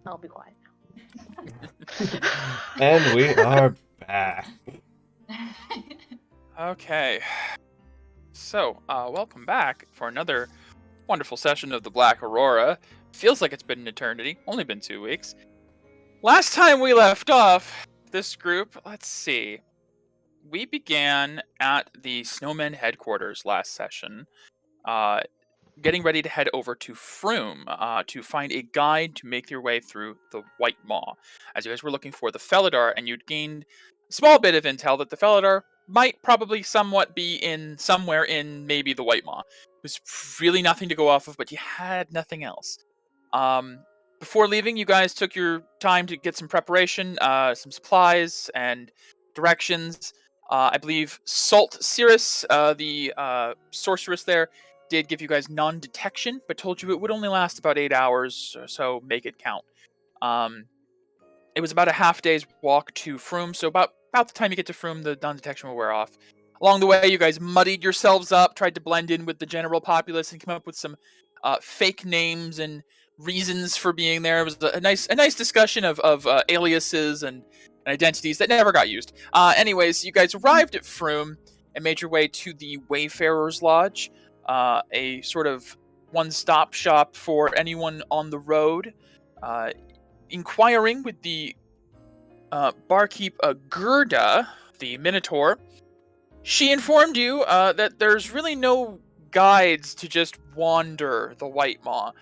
I'll be quiet And we are back. Okay. So, welcome back for another wonderful session of the Black Aurora. Feels like it's been an eternity. Only been 2 weeks. Last time we left off, this group, let's see. We began at the Snowmen headquarters last session, getting ready to head over to Froome to find a guide to make your way through the White Maw. As you guys were looking for the Felidar, and you'd gained a small bit of intel that the Felidar might probably somewhat be in somewhere in maybe the White Maw. There's really nothing to go off of, but you had nothing else. Before leaving, you guys took your time to get some preparation, some supplies, and directions. I believe Salt Cirrus, the sorceress there, did give you guys non-detection, but told you it would only last about 8 hours, so make it count. It was about a half day's walk to Froome, so about the time you get to Froome, the non-detection will wear off. Along the way, you guys muddied yourselves up, tried to blend in with the general populace, and came up with some fake names and reasons for being there. It was a nice discussion of aliases and identities that never got used. Anyways, you guys arrived at Froome and made your way to the Wayfarer's Lodge, a sort of one-stop shop for anyone on the road. Inquiring with the barkeep Gerda, the Minotaur, she informed you that there's really no guides to just wander the White Maw,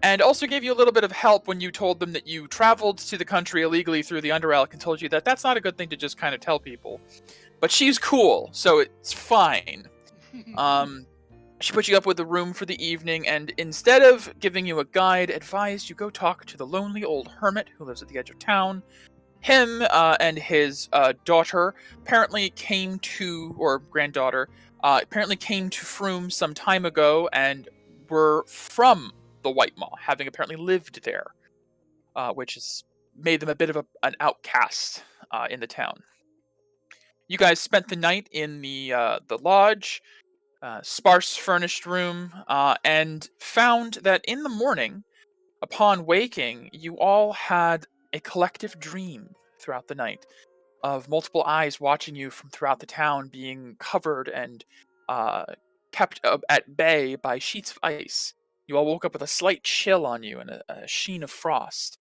and also gave you a little bit of help when you told them that you traveled to the country illegally through the Underelk, and told you that that's not a good thing to just kind of tell people. But she's cool, so it's fine. She put you up with a room for the evening, and instead of giving you a guide, advised you go talk to the lonely old hermit who lives at the edge of town. Him and his daughter apparently came to, or granddaughter, apparently came to Froome some time ago and were from the White Maw, having apparently lived there, which has made them a bit of an outcast in the town. You guys spent the night in the lodge, sparse furnished room, and found that in the morning, upon waking, you all had a collective dream throughout the night of multiple eyes watching you from throughout the town, being covered and kept at bay by sheets of ice. You all woke up with a slight chill on you and a sheen of frost.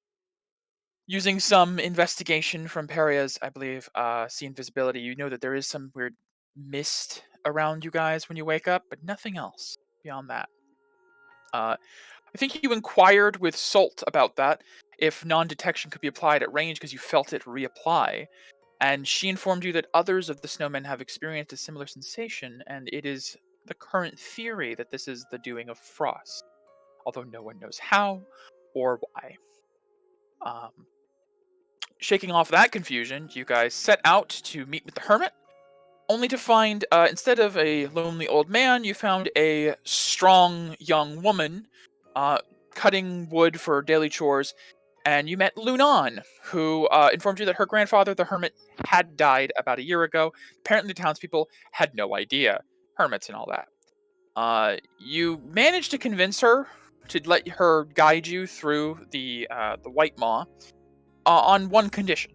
Using some investigation from Peria's, I believe, see invisibility, you know that there is some weird mist around you guys when you wake up, but nothing else beyond that. I think you inquired with Salt about that, if non-detection could be applied at range because you felt it reapply, and she informed you that others of the snowmen have experienced a similar sensation, and it is the current theory that this is the doing of frost, although no one knows how or why. Shaking off that confusion, you guys set out to meet with the hermit, only to find, instead of a lonely old man, you found a strong young woman cutting wood for daily chores, and you met Lunan, who informed you that her grandfather, the hermit, had died about a year ago. Apparently the townspeople had no idea, hermits and all that. You managed to convince her to let her guide you through the White Maw on one condition.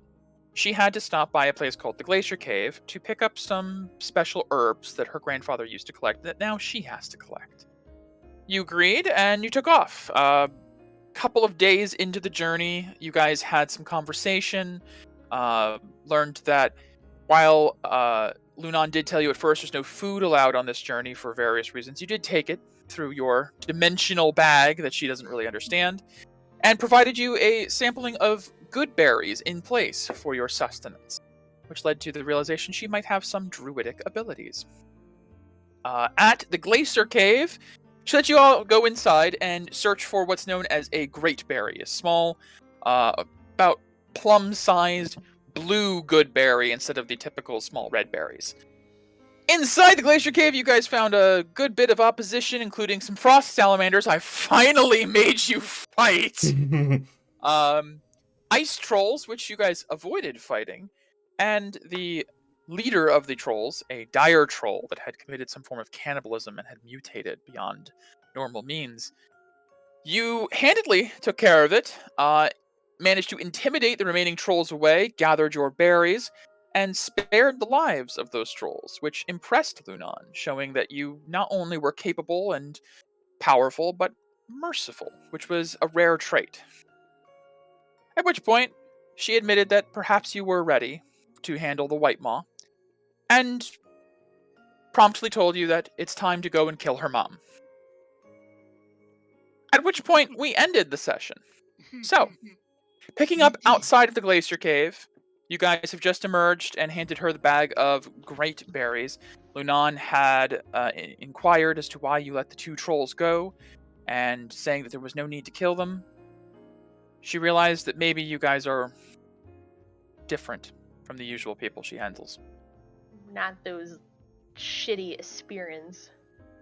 She had to stop by a place called the Glacier Cave to pick up some special herbs that her grandfather used to collect that now she has to collect. You agreed, and you took off. Couple of days into the journey, you guys had some conversation, learned that while Lunan did tell you at first there's no food allowed on this journey for various reasons, you did take it through your dimensional bag that she doesn't really understand, and provided you a sampling of good berries in place for your sustenance, which led to the realization she might have some druidic abilities. At the Glacier Cave, she let you all go inside and search for what's known as a great berry, a small, about plum-sized blue good berry instead of the typical small red berries. Inside the Glacier Cave, you guys found a good bit of opposition, including some frost salamanders. I finally made you fight! Ice trolls, which you guys avoided fighting, and the leader of the trolls, a dire troll that had committed some form of cannibalism and had mutated beyond normal means. You handedly took care of it, managed to intimidate the remaining trolls away, gathered your berries, and spared the lives of those trolls, which impressed Lunan, showing that you not only were capable and powerful, but merciful, which was a rare trait. At which point, she admitted that perhaps you were ready to handle the White Maw, and promptly told you that it's time to go and kill her mom. At which point, we ended the session. So, picking up outside of the glacier cave, you guys have just emerged and handed her the bag of great berries. Lunan had inquired as to why you let the 2 trolls go, and saying that there was no need to kill them. She realized that maybe you guys are different from the usual people she handles. Not those shitty aspirants.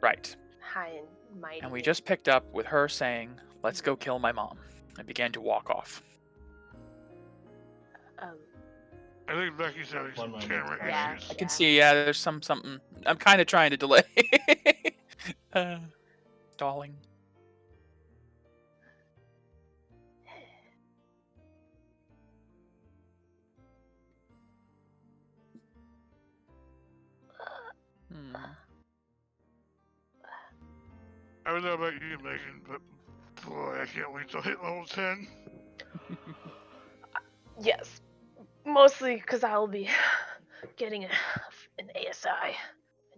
Right. High and mighty. And we just picked up with her saying, "Let's go kill my mom," and began to walk off. I think Becky's having some camera issues. I can see, there's something. I'm kind of trying to delay. Stalling. I don't know about you, Megan, but boy, I can't wait to hit level 10. Yes. Mostly because I'll be getting an ASI. I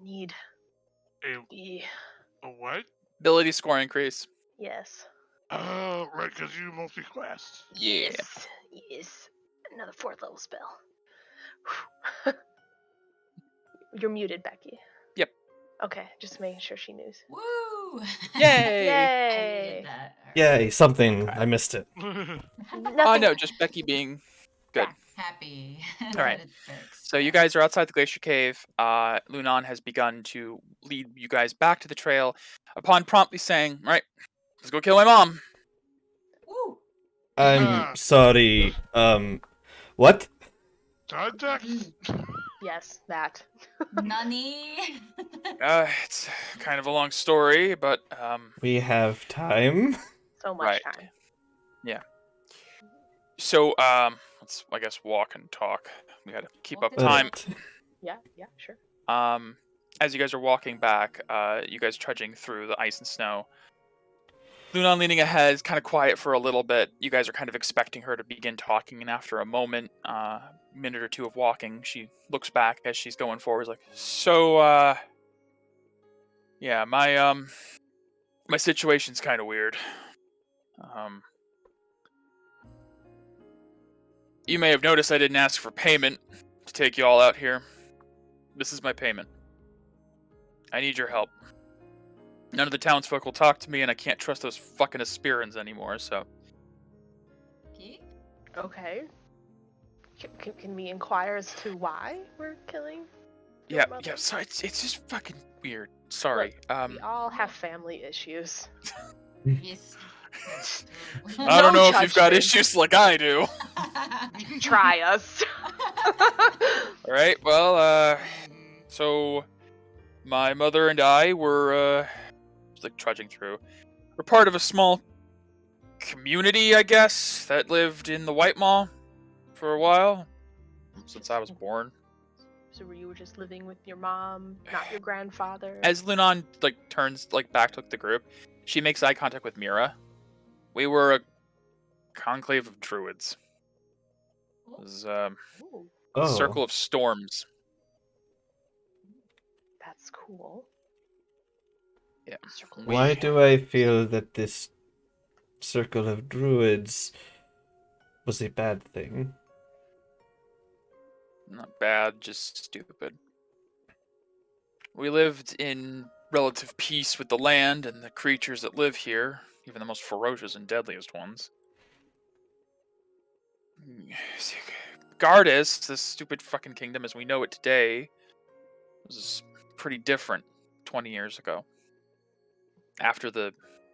need the... A what? Ability score increase. Yes. Oh, right, because you multi-classed. Yeah. Yes. Another 4th level spell. You're muted, Becky. Yep. Okay, just making sure she knows. Woo! Yay! Yay! Yay, something. I missed it. Oh, no, just Becky being good. Happy. All right. So you guys are outside the glacier cave. Lunan has begun to lead you guys back to the trail upon promptly saying, "All right, let's go kill my mom." Woo! I'm sorry. What? Contact? Yes, that. Nani? It's kind of a long story, but We have time. So much time. Yeah. So let's, I guess, walk and talk. We gotta keep up time. Yeah, sure. As you guys are walking back, you guys trudging through the ice and snow. Lunan leaning ahead is kind of quiet for a little bit. You guys are kind of expecting her to begin talking, and after a minute or two of walking, she looks back as she's going forward, like, "So, yeah, my situation's kind of weird. You may have noticed I didn't ask for payment to take you all out here. This is my payment. I need your help. None of the townsfolk will talk to me, and I can't trust those fucking aspirants anymore, so..." Okay. Can we inquire as to why we're killing? Yeah, sorry, it's just fucking weird. Sorry. Look, we all have family issues. Yes. I don't know if No you've got judgment. issues like I do. Try us. Alright, well, so my mother and I were, like, trudging through. We're part of a small community, I guess, that lived in the White Maw for a while, since I was born. So you were just living with your mom, not your grandfather? As Lunan, like, turns, like, back to the group, she makes eye contact with Mira. We were a conclave of druids. It was, a circle of storms. That's cool. Yeah. Why do I feel that this circle of druids was a bad thing? Not bad, just stupid. We lived in relative peace with the land and the creatures that live here, even the most ferocious and deadliest ones. Gardas, this stupid fucking kingdom as we know it today, was pretty different 20 years ago. After the,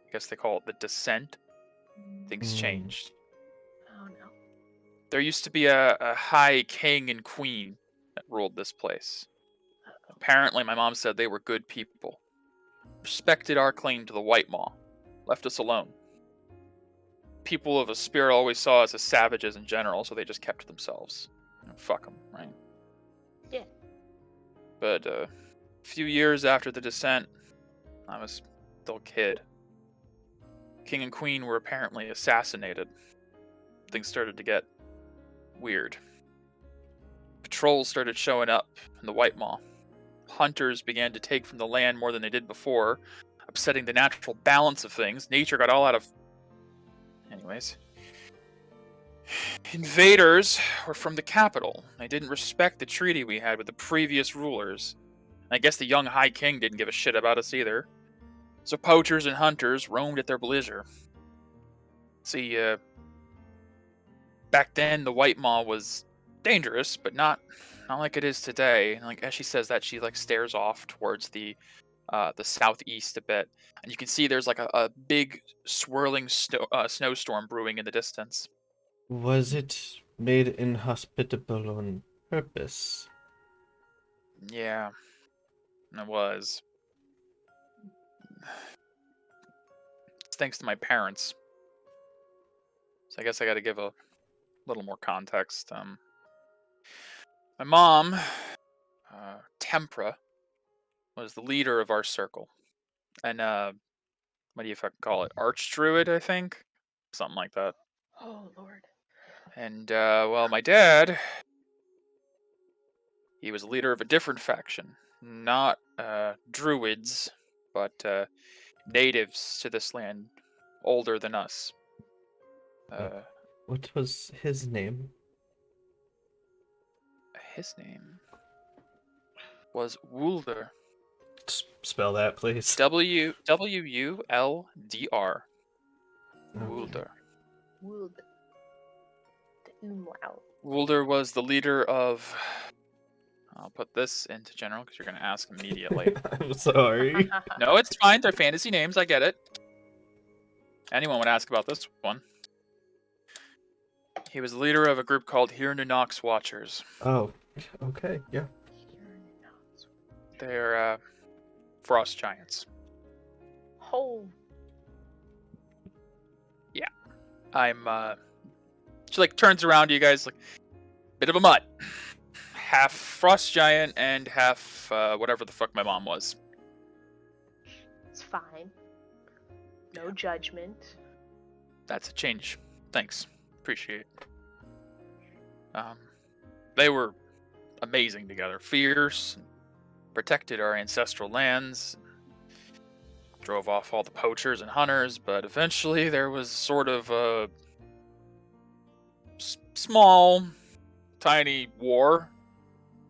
I guess they call it the descent, things changed. Oh no. There used to be a high king and queen that ruled this place. Apparently, my mom said they were good people. Respected our claim to the White Maw. Left us alone. people of a spirit always saw us as savages in general, so they just kept to themselves. Fuck them, right? Yeah. But a few years after the descent, I was still a kid. King and Queen were apparently assassinated. Things started to get weird. Patrols started showing up in the White Maw. Hunters began to take from the land more than they did before, upsetting the natural balance of things. Nature got all out of... Anyways. Invaders were from the capital. They didn't respect the treaty we had with the previous rulers. I guess the young High King didn't give a shit about us either. So poachers and hunters roamed at their pleasure. See, back then the White Maw was dangerous, but not like it is today. And like as she says that, she like stares off towards the southeast a bit, and you can see there's like a big swirling snowstorm brewing in the distance. Was it made inhospitable on purpose? Yeah, it was. It's thanks to my parents. So I guess I got to give a little more context. My mom, Tempra, was the leader of our circle, and what do you fucking call it? Archdruid, I think, something like that. Oh Lord. And well, my dad, he was a leader of a different faction, not druids, but natives to this land, older than us. What was his name? His name was Wulder. Spell that, please. Wuldr. Wulder. Would. The umlaut. Wulder was the leader of... I'll put this into general because you're going to ask immediately. I'm sorry. No, it's fine. They're fantasy names. I get it. Anyone would ask about this one. He was the leader of a group called Hirnunox Watchers. Oh, okay, yeah. They're frost giants. Oh. She like turns around to you guys like bit of a mutt. Half frost giant and half whatever the fuck my mom was. It's fine. No judgment. That's a change. Thanks. Appreciate it. They were amazing together. Fierce, protected our ancestral lands, drove off all the poachers and hunters, but eventually there was sort of a small, tiny war.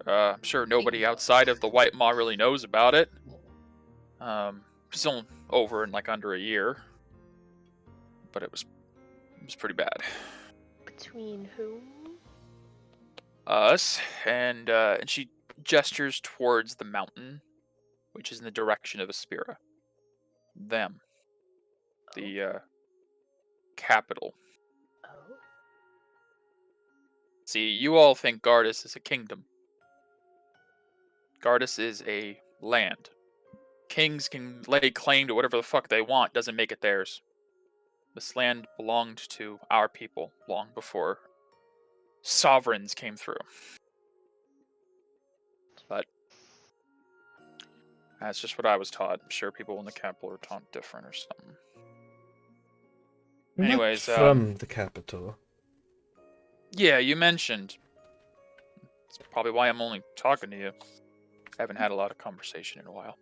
I'm sure nobody outside of the White Maw really knows about it. It's only over in like under a year, but it was pretty bad. Between whom? Us, and she gestures towards the mountain, which is in the direction of Aspira. Them. The capital. Oh. See, you all think Gardas is a kingdom. Gardas is a land. Kings can lay claim to whatever the fuck they want, doesn't make it theirs. This land belonged to our people long before sovereigns came through. But that's just what I was taught. I'm sure people in the capital are taught different or something. You're not Anyways, from the capital. Yeah, you mentioned. That's probably why I'm only talking to you. I haven't had a lot of conversation in a while.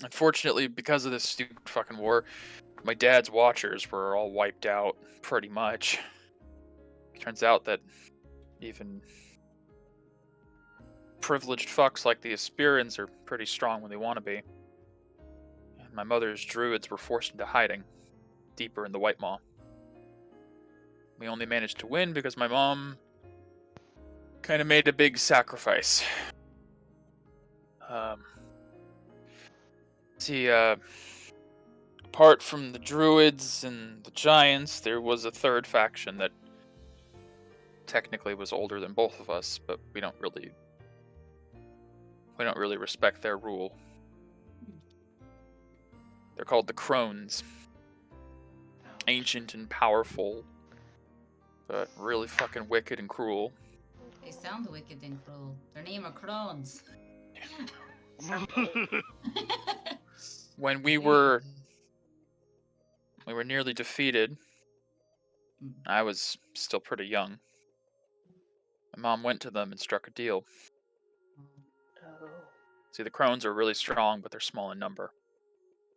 Unfortunately, because of this stupid fucking war, my dad's watchers were all wiped out, pretty much. Turns out that even privileged fucks like the Aspirants are pretty strong when they want to be. And my mother's druids were forced into hiding, deeper in the White Maw. We only managed to win because my mom kind of made a big sacrifice. Apart from the druids and the giants, there was a third faction that technically was older than both of us, but we don't really respect their rule. They're called the Crones. Ancient and powerful, but really fucking wicked and cruel. They sound wicked and cruel. Their name are crones. When we were nearly defeated, I was still pretty young. My mom went to them and struck a deal. Oh. See, the Crones are really strong, but they're small in number.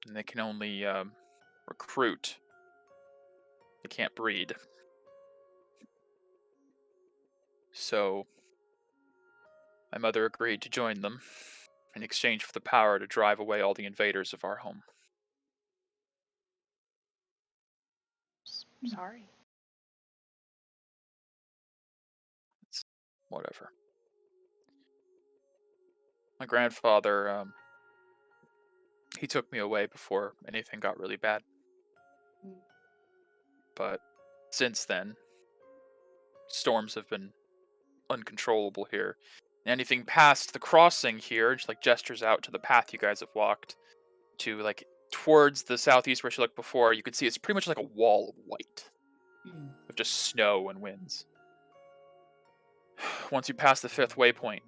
And they can only recruit. They can't breed. So, my mother agreed to join them in exchange for the power to drive away all the invaders of our home. Sorry. Whatever. My grandfather, he took me away before anything got really bad. But since then, storms have been uncontrollable here. Anything past the crossing here, just like gestures out to the path you guys have walked, to like towards the southeast where she looked before, you can see it's pretty much like a wall of white. Of just snow and winds. Once you pass the 5th waypoint,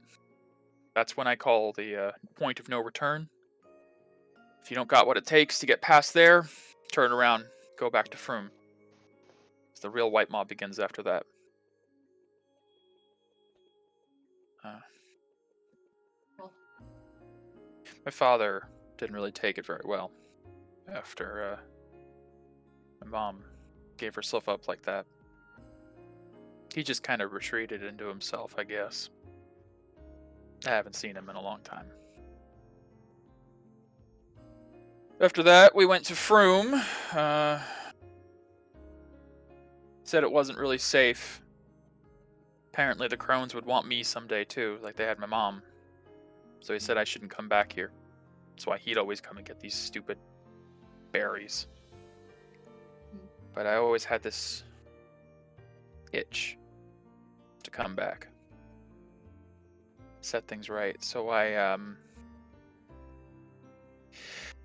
that's when I call the point of no return. If you don't got what it takes to get past there, turn around, go back to Froome. The real white mob begins after that. My father didn't really take it very well after my mom gave herself up like that. He just kind of retreated into himself, I guess. I haven't seen him in a long time. After that, we went to Froome. Said it wasn't really safe. Apparently the Crones would want me someday too, like they had my mom. So he said I shouldn't come back here. That's why he'd always come and get these stupid berries. But I always had this itch to come back. Set things right. So I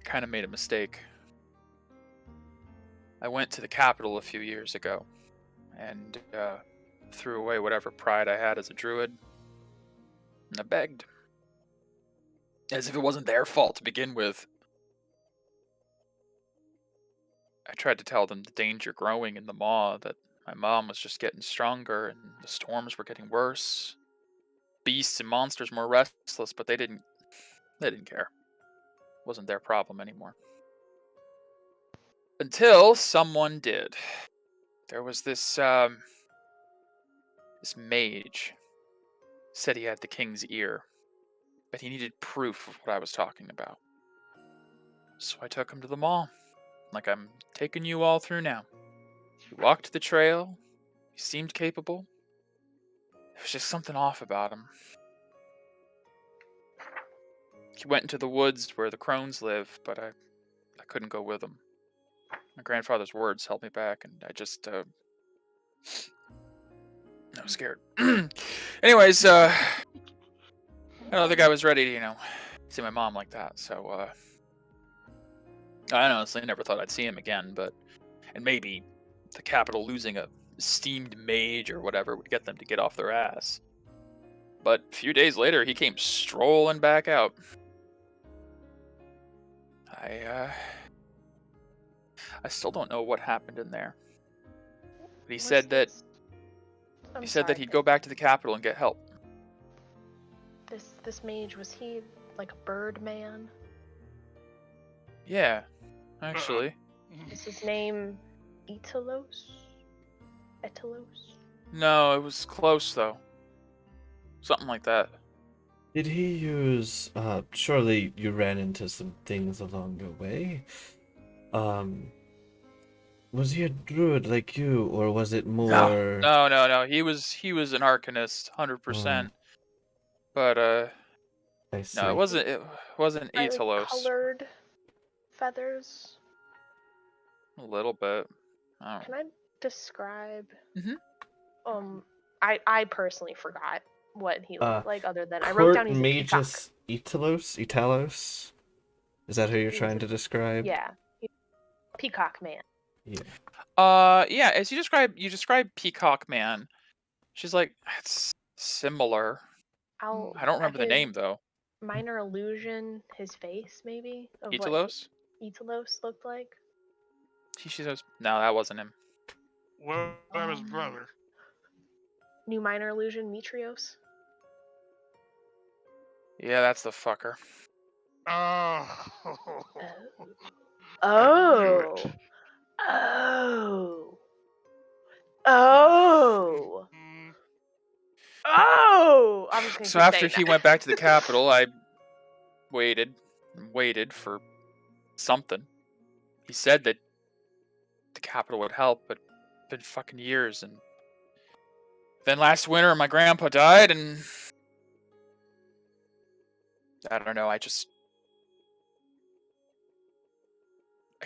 kind of made a mistake. I went to the capital a few years ago and threw away whatever pride I had as a druid. And I begged. As if it wasn't their fault to begin with. I tried to tell them the danger growing in the maw, that my mom was just getting stronger and the storms were getting worse. Beasts and monsters more restless, but they didn't care. It wasn't their problem anymore. Until someone did. There was this mage. Said he had the king's ear. But he needed proof of what I was talking about. So I took him to the mall. Like I'm taking you all through now. He walked the trail. He seemed capable. There was just something off about him. He went into the woods where the Crones live, but I couldn't go with him. My grandfather's words held me back, and I just, I was scared. Anyways, I don't think I was ready to, see my mom like that, so, I honestly never thought I'd see him again, and maybe the capital losing a esteemed mage or whatever would get them to get off their ass. But a few days later, he came strolling back out. I still don't know what happened in there. But he said that he'd go back to the capital and get help. This mage, was he like a bird man? Yeah, actually. Is his name Etalos? Etalos? No, it was close though. Something like that. Did he use, surely you ran into some things along your way? Was he a druid like you, or was it more... No. He was an arcanist, 100%. But, I see. no, it wasn't Etalos. Colored feathers? A little bit. Can I describe? Mhm. I personally forgot what he looked like, other than I wrote down he's a peacock. Etalos? Is that who you're He was trying a- to describe? Yeah. Peacock Man. Yeah. Yeah, as you describe Peacock Man. She's like, it's similar. I'll I don't remember the his name though. minor illusion, his face maybe of what Italos? Italos looked like. She says, no, that wasn't him. What about his brother? New minor illusion, Metrios. Yeah, that's the fucker. Oh. Oh. it. Oh. Oh. Mm, Oh. I'm just gonna So keep after saying he that. went back to the capital, I waited and waited for something. He said that the capital would help, but it's been fucking years. And then last winter, my grandpa died, and I don't know. I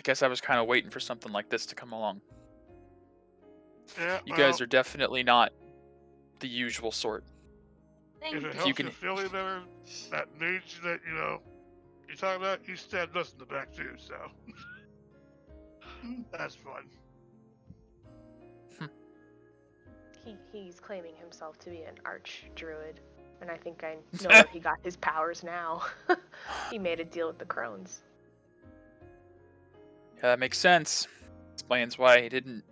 guess I was kind of waiting for something like this to come along. yeah, You well, guys are definitely not the usual sort. Thank if it you. you helps can- you feel any better, that mage that, you're talking about, he stabbed us in the back too, so. Mm. That's fun. He's claiming himself to be an arch druid, and I think I know where he got his powers now. He made a deal with the crones. Yeah, that makes sense. Explains why he didn't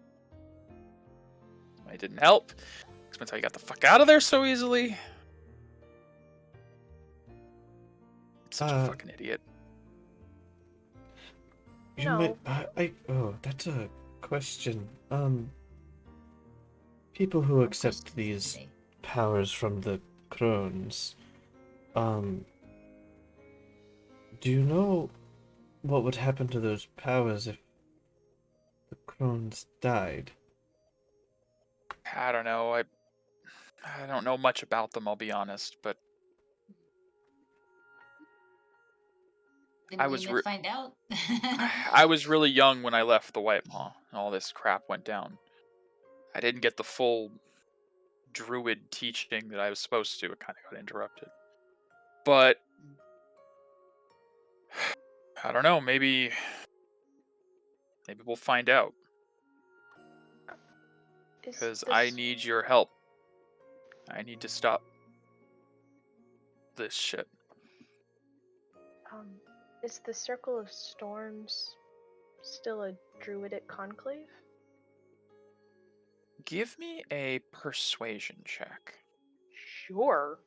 help. Explains how he got the fuck out of there so easily. Such a fucking idiot. You No. might. Oh, that's a question. People who No accept questions these today. powers from the crones, do you know what would happen to those powers if the crones died? I don't know. I don't know much about them, I'll be honest, but Didn't I we was even find out? I was really young when I left the White Maw and all this crap went down. I didn't get the full druid teaching that I was supposed to. It kind of got interrupted. But I don't know, maybe we'll find out. Is Because this- I need your help. I need to stop this shit. Is the Circle of Storms still a druidic conclave? Give me a persuasion check. Sure.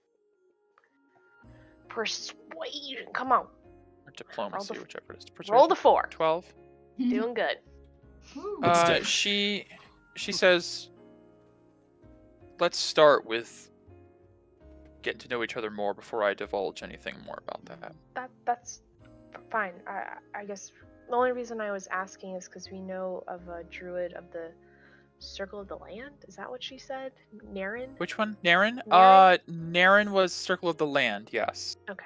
Persuasion. Come on. Or diplomacy, the- whichever it is. Roll Persuasion. the 4. 12. Doing good. Woo. She says, let's start with getting to know each other more before I divulge anything more about that. That's fine. I guess the only reason I was asking is because we know of a druid of the Circle of the Land. Is that what she said? Naren? Which one? Naren? Naren? Naren was Circle of the Land, yes. Okay.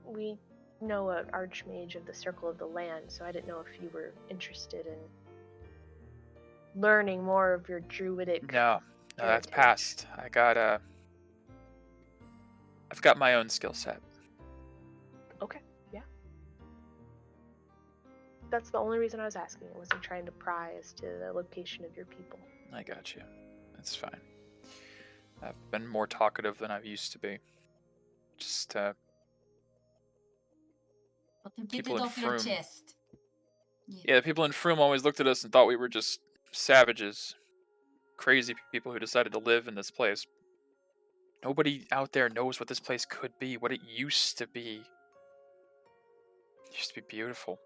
We know an archmage of the Circle of the Land, so I didn't know if you were interested in learning more of your druidic. No, that's heritage. past. I've got my own skill set. Okay, yeah. That's the only reason I was asking. I wasn't trying to pry as to the location of your people. I got you. That's fine. I've been more talkative than I used to be. Just, But to get people it in off your Froome. chest. yeah, the people in Froome always looked at us and thought we were just savages. Crazy people who decided to live in this place. Nobody out there knows what this place could be, what it used to be. It used to be beautiful.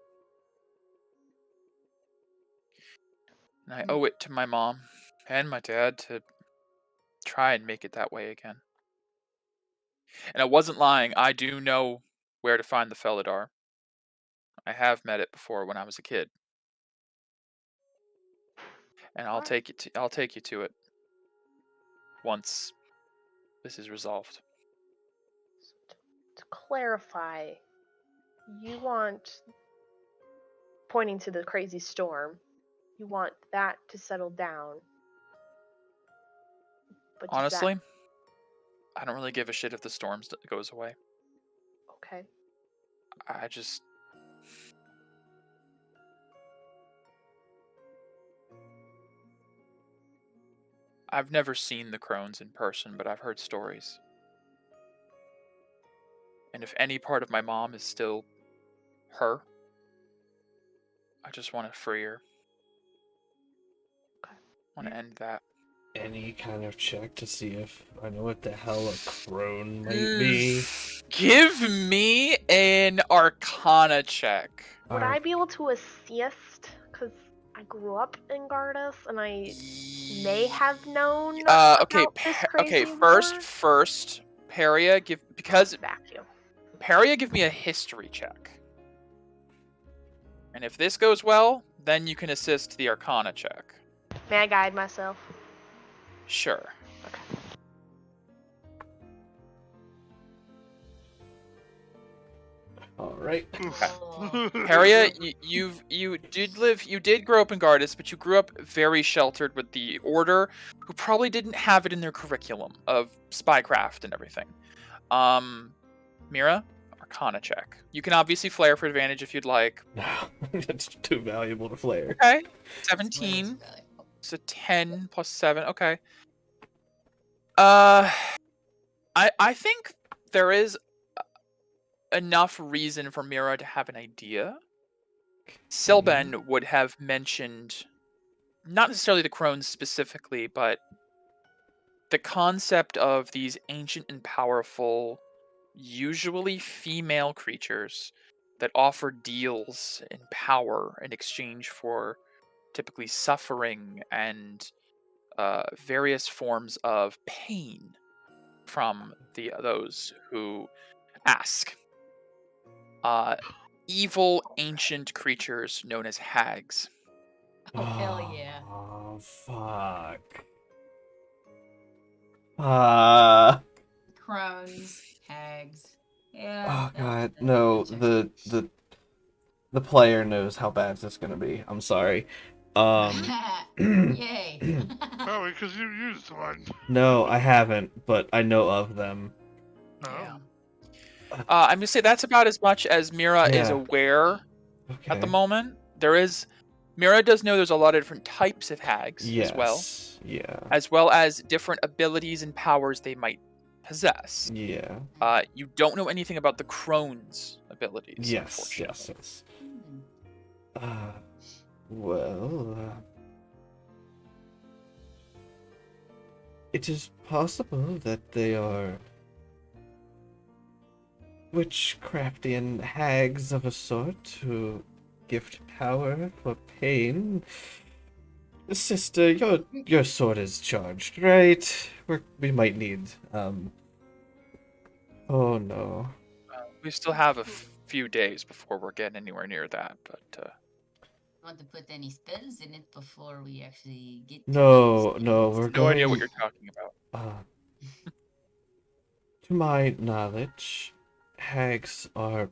And I owe it to my mom and my dad to try and make it that way again. And I wasn't lying. I do know where to find the Felidar. I have met it before when I was a kid. And I'll take you to it once this is resolved. To clarify, you want, pointing to the crazy storm, you want that to settle down. But does that- Honestly, I don't really give a shit if the storm goes away. Okay. I just I've never seen the crones in person, but I've heard stories. And if any part of my mom is still her, I just want to free her. Okay. I want to end that. Any kind of check to see if I know what the hell a crone might be? Give me an Arcana check. Would I be able to assist? Because I grew up in Gardas, and I may have known Okay. about this crazy Okay. First, war. Peria, Back to you. Peria, give me a history check. And if this goes well, then you can assist the Arcana check. May I guide myself? Sure. Okay. All right. Oh. Peria, you did grow up in Gardas, but you grew up very sheltered with the Order, who probably didn't have it in their curriculum of spycraft and everything. Mira, Arcana check. You can obviously flare for advantage if you'd like. No, it's too valuable to flare. Okay. 17. So 10 plus 7. Okay. I think there is enough reason for Mira to have an idea. Silben would have mentioned, not necessarily the crones specifically, but the concept of these ancient and powerful, usually female creatures that offer deals in power in exchange for typically suffering and various forms of pain from those who ask. Evil ancient creatures known as hags. Oh, hell yeah. Oh, fuck. Crones, hags. Oh Yeah. god, no, the player knows how bad this is gonna be. I'm sorry. Yay. Probably because you used one. No, I haven't, but I know of them. No. Yeah. I'm gonna say that's about as much as Mira is Yeah. aware Okay. at the moment. Mira does know there's a lot of different types of hags Yes. as well as different abilities and powers they might possess. Yeah. You don't know anything about the crone's abilities, Yes. unfortunately. Yes. Well, it is possible that they are witchcraftian hags of a sort who gift power for pain. Sister, your sword is charged, right? We might need oh no. We still have a few days before we're getting anywhere near that, but Want to put any spells in it before we actually get to No, these no, spells? we're no idea going- what you're talking about. To my knowledge, hags are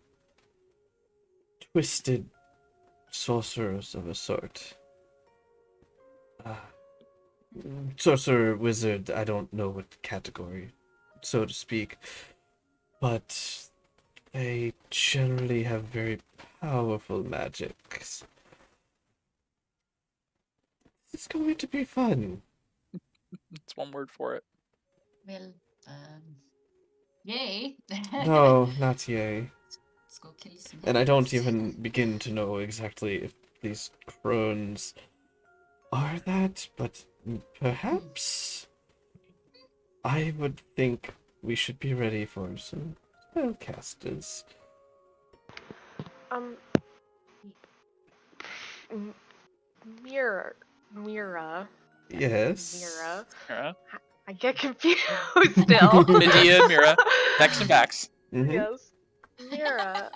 twisted sorcerers of a sort. Sorcerer, wizard, I don't know what category, so to speak. But they generally have very powerful magics. It's going to be fun. That's one word for it. Well, yay. No, not yay. Let's go kill some And I don't hags. even begin to know exactly if these crones are that, but perhaps I would think we should be ready for some spellcasters. Mira. Yes. Mira. Yeah. I get confused still. Medea, Mira, Dex and Bax. Mhm. Yes. Mira,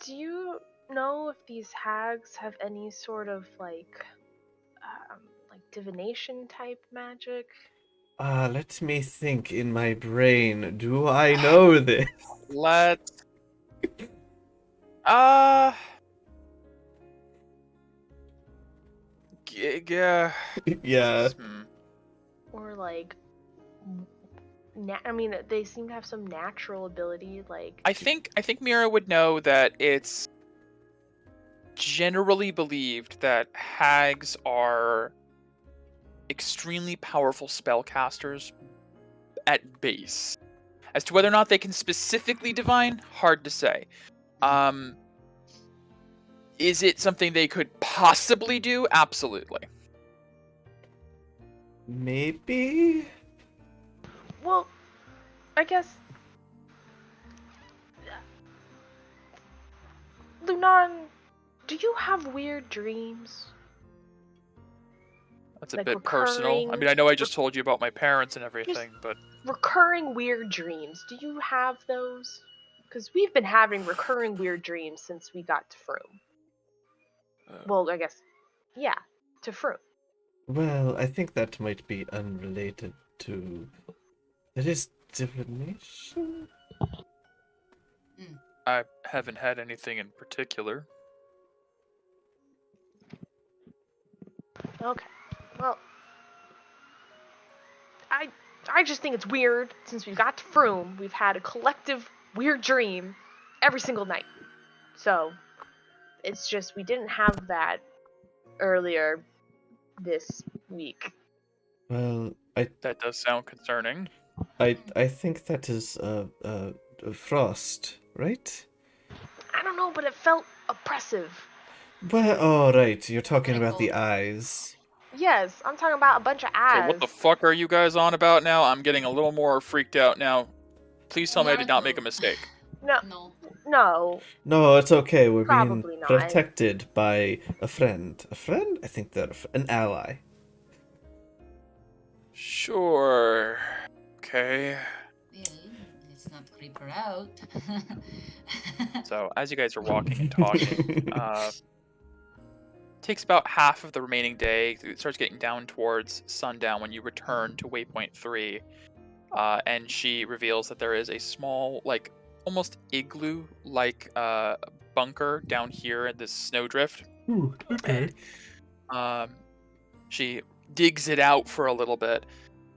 do you know if these hags have any sort of like divination type magic? Let me think in my brain. Do I know this? Let's. Yeah. Or like, I mean, they seem to have some natural ability. Like, I think Mira would know that it's generally believed that hags are extremely powerful spellcasters at base. As to whether or not they can specifically divine, hard to say. Is it something they could possibly do? Absolutely. Maybe? Well, I guess. Lunan, do you have weird dreams? That's a Like bit personal. I recurring- mean, I know I just told you about my parents and everything, but Recurring weird dreams. Do you have those? Because we've been having recurring weird dreams since we got to Froome. Well, I guess, yeah, to Froome. Well, I think that might be unrelated to... It is divination? I haven't had anything in particular. Okay, well, I just think it's weird. Since we got to Froome, we've had a collective weird dream every single night. So, it's just we didn't have that earlier this week. Well, That does sound concerning. I think that is Frost, right? I don't know, but it felt oppressive. Well, oh right, you're talking about the eyes. Yes, I'm talking about a bunch of eyes. Okay, what the fuck are you guys on about now? I'm getting a little more freaked out now. Please tell me I did not make a mistake. No, No. no. No, it's okay. We're Probably being not. protected by a friend. A friend? I think they're an ally. Sure. Okay. Well, let's not creep her out. So, as you guys are walking and talking, takes about half of the remaining day. It starts getting down towards sundown when you return to Waypoint 3. And she reveals that there is a small, like, almost igloo-like bunker down here in this snowdrift. Ooh, okay. And, she digs it out for a little bit,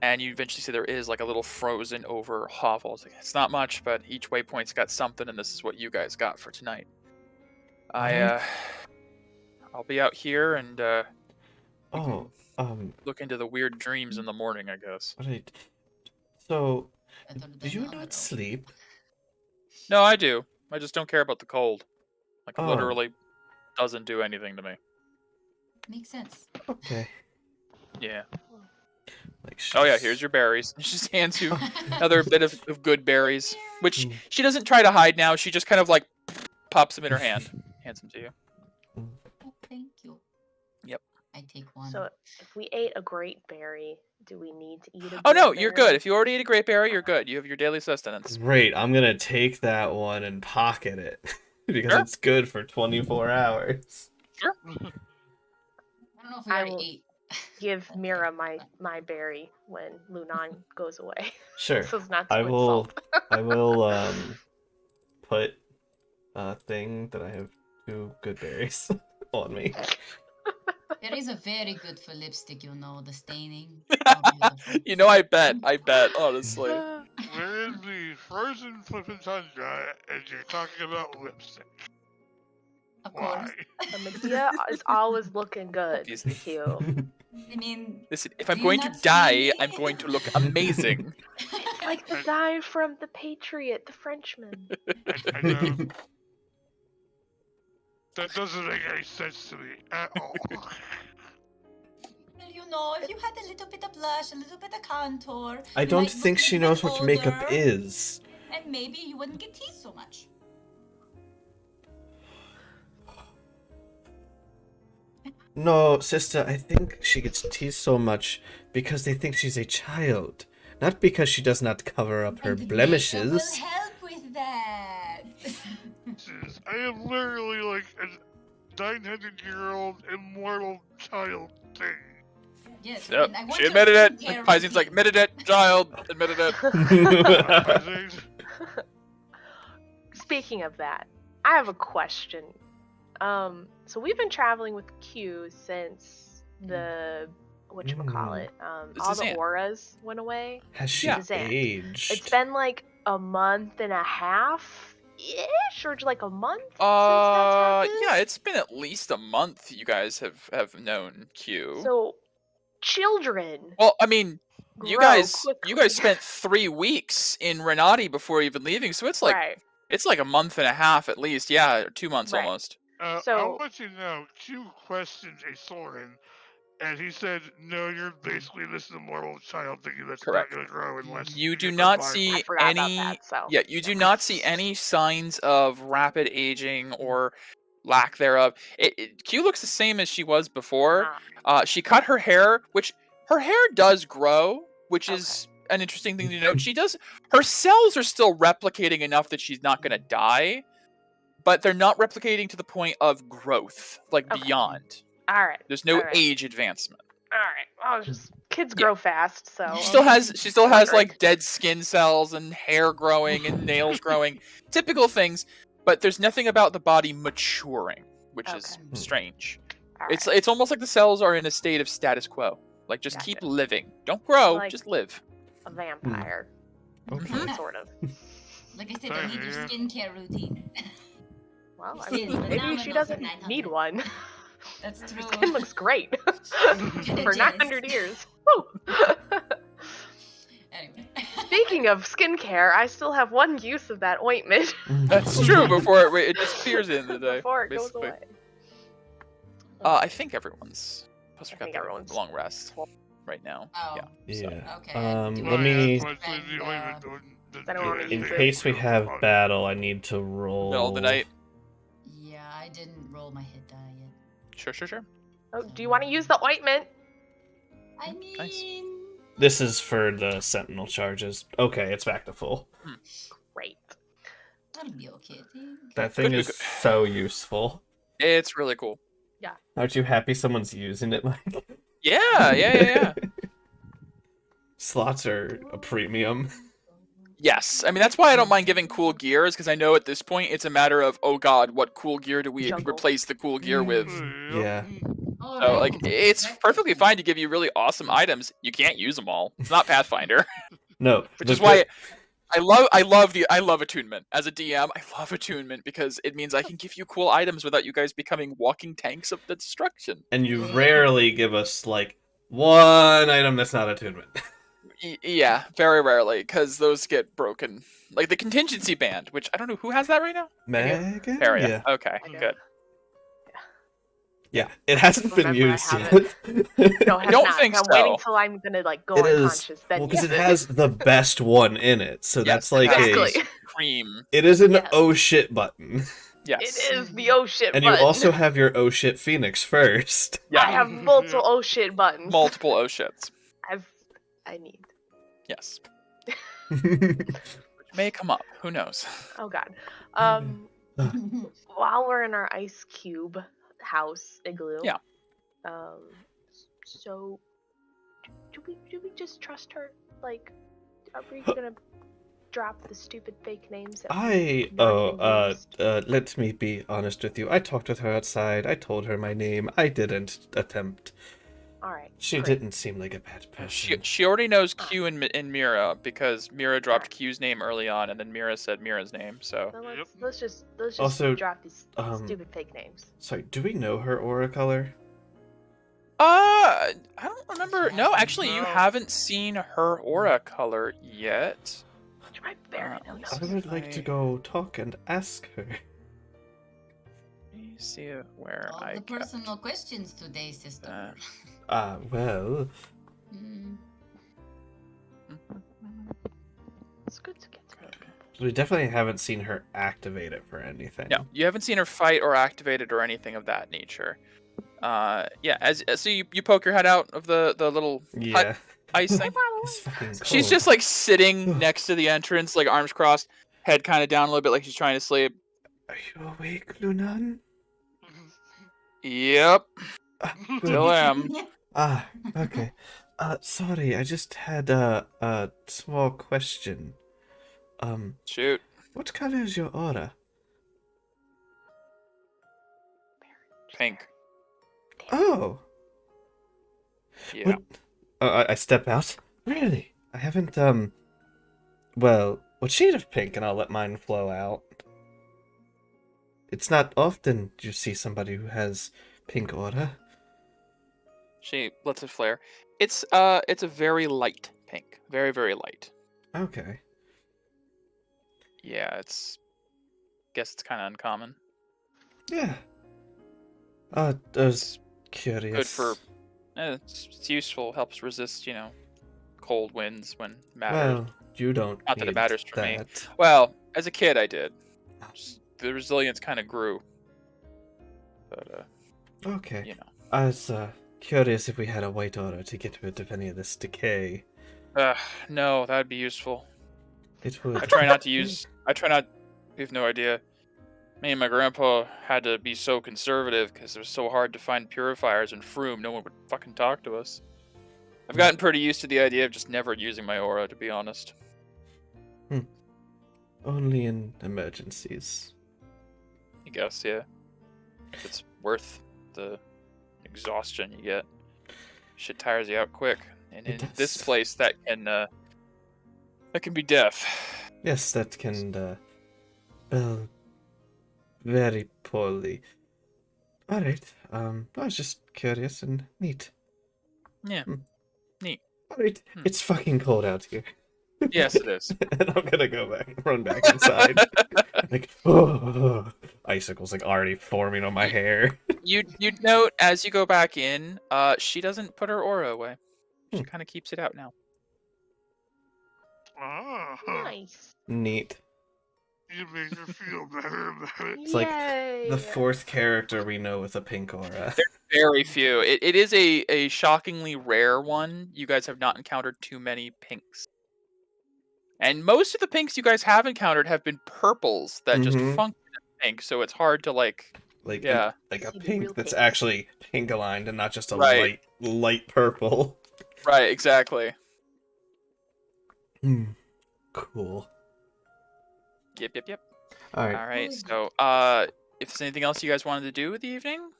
and you eventually see there is like a little frozen over hovel. It's not much, but each waypoint's got something, and this is what you guys got for tonight. I'll be out here and look into the weird dreams in the morning, I guess. Right. So, Better do than you other not sleep? No, I do. I just don't care about the cold. Like, it Oh. literally doesn't do anything to me. Makes sense. Okay. Yeah. Like, Oh yeah, here's your berries. She just hands you another bit of good berries, which Mm. she doesn't try to hide now. She just kind of like pops them in her hand, hands them to you. Oh, thank you. Yep. I take one. So, if we ate a great berry, do we need to eat a Oh great no, you're good. berry? If you already ate a great berry, you're good. You have your daily sustenance. Great, I'm gonna take that one and pocket it. Because Sure. it's good for 24 hours. I don't know if we I already will- ate. Give Mira my berry when Lunan goes away. Sure. So it's not too I much will salt. I will put a thing that I have 2 good berries on me. Berries are very good for lipstick, you know, the staining. Oh, beautiful. You know, I bet, honestly. We're in the frozen flippin' tundra, and you're talking about lipstick. Of Why? course. The Medea is always looking good. Obviously. Cute. I mean, Listen, if I'm Do you going to not see die, me? I'm going to look amazing. Like the guy from The Patriot, the Frenchman. I know. That doesn't make any sense to me at all. well, you know, if you had a little bit of blush, a little bit of contour, I you don't might think look a she little knows bit what makeup older, is. And maybe you wouldn't get teased so much. No, sister, I think she gets teased so much because they think she's a child. Not because she does not cover up her And makeup blemishes. will help with that. Jesus, I am literally like a 900-year-old immortal child thing. Yes, Yep, and I want she your admitted it. skincare Like, Paizine's like, routine. admitted it, child, admitted it. I think Speaking of that, I have a question. So we've been traveling with Q since the whatchamacallit, This all is the it. auras went away. Has she Yeah. aged? It's been like a month and a half ish, or like a month since that's happened. Yeah, it's been at least a month you guys have known Q. So children. Well, I mean, you grow guys quickly. spent 3 weeks in Renati before even leaving, so it's like Right. it's like a month and a half at least. Yeah, 2 months Right. almost. I So- want you to know, Q questioned a Soren, and he said, "No, you're basically this is a moral child thinking that's Correct. not going to grow unless You do get not advice." see I forgot about any that. So Yeah, you do not see any signs of rapid aging or lack thereof. Q looks the same as she was before. She cut her hair, which her hair does grow, which is an interesting thing to note. Her cells are still replicating enough that she's not going to die, but they're not replicating to the point of growth, like Okay. beyond. All right. There's no All right. age advancement. All right. Well, just kids Yeah. grow fast, so She still has Wondering. like dead skin cells and hair growing and nails growing, typical things. But there's nothing about the body maturing, which is Okay. strange. All It's right. it's almost like the cells are in a state of status quo. Like just keep Gotcha. living, don't grow, Like- just live. a vampire, Okay. sort of. Like I said, I need your skincare routine. Well, I This mean, is maybe she phenomenal doesn't for 900. need one. That's true. Her skin looks great It for is. 900 years. Woo! Anyway. Speaking of skincare, I still have one use of that ointment That's true. Before it disappears in the day. before it basically. goes away. I think everyone's. Plus, we I got think the everyone's- long rest right now. Oh. Yeah. Yeah. Okay. Let Well, me- yeah, that's why I said the ointment doesn't I don't do wanna anything. In use it. case we have battle, I need to roll. Middle of the night. Yeah, I didn't roll my hit die yet. Sure. Oh, do you want to use the ointment? I mean, Nice. This is for the sentinel charges. Okay, it's back to full. Great. that'll be okay. I think. That thing Good, is good. so useful. It's really cool. Aren't you happy someone's using it, Mike? Yeah. Slots are a premium. Yes, I mean that's why I don't mind giving cool gear, is because I know at this point it's a matter of, oh god, what cool gear do we Jungle. replace the cool gear with? Yeah. Oh, So right. like it's Right. perfectly fine to give you really awesome items. You can't use them all. It's not Pathfinder, No, which the is why I love attunement. As a DM, I love attunement because it means I can give you cool items without you guys becoming walking tanks of the destruction. and you rarely give us like one item that's not attunement. Yeah, very rarely, because those get broken. Like the contingency band, which I don't know who has that right now. Megan? Paria. Yeah. Okay, I do. good. Yeah, it hasn't been Remember, I used have yet. No, it has don't not. think I'm waiting so. till I'm gonna like go It is- unconscious. Then Well, because use it has the best one in it, so Yes, that's like exactly. Cream. it is an Yes. oh shit button, Yes. It is the oh shit and you button. also have your oh shit Phoenix first. Yeah. I have multiple oh shit buttons. Multiple oh shits. I need. Yes. Which may come up. Who knows? Oh god. While we're in our ice cube house igloo. Yeah. So do we just trust her? Like, are we gonna drop the stupid fake names? That we've not been used? Let me be honest with you. I talked with her outside. I told her my name. I didn't attempt. All right. She great. didn't seem like a bad She person. she already knows Q and Mira because Mira dropped Q's name early on, and then Mira said Mira's name. So Then Yep. let's just Also, drop these um, stupid fake names. Sorry, do we know her aura color? I don't remember. No, actually, you No. haven't seen her aura color yet. I barely know let's I those. would like to go talk and ask her. Let me see where All I the kept. personal questions today, sister. Well, Mm. It's good to get to know people. we definitely haven't seen her activate it for anything. No, you haven't seen her fight or activate it or anything of that nature. Yeah. So you poke your head out of the little Yeah. ice thing. It's fucking cold. She's just like sitting next to the entrance, like arms crossed, head kind of down a little bit, like she's trying to sleep. Are you awake, Lunan? Yep, Good. still am. Okay. Sorry, I just had a small question. Shoot. What color is your aura? Pink. Oh. Yeah. I step out. Really? I haven't, well, what shade of pink? And I'll let mine flow out. It's not often you see somebody who has pink aura. She lets it flare. It's a very light pink. Very, very light. Okay. Yeah, guess it's kind of uncommon. Yeah. I was curious. Good for it's useful, helps resist, cold winds when matters. Well, you don't Not that it need matters for me. that. Well, as a kid I did. The resilience kind of grew. But Okay. I was curious if we had a white aura to get rid of any of this decay. No, that'd be useful. It would. I try not. You have no idea. Me and my grandpa had to be so conservative because it was so hard to find purifiers in Froome. No one would fucking talk to us. I've gotten pretty used to the idea of just never using my aura, to be honest. Only in emergencies. I guess, yeah. If it's worth the exhaustion you get. Shit tires you out quick. And in this place, that can be death. Yes, that can, well, very poorly. Alright, I was just curious and neat. Yeah, neat. Alright, it's fucking cold out here. Yes, it is. And I'm gonna run back inside. Like, oh, icicles like already forming on my hair. You'd note as you go back in, she doesn't put her aura away. She kind of keeps it out now. Ah, Nice. Neat. you make her feel better about it. It's like the fourth character we know with a pink aura. Very few. It is a shockingly rare one. You guys have not encountered too many pinks. And most of the pinks you guys have encountered have been purples that just function as pink, so it's hard to like a See the pink real that's pinks. actually pink aligned and not just a Right. light purple. Right, exactly. Cool. Yep. Alright. Alright, so if there's anything else you guys wanted to do with the evening?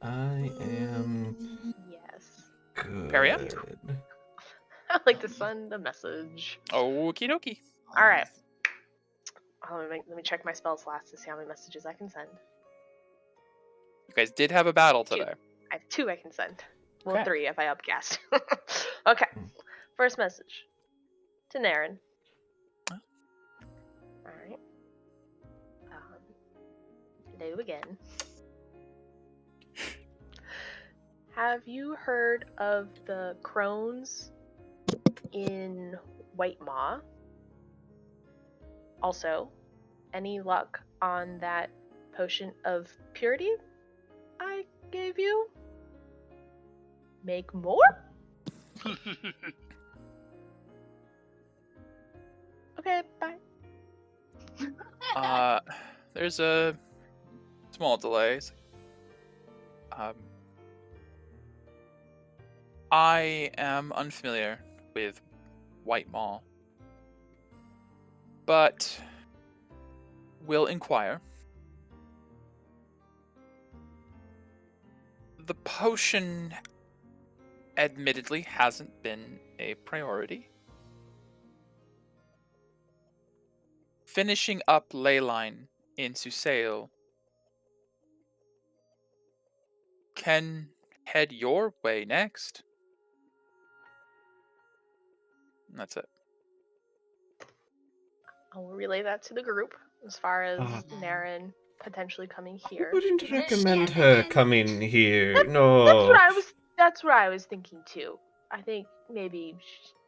I am Yes. good. Paria? I like to send a message. Okie dokie. All right. Let me check my spells last to see how many messages I can send. You guys did have a battle Two. today. I have 2 I can send. Well, Okay. 3 if I upcast. Okay. First message to Naren. Oh. All right. Hello again. Have you heard of the crones in White Maw? Also, any luck on that potion of purity I gave you? Make more? Okay, bye. There's a small delay. I am unfamiliar with White Maw, but will inquire. The potion admittedly hasn't been a priority. Finishing up Leyline in Susail can head your way next. And that's it. I'll relay that to the group as far as Naren potentially coming I here. wouldn't recommend her coming here. That's No. That's what I was thinking too. I think maybe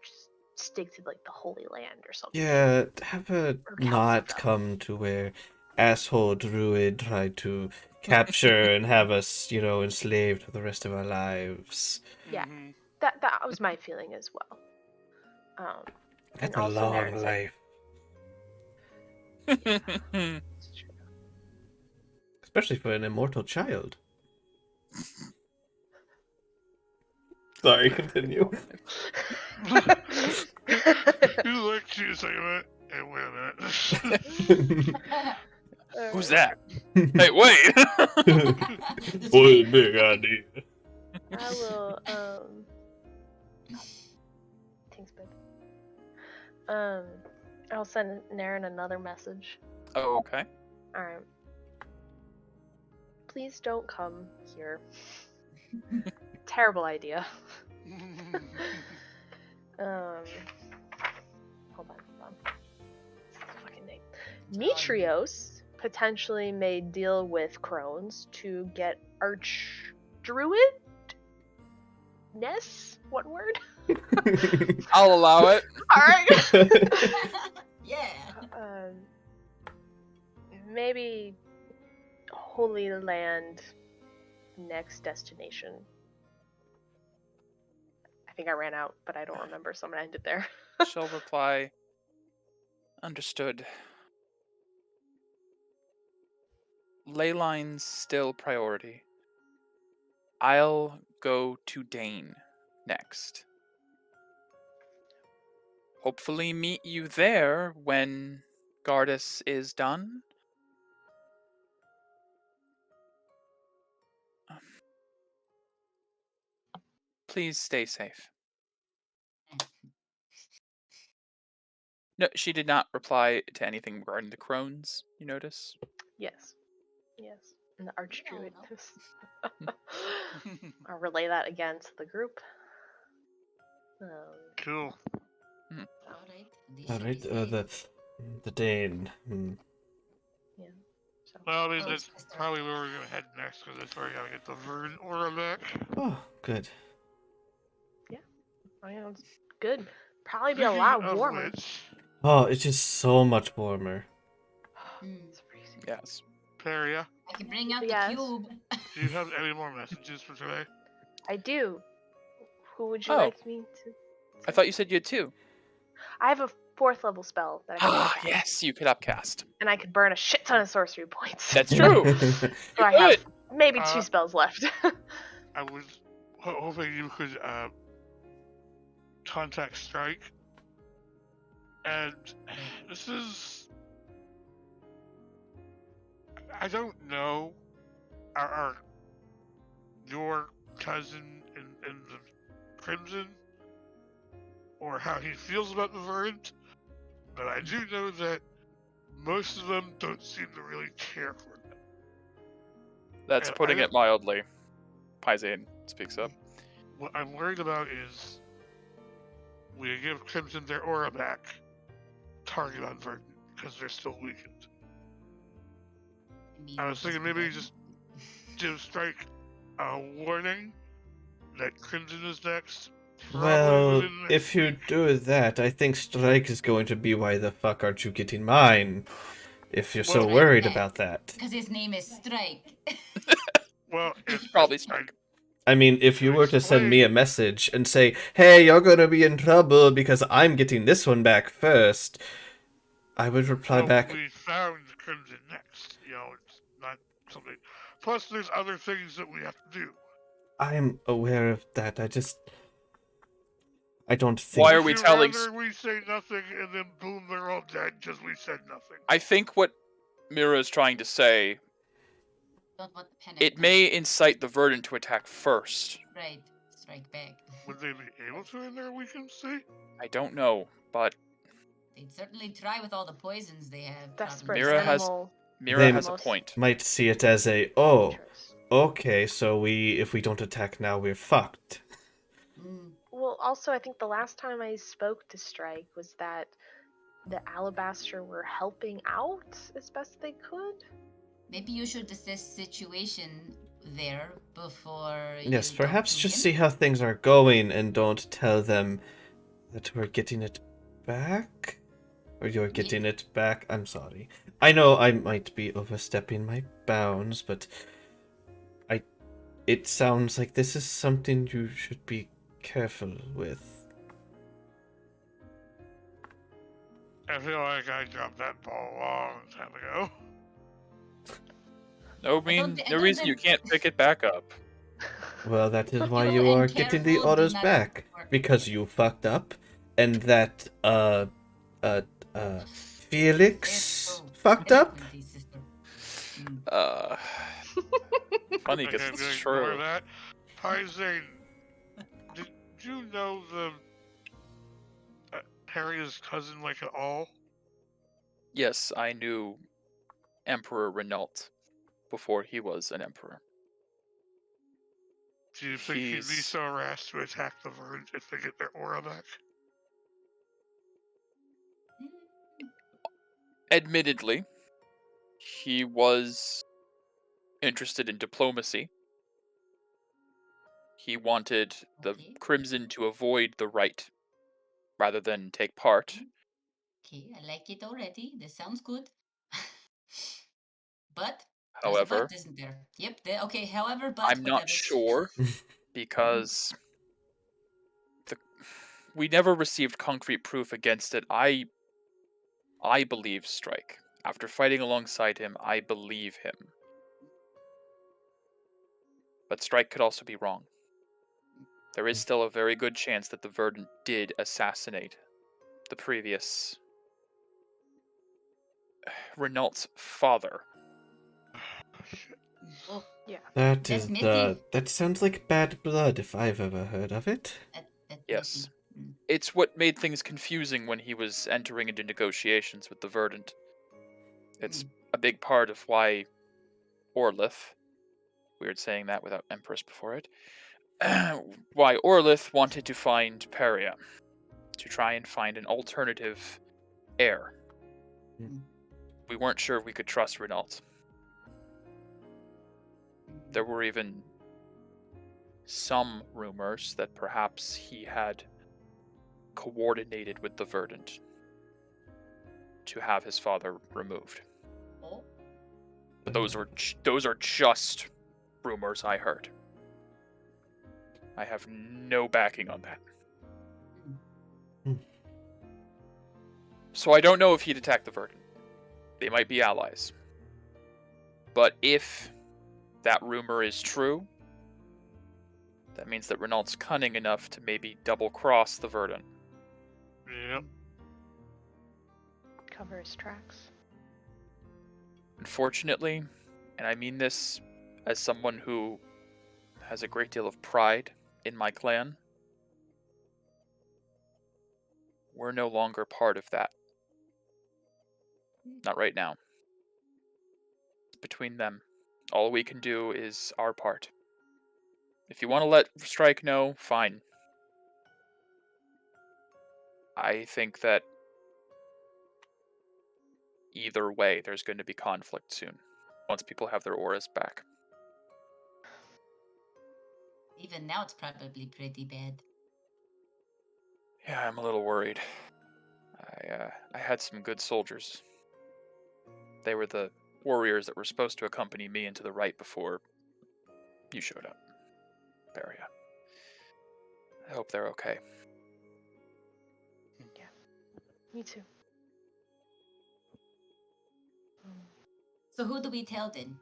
just stick to like the Holy Land or something. Yeah, have her Or not Calcutta. come to where asshole druid tried to capture and have us, enslaved for the rest of our lives. Yeah. Mhm. That was my feeling as well. That's And a also long Naren's life. It's true. Especially for an immortal child. Sorry, continue. You look to a second and wait a minute. Who's that? Hey, wait! What a big idea. I will thanks babe. I'll send Naren another message. Oh, okay. Alright. Please don't come here. terrible idea. Hold on. Fucking name. Metrios potentially may deal with crones to get archdruid? Ness? What word? I'll allow it. Alright. Yeah. Maybe Holy Land next destination. I think I ran out, but I don't remember, so I'm gonna end it there. She'll reply, understood. Ley line's still priority. I'll go to Dane next. Hopefully meet you there when Gardas is done. Please stay safe. No, she did not reply to anything regarding the crones, you notice? Yes. And the archdruid. no. I'll relay that again to the group. Cool. Alright. Alright, the Dane. So. Well, I mean, Oh, that's sister. probably where we're gonna head next, because that's where we gotta get the Vern Aura back. Oh, good. I mean, it's good. Probably be a Speaking lot of warmer. which, Oh, it's just so much warmer. It's freezing. Yes. Peria, I can bring out Yes. the cube. do you have any more messages for today? I do. Who would you Oh. like me to? I thought you said you had 2. I have a 4th level spell that I can Ah, cast, yes, you could upcast. and I could burn a shit ton of sorcery points. That's true. So You I have could. maybe 2 spells left. I was hoping you could contact Strike, and this is, I don't know, your cousin in the Crimson, or how he feels about the Verdant, but I do know that most of them don't seem to really care for them. That's And putting I it mildly. Paizane speaks up. What I'm worried about is we give Crimson their aura back, target on Verdant, because they're still weakened. I was thinking maybe just give Strike a warning that Crimson is next. probably Well, within the next if you week. do that, I think Strike is going to be why the fuck aren't you getting mine? If you're so Well, worried about that. Because his name is Strike. Well, it's Probably Strike. I mean, if you To were to send me a explain- message and say, hey, you're gonna be in trouble because I'm getting this one back first, I would reply well, back, we found Crimson next. You know, it's not something. Plus, there's other things that we have to do. I'm aware of that, I don't think... Why are Would we you telling rather we say nothing and then boom, they're all dead because we said nothing? I think what Mira is trying to say, Don't want the panic. it may incite the Verdant to attack first. Right. Strike back. Would they be able to in their weakened state? I don't know, but They'd certainly try with all the poisons they have. Desperate Mira has- animal Mira They- has a Most- point. might see it as a, oh, interest. okay, so if we don't attack now, we're fucked. Mm. Well, also, I think the last time I spoke to Strike was that the Alabaster were helping out as best they could. Maybe you should assess situation there before. Yes, you go perhaps to just him. see how things are going and don't tell them that we're getting it back? Or you're getting it back? I'm sorry. I know I might be overstepping my bounds, but it sounds like this is something you should be careful with. I feel like I dropped that ball a long time ago. No, no reason you can't pick it back up. Well, that is why Careful you and are getting the careful do orders not back. work. Because you fucked up, and that, Felix Careful. fucked up? Frequency, sister. Mm. Funny, Okay, because I'm it's gonna ignore true. that. Paizane, did you know the Harry's cousin like at all? Yes, I knew Emperor Renault before he was an emperor. Do you think he'd be He's- so rash to attack the Verge if they get their aura back? Admittedly, he was interested in diplomacy. He wanted the Okay. Crimson to avoid the right rather than take part. Okay, I like it already. This sounds good. But there's a However, but, isn't there? Yep. Okay. However, but I'm not whatever. sure because we never received concrete proof against it. I believe Strike. After fighting alongside him, I believe him. But Strike could also be wrong. There is still a very good chance that the Verdant did assassinate the previous Renault's father. Oh, Yeah. That That's is messy. that sounds like bad blood if I've ever heard of it. that Yes. messy. It's what made things confusing when he was entering into negotiations with the Verdant. It's a big part of why Orlith, weird saying that without Empress before it, why Orlith wanted to find Peria, to try and find an alternative heir. Mm. We weren't sure if we could trust Renault. There were even some rumors that perhaps he had coordinated with the Verdant to have his father removed. Oh, But those are just rumors I heard. I have no backing on that. Hmm. So I don't know if he'd attack the Verdant. They might be allies. But if that rumor is true, that means that Renault's cunning enough to maybe double-cross the Verdant. Yep. Cover his tracks. Unfortunately, and I mean this as someone who has a great deal of pride in my clan, we're no longer part of that. Not right now. Between them, all we can do is our part. If you want to let Strike know, fine. I think that either way, there's going to be conflict soon, once people have their auras back. even now it's probably pretty bad. Yeah, I'm a little worried. I had some good soldiers. They were the warriors that were supposed to accompany me into the right before you showed up, Peria. I hope they're okay. Me too. So who do we tell then?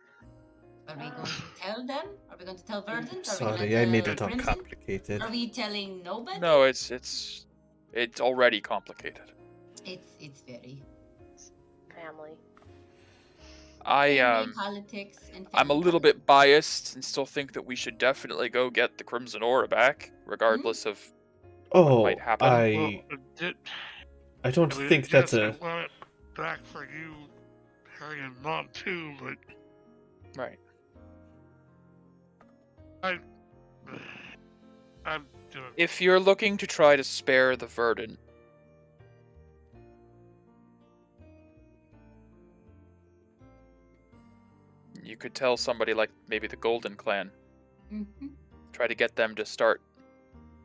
Are we going to tell them? Are we going to tell Verdant? Are we Sorry, gonna I made tell it all Crimson? complicated. Are we telling nobody? No, it's already complicated. It's very Family. family, politics and I'm a family little politics. bit biased and still think that we should definitely go get the Crimson Aura back, regardless of Oh, might happen. I don't I mean, think that's yes, a. I want it back for you, Harry and Mom too, but Right. I'm doing. If you're looking to try to spare the Verdant, you could tell somebody like maybe the Golden Clan. Mm-hmm. Try to get them to start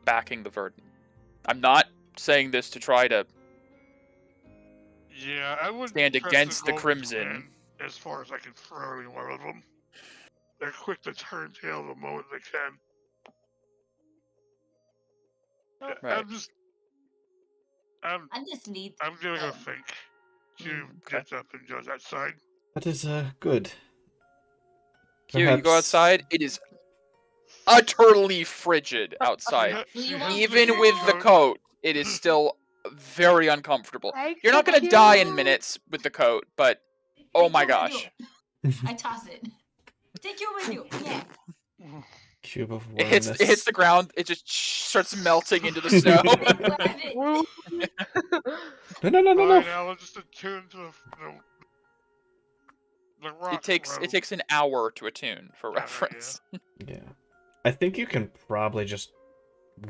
backing the Verdant. I'm not saying this to try to Yeah, I would stand trust against the Golden Crimson. Clan as far as I can throw any one of them. They're quick to turn tail the moment they can. Right. Honestly, I'm giving a think. You Okay. get up and goes outside. That is good. Q, you go Perhaps- outside. It is utterly frigid outside. Do you She want has Even the with the coat. coat, it is still very uncomfortable. Thank You're not gonna die in you. minutes with the coat, but oh take my you with gosh. you. I toss it. Take you with you. Yeah. Cube of It warmness. hits the ground, it just starts melting into the snow. Grab it. Woo. No. Fine, I'll just attune to the rock. It takes an hour to attune for Yeah, reference. Yeah. I think you can probably just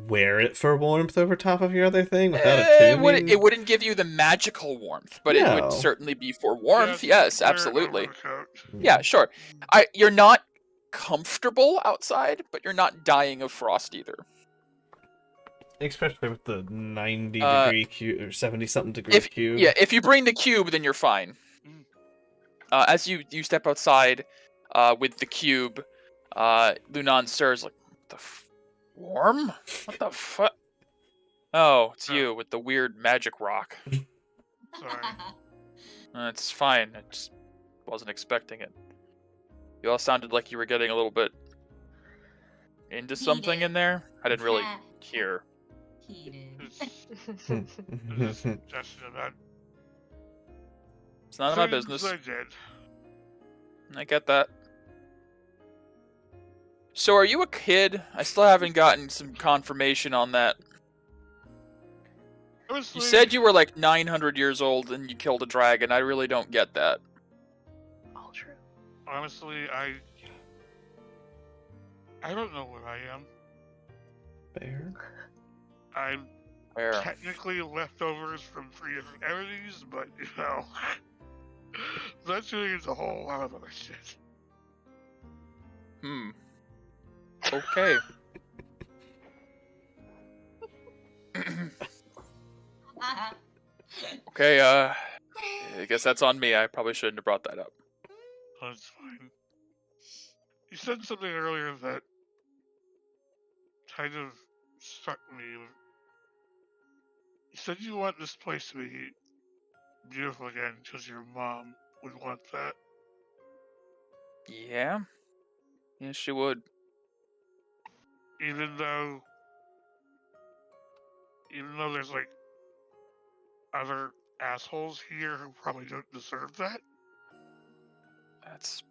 wear it for warmth over top of your other thing without attuning. It wouldn't give you the magical warmth, but it would No. certainly be for Yeah, warmth. just Yes, wear it absolutely. over the coat. Yeah, sure. You're not comfortable outside, but you're not dying of frost either. Especially with the 90-degree cube or 70-something degree cube. If you bring the cube, then you're fine. Mm. As you step outside with the cube, Lunan stirs like, warm? What the fuck? Oh, it's you with the weird magic rock. Sorry. It's fine. I just wasn't expecting it. You all sounded like you were getting a little bit into something in there. I didn't really hear. Heated. Just suggestion about It's none of my things business. I did. I get that. So are you a kid? I still haven't gotten some confirmation on that. Honestly, You said you were like 900 years old and you killed a dragon. I really don't get that. All true. honestly, I don't know what I am. Fair. I'm Where? technically leftovers from 3 different entities, but you know, that shooting is a whole lot of other shit. Okay. Okay, I guess that's on me. I probably shouldn't have brought that up. That's fine. You said something earlier that kind of struck me. You said you want this place to be beautiful again because your mom would want that. Yeah? Yes, she would. Even though there's like other assholes here who probably don't deserve that. That's...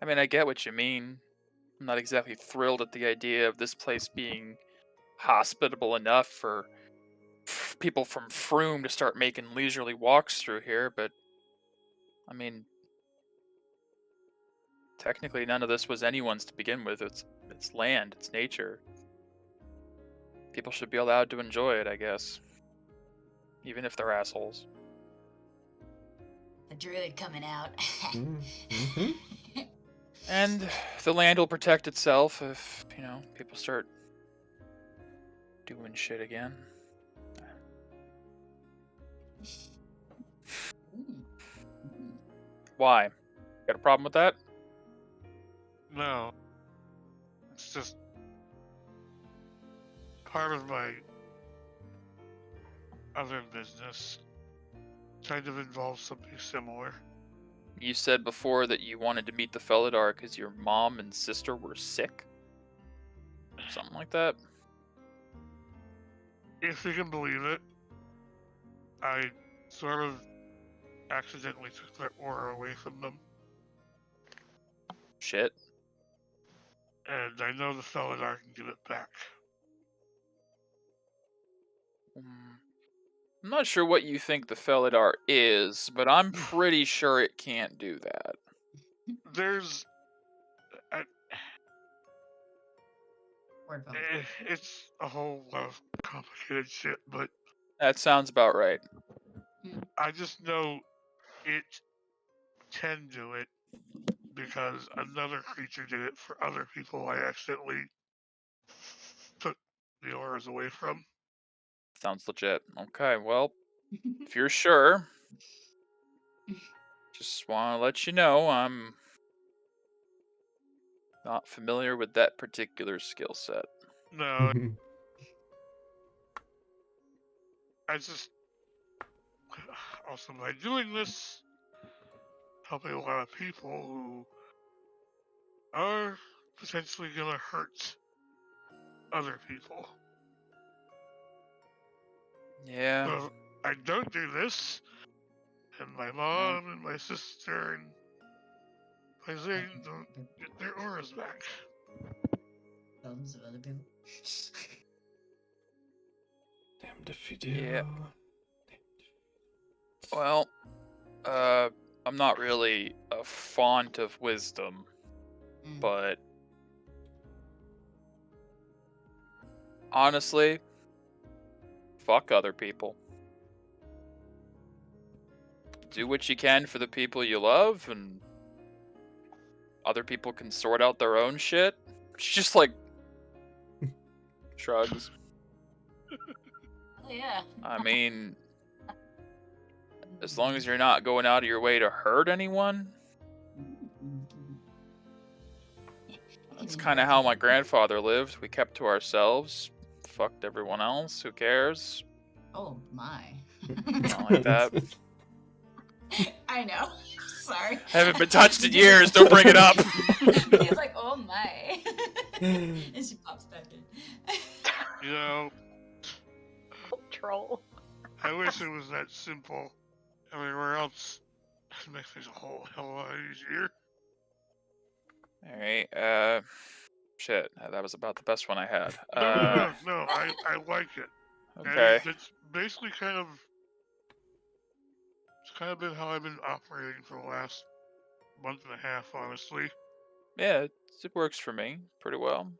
I mean, I get what you mean. I'm not exactly thrilled at the idea of this place being hospitable enough for people from Froome to start making leisurely walks through here, but I mean, technically none of this was anyone's to begin with. It's land, it's nature. People should be allowed to enjoy it, I guess. Even if they're assholes. The druid coming out. Mm-hmm. And the land will protect itself if, people start doing shit again. Why? Got a problem with that? No. It's just part of my other business. Kind of involves something similar. You said before that you wanted to meet the Felidar because your mom and sister were sick? Something like that? If you can believe it, I sort of accidentally took their aura away from them. Shit. And I know the Felidar can give it back. I'm not sure what you think the Felidar is, but I'm pretty sure it can't do that. There's... Word vomit. it's a whole lot of complicated shit, but That sounds about right. I just know it can do it because another creature did it for other people I accidentally took the auras away from. Sounds legit. Okay, well, if you're sure, just want to let you know I'm not familiar with that particular skill set. No, I just... Also, by doing this, helping a lot of people who are potentially gonna hurt other people. Yeah. So if I don't do this, and my mom and my sister and my Zane don't get their auras back. Thumbs of other people. Damned if you do. Yeah. Well, I'm not really a font of wisdom, Mm. but honestly, fuck other people. Do what you can for the people you love, and other people can sort out their own shit. She just like shrugs. Oh, yeah. I mean, as long as you're not going out of your way to hurt anyone. That's kind of how my grandfather lived. We kept to ourselves. Fucked everyone else. Who cares? Oh my. Not like that. I know. Sorry. Haven't been touched in years. Don't bring it up. He's like, oh my. And she pops back in. You know, Troll. I wish it was that simple. Everywhere else, it makes things a whole hell of a lot easier. Alright, shit. That was about the best one I had. No, I like it. And Okay. it's basically it's kind of been how I've been operating for the last month and a half, honestly. Yeah, it works for me pretty well.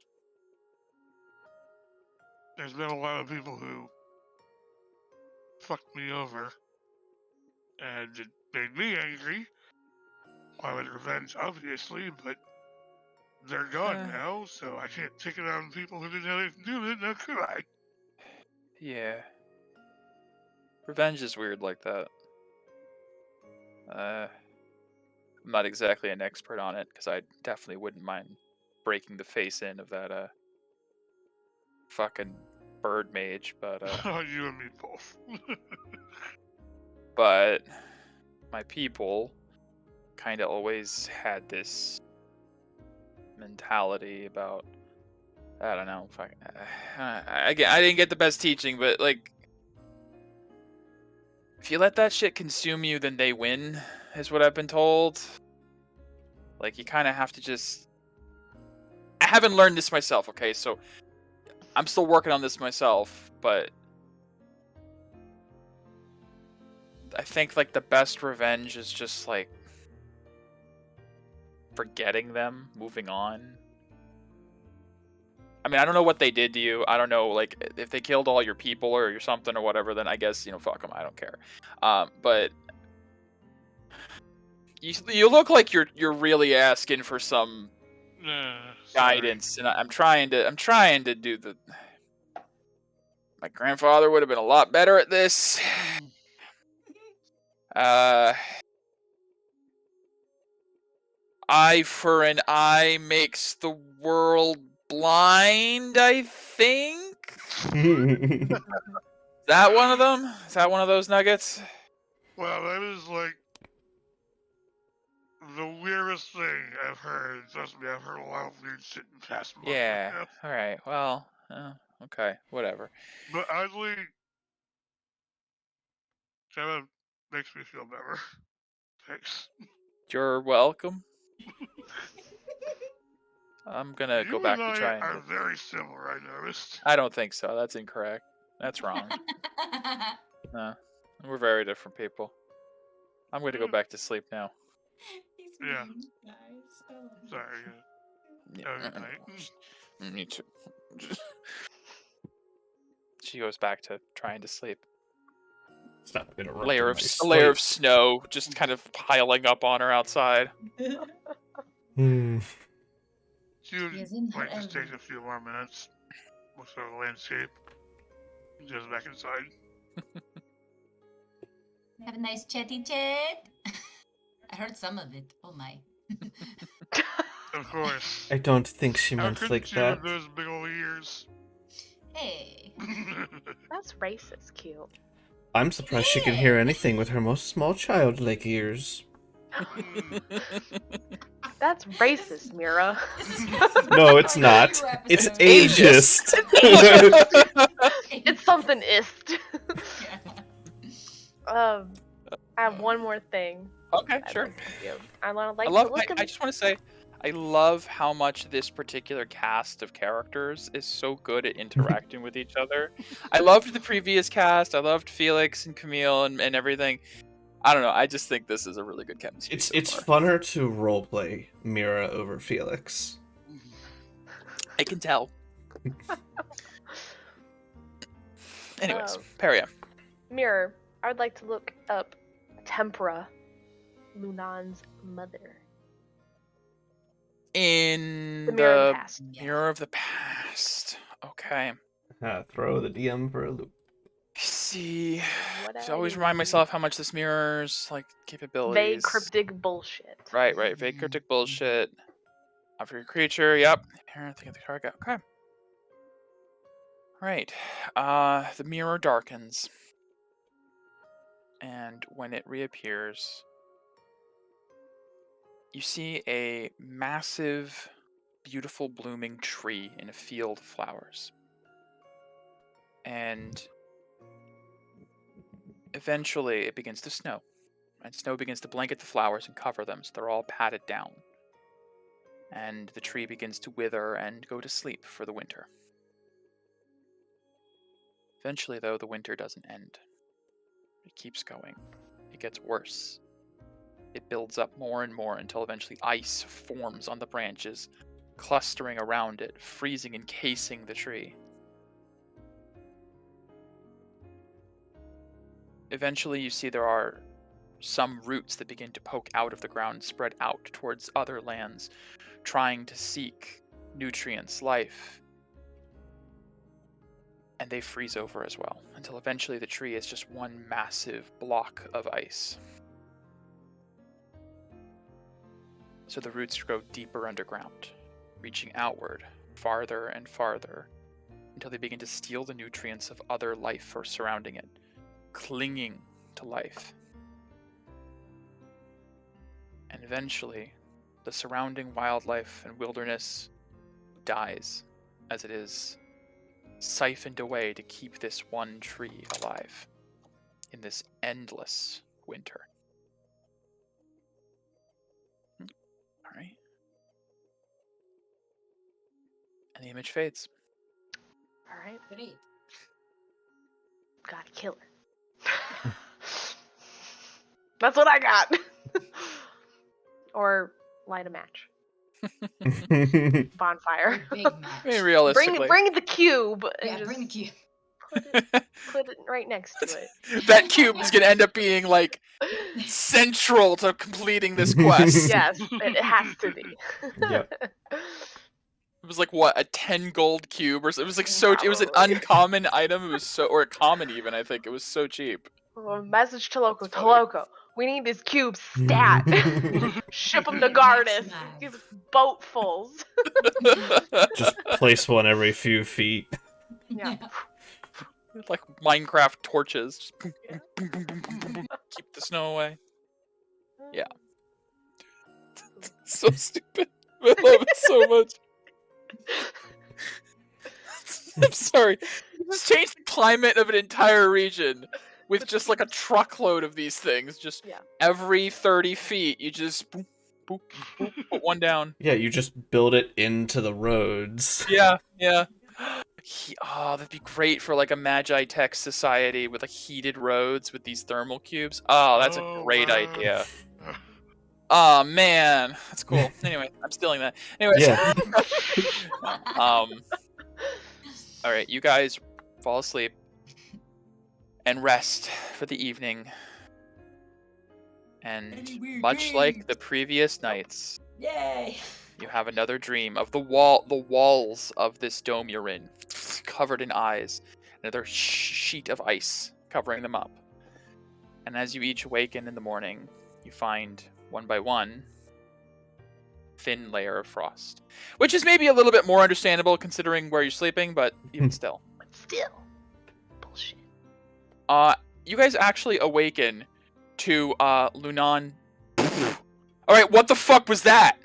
There's been a lot of people who fucked me over, and it made me angry. I wanted revenge, obviously, but they're gone now, so I can't take it out on people who didn't have anything to do with it, now could I? Yeah. Revenge is weird like that. I'm not exactly an expert on it, because I definitely wouldn't mind breaking the face in of that, fucking bird mage, but, You and me both. but my people kind of always had this mentality about, I don't know, I didn't get the best teaching, but like, if you let that shit consume you, then they win, is what I've been told. Like, you kind of have to just, I haven't learned this myself, okay, so I'm still working on this myself, but I think like the best revenge is just like forgetting them, moving on. I mean, I don't know what they did to you. I don't know, like, if they killed all your people or something or whatever, then I guess, you know, fuck them. I don't care. But you look like you're really asking for some guidance, and I'm trying to do the. My grandfather would have been a lot better at this. Eye for an eye makes the world blind, I think. Is that one of them? Is that one of those nuggets? Well, that is like the weirdest thing I've heard. Trust me, I've heard a lot of weird shit in the past month. Yeah. All right. Well. Okay. Whatever. But oddly, kind of makes me feel better. Thanks. You're welcome. I'm gonna go back to trying. You and I are very similar, I noticed. I don't think so. That's incorrect. That's wrong. No, we're very different people. I'm going to go back to sleep now. He's Yeah. mean, guys. Oh. Sorry. Yeah. Good night. Me too. She goes back to trying to sleep. Stop interrupting A layer my of sleep. snow just kind of piling up on her outside. She would He is in her like just element. take a few more minutes, look at the landscape, and just back inside. Have a nice chatty chat. I heard some of it. Oh my. Of course. I don't think she How meant couldn't like you that. with those big old ears? Hey. That's racist cute. I'm surprised she can hear anything with her most small child-like ears. That's racist, Mira. No, it's not. It's ageist. It's something ist. I have one more thing. Okay, I'd sure. like to do. I want to like I love. to look at I just want to say, I love how much this particular cast of characters is so good at interacting with each other. I loved the previous cast. I loved Felix and Camille and everything. I don't know. I just think this is a really good chemistry. It's funner to roleplay Mira over Felix. I can tell. Anyways, Oh. Peria. Mirror, I would like to look up Tempera, Lunan's mother. In The Mirror of the Past. Mirror of the Past. Okay. Throw the DM for a loop. See, What I I always do. remind myself how much this mirrors like capabilities. Vague cryptic bullshit. Right. Vague cryptic bullshit. Offer your creature. Yep. Here, think of the target. Okay. Right. The mirror darkens, and when it reappears, you see a massive, beautiful blooming tree in a field of flowers. And eventually it begins to snow. And snow begins to blanket the flowers and cover them, so they're all patted down. And the tree begins to wither and go to sleep for the winter. Eventually, though, the winter doesn't end. It keeps going. It gets worse. It builds up more and more until eventually ice forms on the branches, clustering around it, freezing, encasing the tree. Eventually, you see there are some roots that begin to poke out of the ground, spread out towards other lands, trying to seek nutrients, life. And they freeze over as well, until eventually the tree is just one massive block of ice. So the roots grow deeper underground, reaching outward, farther and farther, until they begin to steal the nutrients of other life surrounding it, clinging to life. And eventually, the surrounding wildlife and wilderness dies, as it is siphoned away to keep this one tree alive in this endless winter. Alright. And the image fades. Alright, Great. gotta kill her. That's what I got. Or light a match. Bonfire. Big match. I mean, realistically. Bring the cube and Yeah, just bring the cube. put it right next to it. That cube is going to end up being, like, central to completing this quest. Yes, it has to be. Yep. It was like, what, a 10 gold cube? Or so, it was like so, it was an Probably. uncommon item. It was so, or a common even, I think. It was so cheap. Well, message to Loco. That's To funny. Loco. We need this cube stat. Ship them to Gardas. Maximize. These boatfuls. Just place one every few feet. Yeah. Like Minecraft torches. Just boom, boom, boom, boom, boom, boom, boom. Keep the snow away. Yeah. So stupid. I love it so much. I'm sorry. Just change the climate of an entire region with just like a truckload of these things. Just Yeah. every 30 feet, you just boop, boop, boop, put one down. Yeah, you just build it into the roads. Yeah. Oh, that'd be great for like a Magi Tech society with like heated roads with these thermal cubes. Oh, that's a great wow. idea. Oh man, that's cool. Anyway, I'm stealing that. Anyways, Yeah. all right, you guys fall asleep and rest for the evening. And Weird much like dreams. the previous nights, Yay! you have another dream of the walls of this dome you're in, covered in eyes, another sheet of ice covering them up. And as you each awaken in the morning, you find, one by one, thin layer of frost. Which is maybe a little bit more understandable considering where you're sleeping, but even still. But still. Bullshit. You guys actually awaken to, Lunan. Alright, what the fuck was that?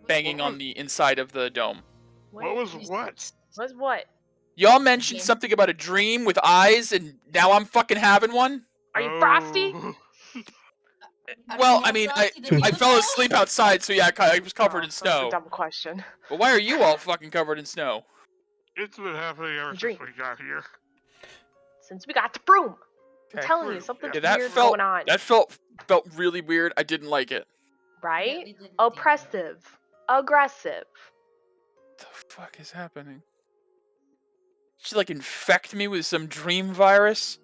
Banging on the inside of the dome. What was what? Was what? Y'all mentioned Again? something about a dream with eyes, and now I'm fucking having one? Are you frosty? Oh. Well, I mean, I fell asleep outside, so yeah, I was covered in That's a snow. dumb question. But why are you all fucking covered in snow? It's been happening ever Dream. since we got here. Since we got to Broom. I'm Okay. telling you, something's Yeah, that weird felt going on. that felt really weird. I didn't like it. Right? we didn't Oppressive. Aggressive. What the fuck is happening? She like infect me with some dream virus?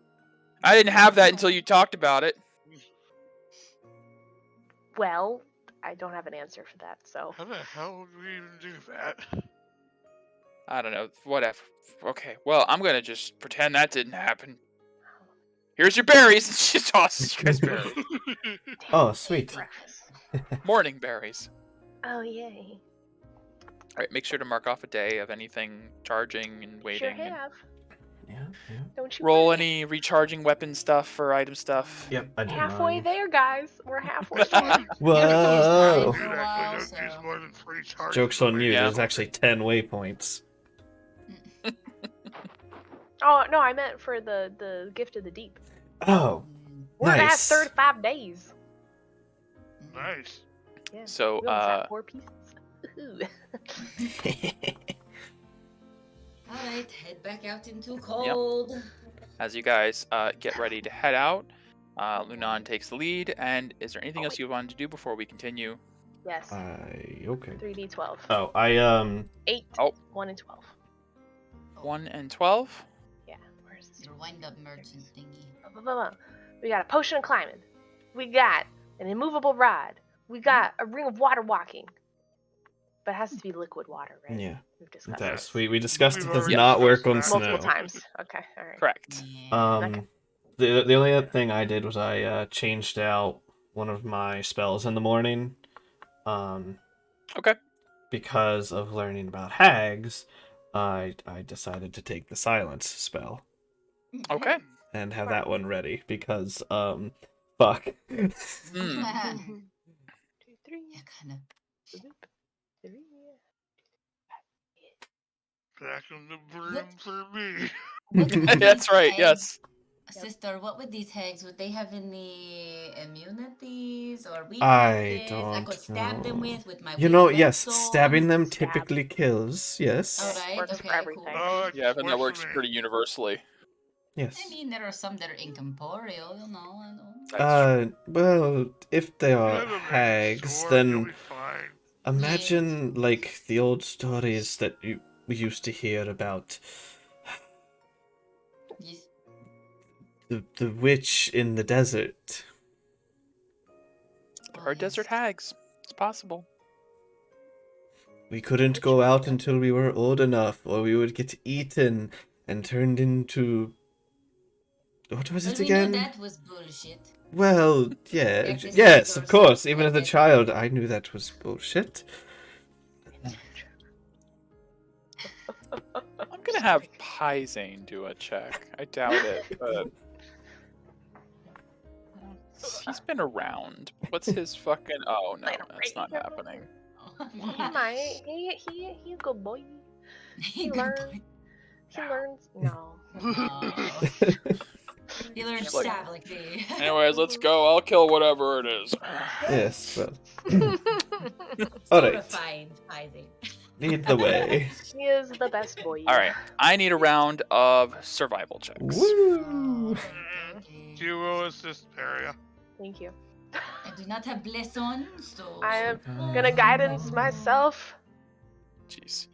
I didn't have that until you talked about it. Well, I don't have an answer for that, so. How the hell would we even do that? I don't know. Whatever. Okay. Well, I'm gonna just pretend that didn't happen. Here's your berries. And she tosses you guys berries. Oh, sweet. Breakfast. Morning berries. Oh, yay. All right. Make sure to mark off a day of anything charging and waiting. Sure and have. Yeah, yeah. Don't you roll worry. any recharging weapon stuff or item stuff. Yep, I did Halfway mine. there, guys. We're halfway there. Whoa! Dude, For a actually while, don't use so- more than 3 charges. Joke's on you, Yeah. there's actually 10 waypoints. Oh, no, I meant for the gift of the deep. Oh, We're at nice. 35 days. Nice. Yeah. So, we almost have 4 pieces. Ooh. Alright, head back out into cold. as you guys get ready to head out, Lunan takes the lead. And is there anything else you wanted to do before we continue? Yes. Okay. 3d12. Oh, I 8. Oh. 1 and 12. 1 and 12. Yeah. Where's this? Your wind-up merchant thingy. Blah, blah, blah. We got a potion of climbing. We got an immovable rod. We got a ring of water walking. But it has to be liquid water, right? yeah, We've it discussed does. this We discussed it We've does already not work on discussed that. snow. multiple times. Okay, alright. Correct. Yeah. Okay. The only other thing I did was I changed out one of my spells in the morning. Okay. Because of learning about hags, I decided to take the silence spell Okay. and have that one ready because fuck. Hmm. 2, 3. Yeah, kind of. Back on the broom for me. That's right. Yes. Sister, what with these hags? Would they have any immunities or weaknesses I I could don't stab them know. with my You know, weak yes, whetstone? stabbing them Stab. typically kills. Yes. Alright, Works for okay, everything. cool. Oh, Yeah, I think that works for me. pretty universally. Yes. I mean, there are some that are incorporeal, you know. I know. That's Well, if they You are have a magic hags, sword, you'll then be fine. imagine like the old stories that we used to hear about Yes. the witch in the desert. There are desert hags. It's possible. We couldn't go out until we were old enough, or we would get eaten and turned into. What was Well, it we again? knew that was bullshit. Well, yeah, Like the yes, of centaurs course. and Even as a like that. child, I knew that was bullshit. I'm gonna have Pyzane do a check. I doubt it, but he's been around. What's his fucking? Oh no, that's not happening. He might. He's a good boy. He He learns. He learns. No. He learned Like- stab like me. Anyways, let's go. I'll kill whatever it is. Yes, well, Sort alright. of fine, Isaac. Lead the way. He is the best boy. All right, I need a round of survival checks. Woo! You will assist area. Thank you. I do not have bless on, so I am gonna guidance myself. Jeez.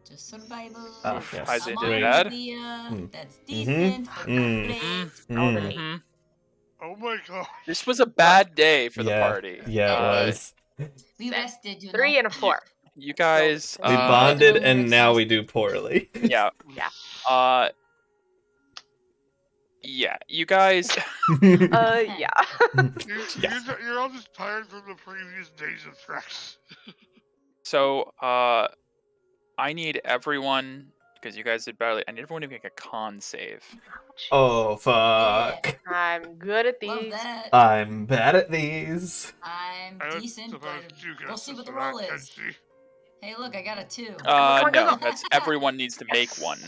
just survival. Ah, Oof, yes. Isaac I'm did on that. the, Mm. That's Mhm. decent, but Mm. not great. Mm. Mhm. Oh my god. This was a bad day for the Yeah, party. Yeah, it Uh, was. We rested, you 3 know. and a 4. You guys. We Uh, bonded, everyone and was now we do poorly. Yeah. Yeah. Yeah. You guys. Yeah. You're all just tired from the previous days of tracks. So, I need everyone, because you guys did badly. I need everyone to make a con save. Oh, fuck. I'm good at Love these. that. I'm bad at these. I'm I don't decent, suppose but you can we'll see what assist the roll with that, is. can she? Hey, look, I got a 2. Come on, go, No, go. that's everyone needs to make Yes. one.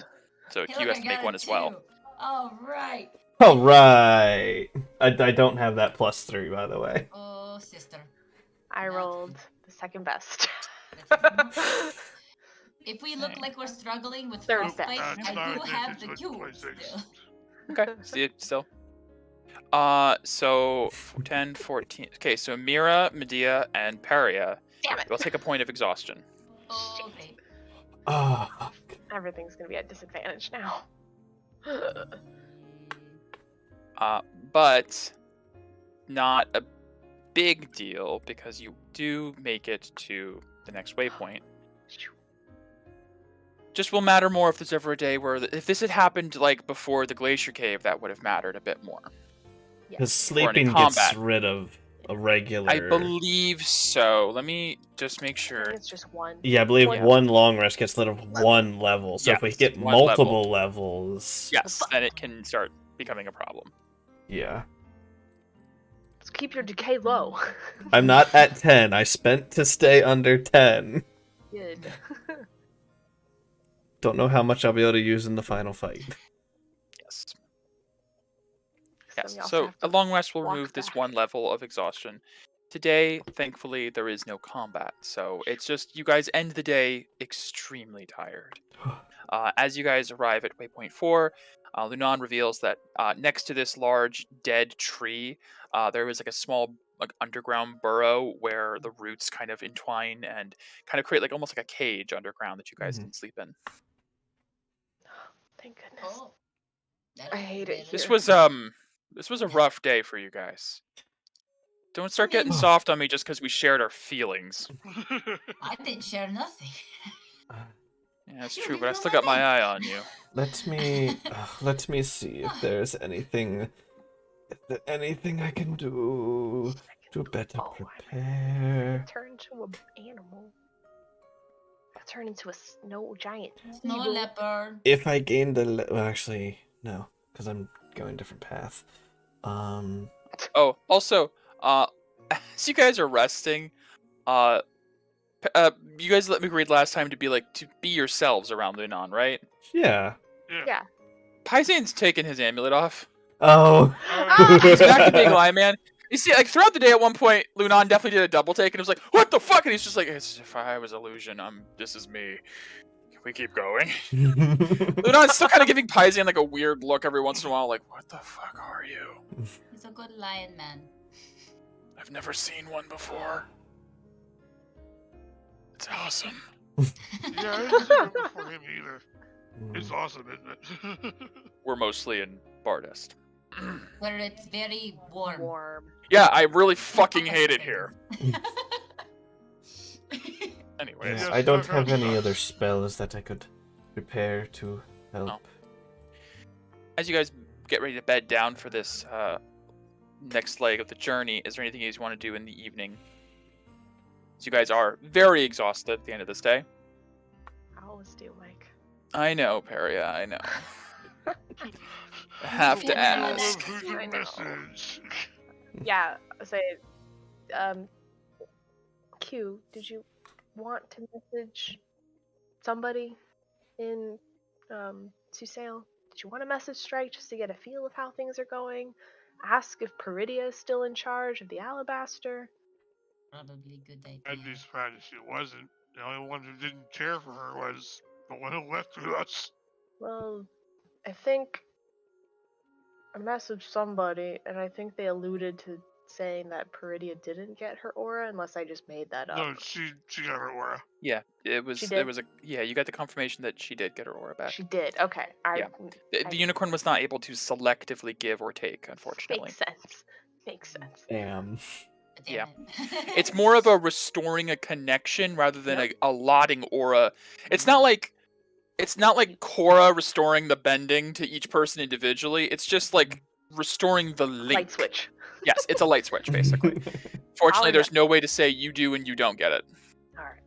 So Hey, you look, have I to make got one a as well. 2. All right. All right. I don't have that +3, by the way. Oh, sister. I rolled the second best. If we look like we're struggling with Third frostbite, best. I Not do have advantage the with cube PlayStation. still. Okay. See it still. So 10, 14. Okay, so Mira, Medea, and Paria Damn it. will take a point of exhaustion. Oh, great. Oh, fuck. Everything's gonna be at disadvantage now. But not a big deal because you do make it to the next waypoint. Just will matter more if there's ever a day where if this had happened like before the glacier cave, that would have mattered a bit more. Because Yes. sleeping combat. gets rid of a regular. I believe so. Let me just make I sure. think it's just one. Yeah, I believe Yeah. one long rest gets rid of one level. So if we Yes, get one level. multiple levels, Yes, then it can start becoming a problem. yeah. Let's keep your decay low. I'm not at 10. I spent to stay under 10. Good. Don't know how much I'll be able to use in the final fight. Yes. Then Yes. we also So have a to long rest will walk remove this back. one level of exhaustion. Today, thankfully, there is no combat, so it's just you guys end the day extremely tired. As you guys arrive at waypoint 4, Lunan reveals that next to this large dead tree, there was like a small underground burrow where the roots kind of entwine and kind of create like almost like a cage underground that you guys Mhm. can sleep in. Thank goodness. Oh. That I was hate it really- This here. was a rough day for you guys. Don't start getting mean- soft on me just because we shared our feelings. I didn't share nothing. Yeah, that's You true, didn't but I know still my got my name. eye on you. Let me see if there's anything I can do to better Oh, prepare. Turn to an animal. Turn into a snow giant. Snow eagle. leopard. If I gain the well, actually no, because I'm going a different path. Oh, also, as you guys are resting, you guys let me read last time to be yourselves around Lunan, right? Yeah. Yeah. Paisane's taken his amulet off. Oh. He's back to being Lion Man. You see, like throughout the day, at one point, Lunan definitely did a double take, and it was like, "What the fuck?" And he's just like, "It's if I was illusion, this is me." Can we keep going? Lunan's still kind of giving Paisane like a weird look every once in a while, like, "What the fuck are you?" He's a good lion man. I've never seen one before. It's awesome. Yeah, I didn't see it before him either. It's awesome, isn't it? We're mostly in Bardest. Where it's very warm. Warm. Yeah, I really fucking hate it here. Anyways, Yeah, Yes, I don't I've have heard any sucks. other spells that I could prepare to help. No. As you guys get ready to bed down for this next leg of the journey, is there anything you guys want to do in the evening? So you guys are very exhausted at the end of this day. I always do, Mike. I know, Peria, I know. I have to Yeah. ask. Who's I your know. message? Yeah, say, Q, did you want to message somebody in, Susail? Did you want to message Strike just to get a feel of how things are going? Ask if Peridia is still in charge of the Alabaster? Probably good idea. I'd be surprised if she wasn't. The only one who didn't care for her was the one who left with us. Well, I think I messaged somebody, and I think they alluded to saying that Peridia didn't get her aura, unless I just made that up. No, she got her aura. Yeah, it was. She There did? was you got the confirmation that she did get her aura back. She did. Okay. Yeah. The I- unicorn was not able to selectively give or take, unfortunately. Makes sense. Makes sense. Damn. Damn Yeah. it. It's more of a restoring a connection rather than Yep. a allotting aura. It's not like Korra restoring the bending to each person individually. It's just like restoring the link. Light switch. Yes, it's a light switch basically. Fortunately, I'll there's no way to say you do and you don't get it. Alright.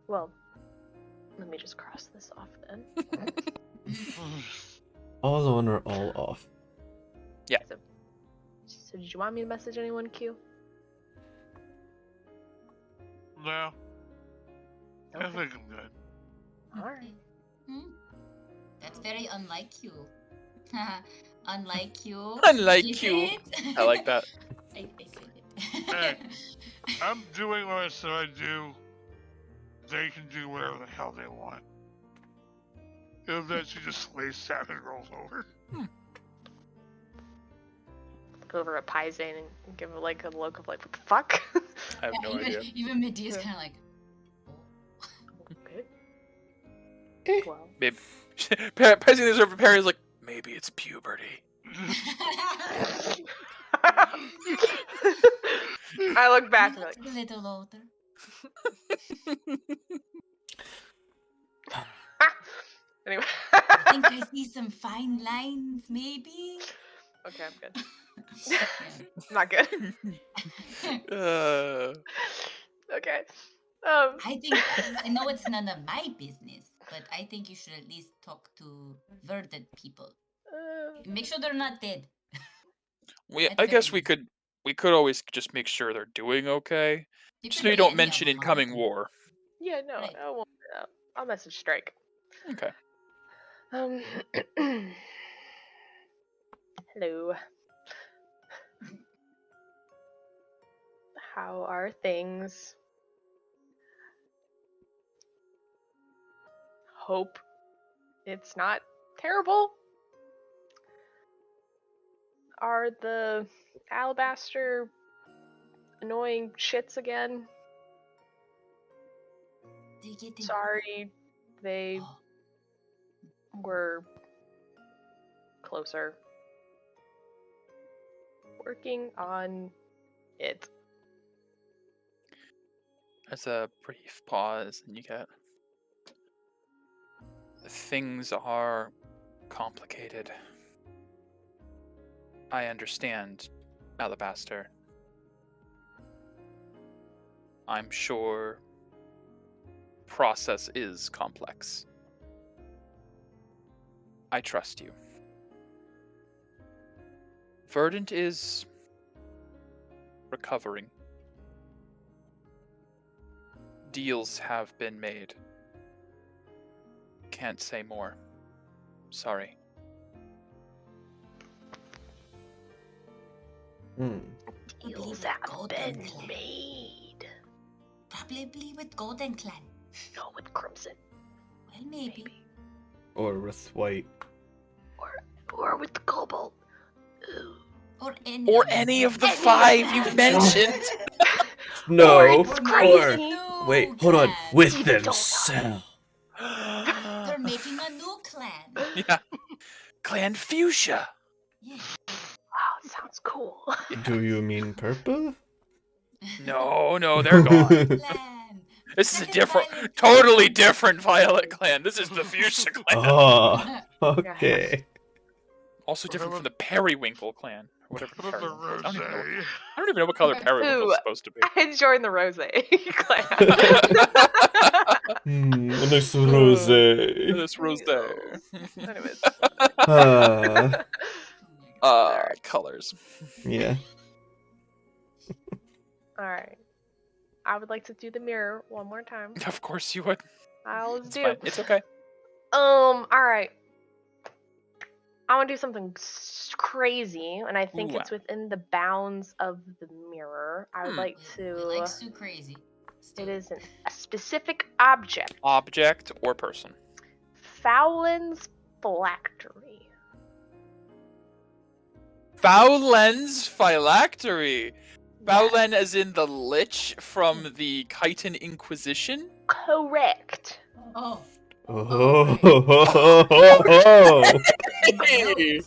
Well, let me just cross this off then. All on or all off. So did you want me to message anyone, Q? No, I Okay. think I'm good. Alright. Hmm. That's very unlike you. Unlike you. Unlike you. I like that. I said it. Hey. I'm doing what I said I'd do. They can do whatever the hell they want. Eventually just slays Sam and rolls over. look over at Paisane and give it like a look of like, what the fuck? I have no even, idea. Even Medea's Yeah. kind of like, Okay. Eh. Well. Maybe. Passing this over Perry's like, maybe it's puberty. I look back and be "Looks like, a little older." anyway. I think I see some fine lines, maybe. Okay, I'm good. Yeah. I'm not good. Uh, Okay. I think I know it's none of my business, but I think you should at least talk to verdant people. Make sure they're not dead. I guess we could always just make sure they're doing okay. Just so you don't mention incoming war. Yeah, no, Right. I won't. I'll message Strike. Okay. Hello. How are things? Hope it's not terrible. Are the alabaster annoying shits again? They get in- Sorry, they Oh, were closer. Working on it. There's a brief pause, and you get. Things are complicated. I understand, Alabaster. I'm sure process is complex. I trust you. Verdant is recovering. Deals have been made. Can't say more. Sorry. Deals with have Golden been Clan. made. Probably with Golden Clan. No, with Crimson. Well, maybe. Or with white. Or with the Cobalt. Ooh. Or any of the Any of 5 them. you've mentioned. No. Or it's Or crazy. maybe a Wait, new hold on. clan. With You don't know. themselves. They're making a new clan. Yeah. Clan Fuchsia. Yeah. Wow, it sounds cool. Do you mean purple? No, they're gone. Clan. This is a Second different, Violet totally different Violet Clan. This is the Fuchsia Clan. Oh, okay. Also different from the Periwinkle Clan. Or whatever What about the Periwinkle is. rose? I don't even know what color Periwinkle Ooh. is supposed to be. I joined the Rose clan. A nice rose. This rose there. Anyways. Colors. Yeah. Alright. I would like to do the mirror one more time. Of course you would. I always It's do. fine. It's okay. Alright. I want to do something crazy, and I think Ooh. it's within the bounds of the mirror. I would like We to. like Sue crazy. It is a specific object. Object or person. Fowlin's phylactery. Fowlen's phylactery. Yes, Fowlen as in the Lich from the Chitin Inquisition? correct. Oh. Oh. Hey!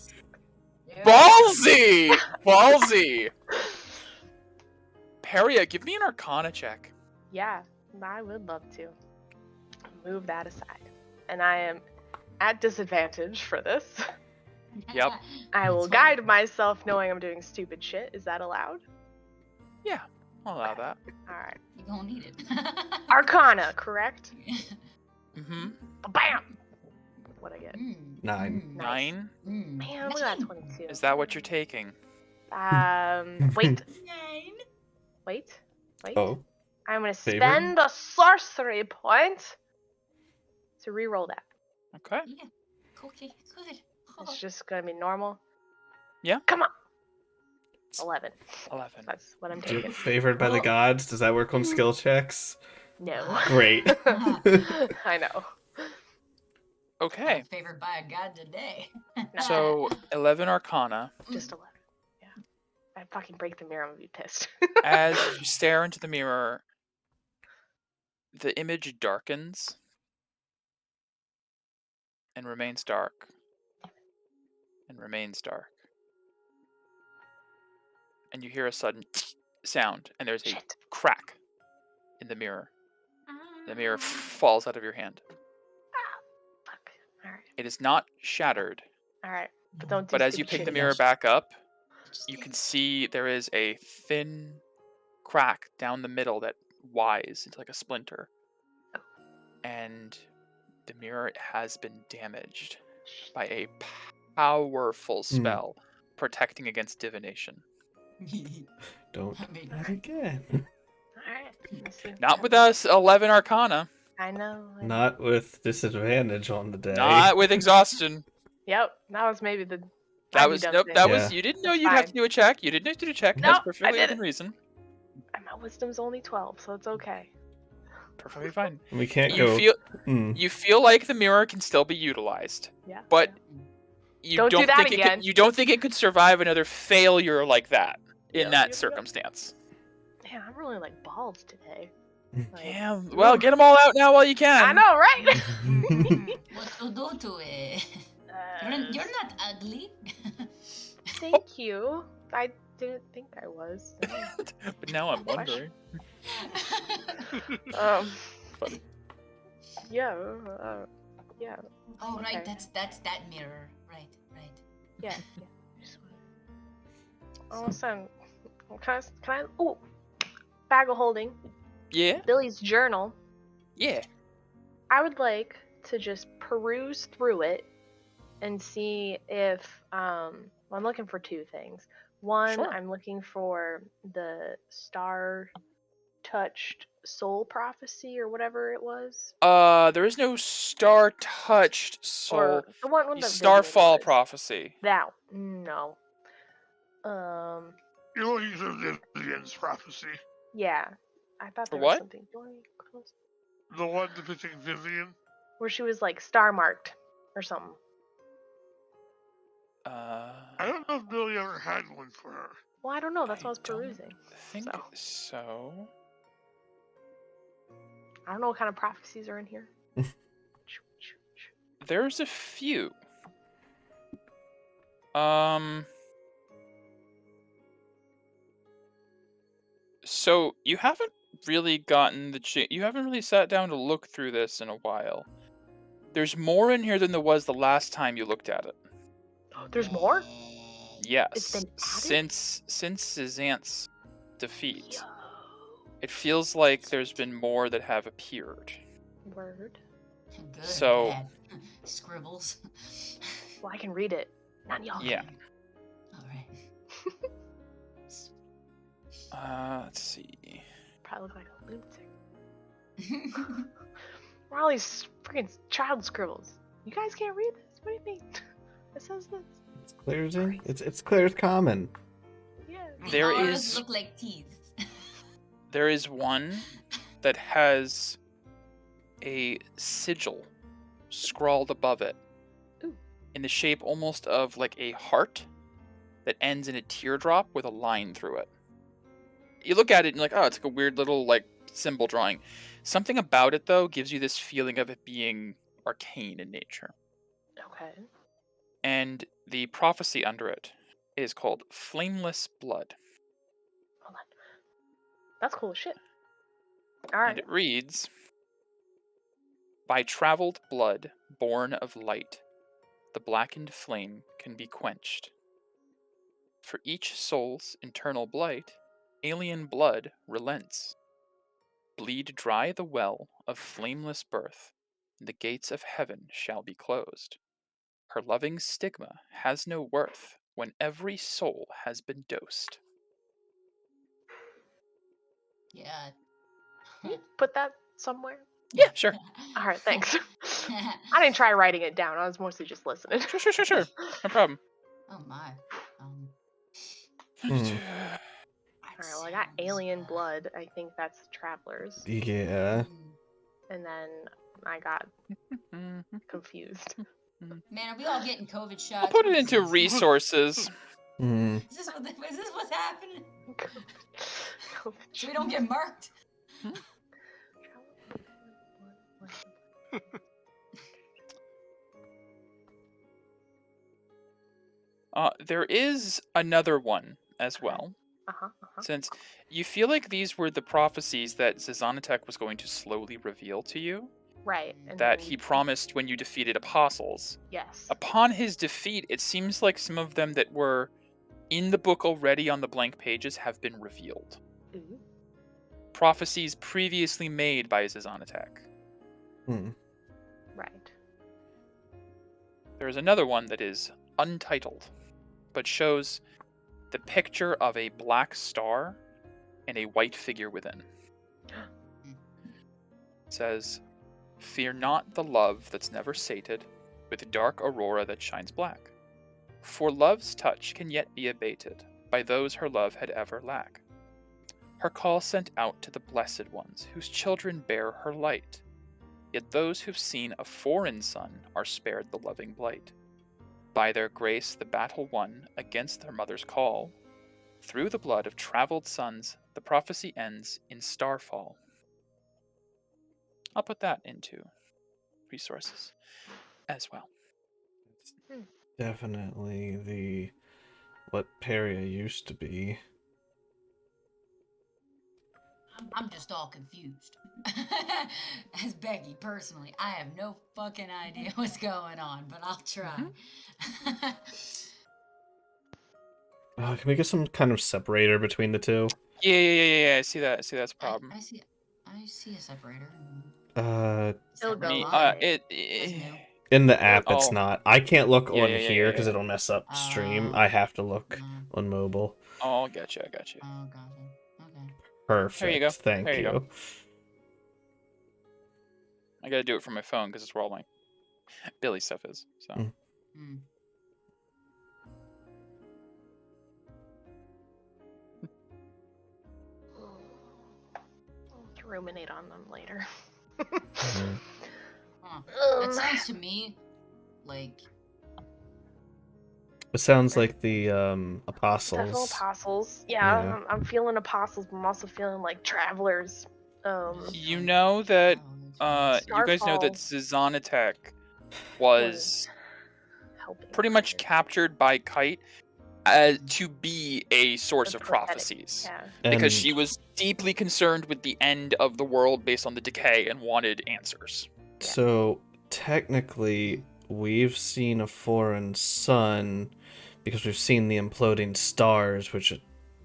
Yeah. Ballsy! Ballsy! Peria, give me an Arcana check. Yeah, I would love to. Move that aside. And I am at disadvantage for this. Yep. I will That's fine. guide myself knowing I'm doing stupid shit. Is that allowed? Yeah, I'll allow that. Alright. You don't need it. Arcana, correct? Mm-hmm. Bam! What'd I get? 9. Nice. 9? Man, look at that 22. Is that what you're taking? Wait. 9. Wait. Oh. I'm gonna Favor? spend a sorcery point to re-roll that. Okay. Yeah. Okay, good. It's just gonna be normal. Yeah. Come on. 11. 11. That's what I'm taking. Favored by the gods? Does that work on skill checks? No. Great. I know. Okay. Favored by a god today. So, 11 Arcana. Just 11. I fucking break the mirror, I'm gonna be pissed. As you stare into the mirror, the image darkens and remains dark and remains dark. And you hear a sudden sound, and there's a Shit. crack in the mirror. The mirror falls out of your hand. Fuck. Alright. It is not shattered, Alright. But don't do but as you stupid pick shit the again. mirror back up, Just you did. can see there is a thin crack down the middle that wise into like a splinter. And the mirror has been damaged by a powerful spell protecting against divination. Don't I do mean, that again. Alright. Let's see. Not with us 11 Arcana. I know. Not with disadvantage on the day. Not with exhaustion. Yep. That was maybe the. That I'd be was dumb nope. thing. That Yeah. was you didn't know That's you'd have fine. to do a check. You didn't have to do a check. No, That's I perfectly within didn't. reason. And my wisdom's only 12, so it's okay. Perfectly fine. We can't You go. feel Hmm. you feel like the mirror can still be utilized, Yeah. but you Don't do that think it again. could, you don't think it could survive another failure like that in Yep, that yep. circumstance. Man, I'm really like balls today. Like, Yeah. Well, get them all out now while you can. I know, right? What to do to it? You're not ugly. Thank you. I didn't think I was. But now I'm wondering. um. Funny. Yeah. Yeah. Oh right, Okay. that's that mirror. Right. Yeah. Just wanna- All of a sudden, can I? Oh, bag of holding. Yeah. Billy's journal. Yeah. I would like to just peruse through it and see if well, I'm looking for two things. One, Sure. I'm looking for the star touched soul prophecy or whatever it was. There is no star touched soul. Or the one with the Starfall video was. prophecy. That no. You're looking for Vivian's prophecy. Yeah. I thought For there what? was something close. The one depicting Vivian. Where she was like star marked or something. I don't know if Billy ever had one for her. Well, I don't know. That's I what I was don't perusing. think So. so. I don't know what kind of prophecies are in here. There's a few. So you haven't really gotten the you haven't really sat down to look through this in a while. There's more in here than there was the last time you looked at it. There's more? Yes. been added? Since Zant's defeat. Yo. It feels like there's been more that have appeared. Word. Good. So- Bad. Scribbles. Well, I can read it. None of y'all Yeah. can. All right. Let's see. Probably look like a lunatic. Where are all these freaking child scribbles? You guys can't read this? What do you mean? It says this. It's clear as it's clear as common. Yeah. There Auras is- look like teeth. There is one that has a sigil scrawled above it Ooh. in the shape almost of like a heart that ends in a teardrop with a line through it. You look at it and you're like, oh, it's like a weird little like symbol drawing. Something about it though gives you this feeling of it being arcane in nature. Okay. And the prophecy under it is called Flameless Blood. Hold on. That's cool as shit. And Alright. it reads, by traveled blood born of light, the blackened flame can be quenched. For each soul's internal blight, alien blood relents. Bleed dry the well of flameless birth, and the gates of heaven shall be closed. Her loving stigma has no worth when every soul has been dosed. Yeah. Can you put that somewhere? Yeah, sure. Alright, thanks. I didn't try writing it down. I was mostly just listening. Sure. No problem. Oh my. Hmm. Alright, well, I got alien blood. I think that's travelers. Yeah. And then I got confused. Man, are we all getting COVID shots? I'll put it What is into this? resources. Hmm. Is this what's happening? So we don't get marked. There is another one as well, Uh-huh. since you feel like these were the prophecies that Zazanatek was going to slowly reveal to you, Right. And that then he promised when you defeated apostles. yes. Upon his defeat, it seems like some of them that were in the book already on the blank pages have been revealed. Ooh. Prophecies previously made by Zazanatek. Hmm. Right. There is another one that is untitled, but shows the picture of a black star and a white figure within. It says, "Fear not the love that's never sated, with dark aurora that shines black. For love's touch can yet be abated by those her love had ever lack. Her call sent out to the blessed ones, whose children bear her light. Yet those who've seen a foreign sun are spared the loving blight. By their grace the battle won against their mother's call. Through the blood of traveled sons, the prophecy ends in starfall." I'll put that into resources as well. Definitely the what Peria used to be. I'm just all confused. As Becky, personally, I have no fucking idea what's going on, but I'll try. Can we get some kind of separator between the two? Yeah. I see that. I see that's a problem. I see a separator. It'll go Separate on line. it. That's new. In the app, Oh. it's not. I can't look Yeah, on yeah, here yeah, because yeah. it'll mess up stream. Oh. I have to look Mm. on mobile. Oh, gotcha. Oh, gotcha. Okay. Perfect. There you go. Thank There you you. go. I gotta do it from my phone because it's where all my Billy stuff is. So. Mm. Mm. I'll ruminate on them later. Mhm. Huh. It sounds to me like It sounds like the Definitely apostles. apostles. Yeah. Yeah, I'm feeling apostles, but I'm also feeling like travelers. You know that you guys know that Starfall Zazanatek was helping pretty much Kite. captured by Kite to be a source The of prophetic- prophecies. Yeah. Because And she was deeply concerned with the end of the world based on the decay and wanted answers. so technically, we've seen a foreign sun because we've seen the imploding stars, which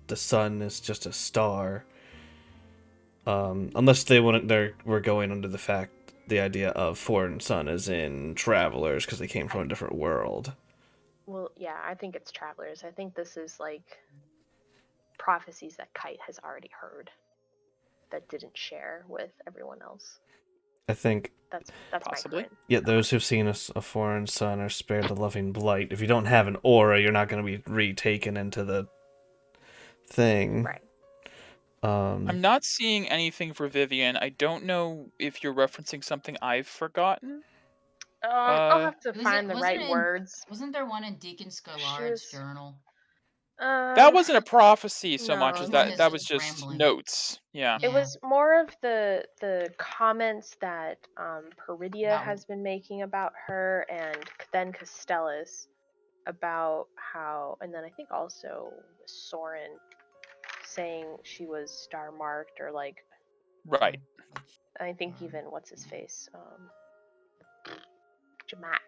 the sun is just a star. Unless we're going under the idea of foreign sun as in travelers because they came from a different world. Well, yeah, I think it's travelers. I think this is like prophecies that Kite has already heard that didn't share with everyone else. I think, That's Possibly. my current. yet those who've seen a foreign sun are spared the loving blight. If you don't have an aura, you're not going to be retaken into the thing. Right. I'm not seeing anything for Vivian. I don't know if you're referencing something I've forgotten. I'll have to find the right in- words. Wasn't there one in Deacon Scollard's journal? That wasn't a prophecy so much no. as That was that was just just rambling. notes. Yeah. It was more of the comments that Peridia About- has been making about her, and then Castellus about how, and then I think also Soren saying she was star marked, or like Right. I think even what's his face, Jamat.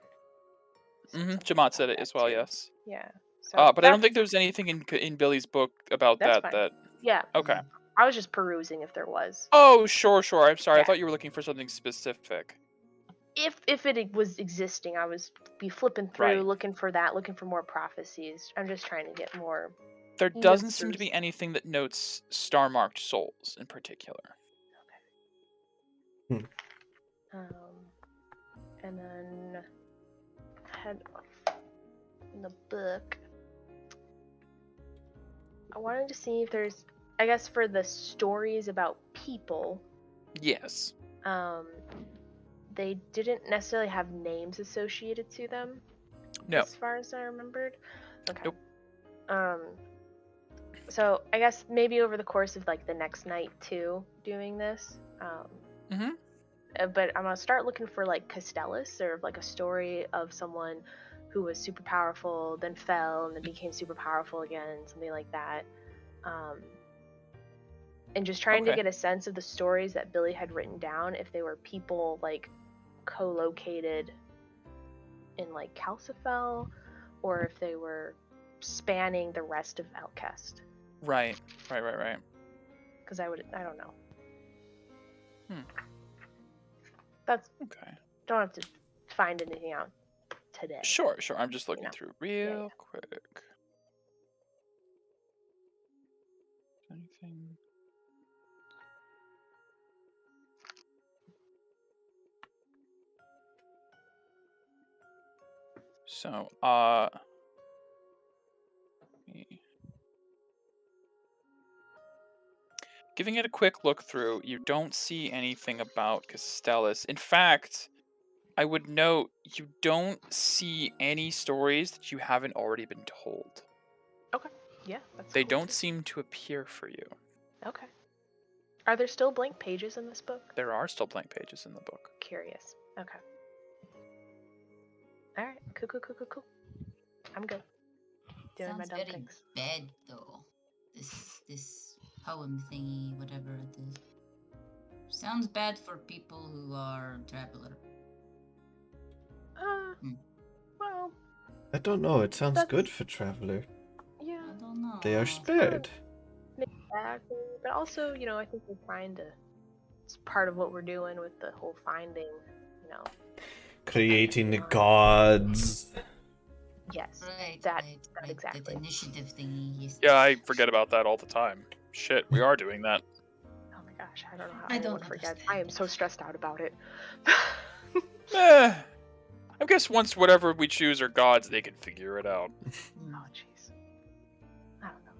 Jamat said it as well. Yes. Yeah. So But I don't think there was anything in Billy's book about That's that. fine. That. Yeah. Okay. I was just perusing if there was. Oh, sure. I'm sorry. I Yeah. thought you were looking for something specific. If it was existing, I was be flipping through, Right. looking for more prophecies. I'm just trying to get more. There doesn't seem to Answers. be anything that notes star-marked souls in particular. And then I had in the book. I wanted to see if there's, I guess, for the stories about people. Yes. They didn't necessarily have names associated to them. No. As far as I remembered. Okay. Nope. So I guess maybe over the course of like the next night too, doing this. But I'm gonna start looking for like Castellus, or like a story of someone who was super powerful, then fell, and then became super powerful again, something like that. And just trying to Okay. get a sense of the stories that Billy had written down, if they were people like co-located in like Calcifel, or if they were spanning the rest of Elkest. Right. Because I don't know. Hmm. That's Okay. don't have to find anything out today. Sure. I'm just looking know. through real Yeah. quick. Anything? So, giving it a quick look through, you don't see anything about Castellus. In fact, I would note you don't see any stories that you haven't already been told. Okay. Yeah, that's They cool, don't too. seem to appear for you. Okay. Are there still blank pages in this book? There are still blank pages in the book. Curious. Okay. All right. Cool. I'm good. Doing my Sounds dumb very things. bad though. This poem thingy, whatever it is. Sounds bad for people who are traveler. Well, I don't know. It sounds That's- good for Traveler. yeah. I don't know. They are spared. Exactly. But also, I think we're trying to. It's part of what we're doing with the whole finding. Creating the gods. Yes. Right, That right. exactly. That initiative thingy. Yes. Yeah, I forget about that all the time. Shit, we are doing that. Oh my gosh, I don't know how I anyone don't forgets. understand I am it. so stressed out about it. I guess once whatever we choose are gods, they can figure it out. Hmm. Oh jeez. I don't know.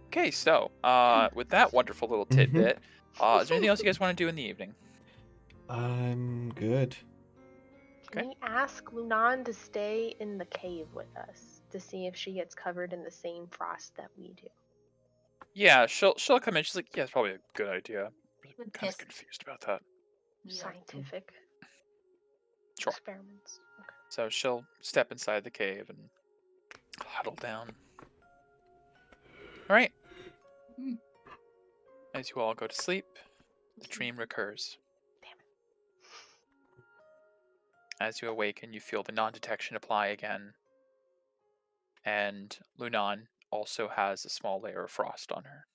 Okay, so with that wonderful little tidbit, is there anything else you guys want to do in the evening? I'm good. Can we ask Lunan to stay in the cave with us to see if she gets covered in the same frost that we do? Yeah, she'll come in. She's like, yeah, it's probably a good idea. Good Kind of test. confused about that. We are too. Scientific Sure. experiments. Okay. So she'll step inside the cave and huddle down. All right. Hmm. As you all go to sleep, the dream recurs. Damn it. As you awaken, you feel the non-detection apply again. And Lunan also has a small layer of frost on her.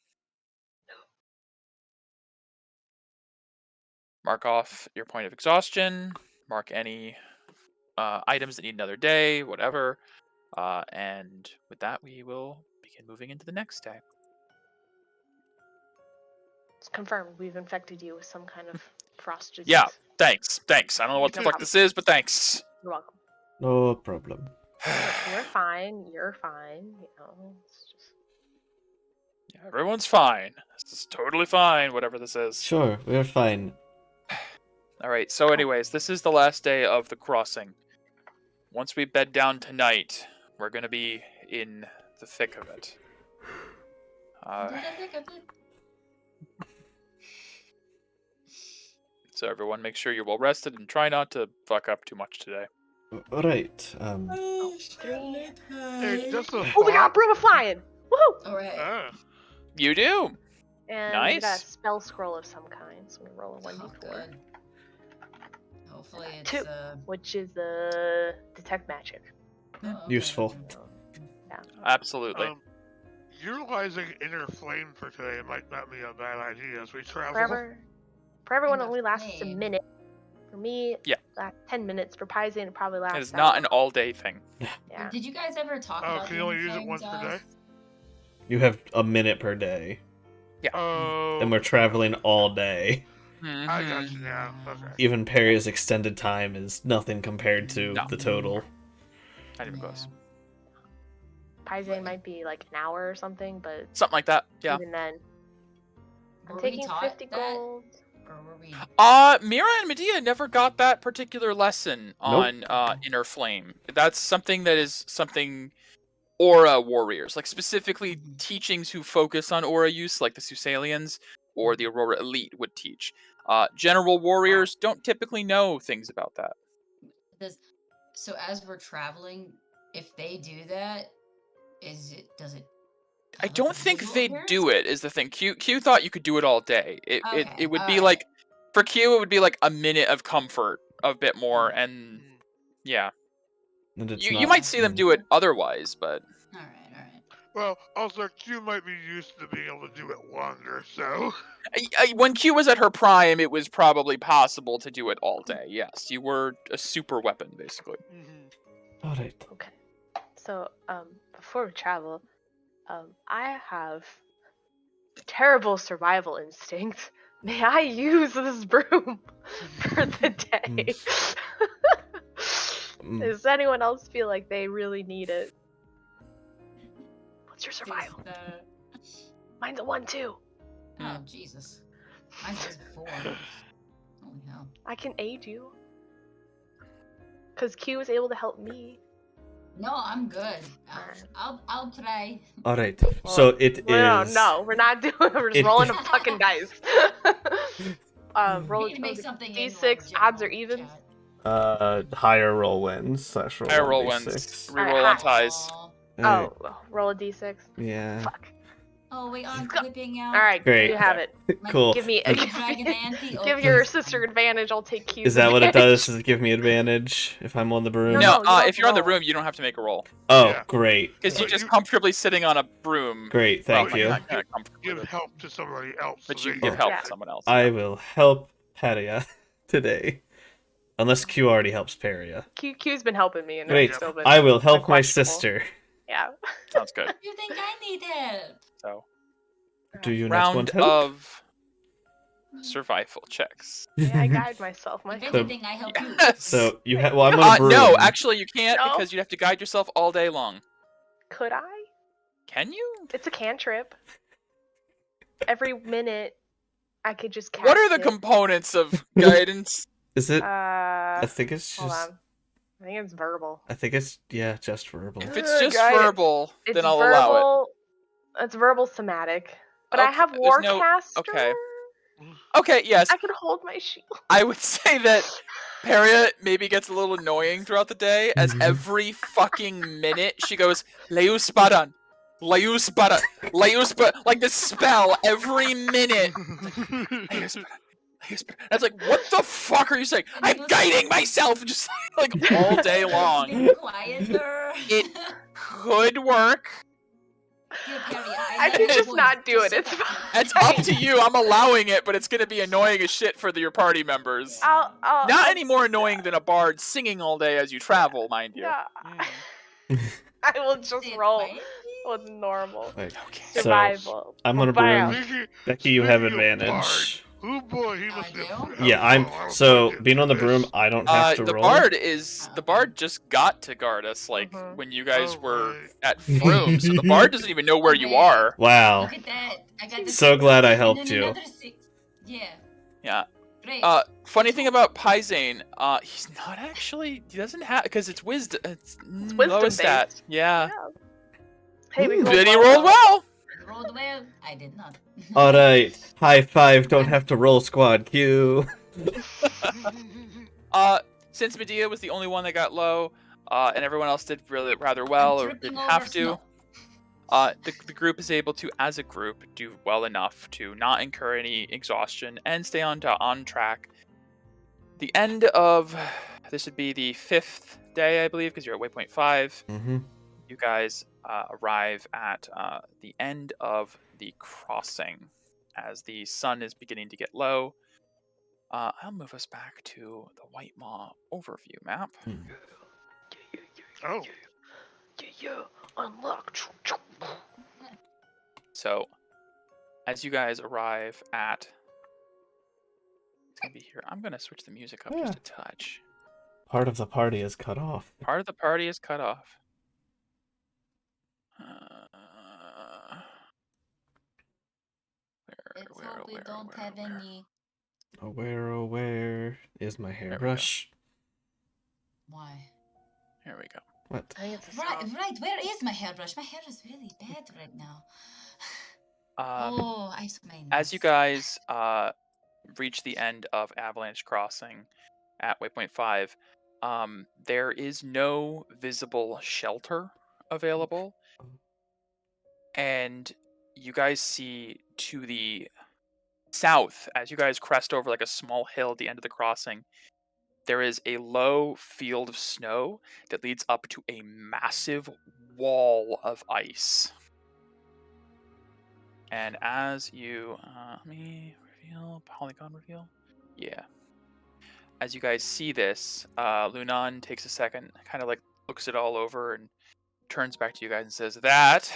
Mark off your point of exhaustion. Mark any items that need another day, whatever. And with that, we will begin moving into the next day. It's confirmed. We've infected you with some kind of frost disease. Yeah, thanks. I don't know what the fuck this is, but thanks. You're welcome. No problem. You're fine. You're fine. It's just... Yeah, everyone's fine. This is totally fine, whatever this is. Sure, we're fine. All right, so anyways, this is the last day of the crossing. Once we bed down tonight, we're going to be in the thick of it. So everyone, make sure you're well rested and try not to fuck up too much today. Alright, Three. Hey, just a Oh, we got a thought. broom of flying! Woohoo! All right. Ah, You do! And Nice. we got a spell scroll of some kind, so we roll a Oh, 1d4. good. Hopefully it's 2, which is detect magic. oh, okay, Useful. okay. Absolutely. Utilizing inner flame for today might not be a bad idea as we travel. For everyone, it Inner only lasts a flame. minute. For me, Yeah. 10 minutes. For Paisan, it probably lasts. It is not an all-day thing. Yeah. Did you guys ever talk Oh, about can you only doing use it once flames, per day? you have a minute per day, Oh. and we're traveling all day. I got you now. Okay. Even Perry's extended time is nothing compared to No. the total. Not even close. Paisan might be like an hour or something, but Something like that. Yeah. even then. I'm Were we taking taught 50 that? gold. Or were we? Mira and Medea never got that particular lesson on Inner Flame. That's something Aura warriors, like specifically teachings who focus on aura use, like the Susalians or the Aurora Elite would teach. General warriors don't typically know things about that. So as we're traveling, if they do that, does it? I have, like, don't a think visual they'd appearance? do it. Is the thing. Q thought you could do it all day. Okay, It would be alright. like for Q it would be like a minute of comfort, a bit more, and yeah. And it's You not- might see them do it otherwise, but All right. Well, also Q might be used to being able to do it longer, so. when Q was at her prime, it was probably possible to do it all day. Yes, you were a super weapon, basically. All right. Okay. So, before we travel, I have terrible survival instinct. May I use this broom for the day? Does anyone else feel like they really need it? What's your survival? Mine's a 1 too. Oh Jesus! Mine's just 4. Holy hell! I can aid you. Cause Q was able to help me. No, I'm good. I'll try. All right. So it is. No, we're not doing. We're just rolling a fucking dice. Roll We can make something in, d6 like, odds or general evens. chat. Higher roll wins / roll. Higher roll 1d6. wins. Alright, Reroll on ties. Aw. Alright, Oh, roll a d6. Yeah. Fuck. Oh, we aren't Go. whipping out. All right, Great. you have it. My Cool. Give me. Dragon Ante. Give Okay. your sister advantage. I'll take Q's Is that what it advantage. does? Does it give me advantage if I'm on the broom? No, No, you don't if you're on the roll. room, you don't have to make a roll. Oh, Yeah. great. Because you're But just you- comfortably sitting on a broom. Great, thank Well, you. not kinda comfortably, Give but- help to somebody else. But so you they give can- help Yeah. to someone else. I will help Paria today. Unless Q already helps Paria. Q's been helping me, and Great. I've still been. I will help my questionable. sister. Yeah. Sounds good. You think I need help? So, Do you not want round help? of survival checks. May I guide myself? If So- anything, I help you. Yes. So you have. Well, I'm on a broom. No, actually, you can't No? because you have to guide yourself all day long. Could I? Can you? It's a cantrip. Every minute, I could just cast What are the it. components of guidance? Is it? I think it's Hold just. on. I think it's verbal. I think it's just verbal. If it's just Guidance. verbal, It's then I'll allow it. verbal. It's verbal somatic. But I Okay, have there's no- Warcaster. okay. Okay, yes, I can hold my shield. I would say that Paria maybe gets a little annoying throughout the day, as every fucking minute she goes, Leus Baran, Leus Baran, Leus Baran, like the spell every minute. Leus Baran, Leus Baran. That's like, what the fuck are you saying? I'm guiding myself just like all day long. Be quieter. It could work. Dear Perry, I love can your just voice. not do it. shut It's up. fine. It's up to you. I'm allowing it, but it's gonna be annoying as shit for your party members. I'll Not any more annoying than a bard singing all day as you travel, mind you. Yeah. I will just Say it roll quietly. with normal Right. Okay. So, survival. I'm on a Bam. broom. Speaking- Becky, you have speaking of advantage. Oh boy, he must I have. do? Yeah, I'm. So being on the broom, I don't have to The roll. bard just got to guard us like Mhm. when you guys Oh, were right. at Froome, so the bard doesn't even know where you are. Wow. Look at that. I got the So 6 glad I and helped then you. another 6. Yeah. Yeah. Great. Funny thing about Pyzane, he's not actually. He doesn't have because it's wisdom. It's wisdom lowest stat. based. Yeah. Hey, we Ooh. rolled Then he well, rolled though. well. Rolled well. I did not. All right. High five. Don't have to roll squad Q. Since Medea was the only one that got low, and everyone else did really rather well I'm or tripping didn't over have to. snow. The group is able to, as a group, do well enough to not incur any exhaustion and stay on track. The end of this would be the 5th day, I believe, because you're at waypoint 5. Mm-hmm. You guys arrive at the end of the crossing as the sun is beginning to get low. I'll move us back to the White Maw overview map. Oh, Yeah. Unlock. So, as you guys arrive at, it's gonna be here. I'm gonna switch the music up just a touch. Part of the party is cut off. Part of the party is cut off. Let's hope we don't have any Where is my we go. hairbrush? Why? Here we go. What? I think it's a Right, song. right. Where is my hairbrush? My hair is really bad right now. Um, Oh, I saw my as you nose. guys reach the end of Avalanche Crossing at waypoint 5, there is no visible shelter available, and you guys see to the south, as you guys crest over like a small hill at the end of the crossing, there is a low field of snow that leads up to a massive wall of ice. And as you, let me reveal, polygon reveal? Yeah. As you guys see this, Lunan takes a second, kind of like looks it all over and turns back to you guys and says, "That's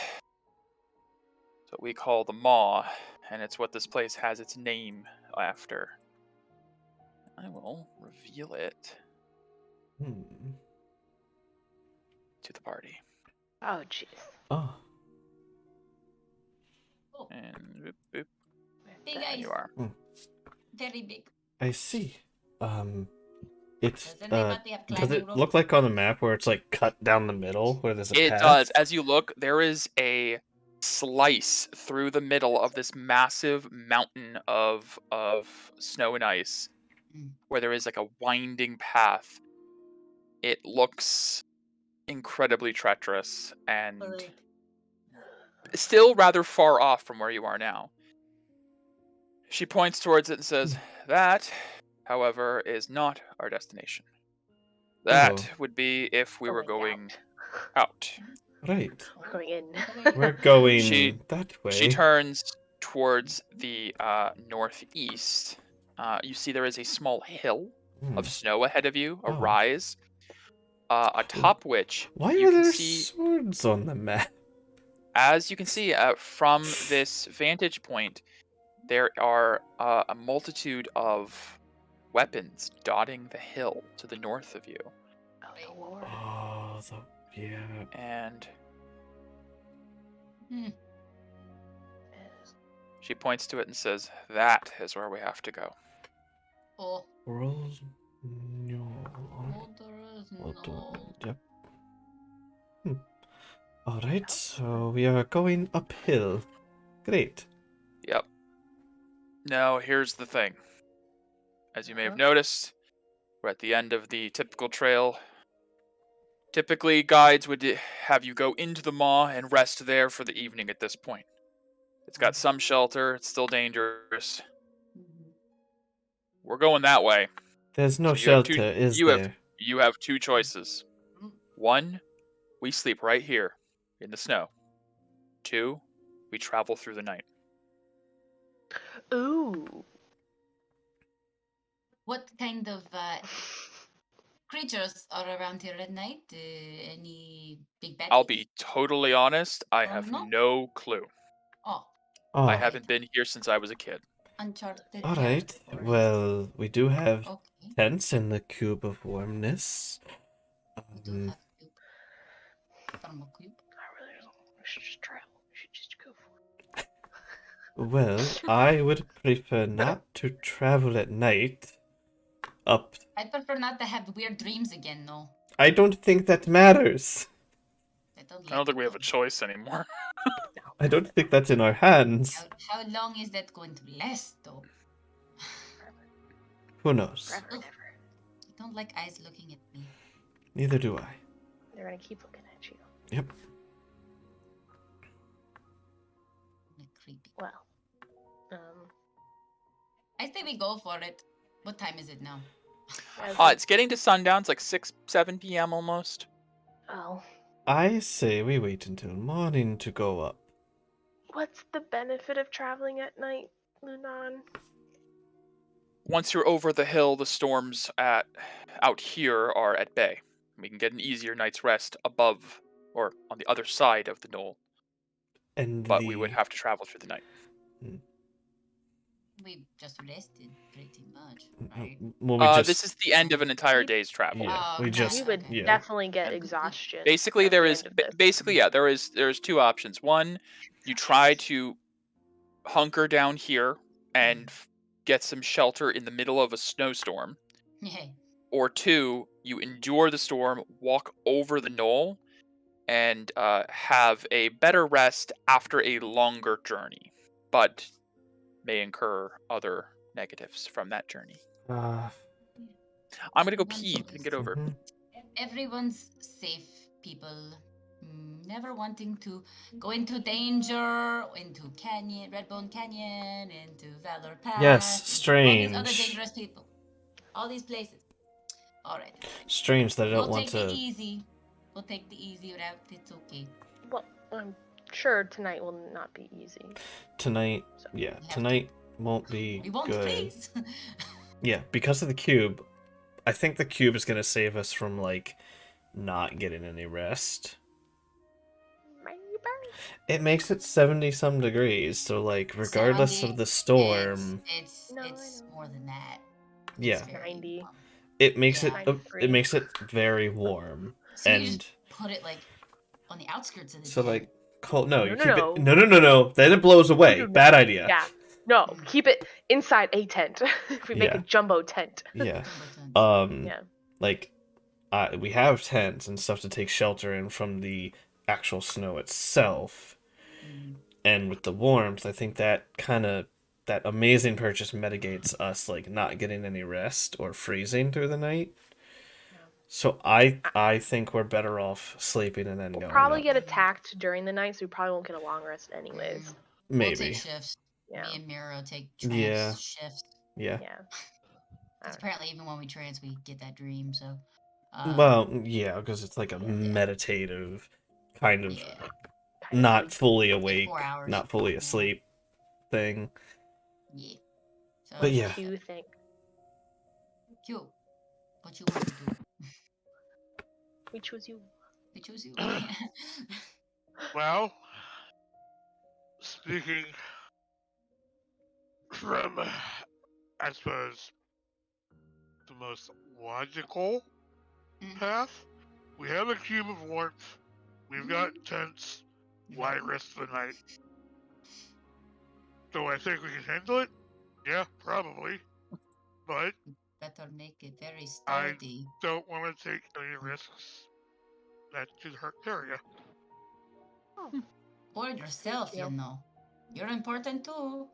what we call the Maw, and it's what this place has its name after." I will reveal it Hmm. to the party. Oh, jeez. Oh, Oh, And boop, boop, big there eyes. you are. Very big. I see. It's Does anybody have does climbing it rope? look like on the map where it's like cut down the middle where there's a It path? does. As you look, there is a slice through the middle of this massive mountain of snow and ice, Mm. where there is like a winding path. It looks incredibly treacherous and Alright. still rather far off from where you are now. She points towards it and says, "That, however, is not our destination. That Oh. would be if we were going out." Right. We're going in. We're going She- that way. She turns towards the northeast. You see there is a small hill Hmm. of snow ahead of you, a Oh. rise, atop which Why you are can there see, swords on the map? as you can see from this vantage point, there are a multitude of weapons dotting the hill to the north of you. Oh, the Lord. Oh, yeah. And Hmm. she points to it and says, "That is where we have to go." Oh, World. No. motors, no. Yep. Alright, so we are going uphill. Great. Yep. Now, here's the thing. As you may have Huh? noticed, we're at the end of the typical trail. Typically, guides would have you go into the maw and rest there for the evening at this point. It's got some shelter, it's still dangerous. Mhm. We're going that way. There's no So you have shelter, is you there? You have two choices. Mm. 1, we sleep right here in the snow. 2, we travel through the night. Ooh. What kind of creatures are around here at night? Any big baddies? I'll be totally honest, I Oh, have no? no clue. Oh, Oh, I haven't been here since I was a kid. uncharted alright. territory. Well, we do have Okay. tents in the cube of warmness. We do have cube. Thermal cube. I really don't. We should just travel. We should just go for it. Well, I would prefer not to travel at night. Up. I prefer not to have weird dreams again, no. I don't think that matters. I don't I don't think we have a it. choice anymore. I don't think that's in our hands. How long is that going to last, though? Who knows? Forever and Ugh. ever. I don't like eyes looking at me. Neither do I. They're gonna keep looking at you. Yep. Like creepy. Well. I say we go for it. What time is it now? As It's getting to sundown. It's like 6, 7 p.m. almost. oh. I say we wait until morning to go up. What's the benefit of traveling at night, Lunan? Once you're over the hill, the storms out here are at bay. We can get an easier night's rest above or on the other side of the knoll, And but we would have to travel through the night. We just rested pretty much, No, right? well, we just... This is the end of an entire day's travel. Yeah, Oh, we okay, just... We would okay. yeah. definitely get Yeah. exhaustion. Basically, at there the is end of this. there's two options. One, you try to hunker down here and get some shelter in the middle of a snowstorm. Yeah. Or 2, you endure the storm, walk over the knoll, and have a better rest after a longer journey, but may incur other negatives from that journey. I'm gonna go pee and get over. Everyone's safe, people. Never wanting to go into danger, into Redbone Canyon, into Valor Pass. Yes, All these other strange. dangerous people. All these places. All right. Strange that I don't We'll want take the to. easy. We'll take the easy route. It's okay. Well, I'm sure tonight will not be easy. Tonight, So, yeah, have to. tonight won't be We won't, good. please. Yeah, because of the cube. I think the cube is gonna save us from like not getting any rest. maybe. It makes it 70 some degrees, so like regardless of the storm, It's No, I it's know. more than that. yeah, It's very 90. warm. it makes Yeah. it 93. it makes it very warm. So you And just put it like on the outskirts of the so tent. like cold. No, No, you no, keep no. it. No. Then it blows away. No, no. Bad idea. Yeah. No, keep it inside a tent. We make a Yeah. jumbo tent. Yeah. Jumbo tent. Yeah. Like, we have tents and stuff to take shelter in from the actual snow itself, and with the warmth, I think that that amazing purchase mitigates us like not getting any rest or freezing through the night. So I think we're better off sleeping and then We'll going probably up. get attacked during the night, so we probably won't get a long rest anyways. We'll Maybe. take shifts. Yeah. Me and Miro take trance Yeah. shifts. Yeah. Yeah. Because apparently even when we trance, we get that dream. So. Well, yeah, because it's like a Yeah. meditative kind of Yeah. Kind not of fully like awake, 4 hours. not fully Yeah. asleep thing. Yeah. So. But yeah. What do you think? Cute. What you want to do? We choose you. We choose you. Well, speaking from, I suppose, the most logical path, we have a cube of warmth, we've got tents, why risk the night? Do I think we can handle it? Yeah, probably. But Better make it very I- sturdy. don't want to take any risks that could hurt Peria. Or yourself, Yeah. you know. You're important too.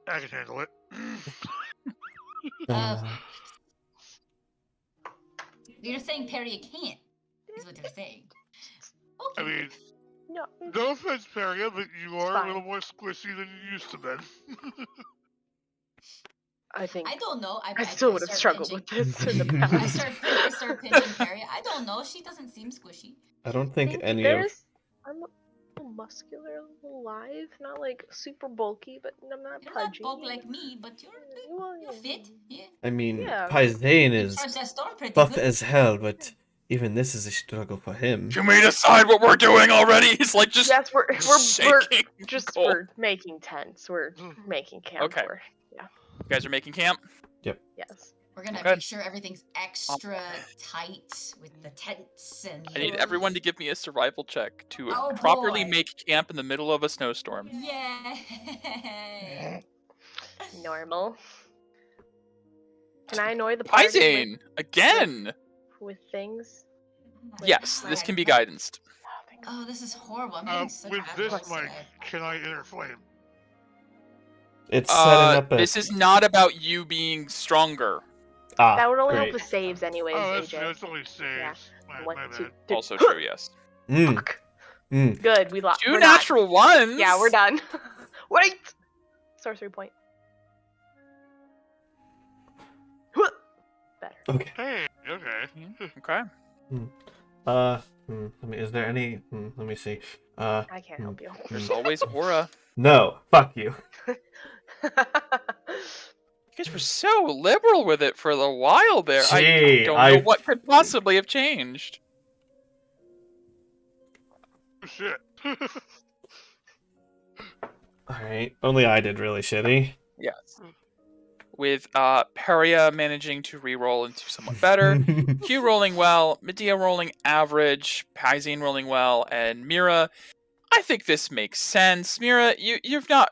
I can handle it. You're saying Perry can't, is what you're saying. I Okay. mean, No. no offense, Peria, but you are fine. a little more squishy than you used to be. I think I don't know. I still would have start struggled with pinching- this in the I past. I start pinching Perry. I don't know. She doesn't seem squishy. I don't think Think any of there's- I'm a little muscular, a little lithe, not like super bulky, but I'm not You're not pudgy. bulk like me, but Well, you're fit. Yeah. I mean, Yeah. Paisane You is charge that storm pretty buff good. as hell, but even this is a struggle for him. Can we decide what we're doing already? It's like just Yes, we're shaking. just cold. we're making tents. We're making camp. Okay. For, You guys are making camp? yes. We're gonna Okay. make sure everything's extra tight with the tents and. I need everyone to give me a survival check to Oh, properly boy. make camp in the middle of a snowstorm. Yay! Normal. Can I annoy the party Paisane! Again! with things? Yes, this can be guidanced. Oh, thank Oh, this is horrible. I'm getting such With bad this looks mic, today. can I interflame? It's setting up a This is not about you being stronger. That would only great. help the saves anyways, Oh, that's, AJ. that's only saves. My 1, bad. 2, 3. Also true, yes. Mm, Fuck. mm. Good, we lost. 2 natural ones! Yeah, we're done. Wait! Sorcery point. Better. Okay. Hey, okay. Okay. Is there any? Let me see. I can't help you. There's always Aura. No. Fuck you. You guys were so liberal with it for a while there. Gee, I don't know what could possibly have changed. Shit. Alright. Only I did really shitty. Yes. With Peria managing to reroll into somewhat better, Q rolling well, Medea rolling average, Paisane rolling well, and Mira. I think this makes sense. Mira, you're not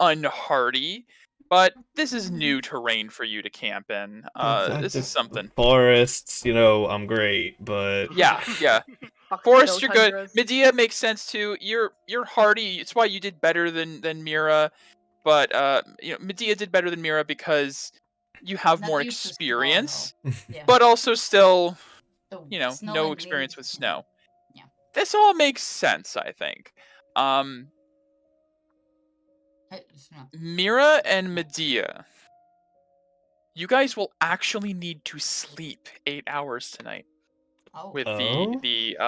unhardy, but this is new terrain for you to camp in. This is something. Forests, I'm great, but Yeah. Fucking Forest, no you're good. tundras. Medea makes sense too. You're hardy. It's why you did better than Mira. But Medea did better than Mira because you have Not more used to snow, experience, though. Yeah. but also still, So snow no and experience wind. with snow. Yeah. This all makes sense, I think. Snow. Mira and Medea, you guys will actually need to sleep 8 hours tonight Oh. with Oh? the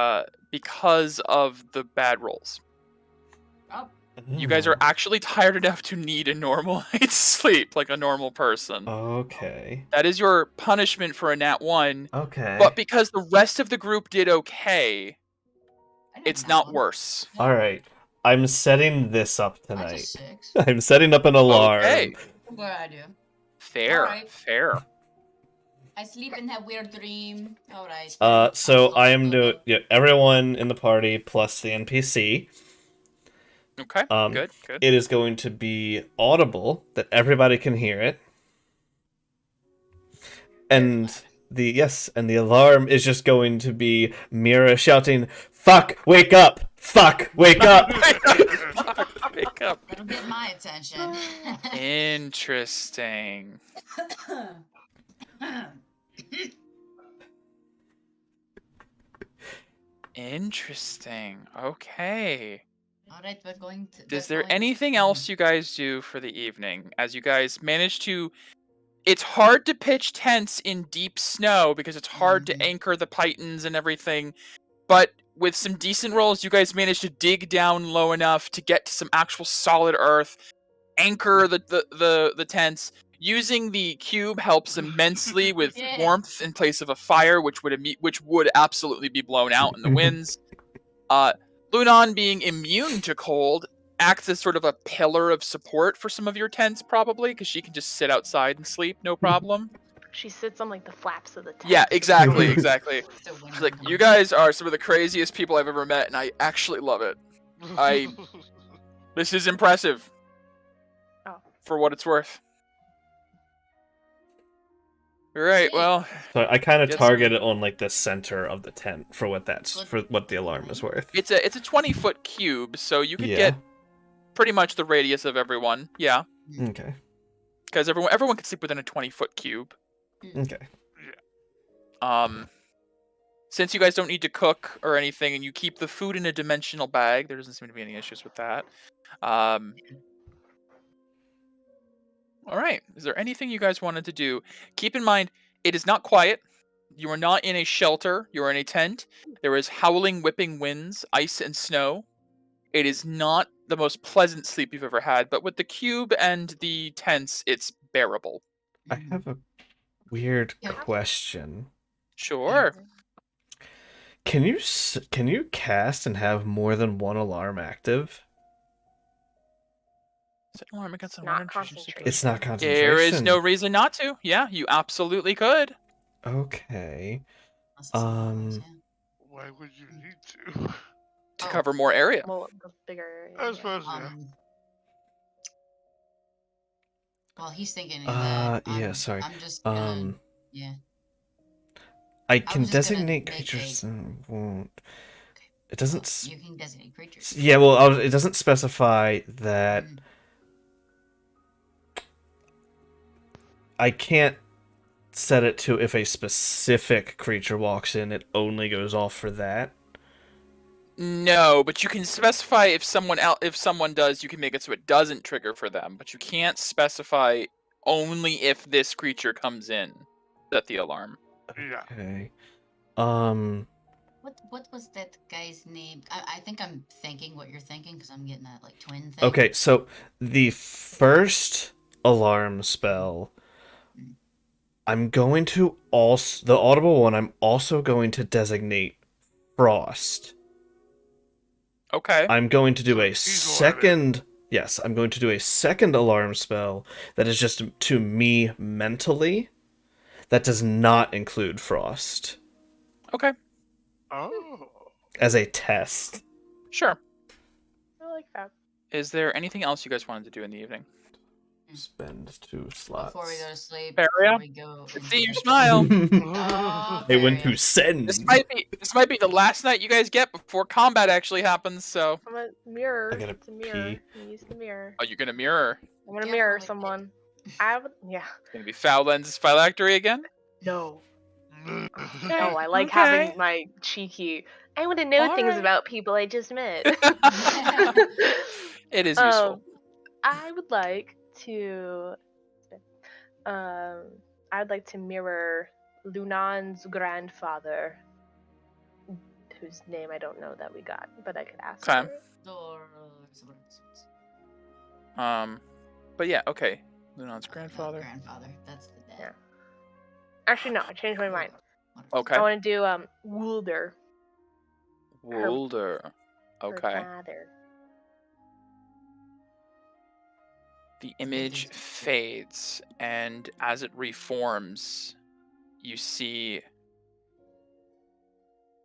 because of the bad rolls. Oh. You guys are actually tired enough to need a normal night's sleep, like a normal person. Okay. That is your punishment for a nat 1. Okay. But because the rest of the group did okay, I did it's that not one. worse. Yeah. Alright. I'm setting this up I tonight. just 6. I'm setting up an alarm. Okay. Good idea. Fair. Alright. Fair. I sleep and have weird dream. Alright. So I am doing everyone in the party plus the NPC. Okay. Good. It is going to be audible that everybody can hear it. And the alarm is just going to be Mira shouting, "Fuck, wake up! Fuck, wake up!" Wake up. That'll get my attention. Interesting. Interesting. Okay. Alright, we're going to. Is there anything else you guys do for the evening? As you guys manage to... It's hard to pitch tents in deep snow because it's hard to anchor the pythons and everything. But with some decent rolls, you guys manage to dig down low enough to get to some actual solid earth, anchor the tents. Using the cube helps immensely with warmth in place of a fire, which would absolutely be blown out in the winds. Lunan, being immune to cold, acts as sort of a pillar of support for some of your tents, probably, because she can just sit outside and sleep, no problem. She sits on like the flaps of the tent. Yeah, exactly. So She's like, you guys are some of the craziest people I've ever met, and I actually love it. This is impressive. Oh. For what it's worth. Alright, well... So I kind of Yes. target it on like the center of the tent for what the alarm is worth. It's a 20-foot cube, so you could Yeah. get pretty much the radius of everyone. Yeah. Okay. Because everyone can sleep within a 20-foot cube. Okay. Since you guys don't need to cook or anything, and you keep the food in a dimensional bag, there doesn't seem to be any issues with that. Alright, is there anything you guys wanted to do? Keep in mind, it is not quiet. You are not in a shelter. You are in a tent. There is howling, whipping winds, ice and snow. It is not the most pleasant sleep you've ever had, but with the cube and the tents, it's bearable. I have a weird question. Sure. Can you cast and have more than one alarm active? Set an alarm against an Not alarm concentration. It's not concentration. There is no reason not to. Yeah, you absolutely could. Okay. Why would you need to? To cover more area. Well, the bigger area. I suppose, yeah. Well, he's thinking of that. Yeah, sorry. I'm just gonna, yeah. I can was just gonna designate make creatures. a- Won't. It doesn't. You can designate creatures. Yeah, well, it doesn't specify that. Mm. I can't set it to if a specific creature walks in, it only goes off for that. No, but you can specify if someone does, you can make it so it doesn't trigger for them. But you can't specify only if this creature comes in. Set the alarm. Yeah. Okay. What was that guy's name? I think I'm thinking what you're thinking because I'm getting that like twin thing. Okay, so the first alarm spell, I'm going to the audible one, I'm also going to designate Frost. Okay. I'm going to do a He's second. Yes, I'm going to do a second alarm spell that is just to me mentally. That does not include Frost Okay. Oh. as a test. Sure. I like that. Is there anything else you guys wanted to do in the evening? spend 2 slots. Before we go to sleep. Faria? Before we go. See your smile. Oh, They went Faria. to send. This might be the last night you guys get before combat actually happens. So, I'm a mirror. I gotta It's a mirror. pee. I'm use the mirror. oh, you're gonna mirror. I'm gonna Yeah, mirror for like- someone. I would. Yeah. It's gonna be foul lenses phylactery again. No. Okay, No, I like okay. having my cheeky. I want to know things Alright. about people I just met. It is useful. I would like to. I would like to mirror Lunan's grandfather, whose name I don't know that we got, but I could ask. Okay. for it. But yeah, okay. Lunon's grandfather. Grandfather. That's the dad. Yeah. Actually, no, I changed my mind. Okay. I want to do Woolder. Wolder. Her Okay. father. The image fades, and as it reforms, you see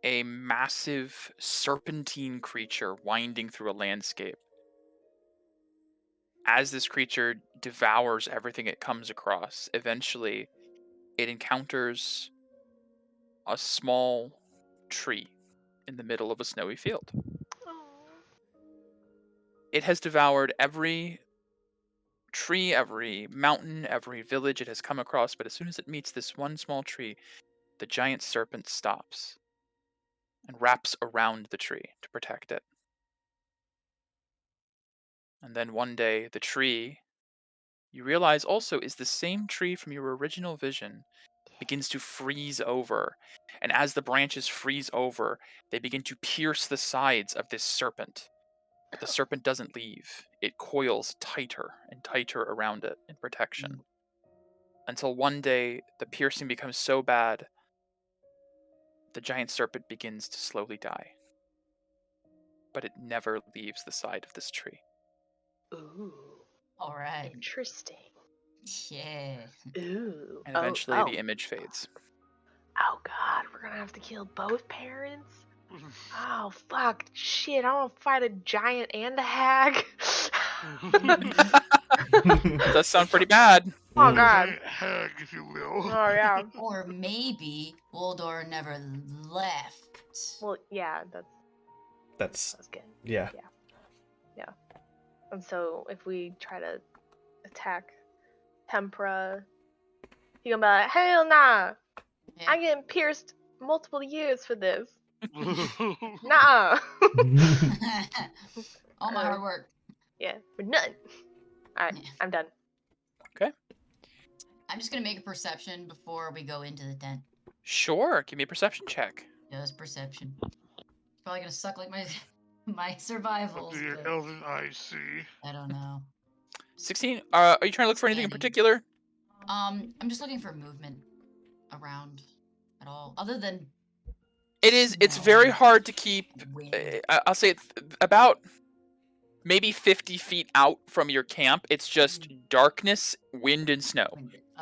a massive serpentine creature winding through a landscape. As this creature devours everything it comes across, eventually it encounters a small tree in the middle of a snowy field. It has devoured every tree, every mountain, every village it has come across, but as soon as it meets this one small tree, the giant serpent stops and wraps around the tree to protect it. And then one day, the tree, you realize also is the same tree from your original vision, begins to freeze over. And as the branches freeze over, they begin to pierce the sides of this serpent. But the serpent doesn't leave. It coils tighter and tighter around it in protection. Until one day, the piercing becomes so bad, the giant serpent begins to slowly die. But it never leaves the side of this tree. Ooh, All right. interesting. Yeah. Ooh. And eventually the image fades. Oh God, we're gonna have to kill both parents. Oh fuck, shit! I want to fight a giant and a hag. That does sound pretty bad. Oh God. Giant hag, if you will. Oh yeah. Or maybe Woldor never left. Well, yeah, That's that's good. yeah. And so if we try to attack Tempra, he gonna be like, "Hell nah! Yeah. I getting pierced multiple years for this. Nah." All my hard work. Yeah, for nothing. All right, Yeah. I'm done. I'm just gonna make a perception before we go into the tent. Sure, give me a perception check. Just perception. Probably gonna suck like my my survivals. Do your but elven eye see? I don't know. 16. Are you trying to look for anything in Andy. particular? I'm just looking for movement around at all, other than It's very No. hard to keep. wind. I'll say it's about maybe 50 feet out from your camp. It's just darkness, wind, and snow.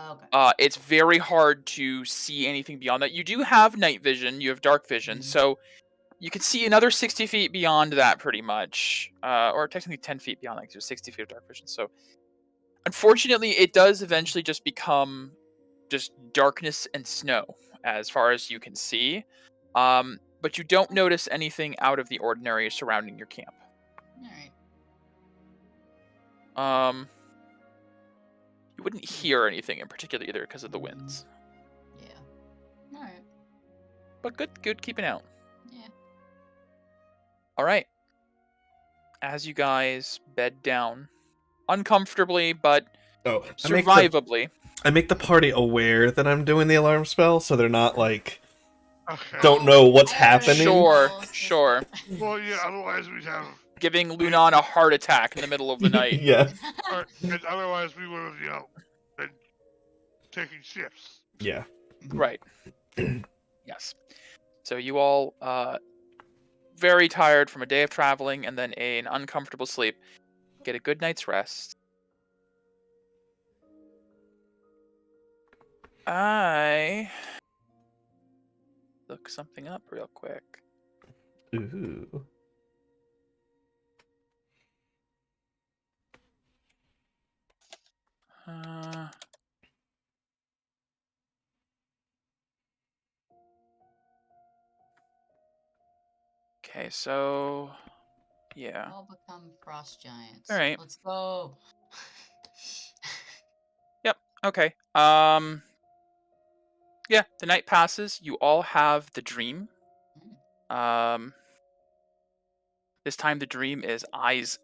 Oh, okay. It's very hard to see anything beyond that. You do have night vision. You have dark vision, Mhm. so you can see another 60 feet beyond that, pretty much, or technically 10 feet beyond that, because 60 feet of dark vision. So, unfortunately, it does eventually just become just darkness and snow as far as you can see. But you don't notice anything out of the ordinary surrounding your camp. All right. You wouldn't hear anything in particular either because of the winds. Yeah. All right. But good keeping out. Yeah. All right. As you guys bed down, uncomfortably but Oh, survivably. I make the party aware that I'm doing the alarm spell, so they're not like Okay. don't know what's I already happening. Sure, know, it's just- sure. Well, yeah. Otherwise, we'd have. Giving Lunan a heart attack in the middle of the night. Yeah. And otherwise, we would have, been taking shifts. Yeah. Right. Yes. So you all, very tired from a day of traveling and then an uncomfortable sleep, get a good night's rest. I look something up real quick. Ooh. Okay, so yeah. All become frost giants. All right. Let's go. Okay. Yeah, the night passes. You all have the dream. This time the dream is eyes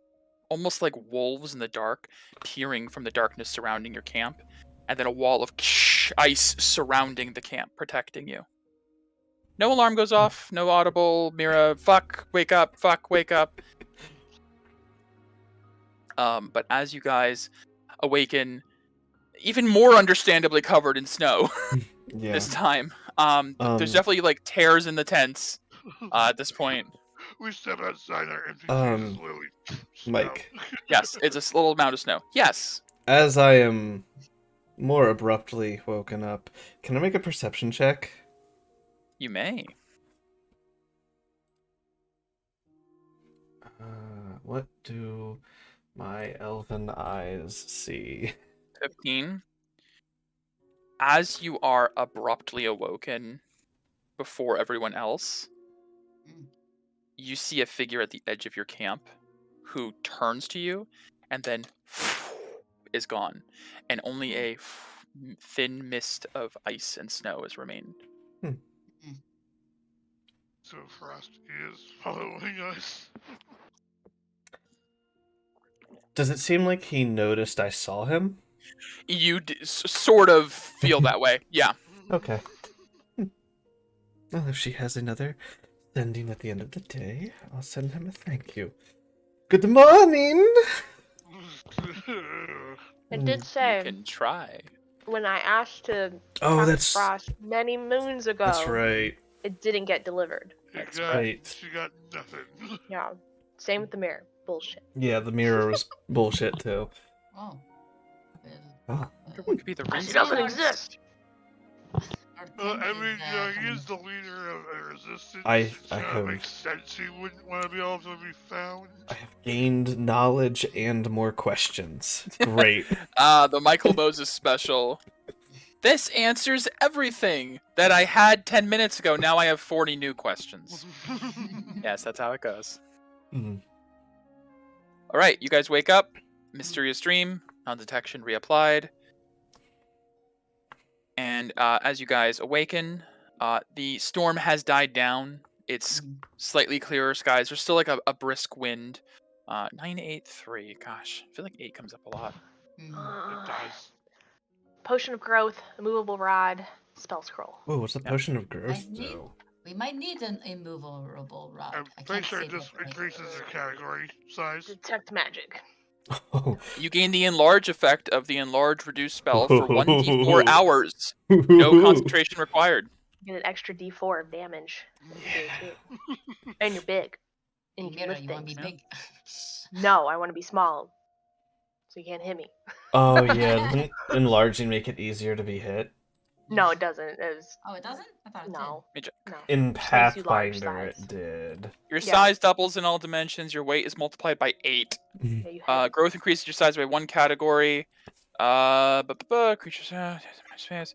almost like wolves in the dark, peering from the darkness surrounding your camp, and then a wall of ice surrounding the camp, protecting you. No alarm goes off, no audible, Mira, fuck, wake up, but as you guys awaken, even more understandably covered in snow Yeah. this time. There's definitely like tears in the tents at this point. We step outside our empty cases, literally. Mike. Yes, it's a little amount of snow. Yes. As I am more abruptly woken up, can I make a perception check? You may. What do my elven eyes see? 15. As you are abruptly awoken before everyone else, you see a figure at the edge of your camp who turns to you and then is gone, and only a thin mist of ice and snow has remained. So Frost is following us. Does it seem like he noticed I saw him? You sort of feel that way, yeah. Okay. Well, if she has another sending at the end of the day, I'll send him a thank you. Good morning! I did say You can try. when I asked to Oh, talk to that's Frost many moons ago, that's right. it didn't get delivered. That's right. She got nothing. Yeah. Same with the mirror. Bullshit. Yeah, the mirror was bullshit too. Oh. Oh. What could be the She reason? doesn't exist. I mean, he's the leader of a resistance. I so have- it makes sense he wouldn't want to be able to be found. I have gained knowledge and more questions. Great. The Michael Moses special. This answers everything that I had 10 minutes ago. Now I have 40 new questions. Yes, that's how it goes. Mhm. All right, you guys wake up. Mysterious dream. Non-detection reapplied. And as you guys awaken, the storm has died down. It's slightly clearer skies. There's still like a brisk wind. 983. Gosh, I feel like 8 comes up a lot. It does. Potion of growth, immovable rod, spell scroll. Oh, what's the potion of growth, I need- though? We might need an immovable rod. I'm I pretty can't sure say it just that right. increases their category size. Detect magic. Oh. You gain the enlarge effect of the enlarge reduce spell for 1d4 hours. No concentration required. You get an extra d4 of damage. And you're big. And you can Mira, lift you want to be things. big? No, I want to be small. So you can't hit me. Oh, yeah. Doesn't enlarging make it easier to be hit? No, it doesn't. It was, Oh, it doesn't? I thought it no. Let me check. No. In Just makes you large Pathfinder, it size. did. Your Yeah. size doubles in all dimensions. Your weight is multiplied by 8. Yeah, you have Growth increases your size by 1 category. Creatures.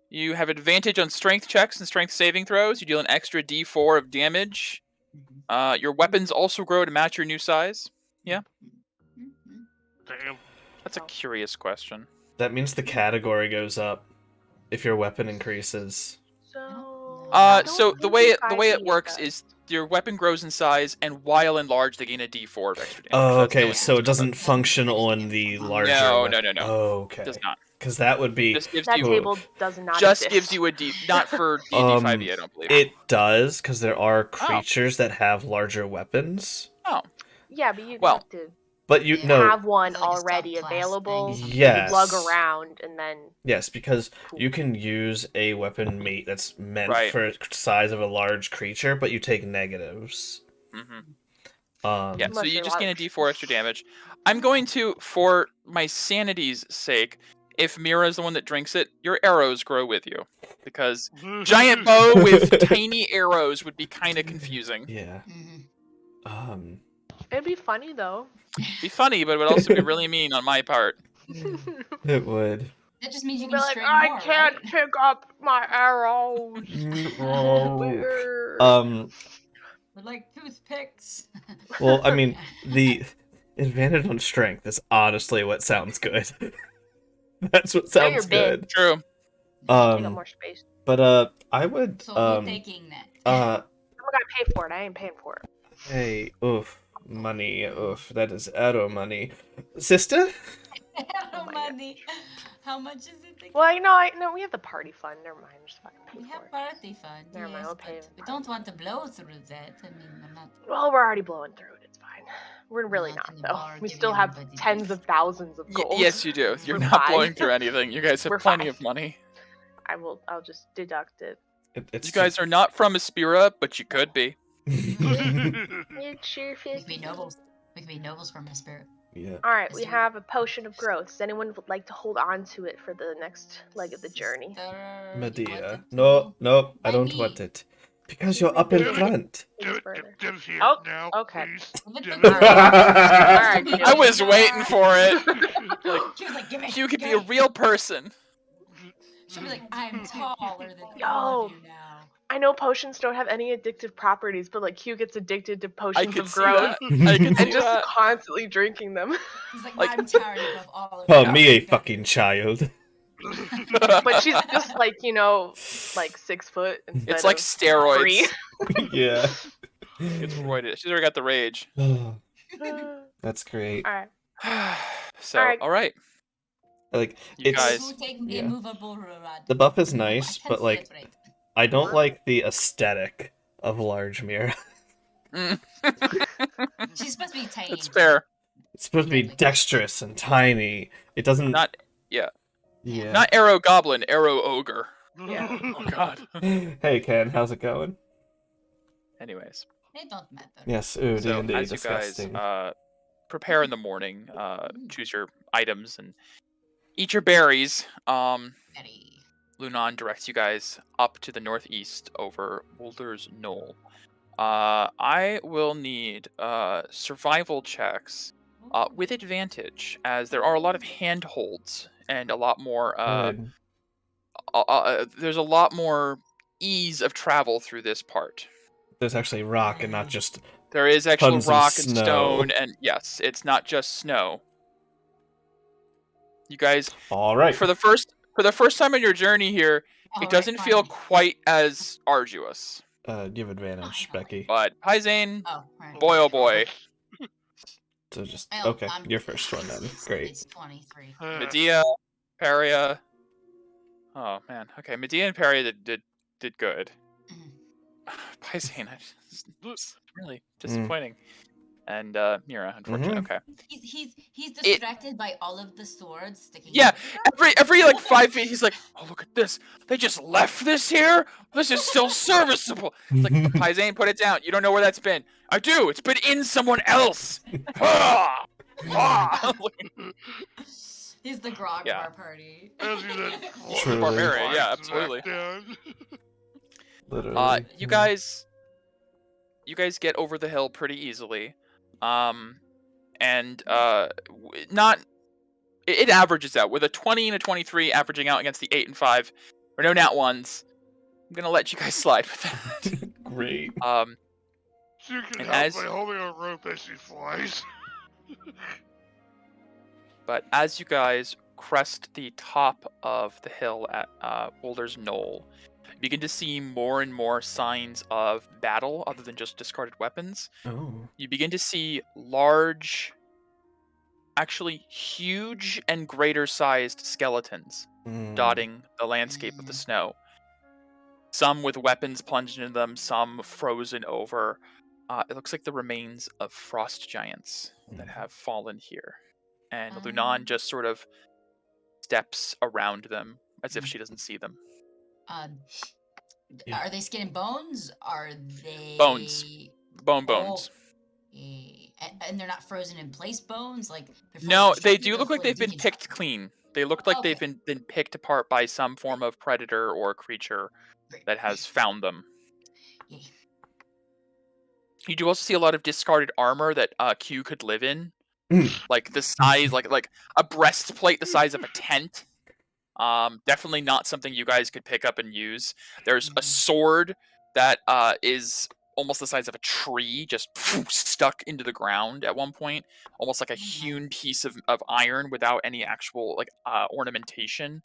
You have advantage on strength checks and strength saving throws. You deal an extra d4 of damage. Your weapons also grow to match your new size. Yeah, Damn. that's a curious question. That means the category goes up if your weapon increases. So. I don't So the think way you it guys need works that. is your weapon grows in size, and while enlarged, they gain a d4 of extra damage. Oh, That's the okay, way so it works. doesn't function on the larger No, weapon. no. Oh, okay. It does not. Because that would be... Just gives That you table does not just exist. gives you a d, not for D&D 5e, I don't believe. It does, because there are creatures that have larger weapons. Yeah, but you Well, have to But you Yeah. know, have one It's like a already subclass available. thing. Yes. You lug around and then. yes, because Cool. you can use a weapon mate that's meant Right. for size of a large creature, but you take negatives. hmm Um, Yeah, so Unless you you're just gain a large. d4 extra damage. I'm going to, for my sanity's sake, if Mira is the one that drinks it, your arrows grow with you. Because giant bow with tiny arrows would be kind of confusing. yeah. Mhm. It'd be funny though. Be funny, but it would also be really mean on my part. It would. That just means you You'd can be like, string I more, can't right? pick up my arrows. Oh. Weird. We're like toothpicks. Well, I mean, the advantage on strength is honestly what sounds good. That's what Now you're sounds big. good. True. Take up Um, more space. but I would So who's taking that? uh I'm gonna pay for it. I ain't paying for it. hey, oof, money, oof, that is arrow money. Sister? Arrow my money. How much is it again? Well, I know we have the party fund. Never mind. Just fucking pay We for have it. party fund, Never mind, yes, I'll pay but the we party don't want to blow through that. I mean, I'm not. Well, we're already blowing through it. It's fine. We're really Not not in the though. bar We giving still have everybody tens gifts. of thousands of gold. Yes, you do. You're We're not fine. blowing through anything. You guys have We're plenty fine. of money. I'll just deduct it. It's You guys are not from Aspira, but you could be. It's sure We could be nobles. We could be nobles from the spirit. yeah. All right, we Let's do have a potion of growth. Does anyone would like to hold on to it for the next leg of the journey? Sister, you Medea. wanted No, to- no, I Why don't me? want it. Because you're up in Do it. front. Please Div, further. Div's here Oh, now, okay. please. Give it to Div. me. Alright, Give it I to was me. waiting for it. Like, She was like, give me. you could give be a me. real person. She'll be like, I'm taller than all Yo. of you now. I know potions don't have any addictive properties, but like Q gets addicted to I potions could of see growth that. I could see and just that. constantly drinking them. He's like, Like- I'm towering above all of Call you. me a Got fucking it. child. But she's just like, like 6 foot instead It's like of steroids. 3. Yeah. It's roided. She's already got the rage. That's great. Alright. So, Alright. all right. Like, You it's guys- Who take yeah. immovable rod? the buff is I nice, can't but say like it right. I don't like the aesthetic of large mirror. Mm. She's supposed to be tiny. It's fair. It's supposed to be dexterous and tiny. It doesn't. Not Yeah. not arrow goblin, arrow ogre. Yeah. Oh god. Hey Ken, how's it going? Anyways, They don't matter. Yes. Ooh, so D&D, as you guys disgusting. prepare in the morning, choose your items and eat your berries. Very. Lunan directs you guys up to the northeast over Boulder's Knoll. I will need survival checks with advantage, as there are a lot of handholds and a lot more. Good. There's a lot more ease of travel through this part. There's actually rock and not just. There is actual Tons of rock and snow. stone, and yes, it's not just snow. You guys, All right. for the first time in your journey here, All it right, doesn't feel fine. quite as arduous. Give advantage, know. Becky. But Paisane, Oh, right. boy oh boy, So just Well, okay. Your first one then. Great. It's 23. Medea, Paria. Oh man, okay. Medea and Paria did good. Paisane, it's really disappointing. And Mira, unfortunately, okay. He's distracted by all of the swords sticking. Yeah, out. every like 5 feet, he's like, "Oh, look at this! They just left this here. This is still serviceable." It's like, Paisane, put it down. You don't know where that's been. I do. It's been in someone else. Ah! Ah! He's the grog Yeah. of our party. As he then Truly. Barbarian, yeah, slides absolutely. back down. Literally. You guys get over the hill pretty easily, and not. It averages out with a 20 and a 23, averaging out against the 8 and 5, or no nat ones. I'm gonna let you guys slide with that. Great. So you can And help as- by holding a rope as she flies. But as you guys crest the top of the hill at Boulder's Knoll, you begin to see more and more signs of battle other than just discarded weapons. Oh. You begin to see large, actually huge and greater sized skeletons dotting the landscape of the snow. Some with weapons plunged into them, some frozen over. It looks like the remains of frost giants that have fallen here. And Lunan just sort of steps around them as if she doesn't see them. Yeah. Are they skin and bones? Are they Bones. Bones. And they're not frozen in place bones? Like they're full No, of they destructive do or look like full they've of been picked deconstructive? clean. They look like they've Okay. been picked apart by some form of predator or creature Great. that has found them. Yeah. You do also see a lot of discarded armor that Q could live in, like the size, like a breastplate the size of a tent. Definitely not something you guys could pick up and use. There's a sword that is almost the size of a tree, just stuck into the ground at one point, almost like a hewn piece of iron without any actual like ornamentation.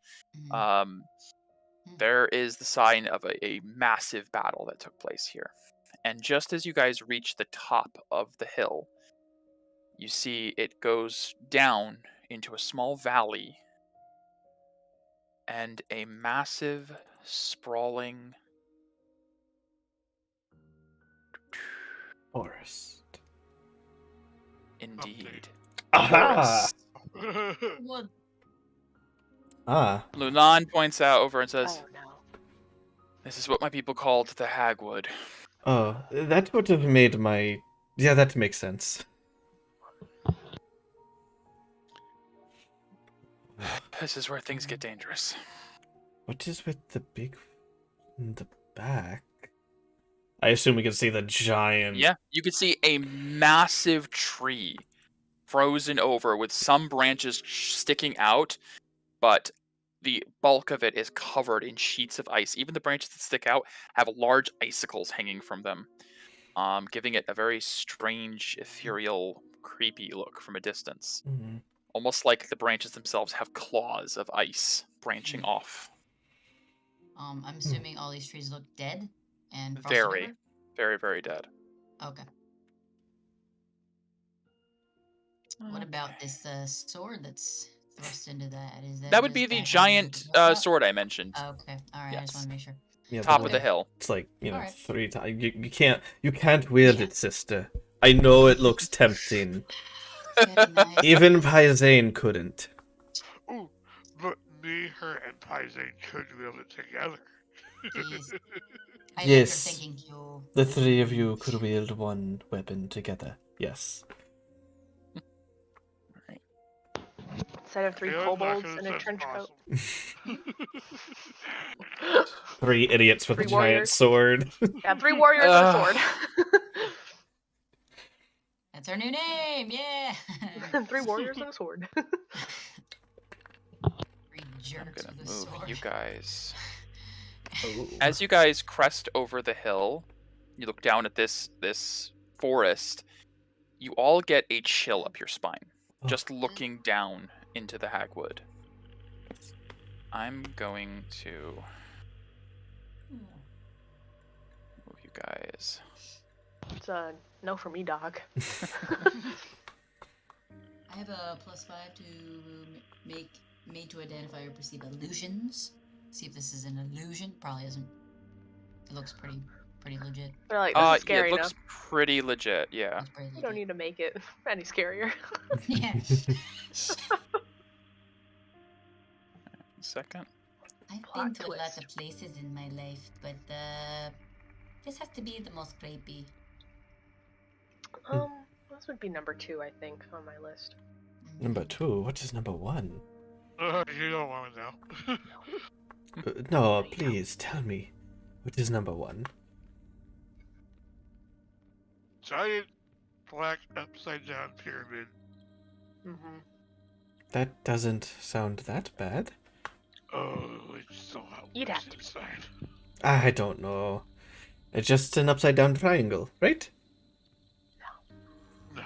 There is the sign of a massive battle that took place here. And just as you guys reach the top of the hill, you see it goes down into a small valley and a massive, sprawling Forest. indeed. Aha! Forest. What? Ah. Lunan points out over and says, Oh no. "This is what my people called the Hagwood." Oh, that would have made my... Yeah, that makes sense. This is where things get dangerous. What is with the big... in the back? I assume we can see the giant... Yeah, you can see a massive tree frozen over with some branches sticking out, but the bulk of it is covered in sheets of ice. Even the branches that stick out have large icicles hanging from them, giving it a very strange, ethereal, creepy look from a distance. Mhm. Almost like the branches themselves have claws of ice branching off. I'm assuming all these trees look dead and frosted Very, over? very, very dead. Okay. What about this sword that's thrust into that? Is that That would just be the that giant heavy? sword I mentioned. Okay. All right. I just Yes. want to make sure. Yeah, Top the of the one- hill. It's like, Alright. 3 times. You can't wield it, sister. I know it looks tempting. Very nice. Even Pyzane couldn't. Ooh, but me, her, and Pyzane could wield it together. Jeez. I Yes. like your thinking, Q. The 3 of you could wield one weapon together. Yes. Instead of 3 Yeah, I'm not kobolds gonna in a say trench coat. possible. 3 idiots with 3 a giant warriors. sword. Yeah, 3 warriors and a sword. That's our new name. Yeah. 3 warriors and a sword. 3 I'm jerks gonna with a move sword. you guys. Oh. As you guys crest over the hill, you look down at this forest. You all get a chill up your spine, Oh. just looking down into the Hagwood. I'm going to move you guys. It's a no for me, dog. I have a +5 to make made to identify or perceive illusions. See if this is an illusion. Probably isn't. It looks pretty legit. They're like, this is Yeah, scary it looks enough. pretty legit. Yeah. Looks pretty You don't legit. need to make it any scarier. Yeah. Second. I've Plot been to a lot twist. of places in my life, but this has to be the most creepy. This would be number 2, I think, on my list. Number 2? What is number 1? You don't want to know. No, please, tell me. What is number 1? Giant black upside down pyramid. Mm-hmm. That doesn't sound that bad. Oh, it's so hot. You'd have to. Inside. I don't know. It's just an upside down triangle, right? No.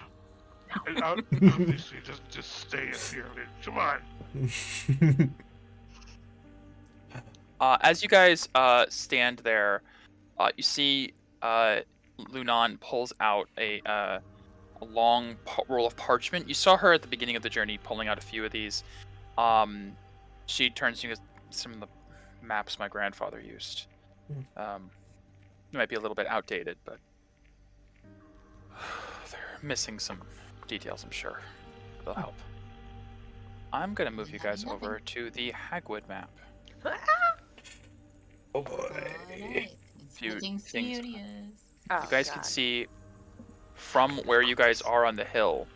And obviously, it doesn't just stay a pyramid. Come on. As you guys stand there, you see Lunan pulls out a long roll of parchment. You saw her at the beginning of the journey pulling out a few of these. She turns to you and goes, some of the maps my grandfather used. They might be a little bit outdated, but they're missing some details, I'm sure. They'll help. I'm going to move you guys over to the Hagwood map. Oh boy. Alright. It's Few getting things. serious. Oh, You guys God. can see from where you guys are on the hill,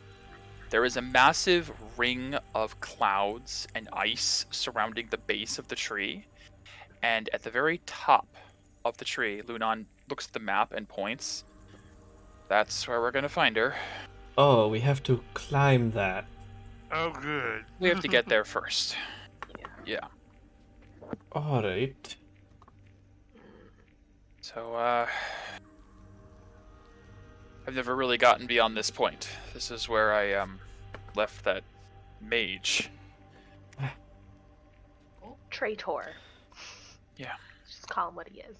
there is a massive ring of clouds and ice surrounding the base of the tree. And at the very top of the tree, Lunan looks at the map and points. That's where we're going to find her. Oh, we have to climb that. Oh, good. We have to get there first. Yeah. Alright. So, I've never really gotten beyond this point. This is where I left that mage. Traitor. Yeah. Just call him what he is.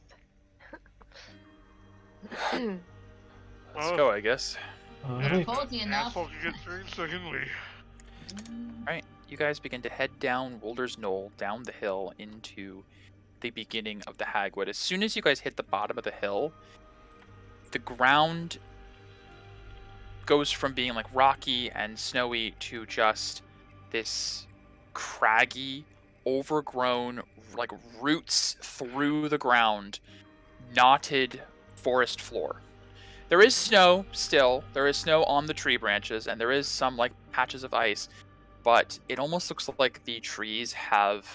Let's go, I guess. Alright. Cozy enough. Asshole can get through secondly. Alright, you guys begin to head down Wolders Knoll, down the hill, into the beginning of the Hagwood. As soon as you guys hit the bottom of the hill, the ground goes from being like rocky and snowy to just this craggy, overgrown, like roots through the ground, knotted forest floor. There is snow still. There is snow on the tree branches, and there is some like patches of ice, but it almost looks like the trees have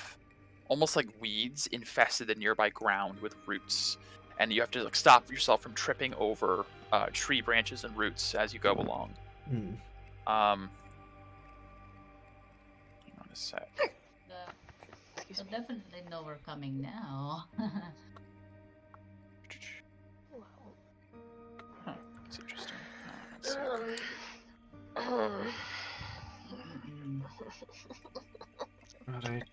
almost like weeds infested the nearby ground with roots, and you have to like stop yourself from tripping over tree branches and roots as you go along. Hmm. Hang on a sec. They'll definitely know we're coming now. Huh, that's interesting. One sec. Alright,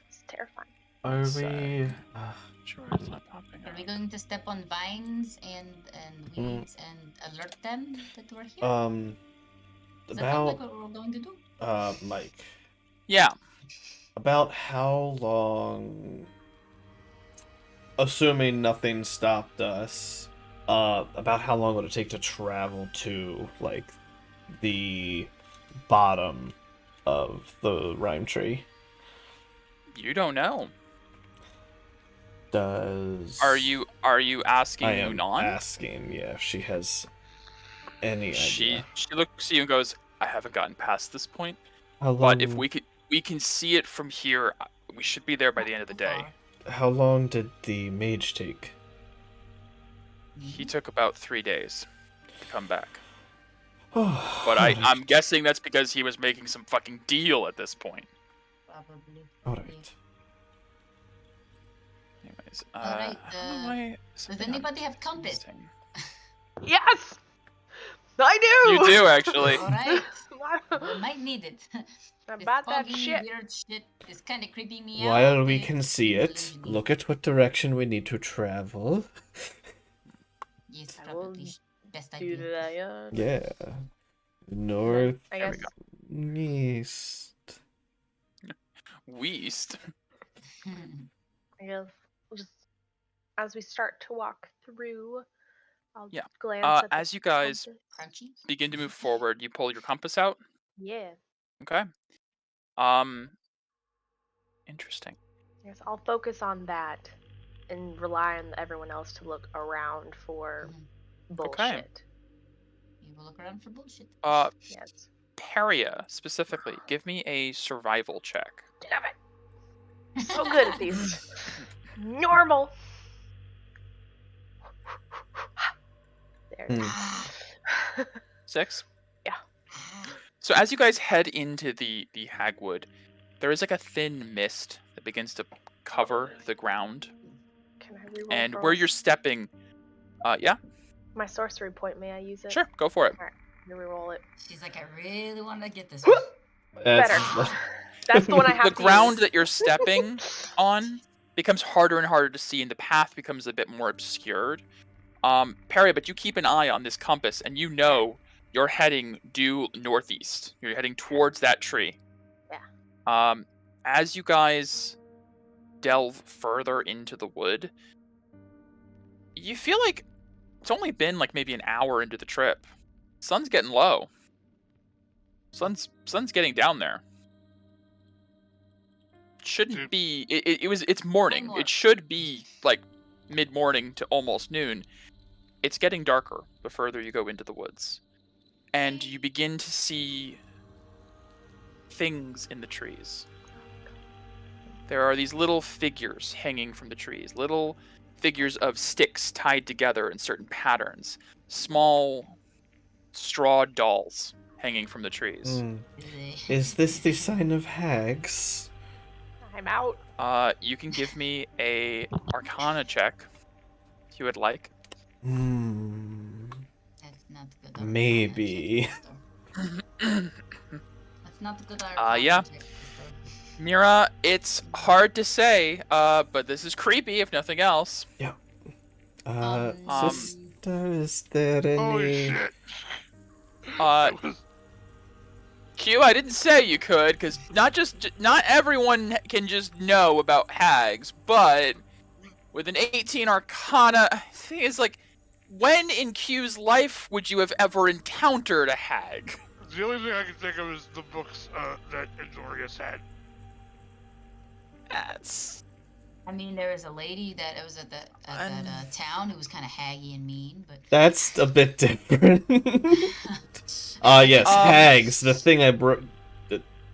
It's terrifying. are That's, we... Sure, it's not popping Are up. we going to step on vines and weeds and alert them that we're here? Does that sound about, like what we're going to do? Mike, Yeah. about how long, assuming nothing stopped us, about how long would it take to travel to, like, the bottom of the rhyme tree? You don't know. Does... Are you asking I am Munon? asking, yeah, if she has any She idea. looks at you and goes, "I haven't gotten past this point, How long, but if we can see it from here, we should be there by the end of the day." how long did the mage take? He took about 3 days to come back. But But I'm guessing that's because he was making some fucking deal at this point. Probably. Alright. Anyways, Alright, I don't know why Does something on anybody have this compass? thing- Yes! I do! You do, actually. Alright. We might need it. This About that foggy, shit. weird shit is kind of creeping me out. While we It can see seems it, illusion-y. look at what direction we need to travel. Yes, I will probably best Do idea. that, Yeah. North, I There we guess. go. east. Weast. I guess we'll just as we start to walk through, I'll Yeah. glance at the As you guys compass. Crunchy. begin to move forward, you pull your compass out. Yeah. Okay. Interesting. Yes, I'll focus on that and rely on everyone else to look around for bullshit. Okay. You will look around for bullshit. Yes. Paria, specifically, give me a survival check. Damn it. So good at these. Normal. There. Hmm. 6? Yeah. So as you guys head into the Hagwood, there is like a thin mist that begins to cover the ground. Can I reroll And for where you're stepping, yeah, my sorcery point? May I use it? sure, go for it. Alright, I'm gonna reroll it. She's like, I really want to get this one. Better. That's the one I have The to ground use. that you're stepping on becomes harder and harder to see, and the path becomes a bit more obscured. Perry, but you keep an eye on this compass, and you know you're heading due northeast. You're heading towards that tree. Yeah. As you guys delve further into the wood, you feel like it's only been like maybe an hour into the trip. Sun's getting low. Sun's getting down there. Shouldn't Dude. be. It's morning. More. It should be like mid-morning to almost noon. It's getting darker the further you go into the woods, and you begin to see things in the trees. There are these little figures hanging from the trees, little figures of sticks tied together in certain patterns, small straw dolls hanging from the trees. Hmm. Is this the sign of hags? I'm out. You can give me a Arcana check if you would like. Hmm. That's not though. Maybe. That's not the good Yeah. Mira, it's hard to say, but this is creepy if nothing else. Sister, is there Holy any... shit! Uh, That was- Q, I didn't say you could, because not everyone can just know about hags, but with an 18 Arcana, I think it's like, when in Q's life would you have ever encountered a hag? the only thing I can think of is the books that Endorius had. That's... I mean, there was a lady that was at that town who was kind of haggy and mean, but That's a bit different. Yes, hags, the thing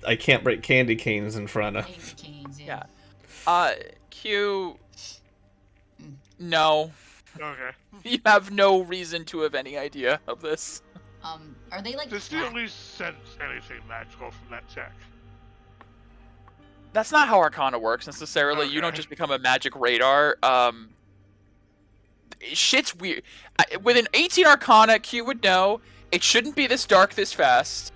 I can't break candy canes in front of. Candy canes, Yeah. Q... No. Okay. You have no reason to have any idea of this. Are they like? Does he at least sense anything magical from that check? That's not how Arcana works necessarily. You don't Okay. just become a magic radar. Shit's weird. With an 18 Arcana, Q would know it shouldn't be this dark this fast.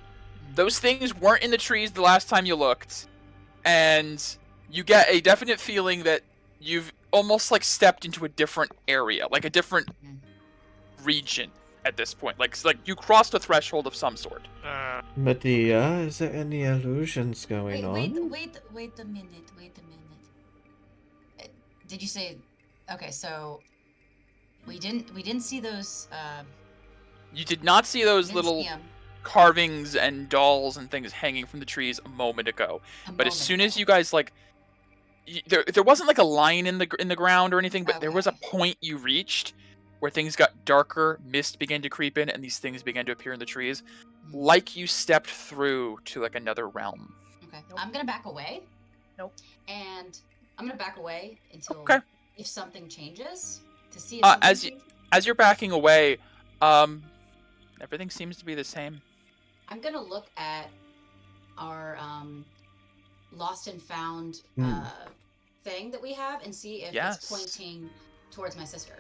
Those things weren't in the trees the last time you looked. And you get a definite feeling that you've almost like stepped into a different area, like a different region at this point. Like you crossed a threshold of some sort. Medea, is there any illusions going Wait on? a minute. Did you say? Okay, so we didn't see those. You did not see those didn't little see 'em carvings and dolls and things hanging from the trees a moment ago. But as soon as you guys like, there wasn't like a line in the ground or anything, but there was a Okay. point you reached where things got darker, mist began to creep in, and these things began to appear in the trees, like you stepped through to like another realm. Okay, Nope. I'm gonna back away. Nope. And I'm gonna back away until Okay. if something changes to see if As something changes. As you're backing away, everything seems to be the same. I'm gonna look at our lost and found thing that we have and see if Yes. it's pointing towards my sister.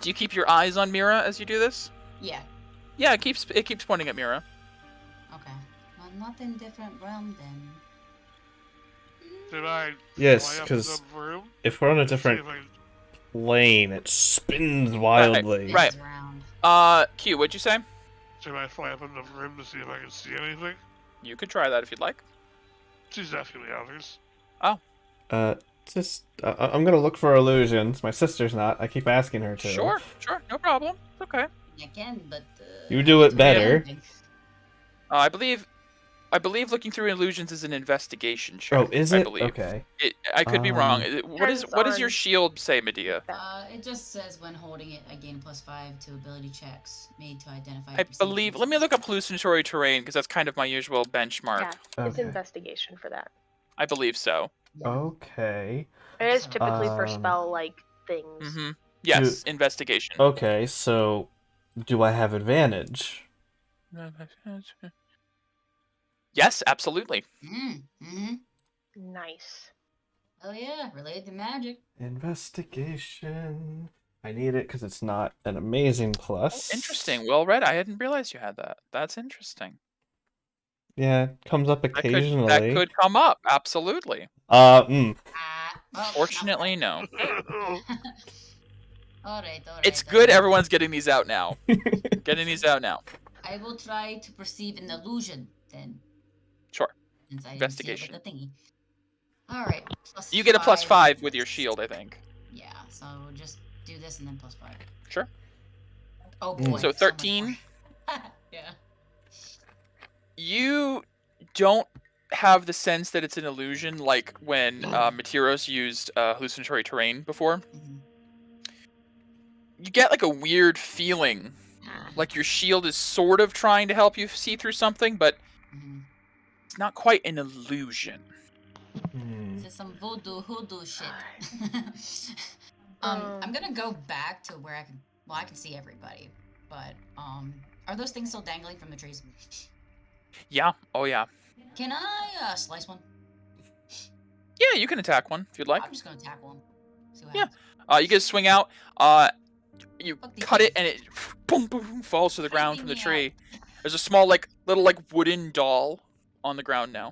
Do you keep your eyes on Mira as you do this? Yeah. Yeah, it keeps pointing at Mira. Okay. Well, not in different realm then. Did I? Yes, fly up 'cause the room? If we're on a See different if I can- plane, it spins wildly. Right. Things around. Q, what'd you say? Should I fly up in the room to see if I can see anything? You could try that if you'd like. She's asking the others. I'm gonna look for illusions. My sister's not. I keep asking her to. Sure, no problem. It's okay. I can, but You do it better. I believe looking through illusions is an investigation check. Oh, is I it? believe. Okay. I could be wrong. What Depends does your on- shield say, Medea? It just says when holding it, I gain +5 to ability checks made to identify. I believe. Let me look up hallucinatory terrain because that's kind of my usual benchmark. Yeah, it's Okay. investigation for that. I believe so. Okay. It is typically for Um, spell like things. Mm-hmm. Yes, investigation. Okay, so do I have advantage? Yes, absolutely. Mm-hmm. Nice. Oh yeah, related to magic. Investigation. I need it because it's not an amazing plus. Interesting. Well read. I hadn't realized you had that. That's interesting. Yeah, it comes up That occasionally. could come up. Absolutely. Oh, Fortunately, no. All right. It's good everyone's getting these out now. I will try to perceive an illusion then. Sure. Since I Investigation. didn't see it with the thingy. All right. You get a +5 with your shield, I think. Yeah. So we'll just do this and then +5. Sure. Oh boy. So much 13. more. Yeah. You don't have the sense that it's an illusion like when Materos used hallucinatory terrain before. Mhm. You get like a weird feeling, like your shield is sort of trying to help you see through something, but Mhm. it's not quite an illusion. This is some hoodoo shit. I'm gonna go back to where I can see everybody, but are those things still dangling from the trees? Yeah. Oh yeah. Can I slice one? Yeah, you can attack one if you'd like. I'm just gonna tackle one. See what Yeah. happens. You get a swing out. You Fuck these cut it, things. and it boom, boom, falls to the ground from the Freaking tree. There's a small, little wooden doll on the ground now.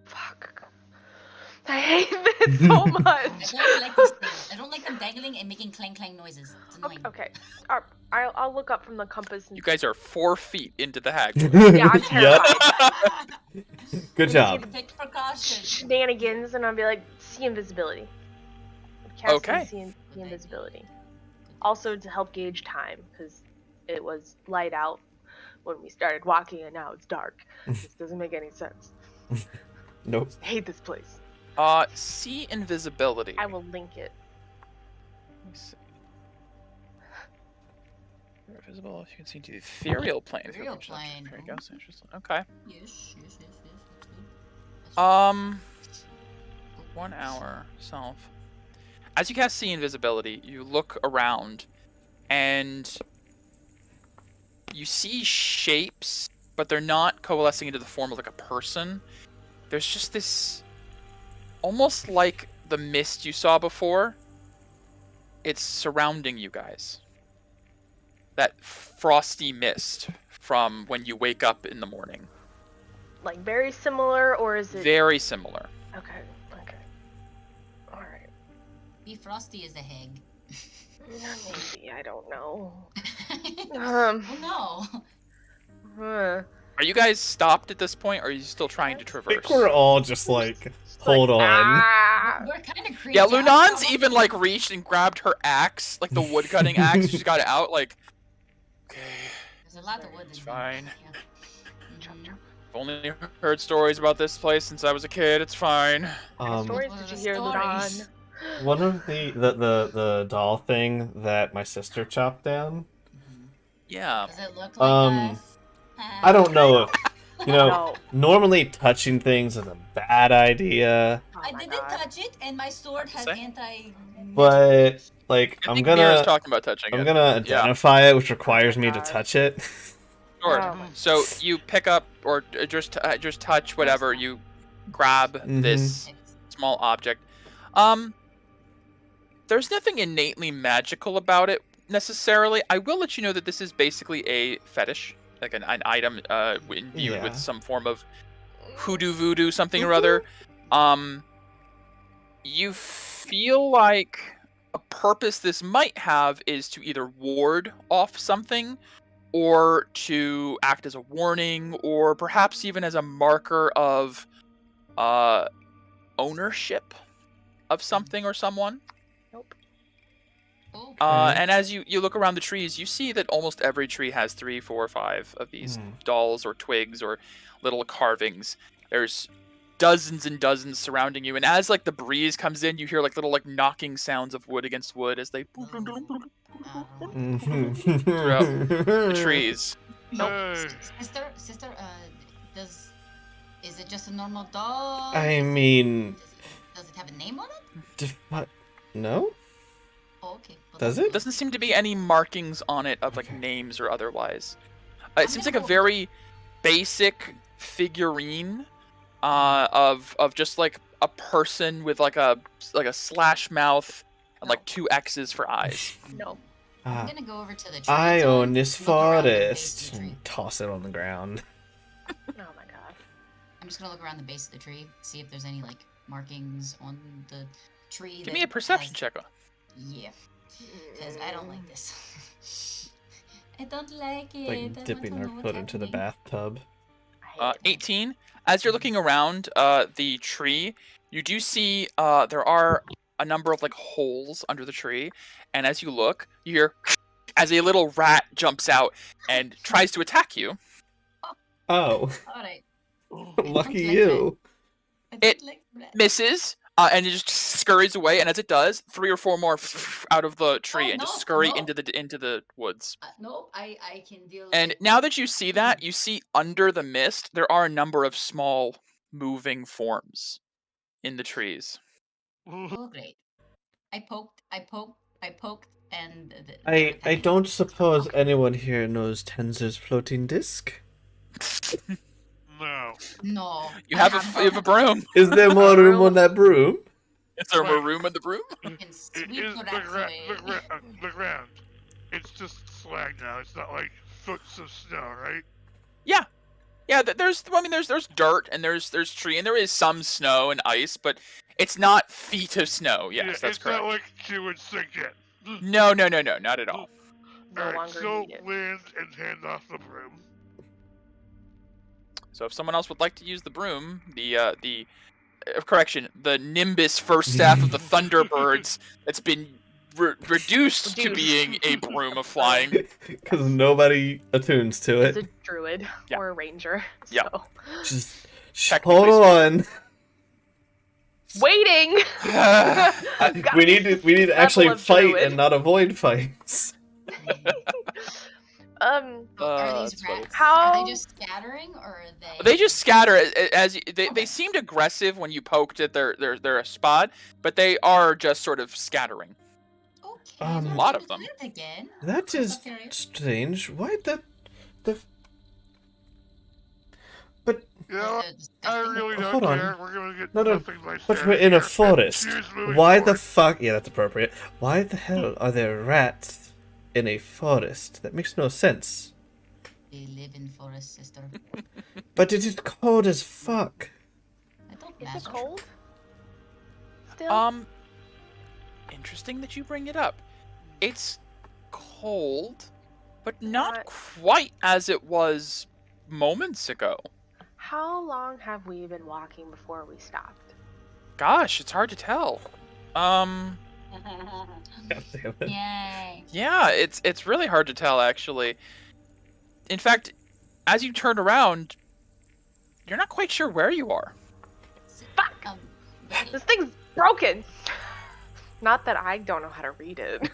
Fuck. I hate this so much. I don't like these things. I don't like them dangling and making clang clang noises. It's annoying. Okay. I'll look up from the compass. And... You guys are 4 feet into the hag. Yeah, I'm terrified. Good job. Take precautions. Shenanigans, and I'll be like, see invisibility. Casting Okay. See invisibility. Also to help gauge time, because it was light out when we started walking, and now it's dark. This doesn't make any sense. Nope. I hate this place. See invisibility. I will link it. Let me see. You're visible if you can see into the ethereal plane. Ethereal plane. There you go. So interesting. Okay. Yes. That's good. 1 hour self. As you cast see invisibility, you look around and you see shapes, but they're not coalescing into the form of like a person. There's just this almost like the mist you saw before. It's surrounding you guys. That frosty mist from when you wake up in the morning. Like very similar, or is it? Very similar. Okay. All right. Be Frosty is a hag. Maybe, I don't know. Oh no. Are you guys stopped at this point, or are you still trying to I traverse? think we're all just like, hold on. Ah! We're kind of creeped Yeah, out. Lunan's even reached and grabbed her axe, like the wood cutting axe. She's got it out, like, okay, There's a lot of wood. it's in there. fine. Yeah. Chop, Mhm. chop. I've only heard stories about this place since I was a kid. It's fine. What stories What did are you the hear, Ludan? stories? One of the doll thing that my sister chopped down. Mhm. Yeah. Does it look like us? I don't know if No. normally touching things is a bad idea, Oh I my didn't God. touch it, and my sword has Say? anti. but like I I'm think Mira's gonna talking about touching it. identify it, which requires me to God. touch it. Sure. Oh my So you pick up or just touch whatever you grab this small object. There's nothing innately magical about it necessarily. I will let you know that this is basically a fetish, like an item imbued Yeah. with some form of hoodoo voodoo something or other. You feel like a purpose this might have is to either ward off something, or to act as a warning, or perhaps even as a marker of ownership of something or someone. Nope. Oh, And as you look around the trees, you see that almost every tree has 3, 4, 5 of these dolls or twigs or little carvings. There's dozens and dozens surrounding you, and as the breeze comes in, you hear little knocking sounds of wood against wood as they throughout the trees. Hey. Sister, is it just a normal doll? I mean, Does it have a name on it? no? Oh, okay. Well, Does that's it? Doesn't seem to be any markings on it of Okay. names or otherwise. I'm It seems gonna like a go- very basic figurine of just a person with a slash mouth and No. 2 X's for eyes. No. I'm gonna go over to the tree. I Tom, own this look around the base forest. of the tree. And toss it on the ground. Oh my God. I'm just gonna look around the base of the tree, see if there's any markings on the tree. Give me a perception check. Yeah, because I don't like this. I don't like it. I Like want dipping to her know what's foot into the happening. bathtub. I hate it. 18. As you're looking around the tree, you do see there are a number of holes under the tree, and as you look, you hear as a little rat jumps out and tries to attack you. Oh, All right. lucky like you. I It don't like that. Misses, and it just scurries away. And as it does, 3 or 4 more out of the tree Oh, and just no, scurry no. into the woods. No, I can deal. And with now that you see that, you see under the mist there are a number of small moving forms in the trees. Oh, great. I poked, and I don't suppose anyone here knows Tensor's floating disc? No. No. You I have a broom. Is there more room on that broom? Is there more room in the broom? I can It sweep is the rats away. look round. It's just slag now. It's not like foots of snow, right? Yeah, there's dirt and there's tree and there is some snow and ice, but it's not feet of snow. Yes, Yeah, that's it's correct. not like you would sink in. No, not at all. No Alright, longer so needed. land and hand off the broom. So if someone else would like to use the broom, the correction, the Nimbus first staff of the Thunderbirds that's been reduced to Reduced. being a broom of flying. Because nobody attunes to It's it. a druid Yeah. or a ranger. Yeah. So. Just Technically hold on. Waiting. We need to Level actually of fight druid. and not avoid fights. Are these That's funny. rats? How- Are they just scattering, or are they? They just scatter they seemed aggressive when you poked at their spot, but they are just sort of scattering. Okay, A well, lot do of them. that again. That is Okay. strange. Why the You know what? They're I disgusting. really don't Hold on. care. We're gonna get No, nothing by but we're standing in a here. forest. Choose moving Why the forward. fuck? Yeah, that's appropriate. Why the hell are there rats in a forest? That makes no sense. They live in forest, sister. But it is cold as fuck. I don't Is it matter. cold? Still? Interesting that you bring it up. It's cold, but not Not- quite as it was moments ago. How long have we been walking before we stopped? Gosh, it's hard to tell. God damn it. Yay. Yeah, it's really hard to tell actually. In fact, as you turn around, you're not quite sure where you are. Fuck! Ready? This thing's broken! Not that I don't know how to read it.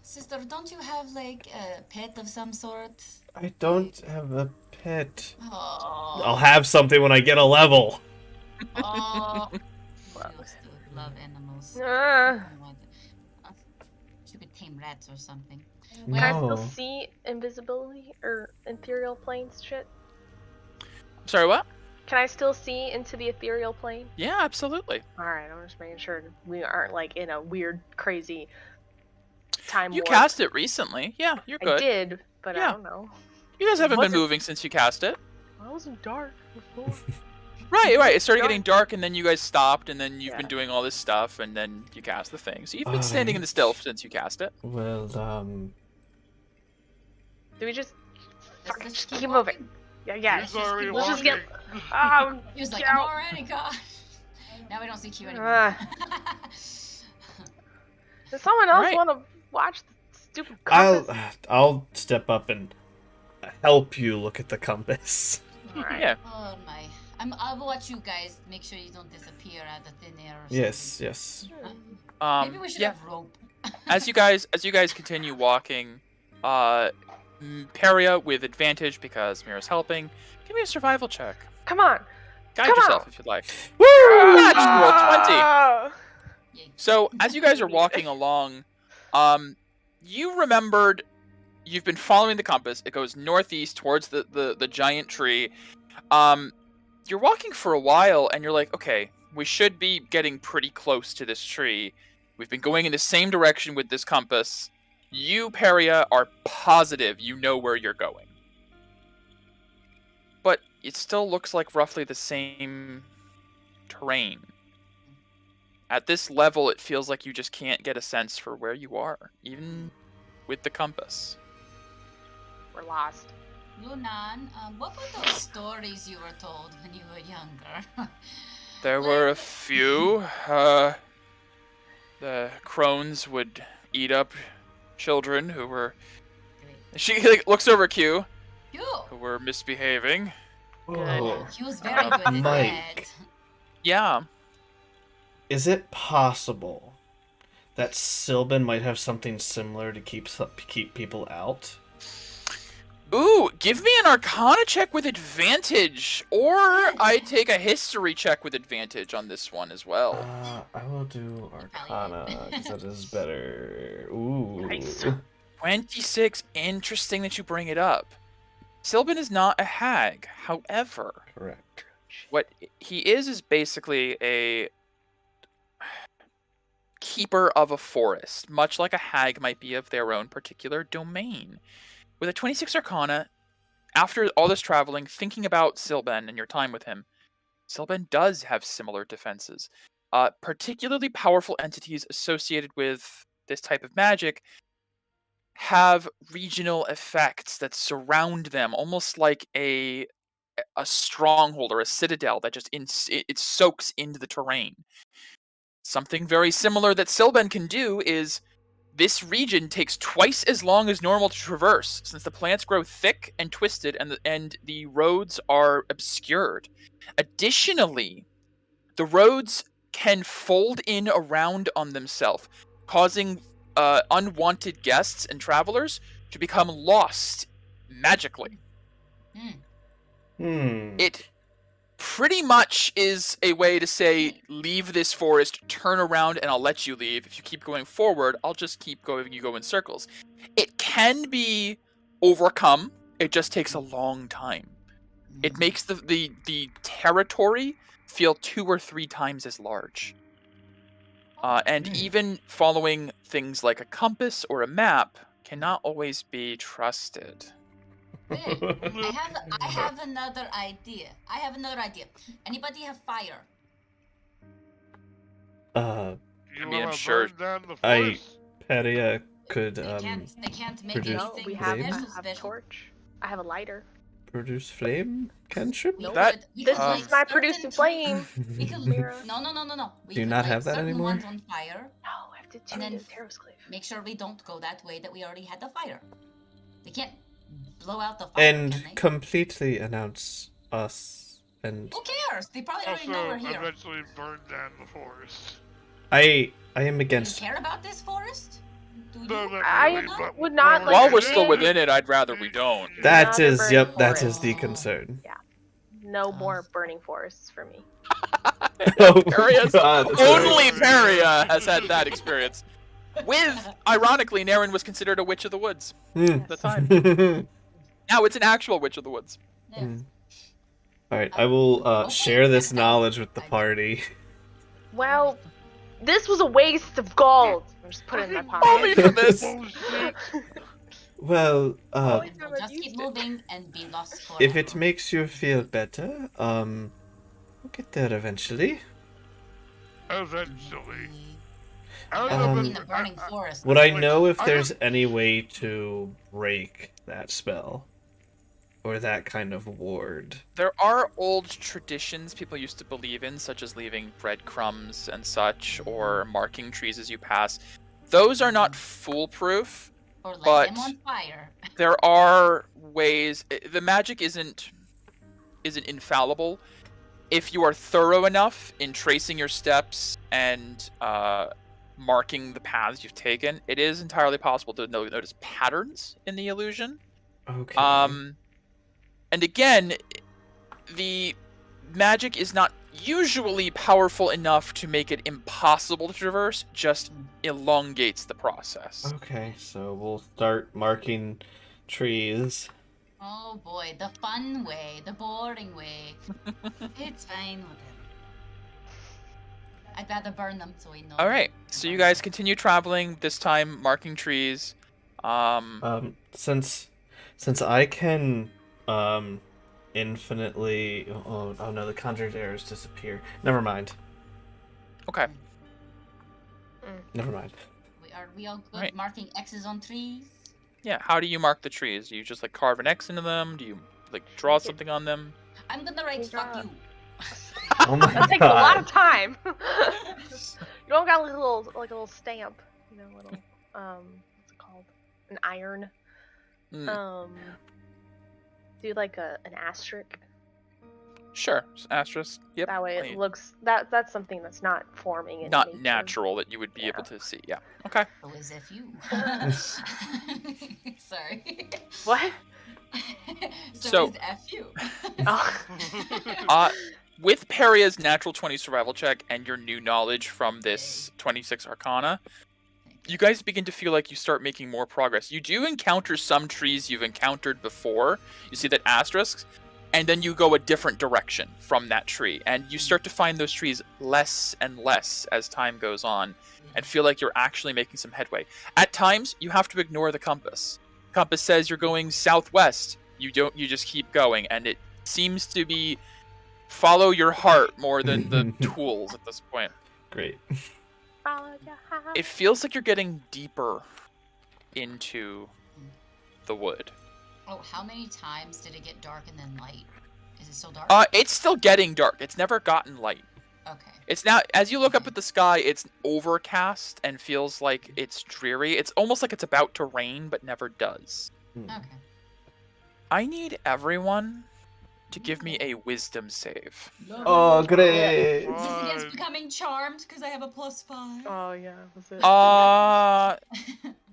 Sister, don't you have like a pet of some sort? I don't have a pet. Oh. I'll have something when I get a level. Oh. She Gross. used to love animals. Ah. She could tame rats or something. Can I still No. see invisibility or ethereal planes shit? Sorry, what? Can I still see into the ethereal plane? Yeah, absolutely. Alright, I'm just making sure we aren't like in a weird, crazy time You warp. cast it recently. Yeah, you're I good. did, but Yeah. I don't know. You guys haven't been Wasn't- moving since you cast it. Well, it wasn't dark before. Right. It started Dark. getting dark, and then you guys stopped, and then you've Yeah. been doing all this stuff, and then you cast the thing. So you've been standing in the still since you cast it. Well, Do we just Let's fucking just keep keep moving? walking. Yeah, yeah. He's already Let's just walking. get He was like, get I'm out. already gone. Now we don't see Q anymore. Does someone else Right. want to watch the stupid compass? I'll step up and help you look at the compass. Alright. Yeah. Oh my. I'll watch you guys. Make sure you don't disappear out of thin air or Yes, yes. something. Um, Maybe we should yeah. have rope. as you guys continue walking, Peria with advantage because Mira's helping. Give me a survival check. Come on. Guide Come yourself on. if you'd like. Woo! Ah! Yay. So as you guys are walking along, you remembered you've been following the compass. It goes northeast towards the giant tree. You're walking for a while and you're like, okay, we should be getting pretty close to this tree. We've been going in the same direction with this compass. You, Peria, are positive you know where you're going. But it still looks like roughly the same terrain. At this level, it feels like you just can't get a sense for where you are, even with the compass. We're lost. Lunan, what were those stories you were told when you were younger? There were a few. The crones would eat up children who were. She like, looks over at Q, You! who were misbehaving. Oh. He was very good at Mike. that. Yeah. Is it possible that Sylvan might have something similar to keep people out? Ooh, give me an Arcana check with advantage, or I take a History check with advantage on this one as well. I will do Arcana, because that is better. Ooh. Nice. 26. Interesting that you bring it up. Sylvan is not a hag. However, Correct. what he is basically a keeper of a forest, much like a hag might be of their own particular domain. With a 26 Arcana, after all this traveling, thinking about Silben and your time with him, Silben does have similar defenses. Particularly powerful entities associated with this type of magic have regional effects that surround them, almost like a stronghold or a citadel that just it soaks into the terrain. Something very similar that Silben can do is this region takes twice as long as normal to traverse, since the plants grow thick and twisted and the roads are obscured. Additionally, the roads can fold in around on themselves, causing unwanted guests and travelers to become lost magically. It pretty much is a way to say, leave this forest, turn around, and I'll let you leave. If you keep going forward, I'll just keep going. You go in circles. It can be overcome. It just takes a long time. It makes the territory feel 2 or 3 times as large. And even following things like a compass or a map cannot always be trusted. Wait, I have another idea. Anybody have fire? You mean, I'm wanna sure burn down the I forest? Peria could They can't make produce No, anything we have, I flame? have a special. torch. I have a lighter. produce flame cantrip. We That- could- we This could Um, light is my certain producing trees- flame. We could Mira. no. We Do you could not light have that certain anymore? ones on fire. No, I have to tune then into Terror's Clave. Make sure we don't go that way. That we already had the fire. They can't blow out the fire. And can they? completely announce us. And Who cares? They probably already know Also, we're here. eventually burn down the forest. I am Do you against. care about this forest? Do you? No, not I really, but would not while like While to we're see- still within it, I'd rather we don't. That Not a is, burning yep, that is forest. the concern. No more burning forests for me. Oh, Aria's God, that's only right. Peria has had that experience. With, ironically, Naren was considered a witch of the woods at the time. Now it's an actual witch of the woods. Yeah. Alright, I will Okay. share this knowledge with the party. Well, this was a waste of gold. I'm just put it in my Only pocket. for this. Bullshit. Well, Only time We'll I've just used keep it. moving and be lost forever. if it makes you feel better, we'll get there eventually. Eventually. In the burning forest. Would I Like, know if I there's any way to break that spell? Or that kind of ward? There are old traditions people used to believe in, such as leaving breadcrumbs and such, or marking trees as you pass. Those are not foolproof. Or light but- them on fire. There are ways. The magic isn't infallible. If you are thorough enough in tracing your steps and marking the paths you've taken, it is entirely possible to notice patterns in the illusion. Okay. And again, the magic is not usually powerful enough to make it impossible to traverse, just elongates the process. Okay, so we'll start marking trees. Oh boy, the fun way, the boring way. It's fine, whatever. I'd rather burn them so we know. Alright, so you guys continue traveling, this time marking trees. Since I can infinitely oh no, the conjured arrows disappear. Never mind. Okay. Never mind. Are we all good Right. marking X's on trees? Yeah, how do you mark the trees? Do you just like carve an X into them? Do you like draw something on them? I'm gonna write fuck you. Oh my That takes a lot god. of time. You don't got like a little stamp, little what's it called? An iron. Mm, Do like an asterisk. sure, just asterisk. Yep. That way I- it looks that's something that's not forming in not nature. natural that you would be able to see. Yeah. Okay. Oh, as if you. Sorry. What? So- is F you. Oh. With Peria's natural 20 survival check and your new knowledge from this 26 Arcana, you guys begin to feel like you start making more progress. You do encounter some trees you've encountered before. You see that asterisk, and then you go a different direction from that tree, and you start to find those trees less and less as time goes on, and feel like you're actually making some headway. At times, you have to ignore the compass. Compass says you're going southwest. You just keep going, and it seems to be follow your heart more than the tools at this point. Great. It feels like you're getting deeper into the wood. Oh, how many times did it get dark and then light? Is it still dark? It's still getting dark. It's never gotten light. Okay. It's now, as you look up at the sky, it's overcast and feels like it's dreary. It's almost like it's about to rain, but never does. Okay. I need everyone to give me a wisdom save. Oh, great. Is this against becoming charmed? Because I have a +5. Oh yeah, was it?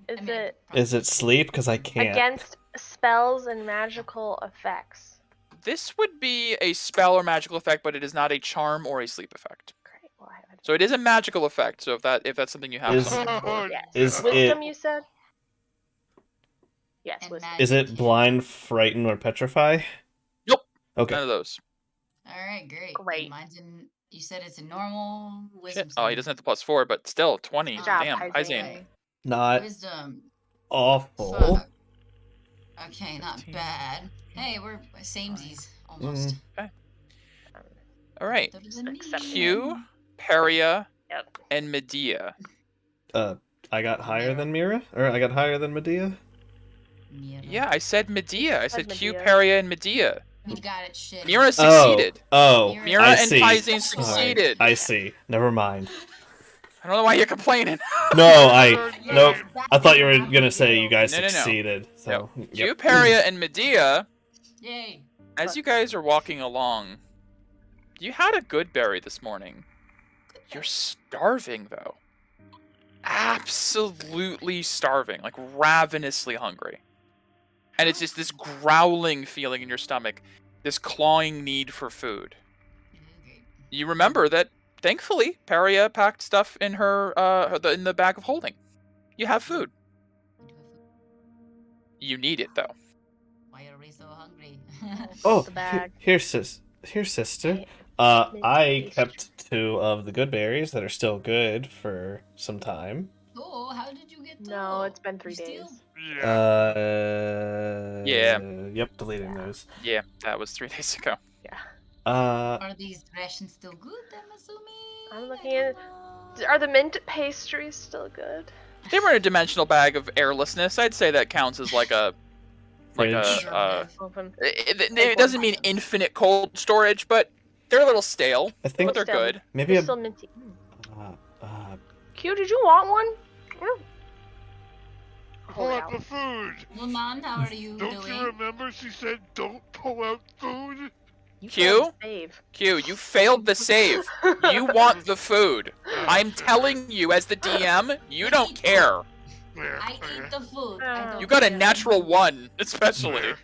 Is it Is it sleep? Because I can't. against spells and magical effects? This would be a spell or magical effect, but it is not a charm or a sleep effect. Great. Well, I So it is a magical effect. So if that's something you have, Is- something for. yes. Is Wisdom, it you said? Yes, And wisdom. is it blind, frighten, or petrify? Nope. Okay. None of those. Alright, great. Great. And mine's in. You said it's a normal Shit. wisdom. Oh, he save. doesn't have the +4, but still 20. Good job, Damn, Hyzane. Hyzane. Not Wisdom. awful. Fuck. Okay, not 15. bad. Hey, we're samesies almost. All right. Better than me. Accept- Q, Peria, Yep. and Medea. I got higher than Mira, or I got higher than Medea. Yeah, I said Medea. I said Q, Medea. Peria, and Medea. You got it, shit. Mira succeeded. Oh, Mira I and see. Hyzane Sorry. succeeded. I see. Never mind. I don't know why you're complaining. No, nope. I thought you were gonna say you guys No, no, no. succeeded. So Q, yep. Peria, and Medea, Yay. as you guys are walking along, you had a good berry this morning. You're starving, though. Absolutely starving. Like, ravenously hungry. And it's just this growling feeling in your stomach. This clawing need for food. Okay. You remember that, thankfully, Peria packed stuff in her, in the bag of holding. You have food. You need it, though. Why are we so hungry? Oh, The bag. here, sister. Maybe I taste. kept 2 of the good berries that are still good for some time. Oh, how did you get to? No, it's been 3 You days. still- Yeah. Yeah. Yep, deleting those. Yeah, that was 3 days ago. Are these rations still good? I'm assuming. I'm looking at- Are the mint pastries still good? They were in a dimensional bag of airlessness. I'd say that counts as like a, Fridge. Open. it doesn't mean infinite cold storage, but they're a little stale, I think but they're Still. good. maybe They're a still minty. Q, did you want one? Pull Hold it out out. the food. Lunan, how are you Don't doing? you remember she said don't pull out food? You Q? failed to save. Q, you failed the save. You want the food. I'm telling you, as the DM, you don't care. There, I eat the food. I don't You got a care. natural 1, especially. There.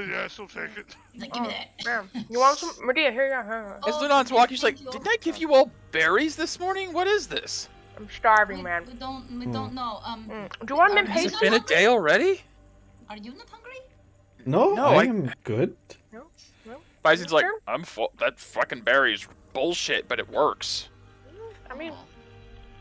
Yeah, she'll take it. He's like, give me that. Here. You want some? Medea, here you go. Here. As Oh, Lunon's walking, she's like, thank you. didn't I give you all berries this morning? What is this? I'm starving, man. We don't know. Do you want mint Has Has pastries? it been a day already? Are you not hungry? no, No, I I- am good. Bison's like, Sure. I'm full. That fucking berry's bullshit, but it works. I mean, Oh.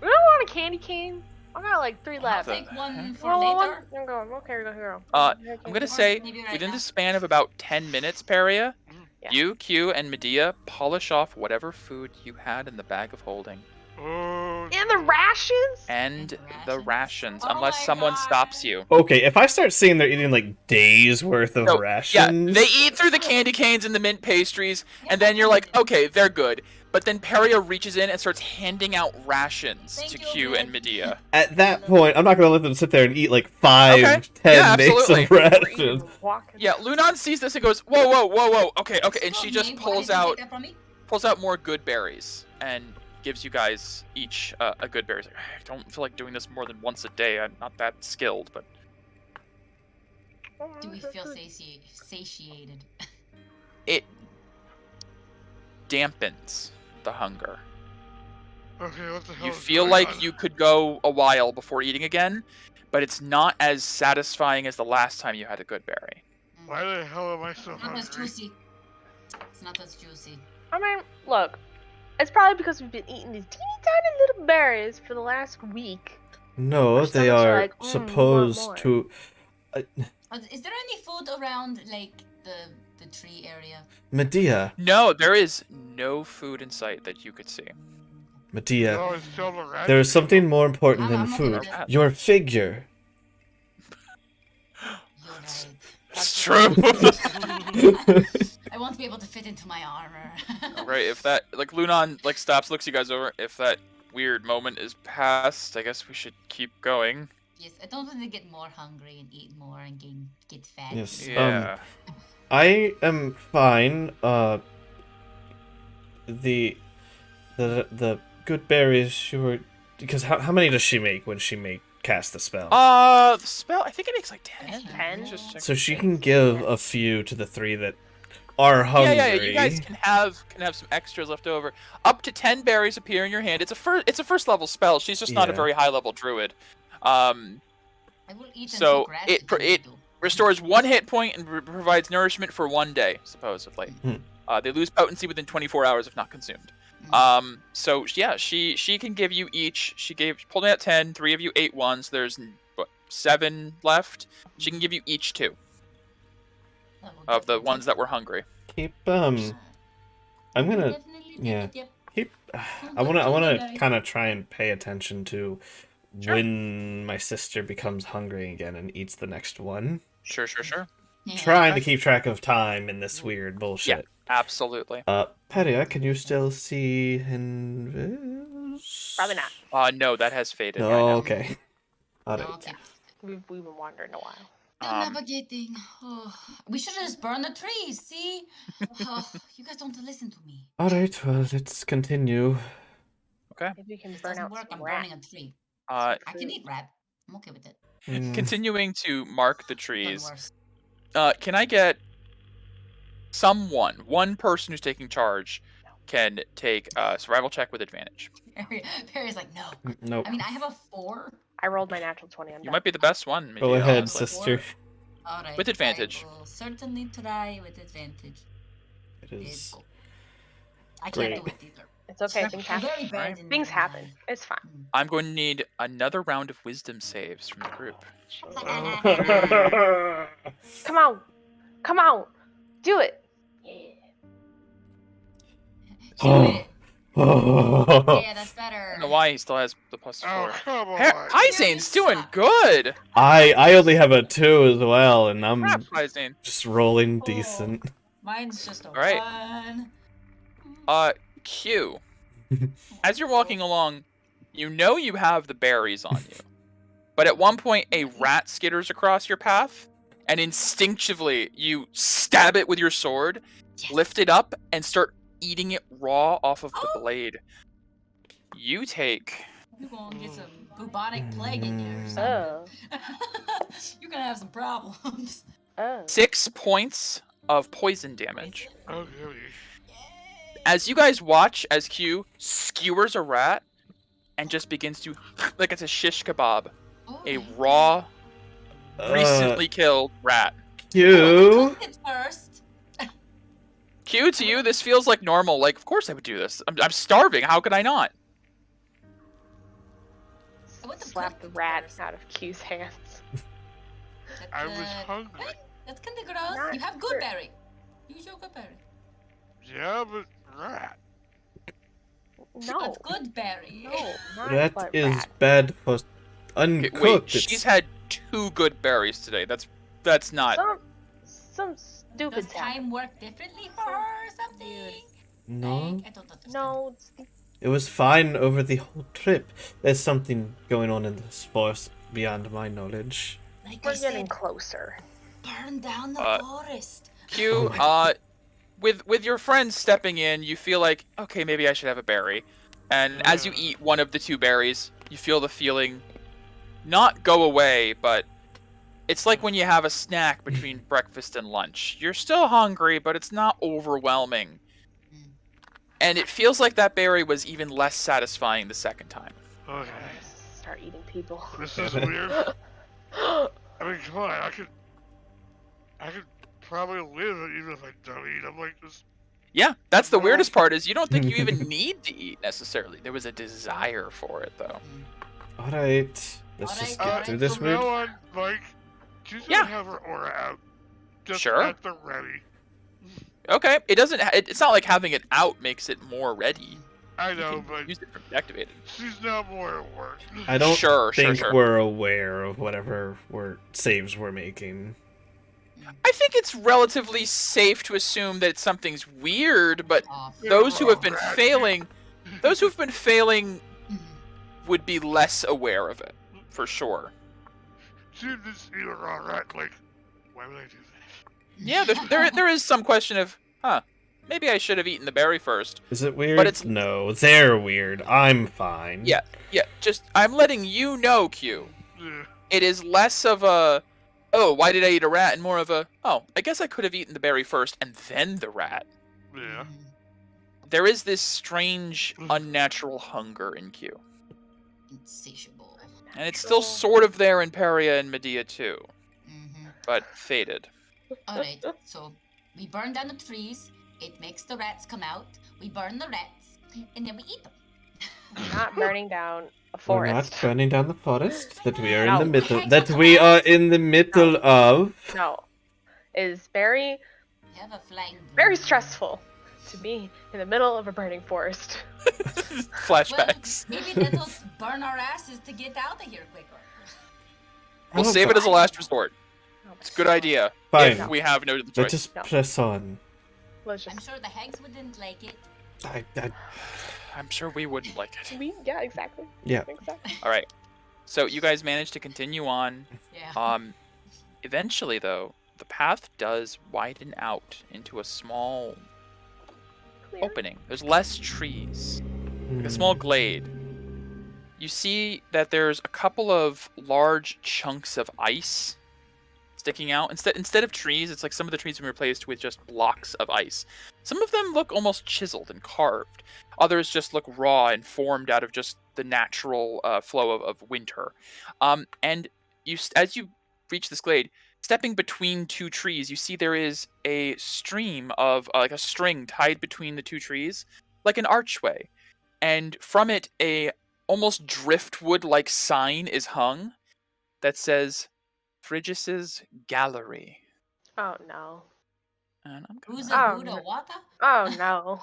we don't want a candy cane. I got like 3 I'll left. take one You for want one? later. Here you go. Okay, here you go. I'm gonna say, Maybe right within now. the span of about 10 minutes, Peria, Yeah. you, Q, and Medea polish off whatever food you had in the bag of holding. Oh. And the rashes? And the rations, Oh unless my someone God. stops you. Okay, if I start seeing they're eating like days worth of No, rations. Yeah, they eat through the candy canes and the mint pastries, and then you're like, okay, they're good. But then Peria reaches in and starts handing out rations Thank to you, Q man. and Medea. At that point, I'm not gonna let them sit there and eat like 5, Okay. 10 Yeah, days absolutely. of rations. Walking. Yeah, Lunan sees this and goes, whoa, whoa, whoa, whoa, okay, okay, and she Excuse just me, why pulls did you out take that from me? more good berries and gives you guys each a good berry. She's like, I don't feel like doing this more than once a day. I'm not that skilled, but Do we feel satiated? it dampens the hunger. Okay, what the hell? You is feel going like on? you could go a while before eating again, but it's not as satisfying as the last time you had a good berry. Why the hell am I so Not as hungry? juicy. It's not as juicy. I mean, look, it's probably because we've been eating these teeny tiny little berries for the last week. No, Our they stomachs are are like, we want supposed more." to. Is there any food around, like, the tree area? Medea, No, there is no food in sight that you could see. Medea. Oh, it's still the rat. There is something more important than I'm okay food. with it. Your figure. You're right. It's true. I won't be able to fit into my armor. Right, if that, like, Lunan, like, stops, looks you guys over. If that weird moment is past, I guess we should keep going. Yes, I don't want to get more hungry and eat more and get fat. Yes. Yeah. I am fine. The good berries. You were because how many does she make when she cast the spell? The spell, I think it makes like 10. 10? Just check. So she can give a few to the 3 that are hungry. Yeah, you guys can have some extras left over. Up to 10 berries appear in your hand. It's a first level spell. She's just not a Yeah. very high level druid. I will eat So, and grass it if you it- do. Restores 1 hit point and provides nourishment for 1 day, supposedly. Hmm. They lose potency within 24 hours if not consumed. So yeah, she can give you each. She pulled out 10. 3 of you ate one. So there's what, 7 left. She can give you each 2 That will of the definitely ones that were hungry. Keep take- I'm gonna Definitely take yeah. it, yep. keep. I wanna kind of try and pay attention to Sure. when my sister becomes hungry again and eats the next one. Sure. Yeah. Trying to keep track of time in this weird bullshit. Absolutely. Peria, can you still see Invis? Probably not. No, that has faded. No, right now. okay. Alright. Okay. We've been wandering a while. Still Um, navigating. Oh, we should just burn the trees, see? Oh, you guys don't listen to me. Alright, well, let's continue. Maybe we can This burn doesn't out work, some I'm rat. burning a tree. Uh, I can eat rat. I'm okay with it. Mm, continuing to mark the None trees. worse. Can I get one person who's taking charge can take a survival check with advantage? Perry's like, no. Nope. I mean, I have a 4. I rolled my natural 20. I'm You done. might be the best one. Go Medea, ahead, honestly. sister. Alright. With advantage. I will certainly try with advantage. It Let's is. go. I can't Great. do it either. It's okay. I'm Things happen. very bad in Things in happen. math. It's fine. I'm going to need another round of wisdom saves from the group. Okay. Come on. Come on. Do it. Yeah. Do it. I Yeah, that's better. I don't know why he still has the plus 4. Oh, come on. Hyzane's doing good! only have a 2 as well, and I'm Crap, Hyzane. just rolling Oh. decent. Mine's just a Alright. 1. Q. As you're walking along, you know you have the berries on you. But at one point, a rat skitters across your path, and instinctively, you stab it with your sword, Yes. lift it up, and start eating it raw off of the Oh. blade. You take You're gonna get some bubonic plague in you or Oh. something. You're gonna have some problems. Oh. 6 points of poison damage. Oh, really? As you guys watch as Q skewers a rat and just begins to, like it's a shish kebab, a Oh, raw, recently killed rat. You. It first. Q, to you, this feels like normal. Like, of course I would do this. I'm starving. How could I not? I want to Slap the cook rat first. out of Q's hands. That's, I was hungry. That's kind of gross. Not You have sure. goodberry. Use your goodberry. Yeah, but rat. No. But goodberry. No. Not That but is rat. bad for Okay, uncooked. wait, It's- she's had 2 good berries today. That's not. Some stupid Does time work differently for her or something? No, Like, I don't understand. No. It's it was fine over the whole trip. There's something going on in this forest beyond my knowledge. Like I we're getting said, closer. burn down the forest. Q, with your friends stepping in, you feel like, okay, maybe I should have a berry. And as you eat one of the 2 berries, you feel the feeling not go away, but it's like when you have a snack between breakfast and lunch. You're still hungry, but it's not overwhelming. Mm. And it feels like that berry was even less satisfying the second time. Okay. Start eating people. This is weird. I mean, come on. I could probably live even if I don't eat. I'm like this. Yeah, that's the Well- weirdest part is you don't think you even need to eat necessarily. There was a desire for it though. All right, let's just Alright, get through this From weird. now on, Mike, she's Yeah. gonna have her aura out. Just Sure. at the ready. Okay, it doesn't. It's not like having it out makes it more ready. I You know, can but use it from deactivated. she's now more at work. I don't Sure, think sure. we're aware of whatever saves we're making. I think it's relatively safe to assume that something's weird, but Off. those who have been Rat. failing, would be less aware of it, for sure. She just eat a raw rat. Like, why would I do that? Yeah, there is some question of, maybe I should have eaten the berry first. Is it weird? it's- No, they're weird. I'm fine. Yeah, just I'm letting you know, Q. Yeah. It is less of a, oh, why did I eat a rat, and more of a, oh, I guess I could have eaten the berry first and then the rat. Yeah. There is this strange, unnatural hunger in Q. Insatiable. And it's still sort of there in Peria and Medea too, Mm-hmm. but faded. Alright, so we burn down the trees, it makes the rats come out, we burn the rats, and then we eat them. Not burning down a We're not forest. burning down the forest that we are No. in the middle. Hey, That come we on. are in the middle of. No. Is very, We have a flying very broom. stressful to be in the middle of a burning forest. Flashbacks. Well, maybe that'll burn our asses to get out of here quicker. We'll save it as a last resort. It's a good idea. Fine. If we have no Let's choice. just No. press on. Let's I'm just. sure the hags wouldn't like it. I'm sure we wouldn't like it. Yeah, exactly. Yeah. Exactly. All right. So you guys managed to continue on. Yeah. Eventually, though, the path does widen out into a small Clear. opening. There's less trees, like a small glade. You see that there's a couple of large chunks of ice sticking out. Instead of trees, it's like some of the trees have been replaced with just blocks of ice. Some of them look almost chiseled and carved. Others just look raw and formed out of just the natural flow of winter. And as you reach this glade, stepping between two trees, you see there is a stream of like a string tied between the two trees, like an archway. And from it, a almost driftwood-like sign is hung that says Phrygis's Gallery. Oh no. And I'm Who's gonna... a Oh, Buddha? no. What? Oh no.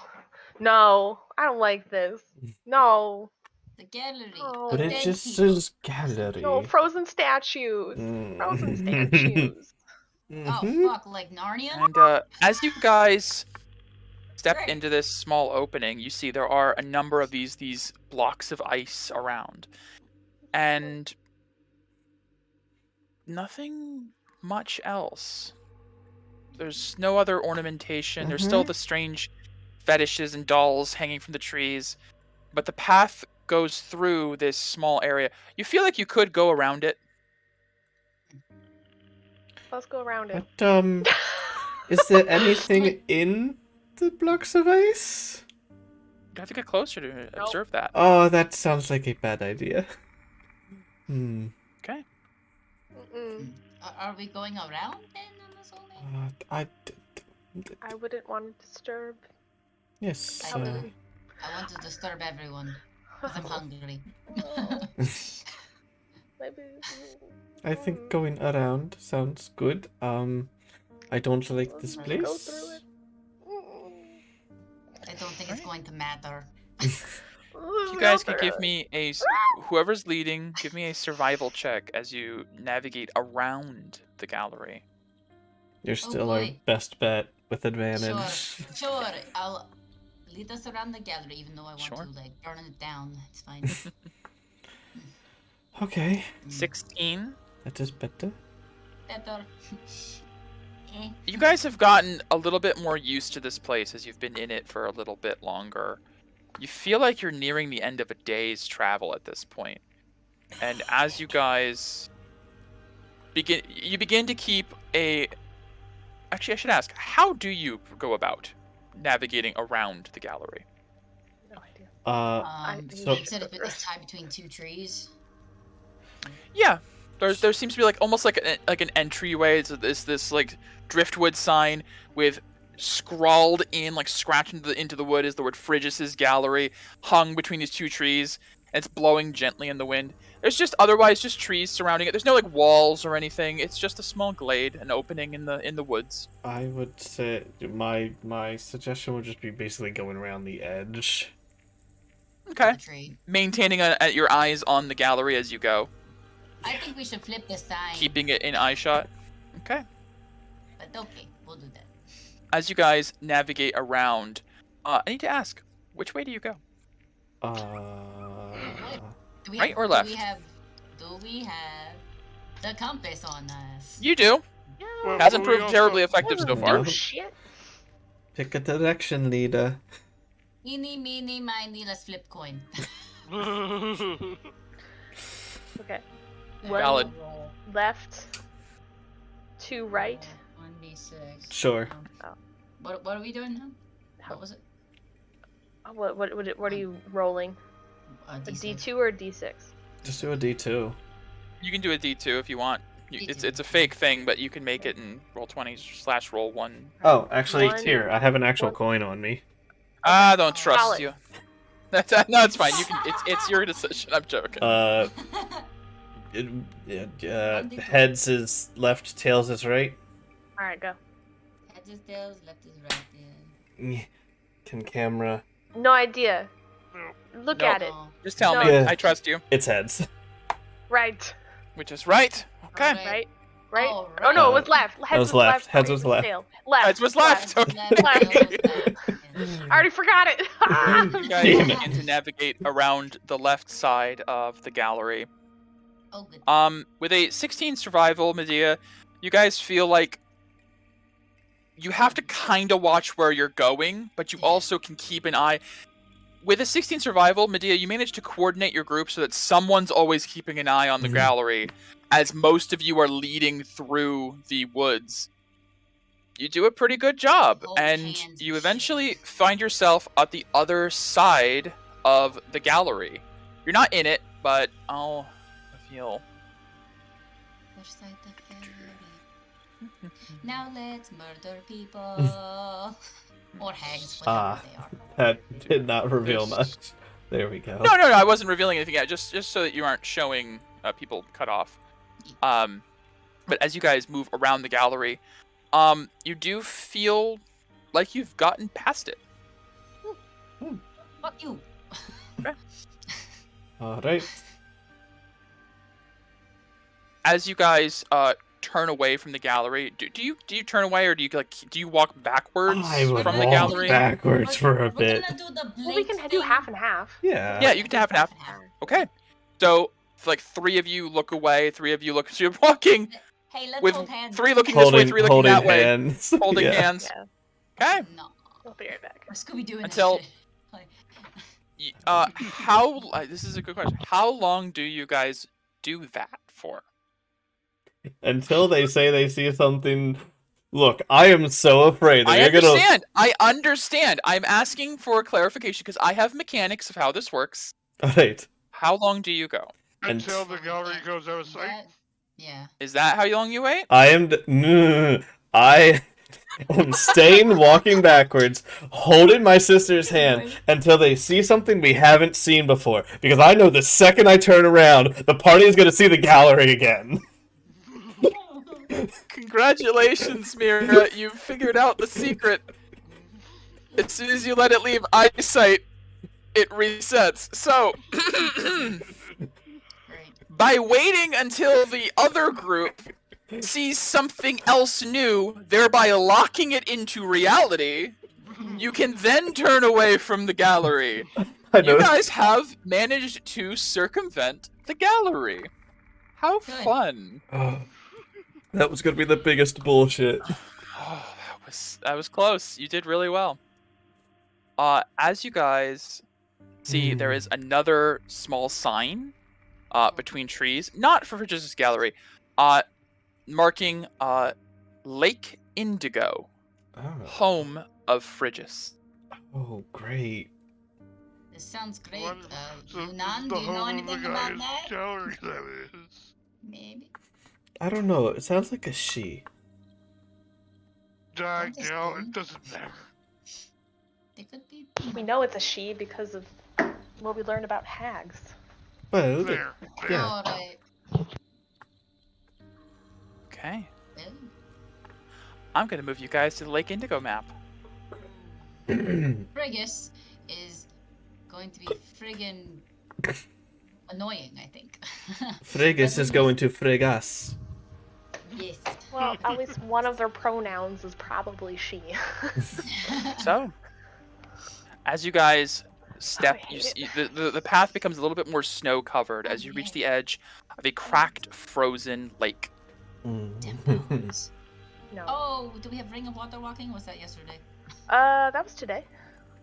No. I don't like this. No. The gallery. Oh. of But it dead just people. says gallery. No, frozen statues. Frozen statues. Oh Mhm. fuck, like Narnia? And as you guys step Great. into this small opening, you see there are a number of these blocks of ice around. And nothing much else. There's no other ornamentation. There's still the strange fetishes and dolls hanging from the trees. But the path goes through this small area. You feel like you could go around it. Let's go around it. But is there anything in the blocks of ice? You have to get closer to observe that. Oh, that sounds like a bad idea. Okay. Mm-mm. Are we going around then? I'm assuming? I wouldn't want to disturb. Yes. I will. I want to disturb everyone. Because I'm hungry. Maybe. I think going around sounds good. I don't like this Let's place. Go through it. I don't think it's going to matter. You guys can give me whoever's leading, give me a survival check as you navigate around the gallery. You're still our boy. best bet with advantage. Sure. I'll lead us around the gallery, even though I want Sure. to like burn it down. It's fine. Okay, 16. that is better. Better. Eh. You guys have gotten a little bit more used to this place as you've been in it for a little bit longer. You feel like you're nearing the end of a day's travel at this point. And as you guys begin to keep a... Actually, I should ask, how do you go about navigating around the gallery? No idea. I You so- said it's tied between two trees. Yeah, There seems to be like almost like an entryway. It's this like driftwood sign with scrawled in, like scratched into the wood, is the word Phrygis's Gallery, hung between these two trees. And it's blowing gently in the wind. There's just otherwise just trees surrounding it. There's no like walls or anything. It's just a small glade, an opening in the woods. I would say my suggestion would just be basically going around the edge. Okay. The tree. Maintaining your eyes on the gallery as you go, I think we should flip the sign. keeping it in eye shot. Okay. But okay, we'll do that. As you guys navigate around, I need to ask, which way do you go? Do we Right or left? Do we have the compass on us? You do. Well, Hasn't we proved also- terribly effective so far. Oh shit. Pick a direction, leader. Eeny, meeny, miny, let's flip coin. Okay. Valid. Roll. Left. 2 right. 1d6. Sure. What are we doing now? What was it? What are you rolling? A D6. D2 or a D6? Just do a D2. You can do a D2 if you want. D2. It's a fake thing, but you can make it in roll 20/roll 1. Oh, actually, One- here, I have an actual one- coin on me. I don't trust Solid. you. No, it's fine. You can. It's your decision. I'm joking. Heads is left, tails is right. Alright, go. Heads is tails, left is right. Yeah. Can camera... No idea. No. Look Nope. at it. Oh, Just tell No. me. Yeah. I trust you. It's heads. Right. Which is right. Okay. Alright. Right. Right. Oh, Oh no, it was right. left. Heads was left. Heads right, was left. tail. Left. Heads was left. Okay. left, tails, left. Yeah. I already forgot it. You guys Damn it. begin to navigate around the left side of the gallery. Oh, good. With a 16 survival, Medea, you guys feel like you have to kind of watch where you're going, but you also can keep an eye. With a 16 survival, Medea, you manage to coordinate your group so that someone's always keeping an eye on the Mhm. gallery, as most of you are leading through the woods. You do a pretty good job, Oh, and hands you and eventually shit. find yourself at the other side of the gallery. You're not in it, but I'll feel. Other side of the gallery. Now let's murder people. Or hags, whatever they are. That did not reveal This- much. There we go. No, I wasn't revealing anything yet. Just so that you aren't showing people cut off. But as you guys move around the gallery, you do feel like you've gotten past it. Fuck you. Alright. As you guys turn away from the gallery, do you turn away, or do you walk backwards I would from the walk gallery? backwards for a bit. We're gonna do the Well, we blink can do thing. half and half. Yeah. Yeah, you can have an half. Okay. So, like 3 of you look away, 3 of you look. So you're walking Hey, let's with hold hands. 3 looking this way, 3 looking holding that way, hands. holding Yeah. hands. Yeah. Okay. No. We'll be right back. We're Scooby Doo Until- This is a good question. How long do you guys do that for? Until they say they see something. Look, I am so afraid that I you're gonna. understand. I understand. I'm asking for clarification because I have mechanics of how this works. Alright. How long do you go? And- Until the gallery goes out of sight. That- yeah. Is that how long you wait? I am. I am staying walking backwards, holding my sister's hand until they see something we haven't seen before. Because I know the second I turn around, the party is gonna see the gallery again. Congratulations, Mira. You figured out the secret. As soon as you let it leave eyesight, it resets. So, Great. by waiting until the other group sees something else new, thereby locking it into reality, you can then turn away from the gallery. I know. You guys have managed to circumvent the gallery. How Good. fun! That was gonna be the biggest bullshit. Oh, that was close. You did really well. As you guys see, there is another small sign between trees, not for Phrygis's Gallery, marking Lake Indigo, home of Phrygus. Oh, great. This sounds great. Wonderful. So this is Yunan, the do you know home of the anything about guy's that? gallery, that is. Maybe. I don't know. It sounds like a she. Die, Don't just gal, assume. it doesn't matter. They could be. We know it's a she because of what we learned about hags. Well, There. yeah. All right. Okay. Well, I'm gonna move you guys to the Lake Indigo map. Frigus is going to be friggin' annoying, I think. Frigus is going to frig us. Yes. Well, at least one of their pronouns is probably she. So, as you guys step, I you hate see the path becomes a little bit more snow covered as you reach the edge of a cracked, frozen lake. Temples. No. Oh, do we have Ring of Water Walking? Was that yesterday? That was today.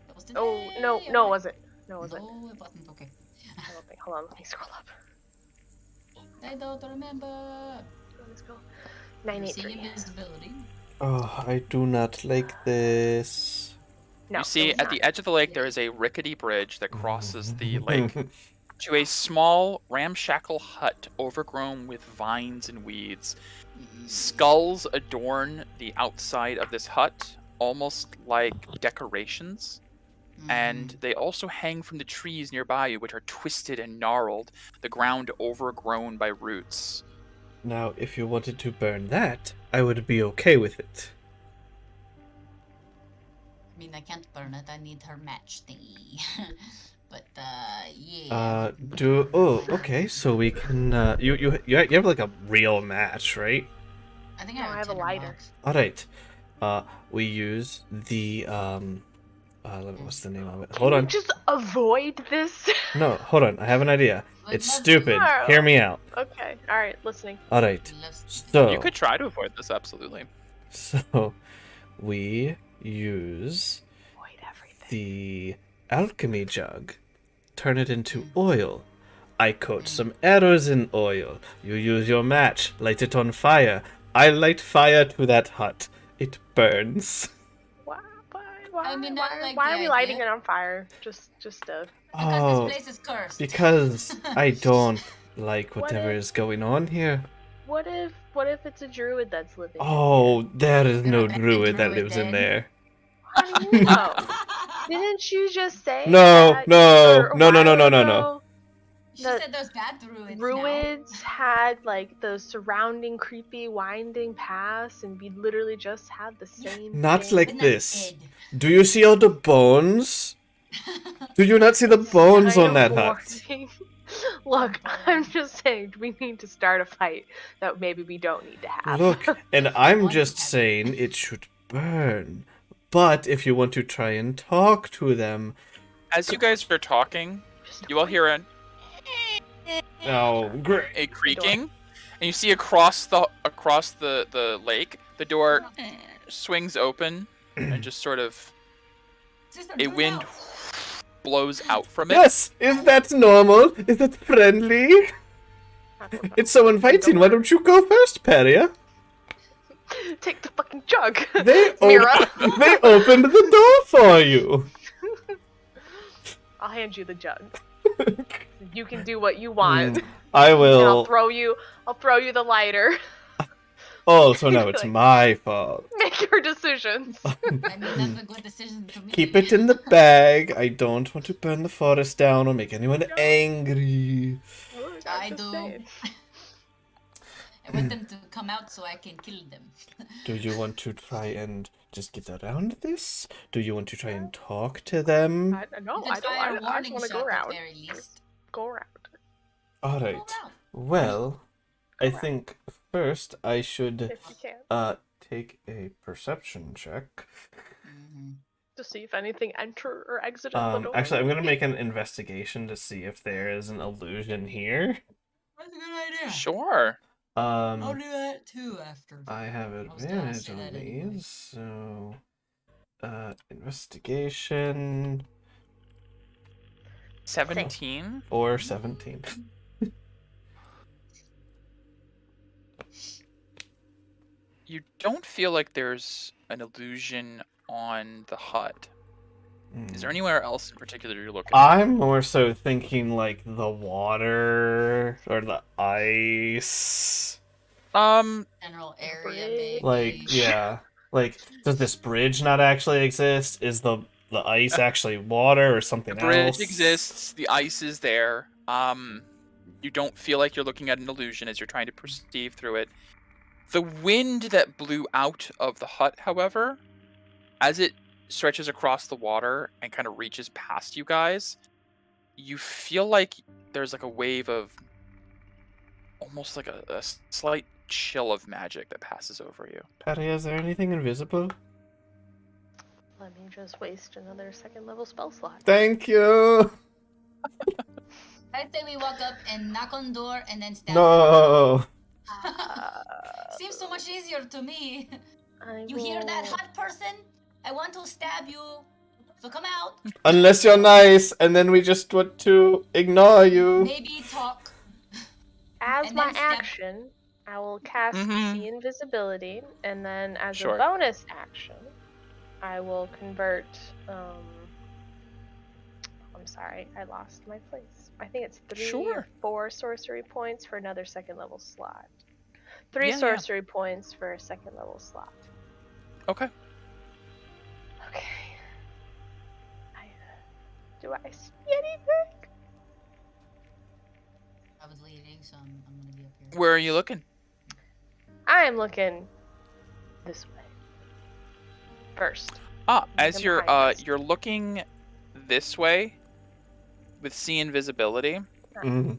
That was today. Oh, no, it wasn't. No, it wasn't. No, it wasn't. Okay. I don't think. Hold on, let me scroll up. I don't remember. Let's go. See 983. invisibility. Oh, I do not like this. No. You see, it's at not. the edge of the lake, there is a rickety bridge that crosses the lake to a small, ramshackle hut overgrown with vines and weeds. Skulls adorn the outside of this hut, almost like decorations. And they also hang from the trees nearby you, which are twisted and gnarled, the ground overgrown by roots. Now, if you wanted to burn that, I would be okay with it. I mean, I can't burn it. I need her match thingy. But yeah. Okay, so we can, you have like a real match, right? I think No, I I have a lighter. Alright. We use the, what's the name of it? Can Hold you on. just avoid this? No, hold on, I have an idea. It's Let's stupid. No. Hear me out. Okay. All right. Listening. Alright, Let's- so... You could try to avoid this, absolutely. So, we use Avoid everything. the alchemy jug, turn it into oil. I coat some arrows in oil. You use your match, light it on fire. I light fire to that hut. It burns. Why? I mean, I like Why the are we lighting idea. it on fire? Just Because Oh, this place is cursed. because I don't like What whatever if- is going on here. What if it's a druid that's living? in Oh, there is There no are many druid that druid lives in then. there. here? How do you know? Didn't you just say No, that no, a no, no, no, while no, no, no. ago She the said there's bad druids. Druids had like the surrounding creepy winding paths, and we literally just had the same. Not thing. like Now. this. Do you see all the bones? Do you not see the bones on that hut? Morning. Look, I'm just saying we need to start a fight that maybe we don't need to have. Look, and I'm just saying it should burn. But if you want to try and talk to them... As you guys are talking, Just you all hear Oh, great. a creaking, and you see across the lake, the door swings open, and just sort of a wind blows out from it. Yes! Is that normal? Is that friendly? It's so inviting. Why don't you go first, Peria? Take the fucking jug. They Mira. they opened the door for you. I'll hand you the jug. You can do what you want. I And I'll will. throw you the lighter. Oh, so now it's my fault. Make your decisions. I mean, that's a good decision to me. Keep it in the bag. I don't want to burn the forest down or make anyone angry. Look, I I'm just do. saying. I want them to come out so I can kill them. Do you want to try and just get around this? Do you want to try and talk to them? No, You I can don't. fire a I just warning want to go shot around. at very least. Go around. All Go right. around. Well, I think first I should If you can. take a perception check. Mhm. To see if anything enter or exit the door. Actually, I'm gonna make an investigation to see if there is an illusion here. That's a good idea. Sure. I'll do that too after. I have I was gonna advantage say on that anyway. these, so investigation 17. or 17. You don't feel like there's an illusion on the hut. Is there anywhere else in particular you're looking? I'm more so thinking like the water or the ice. General area, Bridge. maybe. Like, yeah. Like, does this bridge not actually exist? Is the ice actually water or something The bridge else? exists. The ice is there. You don't feel like you're looking at an illusion as you're trying to perceive through it. The wind that blew out of the hut, however, as it stretches across the water and kind of reaches past you guys, you feel like there's like a wave of almost like a slight chill of magic that passes over you. Patty, is there anything invisible? Let me just waste another second level spell slot. Thank you! I'd say we walk up and knock on door and then stab. No! Seems so much easier to me. I You hear that, will- hot person? I want to stab you. So come out. Unless you're nice, and then we just want to ignore you. Maybe talk. As and my then step- action, I will cast Mhm. see invisibility, and then as Sure. a bonus action, I will convert. I'm sorry, I lost my place. I think it's 3 Sure. or 4 sorcery points for another second level slot. 3 Yeah. sorcery points for a second level slot. Okay. Okay. Do I see anything? I was leading, so I'm gonna be up here. Where are you looking? I am looking this way. First. As Looking you're behind us. you're looking this way with see invisibility, Mhm.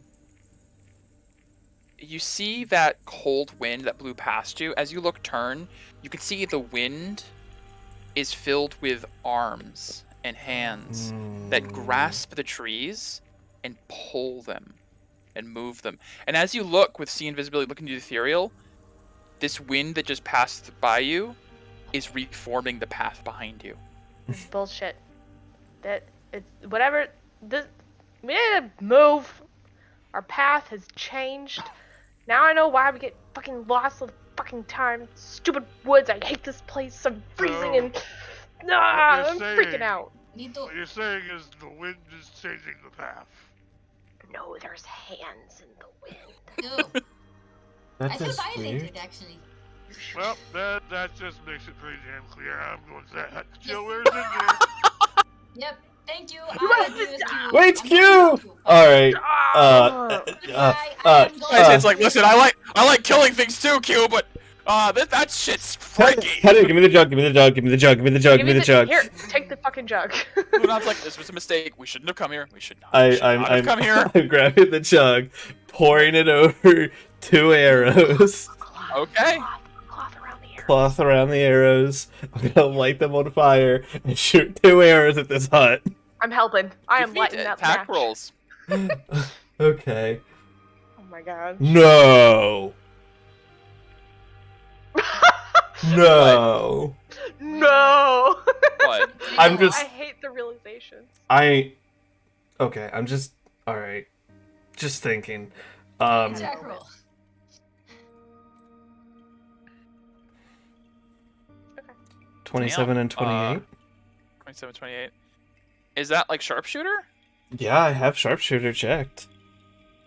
you see that cold wind that blew past you. As you look turn, you can see the wind is filled with arms and hands that Mm. grasp the trees and pull them and move them. And as you look with see invisibility, looking to the ethereal, this wind that just passed by you is reforming the path behind you. Bullshit. That it's whatever. This we need to move. Our path has changed. Now I know why we get fucking lost all the fucking time. Stupid woods. I hate this place. I'm freezing So, and I'm you're freaking saying- out. Need to. What you're saying is the wind is changing the path. No, there's hands in the wind. Ew. I That feel is violated, weird. actually. Well, that just makes it pretty damn clear. I'm going to that hut to chill Yes. where's in there. Yep. Thank you. You I have agree to with die. you. Wait, I'm Q! going with you. Alright. Ah! Goodbye, I uh, am going It's like, listen, I like killing things too, Q, but that shit's freaky. Patty, give me the jug, give me the jug, give me the jug, give me the jug, give me the jug. Here, take the fucking jug. Lunon's like, this was a mistake. We shouldn't have come here. We should not, I'm have come here. I'm grabbing the jug, pouring it over 2 arrows, Okay. Cloth around the ear. cloth around the arrows. I'm gonna light them on fire and shoot 2 arrows at this hut. I'm helping. I am Defeat lighting that attack match. rolls. Okay. Oh my god. No. No. No. What? I'm No, just- I hate the realization. Okay, I'm just alright. Just thinking. Attack roll. 27 and 28. 27, 28. Is that like sharpshooter? Yeah, I have sharpshooter checked.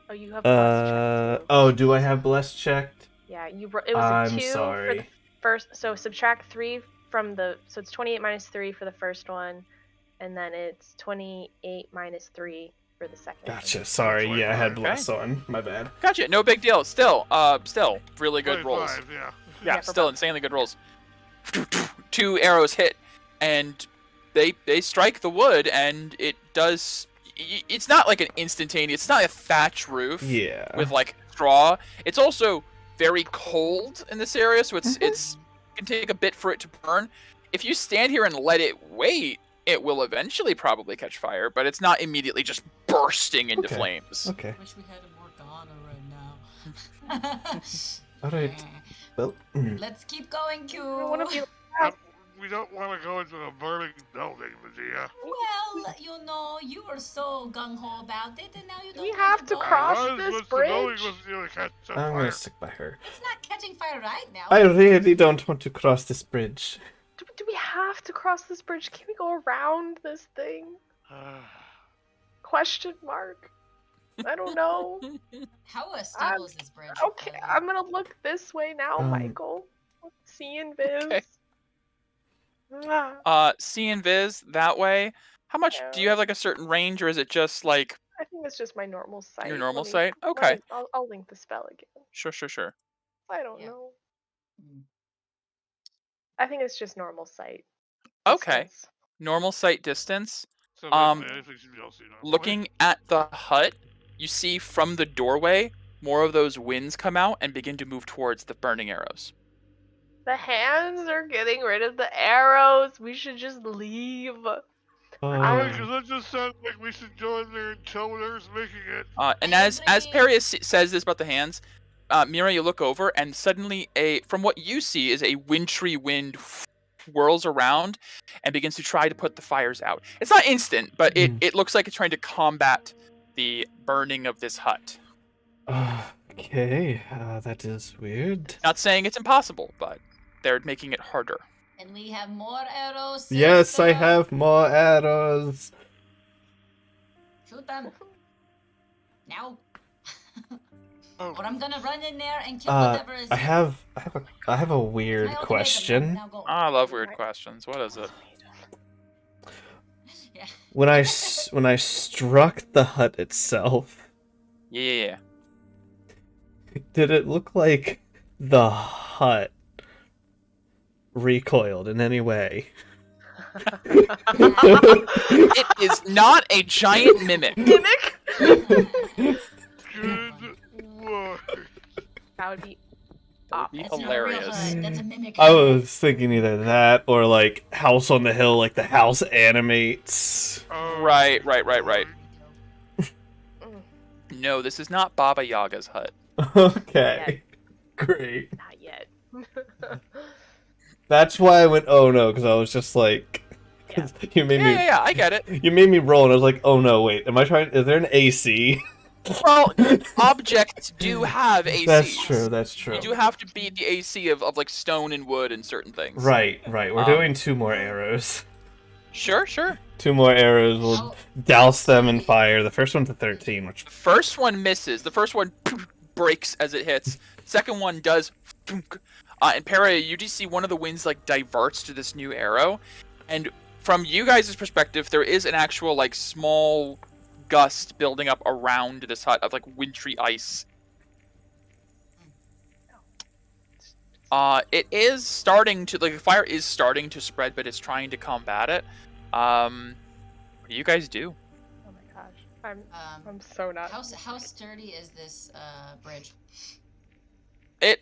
Oh, you have blessed check, too. Oh, do I have blessed checked? Yeah, it was a I'm 2 for the sorry. first. So subtract 3 from the. So it's 28 minus 3 for the first one, and then it's 28 minus 3 for the second. Gotcha. Sorry. Yeah, I had Okay. bless on. My bad. Gotcha. No big deal. Still really good rolls. 25, yeah. Yeah, for still both. insanely good rolls. 2 arrows hit, and they strike the wood, and it does. It's not like an instantaneous. It's not a thatch roof Yeah. with like straw. It's also very cold in this area, so Mm-hmm. it can take a bit for it to burn. If you stand here and let it wait, it will eventually probably catch fire, but it's not immediately just bursting into Okay. flames. Okay. Wish we had a Morgana right now. All right. Well. Let's keep going, Q. I want to be. We don't want to go into a burning building, Medea. Well, you know, you were so gung ho about it, and now you don't. We want have to go. cross Why this was the building bridge? was gonna catch on I'm fire? gonna stick by her. It's not catching fire right now. I really don't want to cross this bridge. Do we have to cross this bridge? Can we go around this thing? Question mark. I don't know. How stable is this bridge? Okay, I'm gonna look this way now, Michael. See and Viz. Okay. Ah, C and Viz that way. How much do you have, like a certain range, or is it just like I think it's just my normal sight. your normal Let me- sight? Okay. I'll link the spell again. Sure. I don't Yeah. know. Mm. I think it's just normal sight. Okay. distance. Normal sight distance. So anything should be also, Looking at the hut, you see from the doorway more of those winds come out and begin to move towards the burning arrows. The hands are getting rid of the arrows. We should just leave. Because that just sounds like we should go in there and tell whatever's making it. And as Perry says this about the hands, Mira, you look over and suddenly from what you see is a wintry wind whirls around and begins to try to put the fires out. It's not instant, but it looks like it's trying to combat the burning of this hut. Okay, that is weird. Not saying it's impossible, but they're making it harder. And we have more arrows. Yes, I sister. have more arrows. Shoot them. Now. Oh. Or I'm gonna run in there and kill whatever is. I have a weird My ultimatum. question. Now go. I love weird questions. What is it? Yeah. When I struck the hut itself, Yeah. did it look like the hut recoiled in any way? It is not a giant mimic. Mimic? Good word. That would be That would be That's hilarious. Not a real hut. That's a mimic. I was thinking either that or like House on the Hill, like the house animates. Right. No, this is not Baba Yaga's hut. Okay, great. not yet. That's why I went, oh no, because I was just like, 'cause you made me. Yeah, I get it. You made me roll, and I was like, oh no, wait, am I trying? Is there an AC? Well, objects do have ACs. That's true. You do have to beat the AC of like stone and wood and certain things. Right. We're doing 2 more arrows. Sure. 2 more arrows will douse them in fire. The first one's a 13, which... The first one misses. The first one breaks as it hits. Second one does. And Para, you just see one of the winds like diverts to this new arrow, and from you guys' perspective, there is an actual like small gust building up around this hut of like wintry ice. It is starting to like the fire is starting to spread, but it's trying to combat it. What do you guys do? Oh my gosh. I'm so not. How sturdy is this bridge? It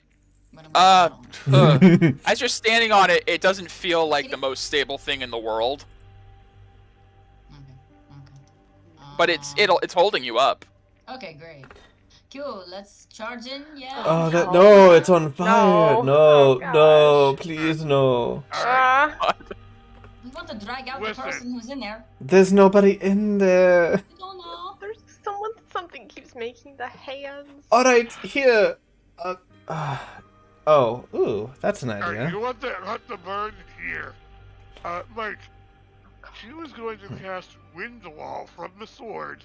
What am I doing? as you're standing on it, it doesn't feel like the most stable thing in the world, Okay. but it's holding you up. Okay, great. Cool. Let's charge in. Yeah. Oh, no. no, it's on fire. No. No, Oh, no, gosh. please, no. We want to drag out Listen. the person who's in there. There's nobody in there. We don't know. There's something keeps making the hands. All right, here. Oh, ooh, that's an Alright, idea. you want the hut to burn here. Mike, she was going to cast Wind Wall from the sword,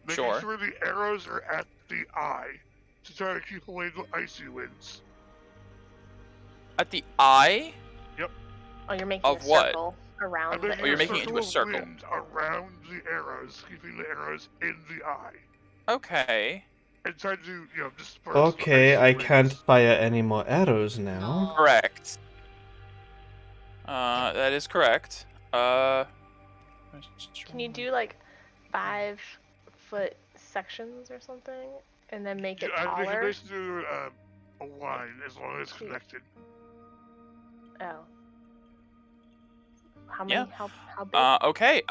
making Sure. sure the arrows are at the eye to try to keep away the icy winds. At the eye? Oh, you're making Of a what? circle around the you're making it into a of circle. wind around the arrows, keeping the arrows in the eye, Okay. and trying to, disperse. the Okay, icy I winds. can't fire any more arrows now. No. Correct. That is correct. Can you do like 5-foot sections or something, and then make it They can taller? basically do a line as long as it's connected. Oh. How many? Yeah. How big? Okay.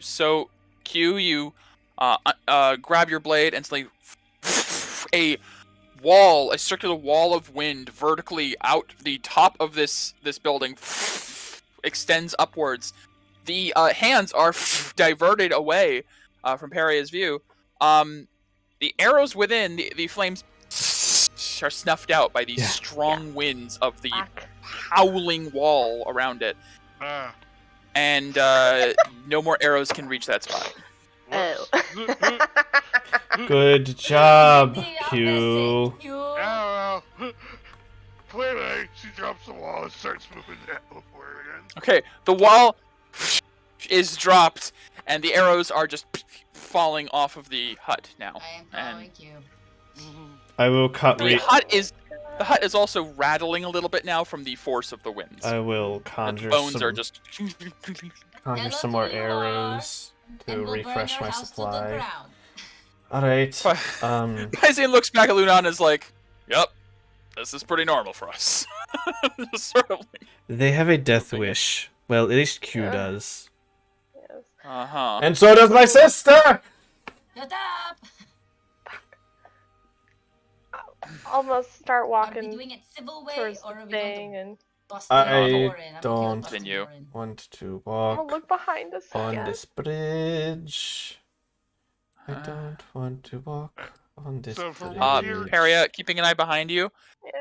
So Q, you grab your blade and like a circular wall of wind vertically out the top of this building extends upwards. The hands are diverted away from Peria's view. The arrows within the flames are snuffed out by these Yeah. strong winds of the Black. howling wall around it, Ah. and no more arrows can reach that spot. Oh. Good job, The Q. opposite, Q. Oh, well. Clearly, she drops the wall and starts moving that forward again. Okay, the wall is dropped, and the arrows are just falling off of the hut now. I am And following Q. I will cut. the hut is also rattling a little bit now from the force of the winds. I will The conjure bones some, are just. conjure Tell some us more who you are, arrows to And we'll burn refresh your my house to the supply. ground. All right. Paisane looks back at Lunan and is like, "Yep, this is pretty normal for us." Just sort of like, They have a death Okay. wish. Well, at least Q Yeah. does. Yes. uh-huh. And so does my sister! Shut up! I'll must start Are we walking doing it civil way towards or the are we going thing, to and bust I the door in? don't Bust the Continue. door in. Want to I'll walk look behind us on again. this bridge. I Uh, don't want to walk on this So from bridge. here- Peria, keeping an eye behind you.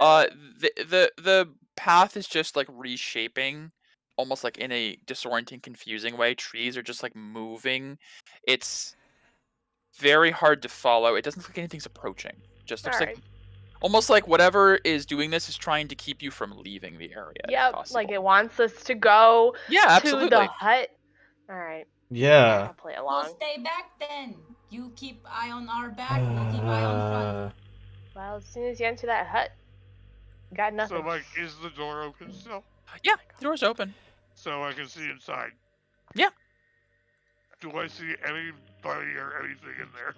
Yeah. The path is just like reshaping, almost like in a disorienting, confusing way. Trees are just like moving. It's very hard to follow. It doesn't look like anything's approaching. Just looks like Alright. almost like whatever is doing this is trying to keep you from leaving the area. if Yep, possible. like it wants us to go Yeah, to absolutely. the hut. Alright, Yeah. I'll play We'll along. stay back then. You keep eye on our back, we'll keep eye on front. Well, as soon as you enter that hut, you got nothing. So, like, is the door open still? Yeah, the door's open. So I can see inside. Yeah. Do I see anybody or anything in there?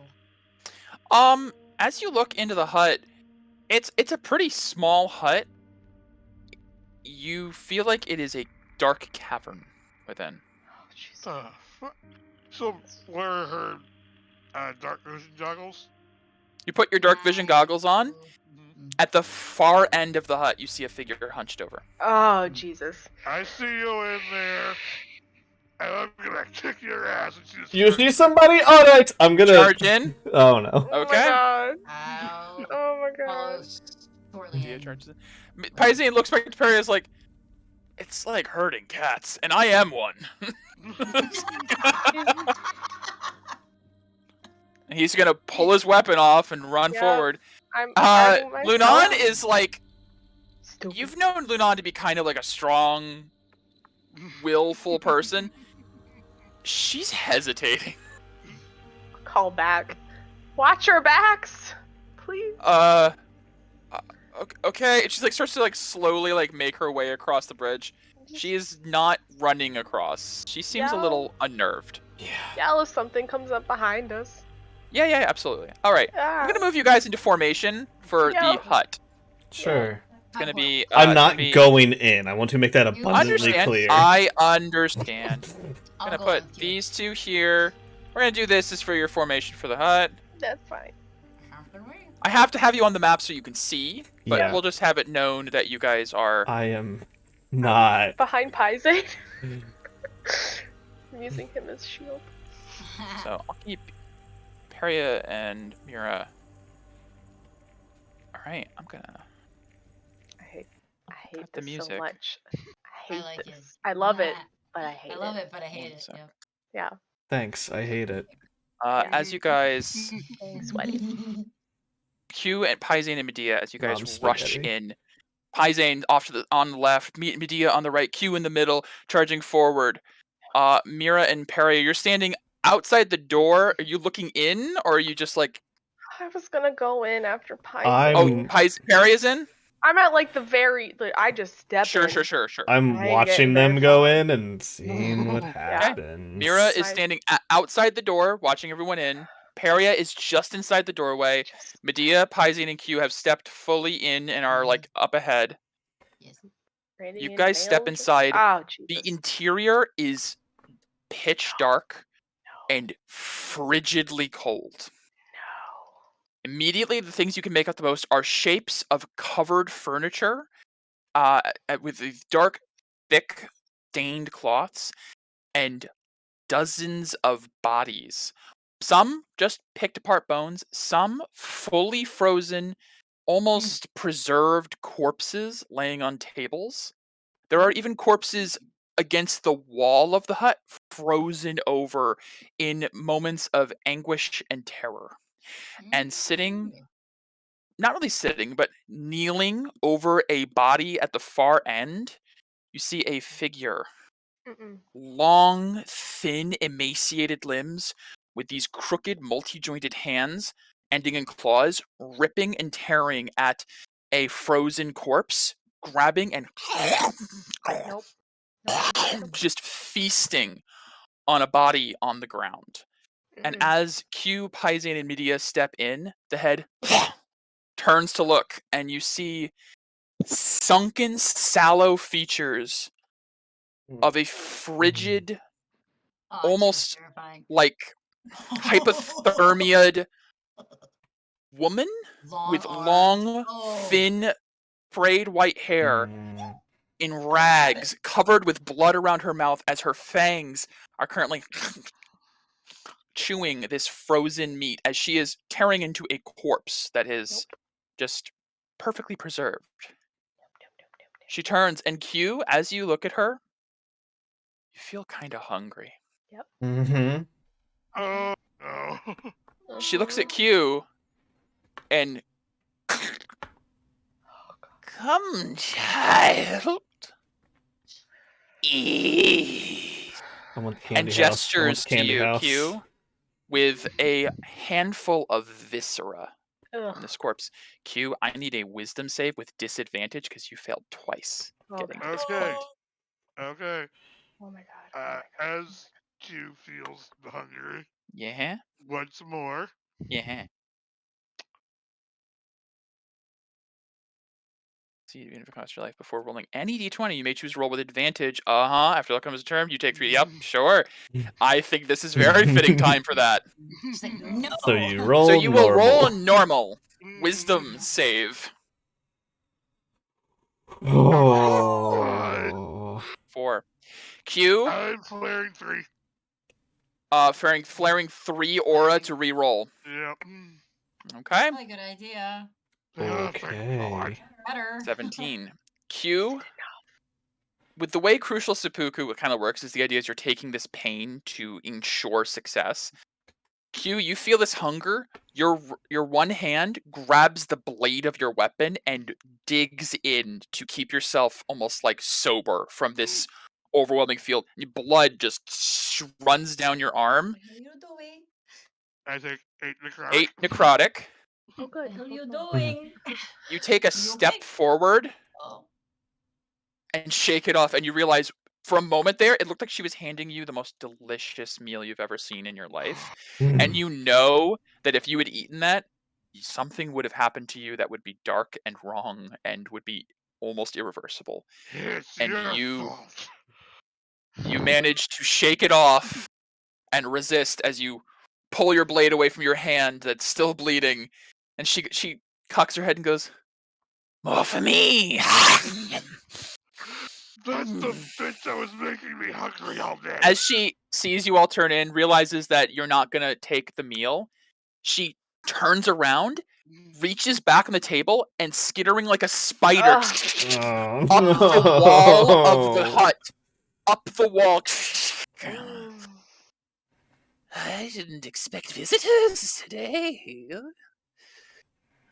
As you look into the hut, it's a pretty small hut. You feel like it is a dark cavern within. Oh, jeez. So, where are her dark vision goggles? You put your dark vision goggles on. Mm-hmm. At the far end of the hut, you see a figure hunched over. Oh, Jesus. I see you in there, and I'm gonna kick your ass. And she's You see somebody? Alright, I'm gonna. Charge in. Oh no. Oh Okay. my god. Ow. Oh my god. Follows shortly Medea in. charges in. Paisane looks back at Perry as like, it's like herding cats, and I am one. And he's gonna pull his weapon off and run Yep. forward. I'm arming myself. Lunan is like, Stupid. you've known Lunan to be kind of like a strong, willful person. She's hesitating. Call back. Watch your backs, please. Okay. She's like starts to like slowly like make her way across the bridge. She is not running across. She seems a Yeah. little unnerved. Yell if something comes up behind us. Yeah, absolutely. All right, Ah. I'm gonna move you guys into formation for Yeah. the hut. Sure. It's gonna be. I'm it's not gonna be- going in. I want to make that You abundantly Understand? clear. I understand. I'll Gonna go put with you. these two here. We're gonna do this as for your formation for the hut. That's fine. I have to have you on the map so you can see, but Yeah. we'll just have it known that you guys are. I am not. Behind Paisane. I'm using him as shield. So I'll keep Peria and Mira. All right, I'm gonna. I hate Cut the this so music. much. I hate like it. this. I love it, but I hate I love it, but I hate it. So- Yeah. Yeah, Thanks. I hate it. As you guys, getting sweaty. Q and Paisane and Medea, as you guys Mom's rush spaghetti. in. Paisane off to the on the left, Medea on the right, Q in the middle, charging forward. Mira and Peria, you're standing outside the door. Are you looking in, or are you just like? I was gonna go in after I'm- Paisane. Peria's in. I'm at like the very. Like, I just stepped Sure. in. I'm I ain't watching getting them very go far. in and seeing what happens. Mira is Nice. standing outside the door, watching everyone in. Peria is just inside the doorway. Just Medea, Paisane, and Q have stepped fully in and are like up ahead. Yes. ready You and guys step nailed. inside. Oh, The Jesus. interior is pitch dark and frigidly cold. No. Immediately, the things you can make out the most are shapes of covered furniture, with these dark, thick, stained cloths, and dozens of bodies. Some just picked apart bones, some fully frozen, almost preserved corpses laying on tables. There are even corpses against the wall of the hut, frozen over in moments of anguish and terror. And sitting, not really sitting, but kneeling over a body at the far end, you see a figure. Mm-mm. Long, thin, emaciated limbs with these crooked, multi-jointed hands ending in claws, ripping and tearing at a frozen corpse, grabbing and Nope. Nope. just feasting on a body on the ground. And Mm-mm. as Q, Paizan, and Medea step in, the head turns to look, and you see sunken, sallow features of a frigid, almost like hypothermiaed woman with long, thin, frayed white hair in rags, covered with blood around her mouth as her fangs are currently chewing this frozen meat as she is tearing into a corpse that is just perfectly preserved. She turns, and Q, as you look at her, you feel kind of hungry. Mm-hmm. Oh no. She looks at Q and come, child. Eat. Someone's And candy house. gestures Someone's to candy you, house. Q, with a handful of viscera in Ugh. this corpse. Q, I need a wisdom save with disadvantage because you failed twice. Getting to this Okay. point. Okay. Oh my god. As Q feels the hunger Yeah, once more, yeah. See, even if it costs your life before rolling any d20, you may choose to roll with advantage. After luck comes a term, you take 3. Yep, sure. I think this is very fitting time for that. She's like, no. So you roll So you will roll normal. normal. Wisdom save. Oh. 4. Q, I'm flaring 3. flaring 3 aura to re-roll. Yep. Okay. Not a good idea. Thank God. Okay. Better. 17. Q, with the way Crucial Seppuku kind of works is the idea is you're taking this pain to ensure success. Q, you feel this hunger. Your one hand grabs the blade of your weapon and digs in to keep yourself almost like sober from this overwhelming field. Your blood just runs down your arm. What are you doing? I take 8 necrotic. 8 necrotic. Oh good. What are you Oh, doing? You take a You step okay? forward Oh. and shake it off, and you realize for a moment there, it looked like she was handing you the most delicious meal you've ever seen in your life. And you know that if you had eaten that, something would have happened to you that would be dark and wrong and would be almost irreversible. It's And your you fault. you manage to shake it off and resist as you pull your blade away from your hand that's still bleeding. And she cocks her head and goes, "More for me." That's the bitch that was making me hungry all day. As she sees you all turn in, realizes that you're not gonna take the meal, she turns around, reaches back on the table, and skittering like a spider Ugh. up the wall of the hut. Up the wall. I didn't expect visitors today.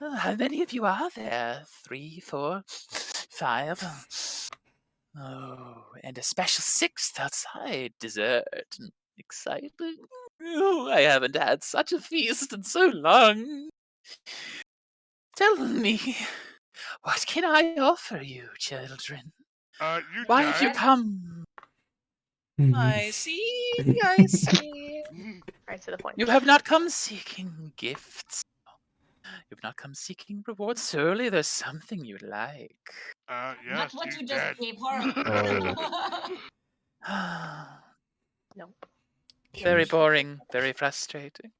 How many of you are there? 3, 4, 5. Oh, and a special 6th outside. Dessert. Exciting. Oh, I haven't had such a feast in so long. Tell me, what can I offer you, children? You Why have you died? come? I see, I see. Right to the point. You have not come seeking gifts. You've not come seeking rewards. Surely there's something you'd like. Not Yes, what you dead. just gave her. Nope. Very boring, very frustrating.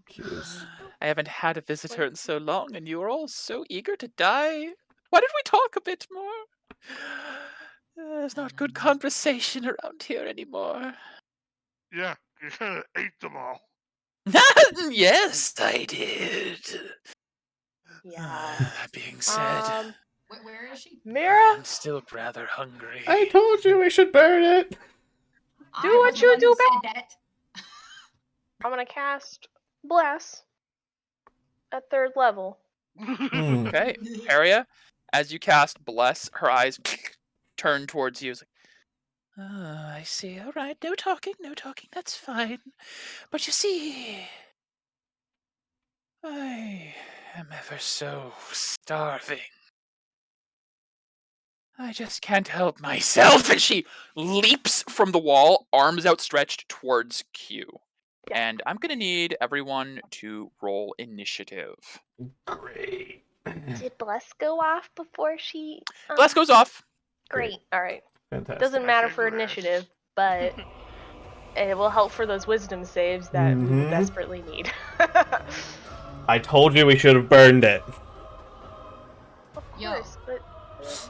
Cues. I haven't had a visitor in so long, and you are all so eager to die. Why don't we talk a bit more? There's not good conversation around here anymore. Yeah, you kind of ate them all. Yes, I did. Yeah. That being said, Where is she? Mira, I'm still rather hungry. I told you we should burn it. I Do what was the you one who do said that. I'm gonna cast Bless at 3rd level. Hmm. Okay, Aria, as you cast Bless, her eyes turn towards you. It's like, oh, I see. All right, no talking, no talking. That's fine. But you see, I am ever so starving. I just can't help myself. And she leaps from the wall, arms outstretched towards Q. Yeah. And I'm gonna need everyone to roll initiative. Great. Did Bless go off before she? Bless goes off. Great. All right. Fantastic. Doesn't matter for Bless. initiative, but it will help for those wisdom saves that we will Mhm. desperately need. I told you we should have burned it. Of Yo. course, but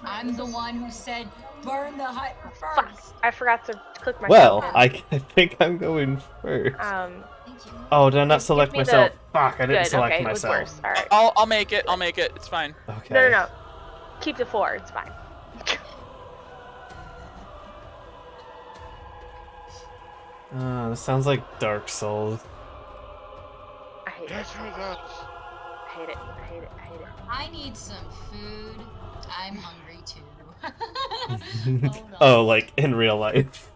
I'm the one who said burn the hut fuck, first. I forgot to click my. Well, token. I think I'm going first. Thank you. Oh, did I not give select me myself? the- Fuck, I didn't Good. select Okay, it was myself. worse. All right. I'll make it. I'll make it. It's fine. Okay. No. Keep the 4. It's fine. This sounds like Dark Souls. I hate it. That's who that. I hate it. I hate it. I hate it. I need some food. I'm hungry too. Hold on. Oh, like in real life.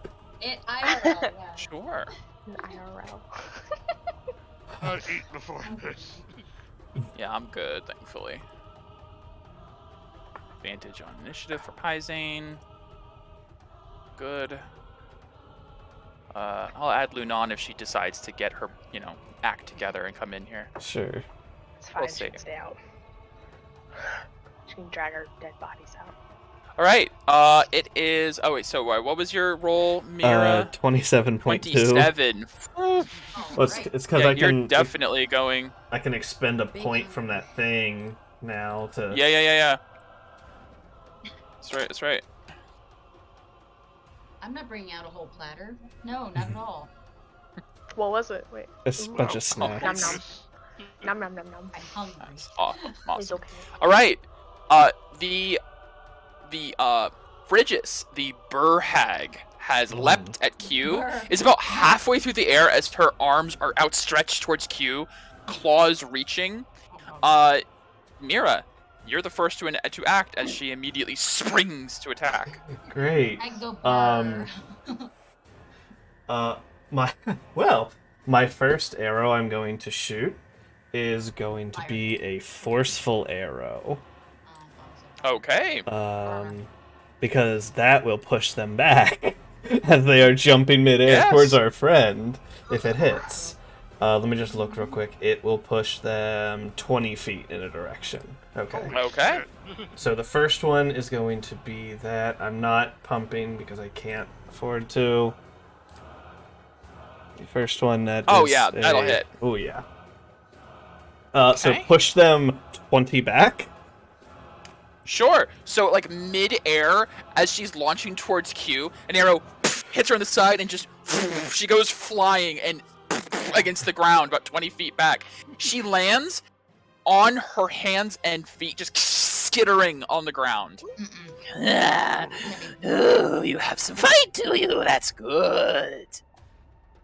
IRL, yeah. Sure. IRL. I'd eat before this. Yeah, I'm good, thankfully. Advantage on initiative for Pyzane. Good. I'll add Lunan if she decides to get her, act together and come in here. Sure. It's fine. We'll She see. can stay out. She can drag our dead bodies out. All right. It is. Oh wait. So what was your roll, Mira? 27.2. 27. All Well, right. it's because Yeah, I you're can definitely going. I can expend a point from that thing now to. Yeah. That's right. That's right. I'm not bringing out a whole platter. No, not at all. What was it? Wait. A bunch of Nom snacks. nom. Nom nom nom. I'm hungry. Nice. Awesome. It's Awesome. okay. All right. The Frigis, the Burr hag, has leapt at Q. Is about halfway through the air as her arms are outstretched towards Q, claws reaching. Mira, you're the first to act as she immediately springs to attack. Great. I go burr. My first arrow I'm going to shoot is going to be a forceful arrow. Okay. Because that will push them back as they are jumping midair Yes. towards our friend if it hits. Let me just look real quick. It will push them 20 feet in a direction. Okay. Okay. So the first one is going to be that. I'm not pumping because I can't afford to. The first one that Oh, is yeah, that'll hit. Oh yeah. So Okay. push them 20 back. Sure. So, like, mid-air, as she's launching towards Q, an arrow hits her on the side and just... She goes flying and against the ground about 20 feet back. She lands on her hands and feet, just skittering on the ground. Mm-mm. Oh, you have some fight, do you? That's good.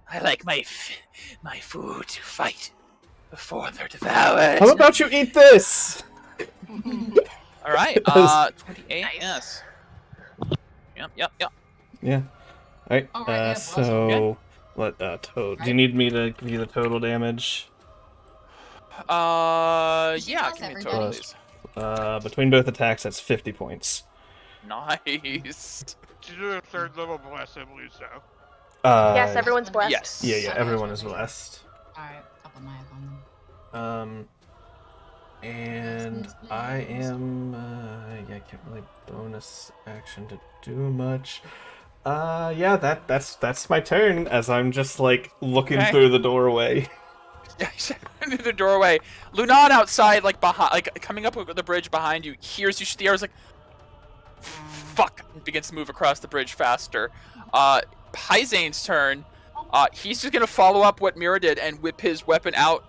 I like my food to fight before they're devoured. How about you eat this? All right, Because- 28, Nice. yes. Yep. Yeah. All right. All right, yeah, So what? Toad. Do you need me to give you the total damage? Yeah, She give lost me a everybody. total, please. Between both attacks, that's 50 points. Nice. Did you do a 3rd level blast, I believe so. Yes, everyone's blessed. Yes. Yeah, everyone is blessed. Alright, I'll put my eye on them. And I am, I can't really bonus action to do much. Yeah, that's my turn as I'm just like looking Okay. through the doorway. Into the doorway. Lunan outside, like behind, like coming up the bridge behind you, hears you shoot the arrows, like, fuck, and begins to move across the bridge faster. Pyzane's turn. He's just gonna follow up what Mira did and whip his weapon out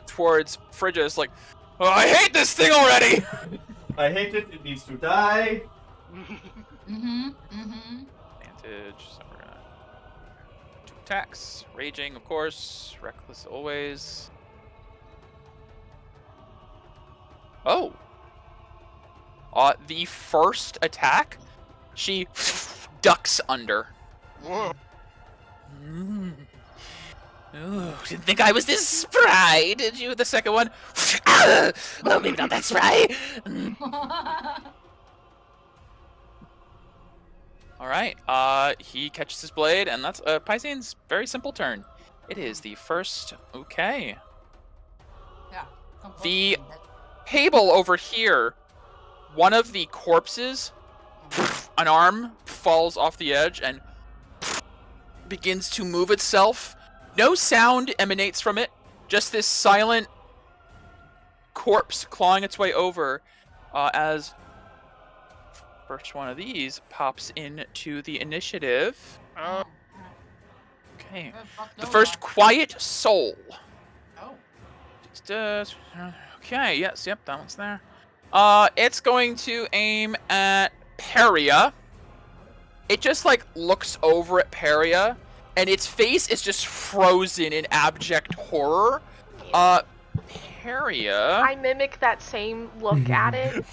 towards Frigis, like, oh, I hate this thing already! I hate it. It needs to die. Advantage. So we're gonna 2 attacks. Raging, of course. Reckless always. Oh. The first attack, she ducks under. Whoa. Ooh, didn't think I was this spry, did you? The second one. Well, maybe not that spry. All right. He catches his blade, and that's Paisane's very simple turn. It is the first. Okay. Yeah. The table over here. One of the corpses, an arm falls off the edge and begins to move itself. No sound emanates from it. Just this silent corpse clawing its way over as first one of these pops into the initiative. Okay. The first quiet soul. Oh. Just, okay, yes, yep, that one's there. It's going to aim at Peria. It just, like, looks over at Peria, and its face is just frozen in abject horror. Peria... I mimic that same look at it.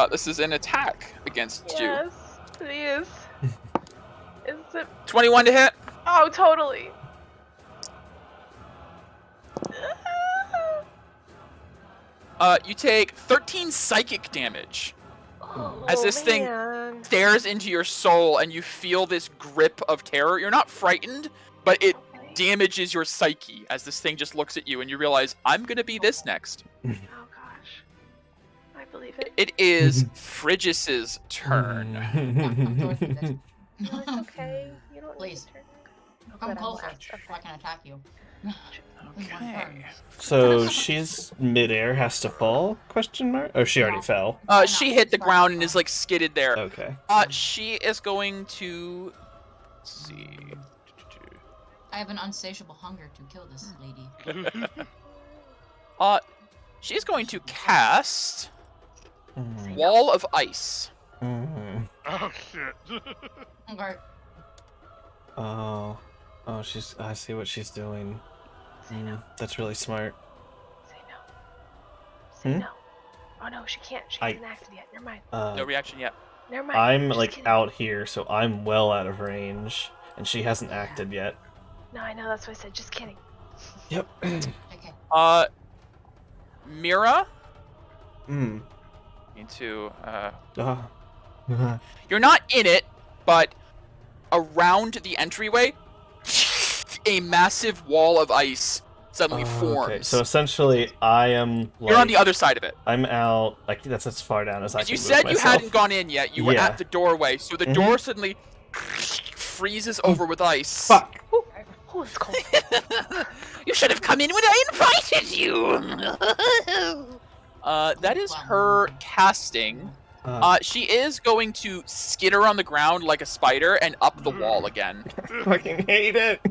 This is an attack against you. Yes, it is. Is it? 21 to hit. Oh, totally. You take 13 psychic damage Oh, as this thing man. stares into your soul, and you feel this grip of terror. You're not frightened, but it Okay. damages your psyche as this thing just looks at you, and you realize, I'm gonna be this next. Oh gosh, I believe it. It is Phrygis's turn. No, it's okay. You don't Please. need to turn. Oh, Come good, I'm closer last. so I can attack you. Okay. So she's midair, has to fall? Question mark? Or she already fell. She hit the ground and is like skidded there. Okay. She is going to. Let's see. I have an insatiable hunger to kill this lady. She's going to cast Mm. Wall of Ice. Mm. Oh shit. Okay. Oh. Oh, I see what she's doing. That's really smart. Say no. Say Hmm? no. Oh no, she can't. She I- hasn't acted yet. Never mind. No reaction yet. Never mind. I'm Just like kidding. out here, so I'm well out of range, and she hasn't acted yet. No, I know. That's what I said. Just kidding. Yep. Okay. Mira. Mm. Into You're not in it, but around the entryway, a massive wall of ice suddenly forms. Okay, so essentially, I am. Like, You're on the other side of it. I'm out. Like that's as far down as I can You move said you myself. hadn't gone in yet. You were Yeah. at the doorway, so the door suddenly freezes over with ice. Fuck. Oh, it's cold. You should have come in when I invited you. That is her casting. She is going to skitter on the ground like a spider and up the wall again. I fucking hate it.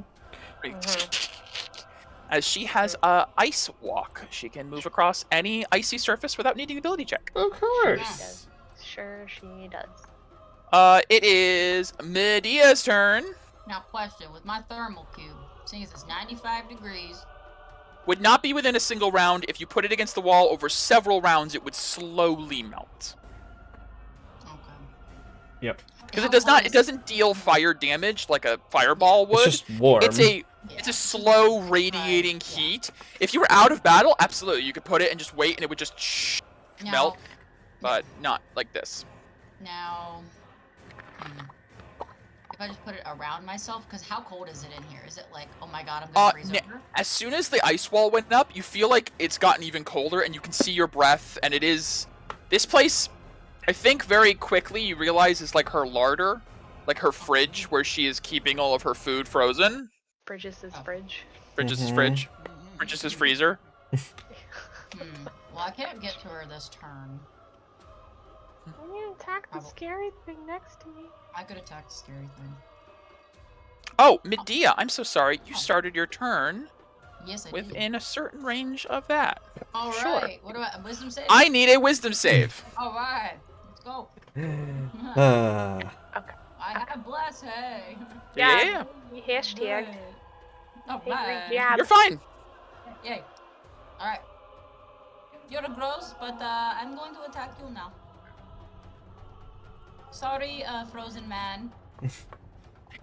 As she has ice walk, she can move across any icy surface without needing an ability check. Of course. Sure, she does. It is Medea's turn. Now, question: with my thermal cube, seeing as it's 95 degrees, Would not be within a single round. If you put it against the wall over several rounds, it would slowly melt. okay. Yep. Because it does not. It doesn't deal fire damage like a fireball would. It's just warm. It's a slow radiating heat. If you were out of battle, absolutely, you could put it and just wait, and it would just melt. But not like this. Now, if I just put it around myself, because how cold is it in here? Is it like, oh my god, I'm gonna freeze over? As soon as the ice wall went up, you feel like it's gotten even colder, and you can see your breath. And it is this place. I think very quickly you realize is like her larder, like her fridge, where she is keeping all of her food frozen. Bridges' fridge. Bridges' fridge. Bridges' freezer. Well, I can't get to her this turn. When you attack the scary thing next to me. I could attack the scary thing. Oh, Medea, I'm so sorry. You started your turn. Yes, I do. within a certain range of that. All Sure. right. What about a wisdom save? I need a wisdom save. All right. Let's go. Ah. I have bless. Hey. Yeah. Hashtag. All Hey, right. yeah. You're fine. Yay. All right. You're gross, but I'm going to attack you now. Sorry, frozen man.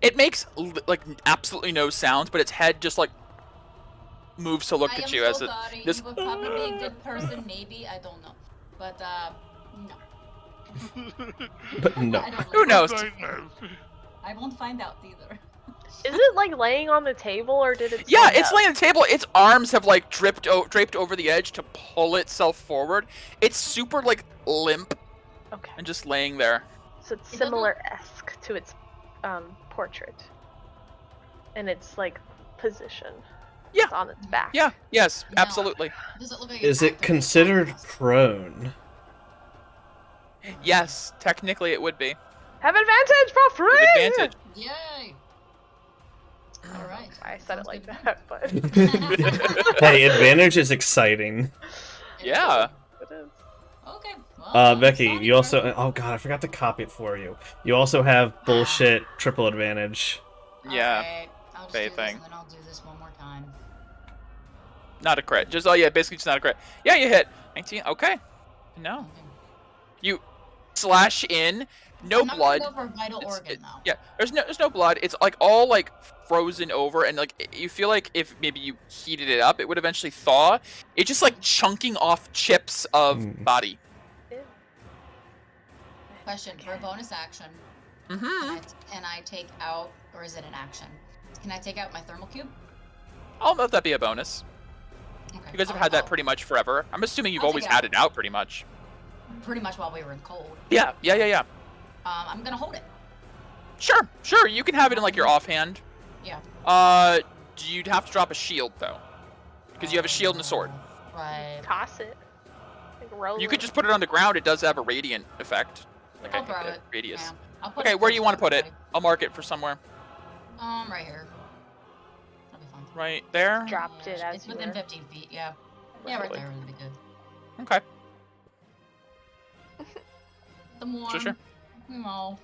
It makes like absolutely no sound, but its head just like moves to look I at am you so as it. sorry. this- You were probably a good person, maybe. I don't know. But, no. But no. I don't Who know. knows? I won't find out either. Is it like laying on the table or did it? Yeah, stand it's up? laying on the table. Its arms have like draped over the edge to pull itself forward. It's super like limp Okay. and just laying there. So it's It doesn't- similar-esque to its portrait. And its like position. Yeah. It's on its back. Yeah. Yes. No. Absolutely. Does it look like Is an it active considered podcast? prone? Yes. Technically, it would be. Have advantage for free. With advantage. Yay! All right. I said it Sounds like good. that, but Hey, advantage is exciting. Yeah. it is. Okay. Well, Becky, sorry, you also. Carly. Oh god, I forgot to copy it for you. You also have bullshit triple advantage. Yeah. Alright, I'll just Faye do this thing. and then I'll do this one more time. Not a crit. Just basically just not a crit. Yeah, you hit 19. Okay. No. Okay. You slash in. No I'm not blood. gonna go for vital It's- organ though. Yeah, there's no blood. It's like all like frozen over, and like you feel like if maybe you heated it up, it would eventually thaw. It's just like chunking off chips of body. Ew. Question for a bonus action. Mm-hmm. Can I take out, or is it an action? Can I take out my thermal cube? I'll let that be a bonus. Okay. You guys have had that pretty much forever. I'm assuming you've I'll always take had out. it out pretty much. Pretty much while we were in cold. Yeah. I'm gonna hold it. Sure. You can have it in like your offhand. Yeah. You'd have to drop a shield though, because you have a shield and a sword. Right. Toss it. Like roll You it. could just put it on the ground. It does have a radiant effect, like I'll a throw it. radius. Yeah. I'll put Okay, it where do you close want to put it? everybody. I'll mark it for somewhere. Right here. That'll be fine. Right there. Dropped it as It's you within were. 15 feet. Yeah. Yeah, right Roughly. there would be good. Okay. The more. Sure. No.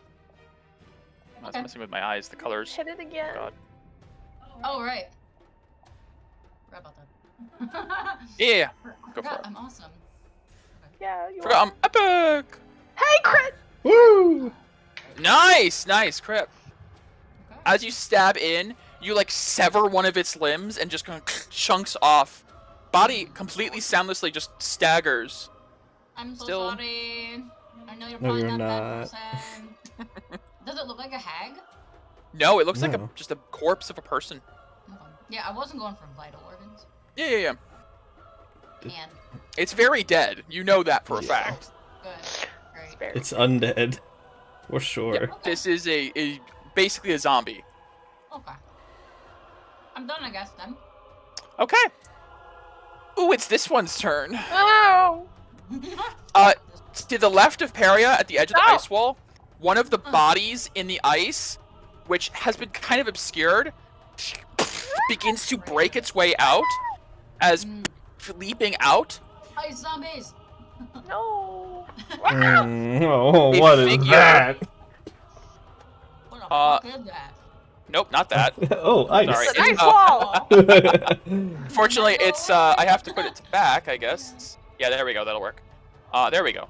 I was Okay. messing with my eyes. The colors. Hit it again. God. Oh right. Forgot about that. Yeah. I Go for forgot it. I'm awesome. Yeah, you Forgot. I'm epic. Hey, crit! Woo! Nice crit. Okay. As you stab in, you like sever one of its limbs and just kind of chunks off. Body completely soundlessly just staggers. I'm so Still- sorry. I know you're No, probably you're not that person. Does it look like a hag? No, it looks like No. just a corpse of a person. Okay. Yeah, I wasn't going for vital organs. Yeah. And It's very dead. You know that for a Yeah. fact. good. It's Great. very It's undead. For sure. Yeah, this is a basically a zombie. Okay. I'm done, I guess then. Okay. Ooh, it's this one's turn. Oh! To the left of Peria, at the edge of the No! ice wall, one of the bodies in the ice, which has been kind of obscured, begins to break its way out as leaping out. Ice zombies! No! Oh, A what is figure. that? What the Uh, fuck is that? Nope, not that. Oh, ice. Sorry. It's an It's, ice wall! Fortunately, it's I have to put it back, I guess. Yeah, there we go. That'll work. There we go.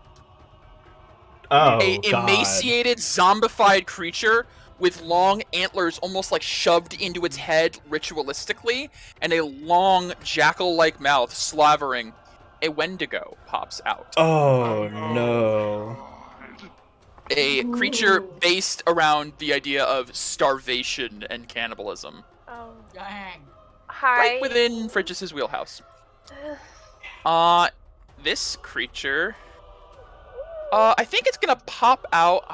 Oh, A God. emaciated, zombified creature with long antlers almost like shoved into its head ritualistically, and a long jackal-like mouth slavering. A Wendigo pops out. Oh, no. A creature based around the idea of starvation and cannibalism. Oh. Dang. Hi. Right within Frigis's wheelhouse. This creature... I think it's gonna pop out...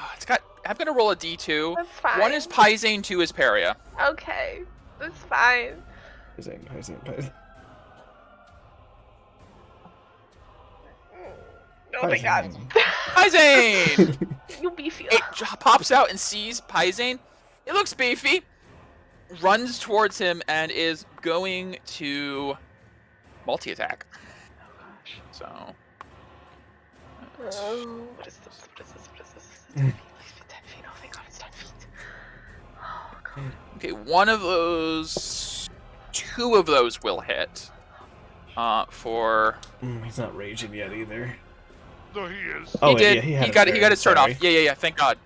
I'm gonna roll a d2. That's fine. One is Paisane, two is Peria. Okay. That's fine. Oh my god. Paisane! You beefy. It pops out and sees Paisane. It looks beefy. runs towards him and is going to multi-attack. Oh gosh. So, Oh, what is this? What is this? What is this? 10 feet, please be 10 feet. Oh, thank God it's 10 feet. Oh, God. okay, one of those, 2 of those will hit. For He's not raging yet either. No, he is. Oh, he wait, did. yeah, he got his turn sorry. off. Yeah. Thank God.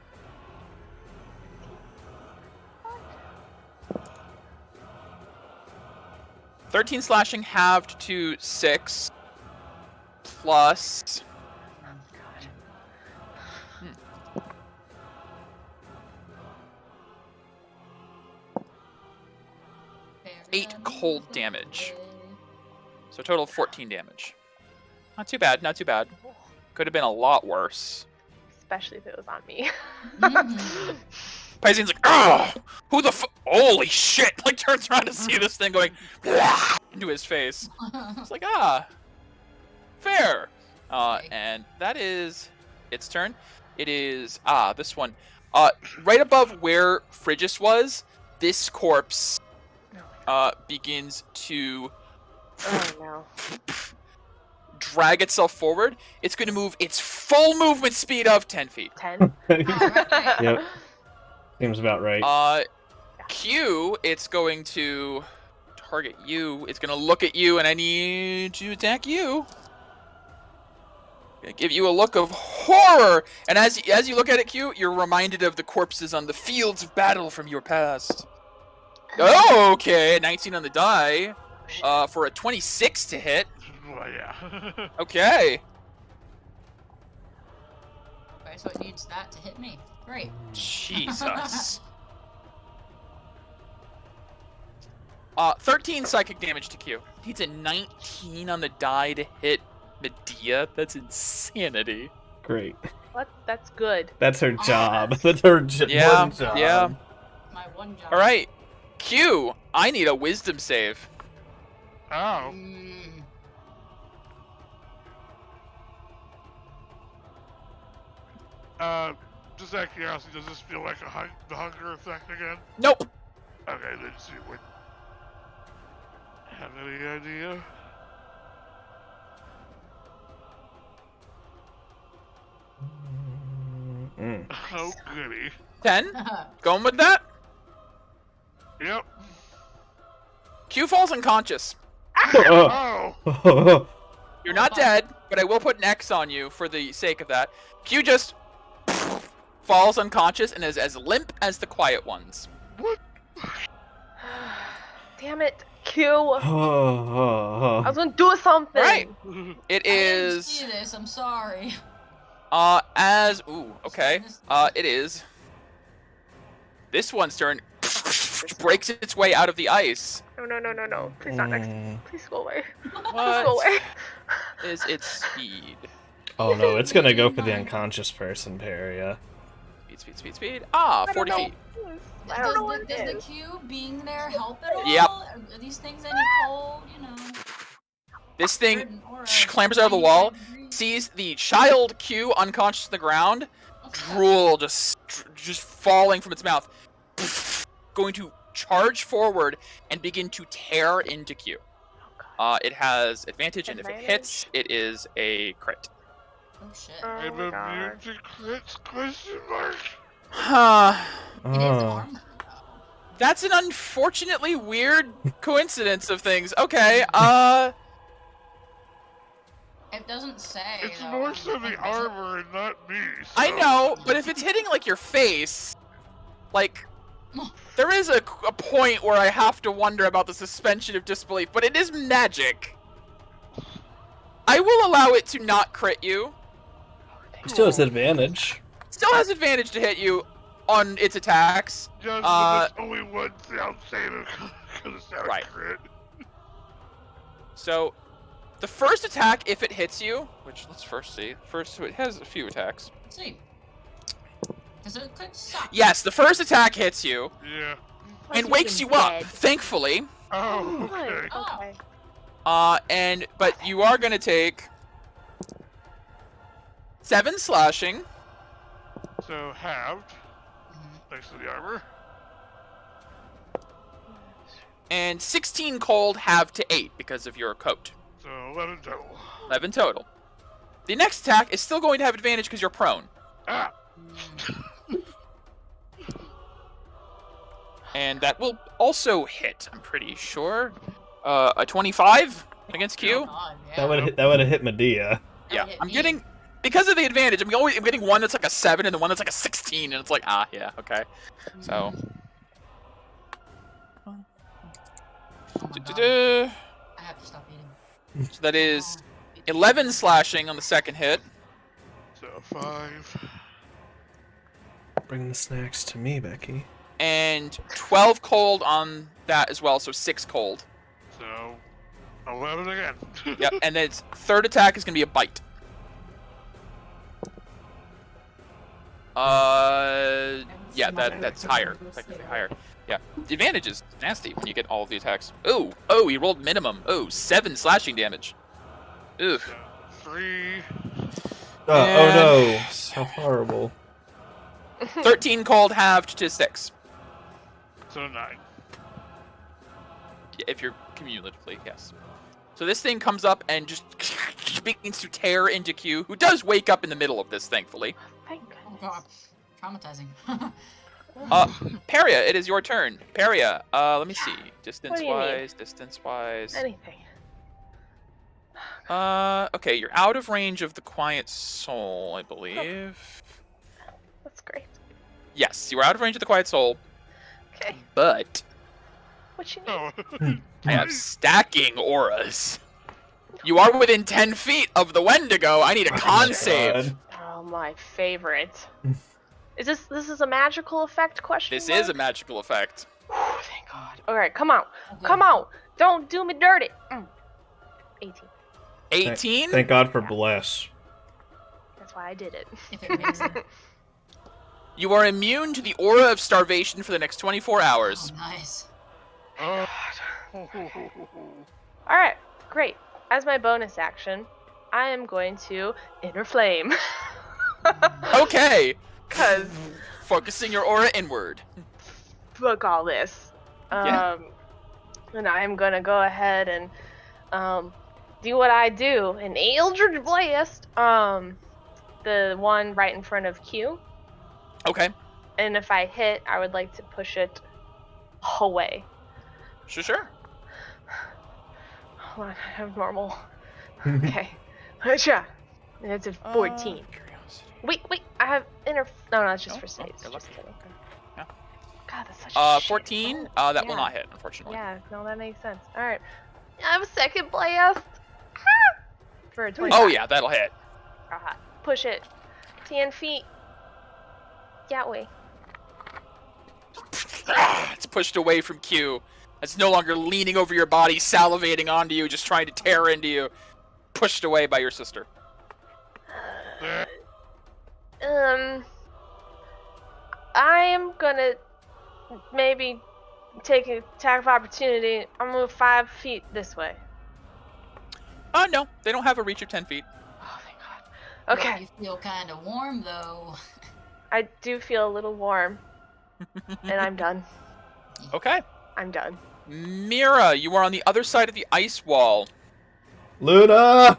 "13 slashing halved to 6 plus Very 8 cold damage. unusual. So a total of 14 damage. Not too bad, not too bad. Could have been a lot worse. Especially if it was on me. Mhm. Paizine's like, oh, who the holy shit! Like turns around to see this thing going into his face. It's like, fair. And that is its turn. It is this one. Right above where Frigis was, this corpse begins to Oh no. drag itself forward. It's going to move its full movement speed of 10 feet. 10? Alright. Yep. Seems about right. Q, it's going to target you. It's going to look at you, and I need to attack you. Gonna give you a look of horror, and as you look at it, Q, you're reminded of the corpses on the fields of battle from your past. Oh, okay, 19 on the die, for a 26 to hit. Well, yeah. Okay. Okay, so it needs that to hit me. Great. Jesus. 13 psychic damage to Q. Needs a 19 on the die to hit Medea. That's insanity. Great. What? That's good. That's her job. yes. That's her Yeah, one job. yeah. My one job. All right, Q. I need a wisdom save. Ow. Just out of curiosity, does this feel like the hunger effect again? Nope. Okay, let's see. What? Have any idea? Mm. Oh, goody. 10. Going with that. Yep. Q falls unconscious. Oh. Oh. You're not dead, but I will put an X on you for the sake of that. Q just falls unconscious and is as limp as the quiet ones. What? Damn it. Q. I Oh. was gonna do something. Right. It I didn't is see this. I'm sorry. it is this one's turn. Breaks its way out of the ice. No. Please not next. Please go away. Please go What away. is its speed? Oh no, it's gonna go for the unconscious person, Peria. Speed. I don't 40 know. feet. I don't know what Does it the is. Q being there help at all? Yep. Are these things any cold? You know. This thing certain aura, clambers out of the wall, 95 degrees? sees the child Q unconscious on the ground, Okay. drool just falling from its mouth, going to charge forward and begin to tear into Q. It has advantage, and if it hits, it is a crit. Oh shit. Oh I'm my immune god. to crits? Question mark. It is Oh. armor. That's an unfortunately weird coincidence of things. Okay, It doesn't say. It's though. more so the Does it? armor and not me. I so- know, but if it's hitting like your face, like there is a point where I have to wonder about the suspension of disbelief, but it is magic. I will allow it to not crit you. He still has advantage. Still has advantage to hit you on its attacks. Just but there's only one sound saver because it's not Right. a crit. So, the first attack, if it hits you, which let's first see. First, so it has a few attacks. Let's see. Because it could suck. Yes, the first attack hits you Yeah. and wakes you up, thankfully. Oh, Good. okay. Okay. But you are gonna take 7 slashing. So halved, Mhm. thanks to the armor. And 16 cold, halved to 8 because of your coat. So 11 total. 11 total. The next attack is still going to have advantage because you're prone. Ah! And that will also hit, I'm pretty sure. A 25 against Q. God, yeah. That would have hit Medea. Yeah, hit I'm me. getting... Because of the advantage, I'm getting one that's like a 7 and the one that's like a 16, and it's like, yeah, okay. So... Oh my God. So I have to stop eating. that is 11 slashing on the second hit. So 5. Bring the snacks to me, Becky. And 12 cold on that as well, so 6 cold. So 11 again. Yep, and then its third attack is going to be a bite. Yeah, that's higher. Technically higher. Yeah. The advantage is nasty when you get all of the attacks. Oh, he rolled minimum. 7 slashing damage. Ooh. So 3. Oh And- no! How horrible. 13 cold halved to 6. So 9. If you're cumulatively, yes. So this thing comes up and just begins to tear into Q, who does wake up in the middle of this, thankfully. Thank Oh goodness. God, traumatizing. Peria, it is your turn. Peria, let me see. What do you need? Distance-wise. Anything. Okay, you're out of range of the Quiet Soul, I believe. That's great. Yes, you are out of range of the Quiet Soul, Okay. but What you need? Oh. I have stacking auras. You are within 10 feet of the Wendigo. I need a con save. Oh, my favorite. Is this is a magical effect question? This mark? is a magical effect. Whew, thank God. All right, come out. Okay. Come out. Don't do me dirty. 18. 18? Thank God for bless. That's why I did it. If it makes it. You are immune to the aura of starvation for the next 24 hours. Oh, nice. Oh. All right, great. As my bonus action, I am going to inner flame. Okay. Cause Focusing your aura inward. fuck all this. Yeah. And I am gonna go ahead and do what I do, an Eldritch Blast. The one right in front of Q. Okay. And if I hit, I would like to push it away. Sure. Hold on, I have normal. Okay. Hacha. It's a 14. Curiosity. Wait, I have inner. No, it's just No? for Oh, saves. you're Just lucky. kidding. Okay. Yeah. God, that's such a shit 14. roll. That will Yeah. not hit, unfortunately. Yeah, no, that makes sense. Alright. I have a second blast. For a 25. Oh yeah, that'll hit. Push it. 10 feet. Yeah, wait. It's pushed away from Q. It's no longer leaning over your body, salivating onto you, just trying to tear into you. Pushed away by your sister. I'm gonna maybe take an attack of opportunity. I'm gonna move 5 feet this way. No, they don't have a reach of 10 feet. Oh, thank God. Okay. You feel kind of warm though. I do feel a little warm. And I'm done. Okay. I'm done. Mira, you are on the other side of the ice wall. Luna!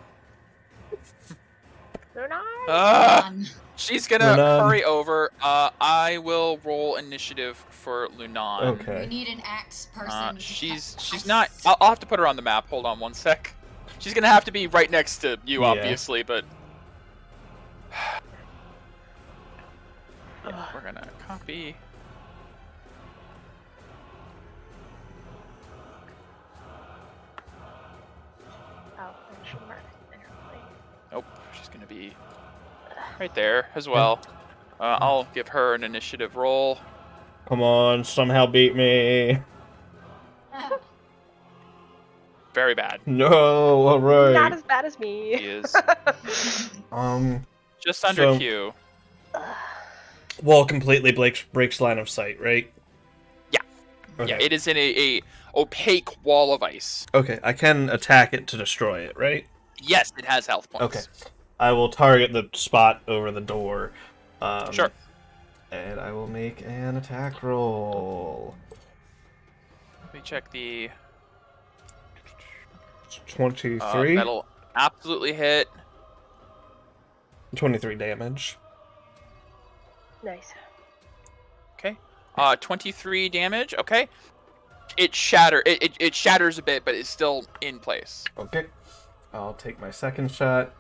They're not. Um, She's gonna Lunan. hurry over. I will roll initiative for Lunan. we Okay. need an axe person. She's not. I'll have to put her on the map. Hold on one sec. She's gonna have to be right next to you, Yeah. obviously, but yeah, Ugh. we're gonna copy. Oh, I should mark inner flame. Nope, she's gonna be right there as well. I'll give her an initiative roll. Come on, somehow beat me. Very bad. No, Not alright. as bad as me. He is just under So- Q. Wall completely breaks line of sight, right? Yeah. Okay. Yeah, it is in a opaque wall of ice. Okay, I can attack it to destroy it, right? Yes, it has health points. Okay. I will target the spot over the door. Sure. And I will make an attack roll. We check the. 23. That'll absolutely hit. 23 damage. Nice. Okay. 23 damage. Okay. It shatters a bit, but it's still in place. Okay. I'll take my second shot.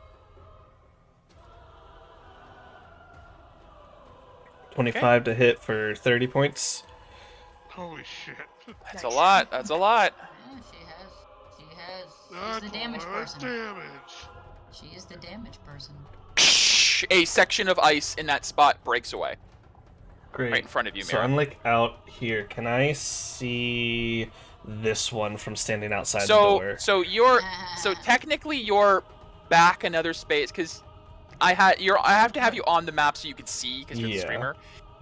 25 to hit for 30 points. Holy shit. That's Nice. a lot. That's a lot. Yeah, she has. She's That's the damage a lot of person. damage. She is the damage person. A section of ice in that spot breaks away Great. right in front of you, So Mira. I'm like out here. Can I see this one from standing outside the So door? so technically you're back another space because I have to have you on the map so you can see because you're the Yeah. streamer.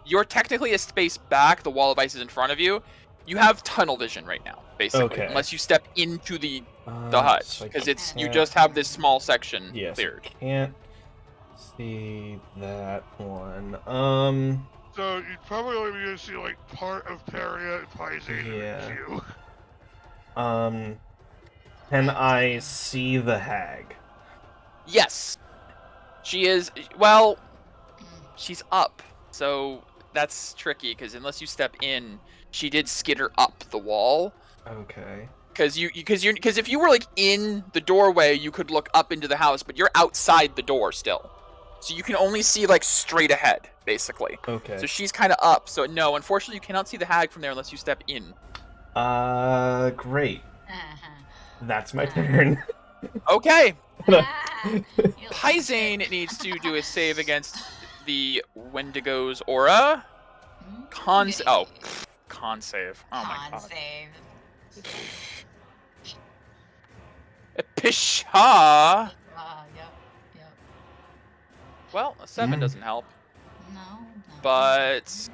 You're technically a space back. The wall of ice is in front of you. You have tunnel vision right now, basically, Okay. unless you step into the hut so I because it's you can't- just have this small section Yes, cleared. can't see that one. So you'd probably only be able to see like part of Peria and Pizane Yeah. and you. Can I see the hag? Yes, she is. Well, she's up, so that's tricky because unless you step in, she did skitter up the wall. Okay. Because if you were like in the doorway, you could look up into the house, but you're outside the door still, so you can only see like straight ahead, basically. Okay. So she's kind of up. So no, unfortunately, you cannot see the hag from there unless you step in. Great. Uh-huh. That's my turn. Okay, Ah, you little Pizane shit. needs to do a save against the Wendigo's aura. Con save. Oh, con save. Oh my Con god. save. Pisha. Ah, yep. Well, a 7 Mm. doesn't help, No. but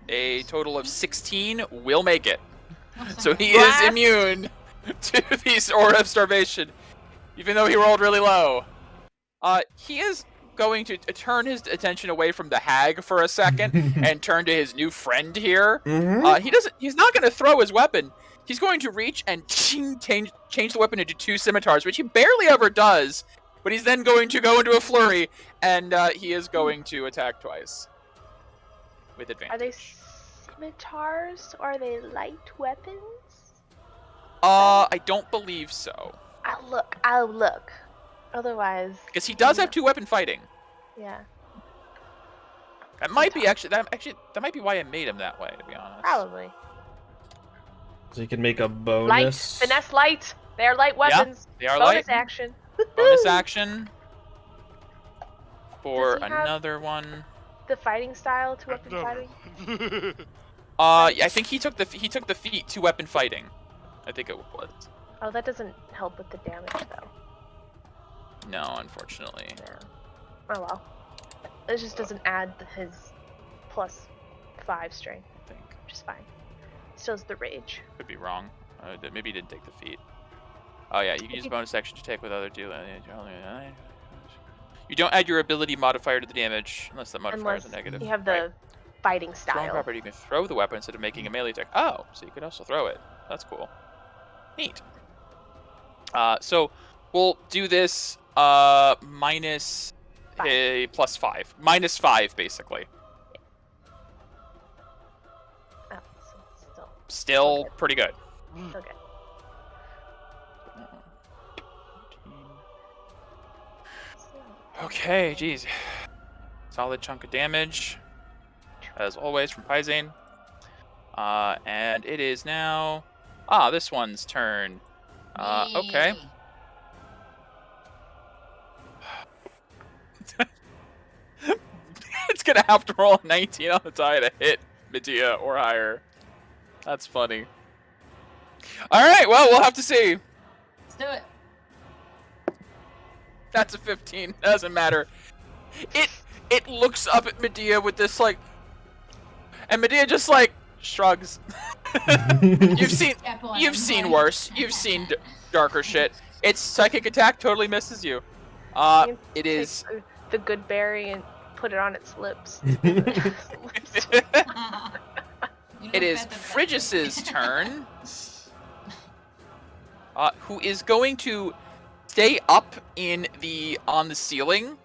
a total of 16 will make it. So he What? is immune to the aura of starvation, even though he rolled really low. He is going to turn his attention away from the hag for a second and turn to his new friend here. Mhm. He's not going to throw his weapon. He's going to reach and change the weapon into 2 scimitars, which he barely ever does. But he's then going to go into a flurry, and he is going to attack twice with advantage. Are they scimitars or are they light weapons? I don't believe so, I'll look. Otherwise, because he does have 2-weapon fighting. yeah, That might be that might be why I made him that way, to be honest. probably. So you can make a bonus. Light, finesse light. They are light weapons. They are Bonus light. action. Bonus action for Does he have- another one. The fighting style to weapon No. fighting. Yeah, I think he took the feat 2-weapon fighting. I think it was. Oh, that doesn't help with the damage though. No, unfortunately. Yeah. Oh well. It just doesn't add his +5 strength, I think which is fine. Still has the rage. could be wrong. Maybe he didn't take the feat. Oh yeah, you can use bonus action to take with other two. You don't add your ability modifier to the damage unless that modifier Unless is a negative. you have the Right. fighting Throwing style. property, you can throw the weapon instead of making a melee attack. Oh, so you could also throw it. That's cool. Neat. So we'll do this minus a +5. -5, basically. Oh, so still Still Okay. pretty good. good. Okay, geez. Solid chunk of damage, as always, from Pizane. And it is now... this one's turn. Okay. It's gonna have to roll a 19 on the die to hit Medea or higher. That's funny. Alright, well, we'll have to see. Let's do it. That's a 15. Doesn't matter. It looks up at Medea with this like, and Medea just like shrugs. You've seen worse. You've seen darker shit. Its psychic attack totally misses you. You It take is. the good berry and put it on its lips. It is Phrygis's turn. who is going to stay up on the ceiling.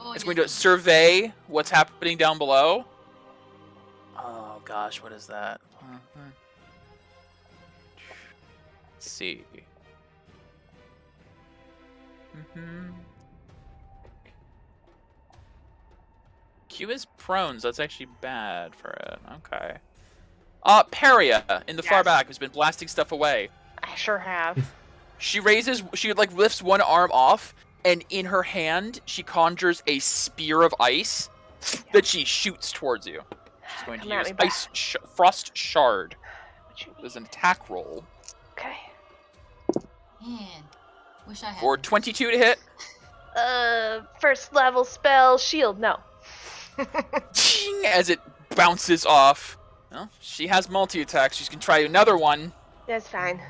Oh, Is going to survey what's happening down below. Oh gosh, what is that? Let's see. Q is prone, so that's actually bad for it. Okay. Peria in the far Yes. back has been blasting stuff away. I sure have. She like lifts one arm off, and in her hand, she conjures a spear of ice that she shoots towards you. She's going to Come at use me, ice frost shard What you as need? an attack roll Okay. Man, wish I had. for 22 to hit. First level spell shield. No. Ching, as it bounces off. Well, she has multi-attack. She's gonna try another one, That's fine.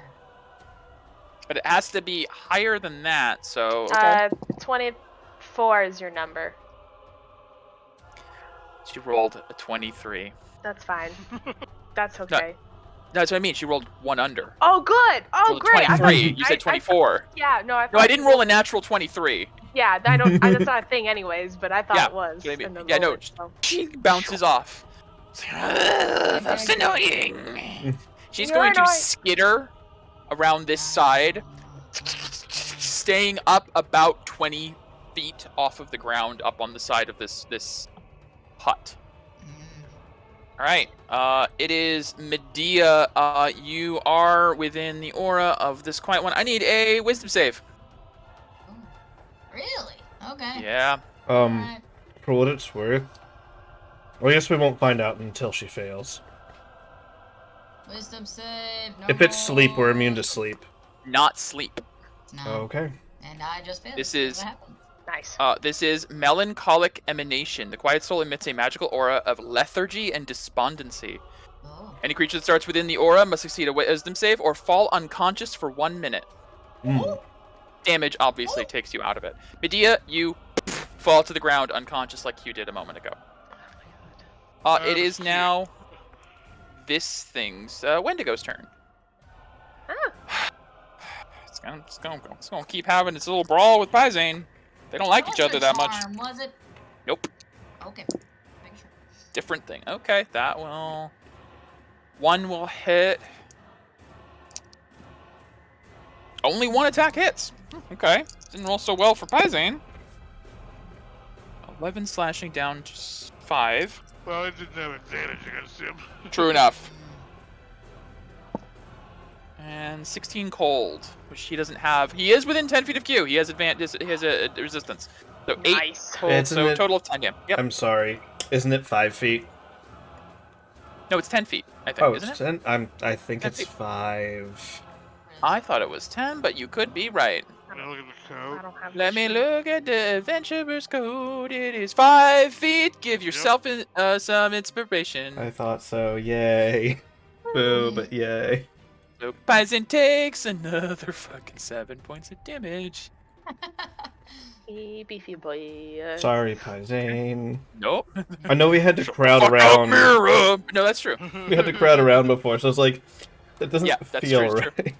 but it has to be higher than that. So okay. 24 is your number. She rolled a 23. That's fine. That's okay. No, that's what I mean. She rolled one under. Oh, good. Oh, Rolled a great. I 23. thought- You said I- 24. Yeah, no, I No, thought I didn't roll a natural 23. Yeah, I don't. that's not a thing, anyways. But I thought Yeah, it was. that's what I mean. and then Yeah, no, rolled it, so. She bounces off. It's like, that's annoying. She's You're going to annoying. skitter around this side, staying up about 20 feet off of the ground, up on the side of this hut. All right. It is Medea. You are within the aura of this quiet one. I need a wisdom save. Oh, really? Okay. Yeah. Alright. For what it's worth, well, I guess we won't find out until she fails. Wisdom save. No. If it's sleep, we're immune to sleep. Not sleep. No. Okay. And I just failed. This So is- what happened? Nice. This is melancholic emanation. The quiet soul emits a magical aura of lethargy and despondency. Oh. Any creature that starts within the aura must succeed a wisdom save or fall unconscious for 1 minute. Mm. Damage obviously takes you out of it. Medea, you fall to the ground unconscious like you did a moment ago. It is cute. now this thing's Wendigo's turn. Ah. It's gonna keep having its little brawl with Pizane. They don't like each other that much. Charm, was it? Nope. Okay. Make sure. Different thing. Okay, that will... One will hit. Only one attack hits. Okay. Didn't roll so well for Pizane. 11 slashing down to 5. Well, I didn't have advantage against him. True enough. And 16 cold, which he doesn't have. He is within 10 feet of Q. He has advantage. He has a resistance. So 8 Nice. cold. Isn't So it- total of 10. Yeah. Yep. I'm sorry. Isn't it 5 feet? No, it's 10 feet. I think, Oh, isn't it's it? 10? I think 10 it's feet. 5. I thought it was 10, but you could be right. Can I look at the I code? don't have. Let the me sheet. look at the adventurer's code. It is 5 feet. Give yourself some inspiration. I thought so. Yay. Boo, but yay. So Pizane takes another fucking 7 points of damage. Hey, beefy boy. Sorry, Pizane. Nope. I know we had to crowd Fuck out, around. Mira. No, that's true. We had to crowd around before, so it's like, it doesn't Yeah, that's feel true, it's right.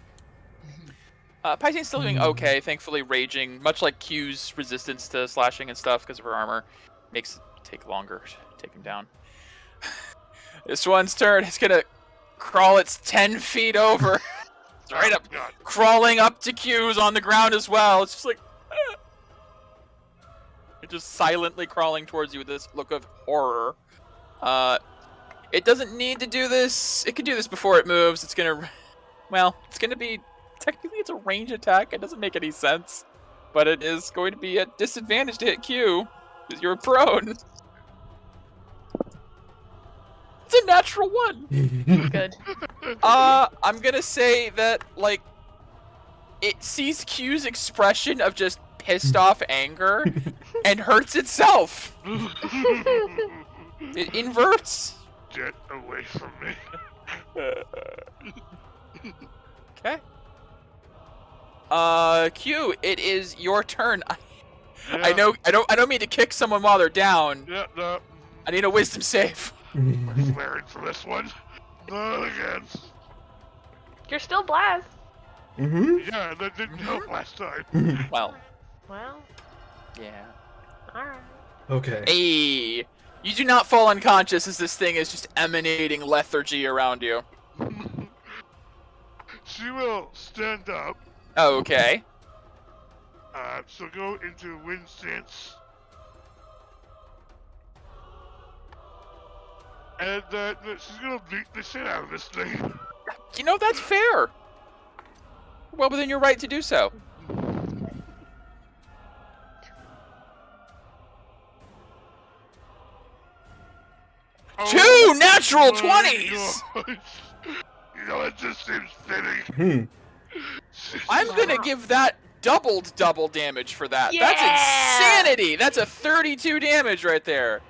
Paisane's still doing okay, thankfully raging, much like Q's resistance to slashing and stuff because of her armor makes it take longer to take him down. This one's turn, it's gonna crawl its 10 feet over. Right up, God. crawling up to Q's on the ground as well. It's just like... It's just silently crawling towards you with this look of horror. It doesn't need to do this. It can do this before it moves. It's gonna... Well, it's gonna be... Technically, it's a range attack. It doesn't make any sense. But it is going to be at disadvantage to hit Q. Because you're prone. It's a natural 1. Good. I'm gonna say that, like... It sees Q's expression of just pissed off anger and hurts itself. It inverts. Get away from me. Okay. Q, it is your turn. I Yeah, know. I don't mean to kick someone while they're down. Yeah, no. I need a wisdom save. We're swearing for this one. Not again. You're still blessed. Mm-hmm. Yeah, that didn't help last time. Well, Well, yeah. alright. Okay. Hey, you do not fall unconscious as this thing is just emanating lethargy around you. She will stand up. Okay. She'll go into wind stance. And she's gonna beat the shit out of this thing. You know, that's fair. Well within your right to do so. Two natural 20s! gosh. You know, it just seems fitting. Hmm. I'm gonna give that double damage for that. Yeah! That's insanity! That's a 32 damage right there.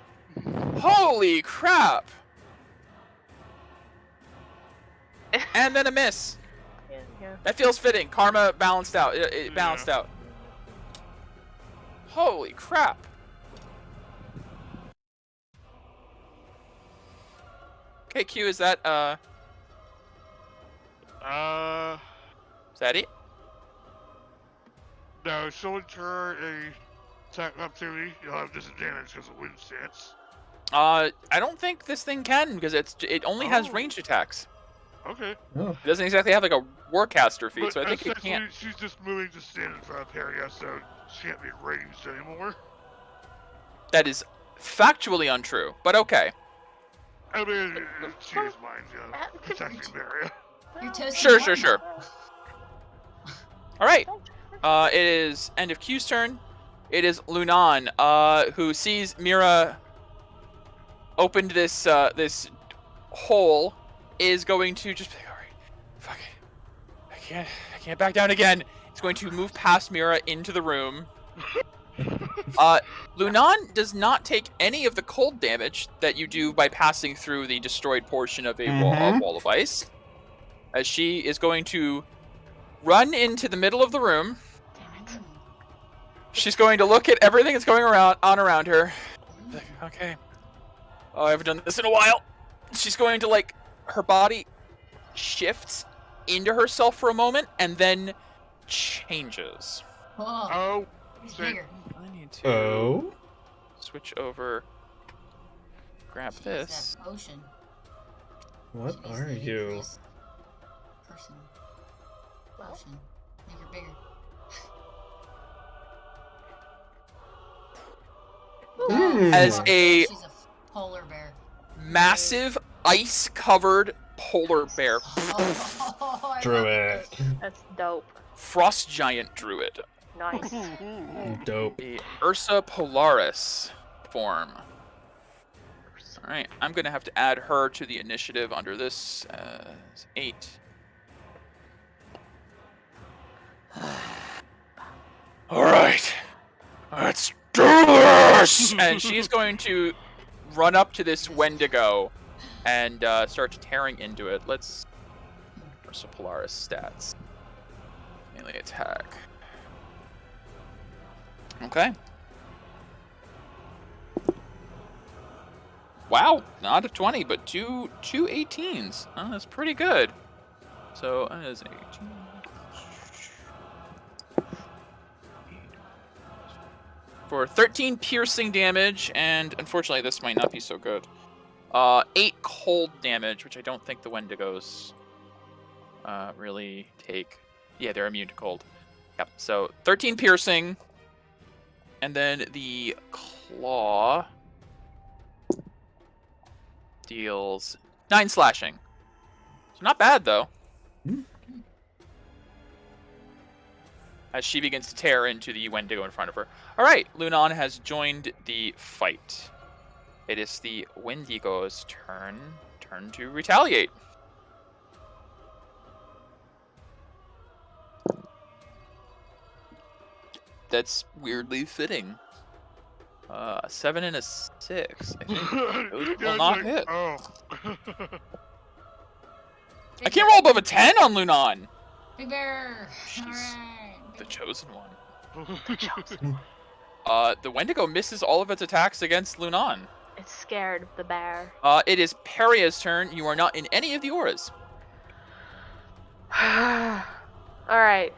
Holy crap! And then a miss. Yeah. That feels fitting. Karma balanced out. It balanced out. Holy crap. Okay, Q, is that is that it? No, she'll incur a attack opportunity. You'll have disadvantage because of wind stance. I don't think this thing can because it only has Oh. ranged attacks. Okay. Oh. It doesn't exactly have like a warcaster feat, But so I think it essentially, can't. she's just moving to stand in front of Peria, so she can't be ranged anymore. That is factually untrue, but okay. I mean, she is mine, yeah. Protecting Peria. You're toasting Sure, one. sure. All right. It is end of Q's turn. It is Lunan, who sees Mira opened this this hole, is going to just be like, all right, fuck it, I can't back down again. It's going to move past Mira into the room. Lunan does not take any of the cold damage that you do by passing through the destroyed portion of a wall of ice, as she is going to run into the middle of the room. She's going to look at everything that's going around her. Like, okay. Oh, I haven't done this in a while. She's going to, like, her body shifts into herself for a moment and then changes. Whoa, Oh, he's say- bigger. I need to Oh. switch over. Grab She's this. that potion. What She needs are to you? increase Person. Well, Potion. Make her bigger. Hmm. As Poor a She's a polar bear. massive ice-covered polar bear, Oh, I love Druid. that's dope. frost giant druid, Nice. Dope. the Ursa Polaris form. All right, I'm gonna have to add her to the initiative under this. 8. All right, let's do this. And she's going to run up to this Wendigo and start tearing into it. Let's Ursa Polaris stats. Melee attack. Okay. Wow, not a 20, but two 18s. Oh, that's pretty good. So that is 18. For 13 piercing damage, and unfortunately this might not be so good. 8 cold damage, which I don't think the Wendigos really take. Yeah, they're immune to cold. Yep, so 13 piercing, and then the claw deals 9 slashing. So not bad, though. Hmm. As she begins to tear into the Wendigo in front of her. All right, Lunan has joined the fight. It is the Wendigo's turn to retaliate. That's weirdly fitting. 7 and a 6. I think those Yeah, will it's not like, hit. Oh. I can't roll above a 10 on Lunan. Big bear. She's Alright. The chosen one. The Wendigo misses all of its attacks against Lunan. It's scared of the bear. It is Peria's turn. You are not in any of the auras. Alright.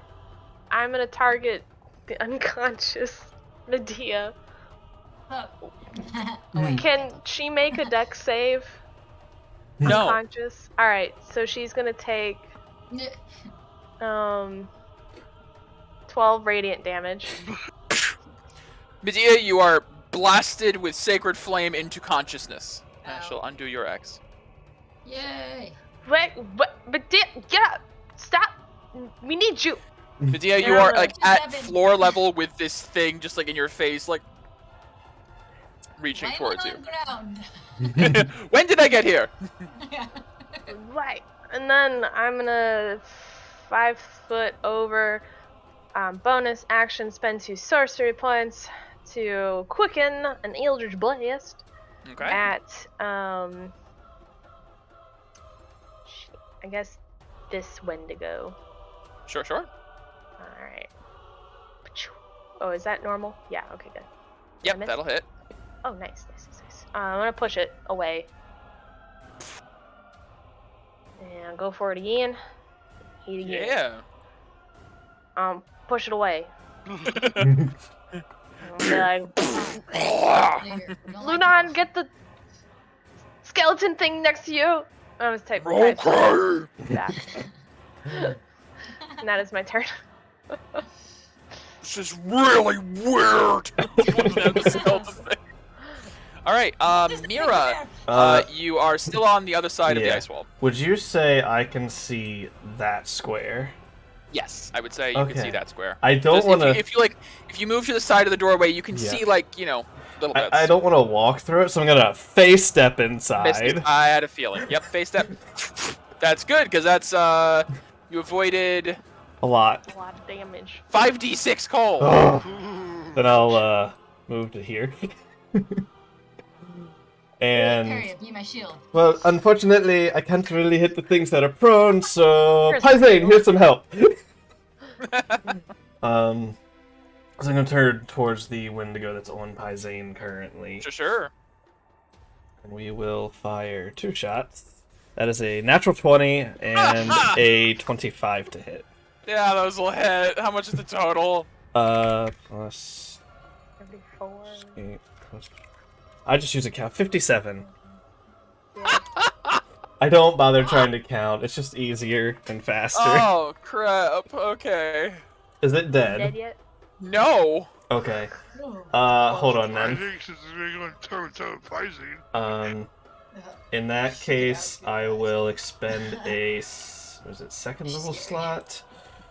I'm gonna target the unconscious Medea. Oh. Wait. Can she make a dex save? No. Unconscious? Alright, so she's gonna take 12 radiant damage. Medea, you are blasted with sacred flame into consciousness. I Ow. shall undo your X. Yay. Wait, what? Medea, get up! Stop! We need you! Medea, you Yeah, are I'm like gonna- at floor level with this thing just like in your face, like reaching Lying towards on you. the ground. When did I get here? Right. And then I'm gonna 5 foot over. Bonus action, spend 2 sorcery points to quicken an Eldritch Blast Okay. at I guess this Wendigo. Sure, sure. Alright. Oh, is that normal? Yeah, okay, good. Yep, miss? that'll hit. Oh, nice. I'm gonna push it away. And go for it again. Hit again. Yeah. Push it away. And be like, Lunan, get the skeleton thing next to you. I was typing. Okay. Back. And that is my turn. This is really weird. All right, Mira, you are still on the other side of the yeah. ice wall. Would you say I can see that square? Yes, I would say you can see Okay. that square. I don't Just want to. if you move to the side of the doorway, you can Yeah. see like little bits. I don't want to walk through it, so I'm gonna face step Missed it. inside. I had a feeling. Yep, face step. That's good because that's you avoided A lot. A lot of damage. 5d6 cold. Oh. Then I'll move to here. Carry And it, be my shield. well, unfortunately, I can't really hit the things that are prone. So Here's Pythane, here's some help. So I'm gonna turn towards the Wendigo that's on Pyzane currently. Sure. And we will fire 2 shots. That is a natural 20 and a 25 to hit. Yeah, those will hit. How much is the total? Plus 34. 8 plus... I just use a count. 57. Yeah. I don't bother trying to count. It's just easier and faster. Oh crap. Okay. Is it Dead dead? yet? No. Okay. No. Hold on I then. think since we're going toe-to-toe with Pisces, In that case, I will expend a second level slot?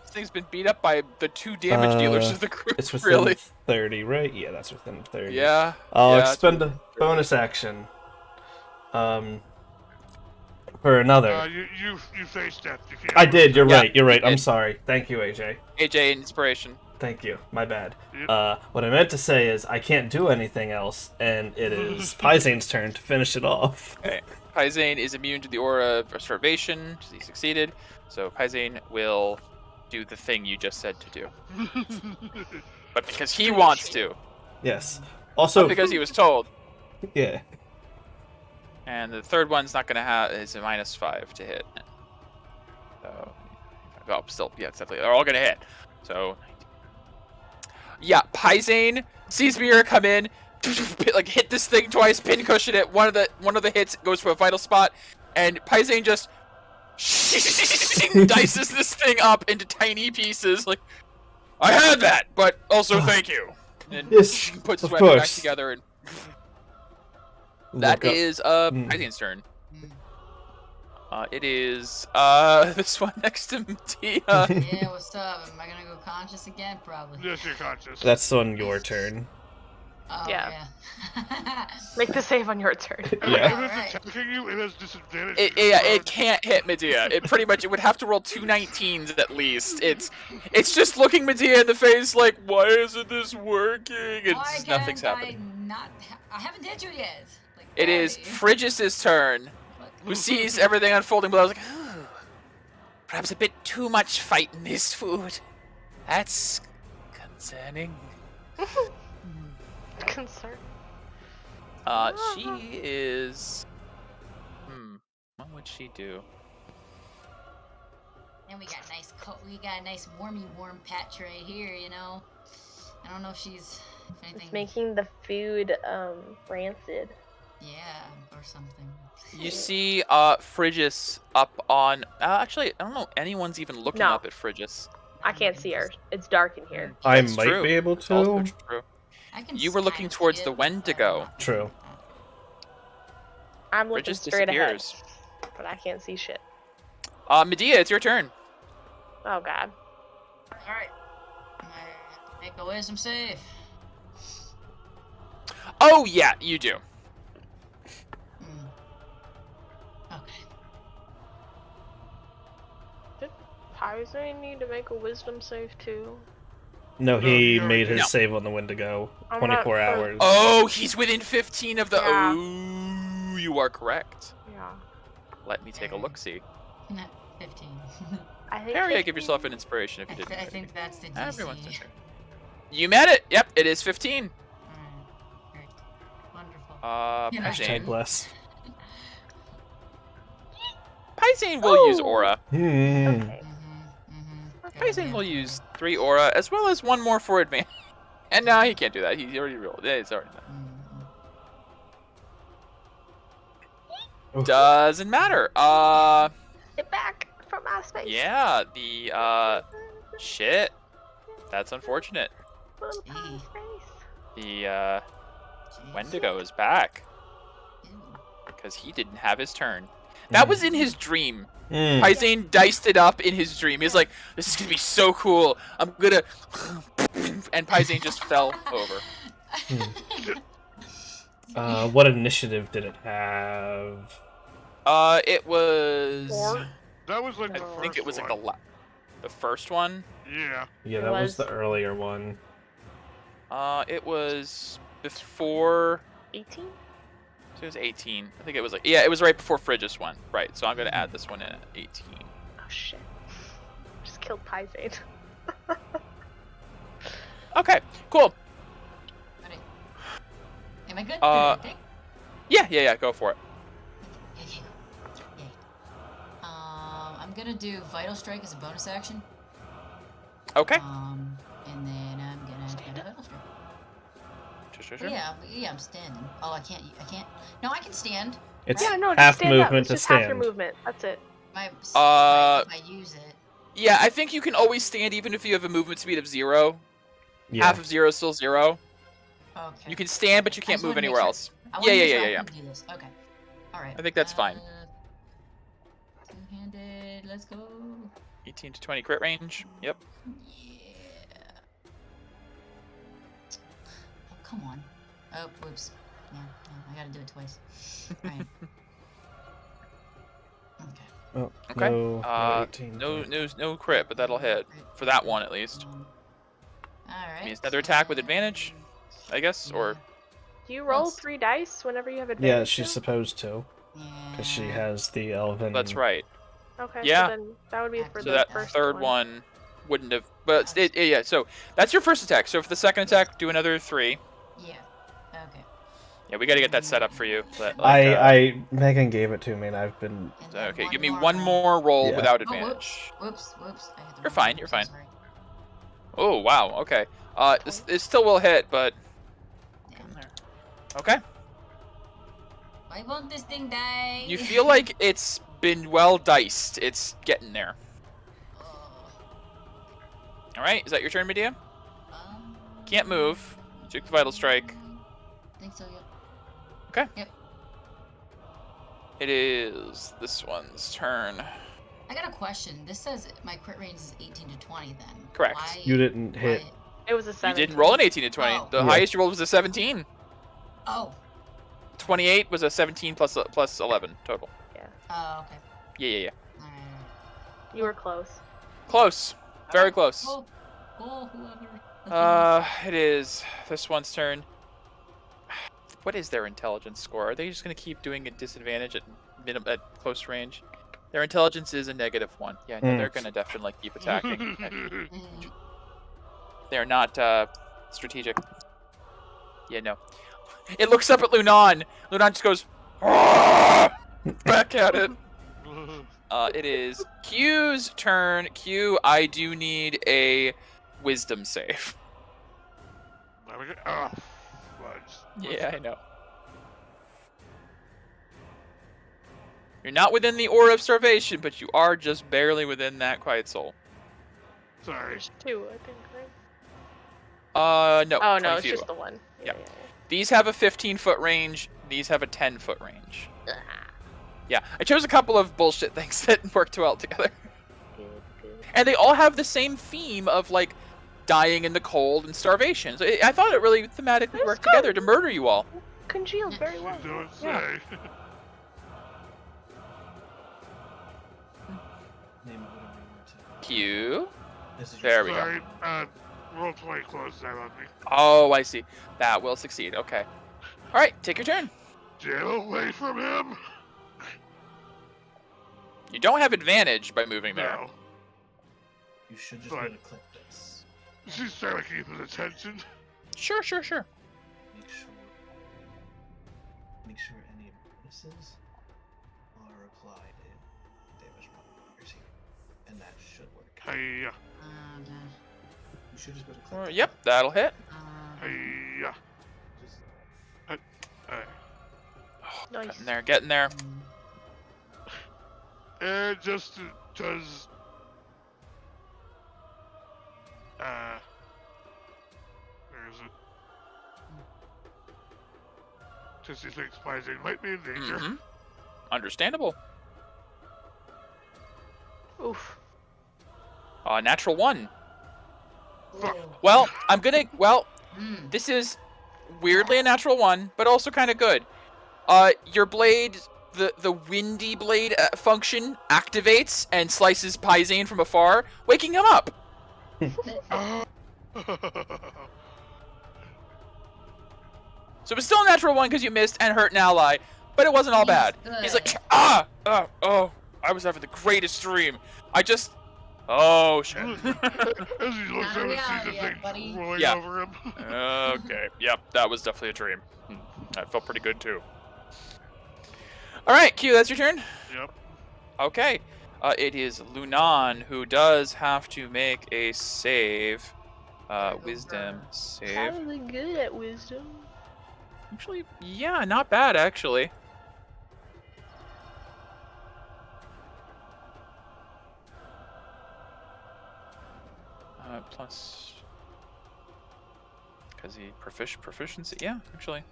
This thing's been beat up by the 2 damage dealers of the group. It's within really. 30, right? Yeah, that's within 30. Yeah. I'll yeah, expend a bonus action. For another. you face death. You can't. I did. You're Yeah, right. You're right. you I'm did. sorry. Thank you, AJ. AJ inspiration. Thank you. My bad. Yep. What I meant to say is I can't do anything else, and it is Pyzane's turn to finish it off. Okay. Pyzane is immune to the aura of starvation. He succeeded. So Pyzane will do the thing you just said to do. But because he wants to. Yes. Also, Not because he was told. yeah. And the third one's not going to have is a -5 to hit. So, well, still, yeah, it's definitely, they're all going to hit. So, yeah, Pyzane sees Mira come in, like hit this thing twice, pincushion it. One of the hits goes to a vital spot, and Pyzane just dices this thing up into tiny pieces. Like, I had that, but also thank you. And Yes, puts his of weapon back course. together and. That Look up- is Pythane's turn. It is this one next to Medea. Yeah, what's up? Am I gonna go conscious again? Probably. Yes, you're conscious. That's on your turn. Oh, Yeah. yeah. Make the save on your turn. Yeah. If Alright. it's attacking you, it has disadvantage. It can't hit Medea. It pretty much it would have to roll 2 19s at least. It's just looking Medea in the face like, why isn't this working? Why It's nothing's can't happening. I haven't hit you yet. Like, It is barely. Phrygis's turn, who sees everything unfolding below. Like, "Ooh, perhaps a bit too much fight in this food. That's concerning. Concern. She is. What would she do? And we got a nice warm patch right here, you know. I don't know if she's if anything. It's making the food rancid. Yeah, or something. You see Frigis up on... actually, I don't know anyone's even looking No. up at Frigis. I can't see her. It's dark in here. I That's might true. be able Also to. true. I can You were looking kind of towards see the it, Wendigo. but- True. I'm looking Frigis straight ahead, disappears. but I can't see shit. Medea, it's your turn. Oh god. Alright. Make a wisdom save. Oh, yeah, you do. Okay. Did Paizo need to make a wisdom save too? No, he No, made his no. save on the Wendigo. I'm 24 not- hours. Oh, he's within 15 of the... Yeah. Oh, you are correct. Yeah. Let me take a look-see. Not 15. I think. Harry, 15? give yourself an inspiration if you didn't. I think that's the DC. Everyone's different. You met it. Yep, it is 15. Great. Wonderful. Paisane. Yeah. Hashtag bless. Paisane will use Oh. aura. Okay. Paisane will use 3 aura as well as 1 more for advance. And no, he can't do that. He already rolled. Yeah, it's already done. Oof. Doesn't matter. Get back from my space. Yeah, the shit. That's unfortunate. Little Gee. tiny space. The Wendigo is back because he didn't have his turn. That was in his dream. Paisane diced it up in his dream. He's like, "This is gonna be so cool. I'm gonna," and Paisane just fell over. What initiative did it have? It was. 4. That was like I the first think it was like one. the first one. Yeah. Yeah, It that was was- the earlier one. It was before. 18? So it was 18. I think it was like, yeah, it was right before Frigis one. Right, so I'm gonna add this one in at 18. Oh shit. Just killed Paisane. Okay, cool. Ready. Am I good? Okay. Yeah, go for it. Yay. I'm gonna do Vital Strike as a bonus action. Okay. And then I'm gonna get a Vital Strike. Sure. Yeah, I'm standing. Oh, I can't. No, I can stand. It's Yeah, no, just half stand up. movement It's to just half your stand. movement. That's it. If I use it. Yeah, I think you can always stand even if you have a movement speed of 0. Yeah. Half of 0 is still 0. Okay. You can stand, but you I can't just move wanted to make anywhere sure. else. I wanted to make sure I Yeah. can do this. Okay. All right. I think that's fine. Two-handed. Let's go. 18 to 20 crit range. Yep. Yeah. Oh, come on. Oh, whoops. Yeah, I gotta do it twice. Alright. Okay. Oh, Okay. no 18. No crit, but that'll hit for that one at least. Alright. Means another attack with advantage, I guess, or Do you roll Let's- 3 dice whenever you have advantage? Yeah, she's now? supposed to, Yeah. because she has the elven. that's right. Okay, Yeah. so then that would be for So the that first third one wouldn't have. But yeah. So that's your first attack. So for the second attack, do another 3. Yeah. Okay. Yeah, we got to get that set up for you. Megan gave it to me, and I've been. And then Okay, give me more one roll. more roll Yeah. without Oh, advantage. whoops. I hit the You're wrong fine, one, you're so fine. sorry. Oh wow. Okay. It still will hit, but. Yeah. Okay. Why won't this thing die? You feel like it's been well diced. It's getting there. Oh, All right. Is that your turn, Medea? um, Can't move. You took the vital strike. I think so, yeah. Okay. Yep. It is this one's turn. I got a question. This says my crit range is 18 to 20 then. Correct. Why, You didn't hit. why- It was a You 7. didn't roll an 18 to 20. Oh. The Yeah. highest you rolled was a 17. Oh. 28 was a 17 plus 11 total. Oh, okay. Yeah. Alright. You were close. Close. Very close. Oh, whoever. It is this one's turn. What is their intelligence score? Are they just gonna keep doing a disadvantage at close range? Their intelligence is a -1. Yeah, no, they're gonna definitely keep attacking. Mm. They're not strategic. Yeah, no. It looks up at Lunan. Lunan just goes "Arrgh!" back at it. It is Q's turn. Q, I do need a wisdom save. Oh, fudge. Yeah, I know. You're not within the aura of starvation, but you are just barely within that quiet soul. Sorry. There's 2, I think, right? No. Oh, 20 no, it's feet just away. the one. Yep. These have a 15-foot range. These have a 10-foot range. Ah, Yeah, I chose a couple of bullshit things that worked well together. good, good. And they all have the same theme of, like, dying in the cold and starvation. So I thought it really thematically That's worked good. together to murder you all. Congealed very well. Don't say. Yeah. Name it whatever you want to. Q. This is There we go. Sorry, roll 20 close that on me. Oh, I see. That will succeed. Okay. All right, take your turn. Get away from him! You don't have advantage by moving there. No. You should just But- be able to click this. She's trying to keep his attention. Sure. Make sure any bonuses are applied in damage modifiers here. And that should work. Hiya, Okay. You should just be able to click that. Yep, that'll hit. hiya. Just Oh, Nice. Getting there. And just does. Where is it? Because he thinks Pizing might be in danger. Mhm. Understandable. Oof. Natural 1. Fuck. Well, Well, Mm. this is weirdly a natural 1, but also kind of good. Your blade, the windy blade function activates and slices Pizane from afar, waking him up. Oh. So it's still a natural 1 because you missed and hurt an ally, but it wasn't all bad. He's like, Good. I was having the greatest dream. Oh, shit. As he looks up and sees the Yeah, thing buddy. rolling Yeah. over him. Okay, yep, that was definitely a dream. That felt pretty good, too. All right, Q, that's your turn? Yep. Okay. It is Lunan who does have to make a save. Wisdom save. Really good at wisdom. Actually, yeah, not bad, actually. Plus... Because he proficiency? Yeah, actually.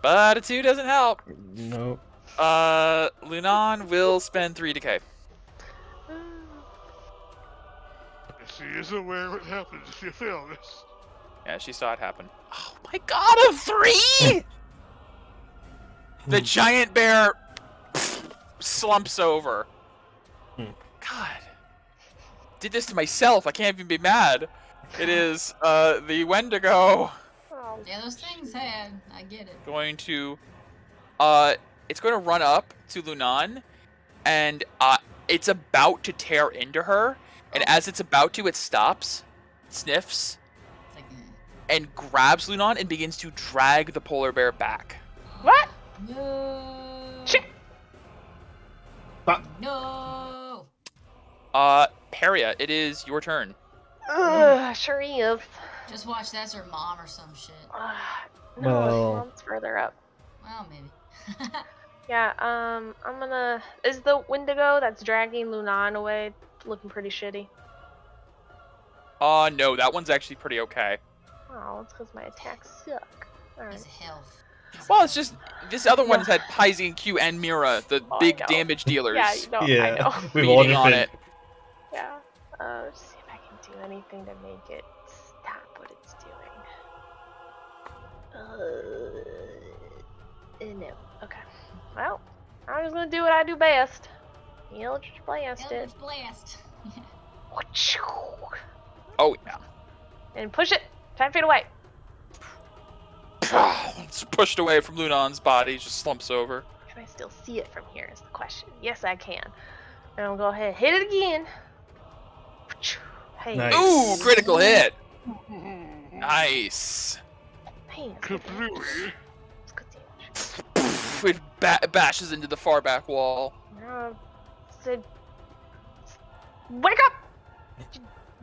But a 2 doesn't help. Nope. Lunan will spend 3 decay. She is aware what happens if you fail this. Yeah, she saw it happen. Oh my god, a 3?! The giant bear slumps over. God. Did this to myself. I can't even be mad. It is the Wendigo Oh, Yeah, those things, hey, I get it. going to it's going to run up to Lunan and it's about to tear into her, and as it's about to, it stops, sniffs, It's like, and grabs Lunan and begins to drag the polar bear back. what? no. Shit. No. Peria, it is your turn. Sure is. Just watch that's her mom or some shit. No, Well- mom's further up. Well, maybe. Yeah, I'm gonna... Is the Wendigo that's dragging Lunan away looking pretty shitty? No, that one's actually pretty okay. Oh, it's because my attacks suck. Alright. He's health. He's Well, it's health. just this other one's had Paizi, Q, and Mira, the Oh, I big know. damage dealers. Yeah, you know, I know. We've all Beating just on been. it. Yeah. Let's see if I can do anything to make it stop what it's doing. No. Okay. Well, I'm just gonna do what I do best. Eldritch Blast it. Eldritch Blast. Oh yeah. And push it 10 feet away. It's pushed away from Lunan's body, just slumps over. Can I still see it from here is the question. Yes, I can. And I'll go ahead and hit it again. Hey. Nice. Ooh, critical hit. Nice. Hey, Kablooey. it's good damage. It bashes into the far back wall. said, wake up!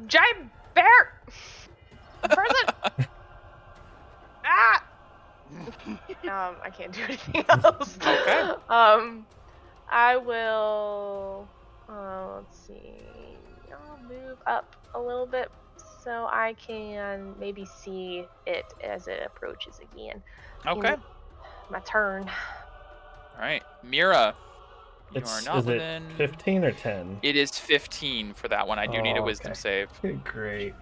Giant bear! Person! Ah! I can't do anything else. Okay. I will, let's see, I'll move up a little bit so I can maybe see it as it approaches again. Okay. My turn. All right, Mira. You are Is not it within. 15 or 10? It is 15 for that one. I do need a Oh, wisdom okay. save. Great.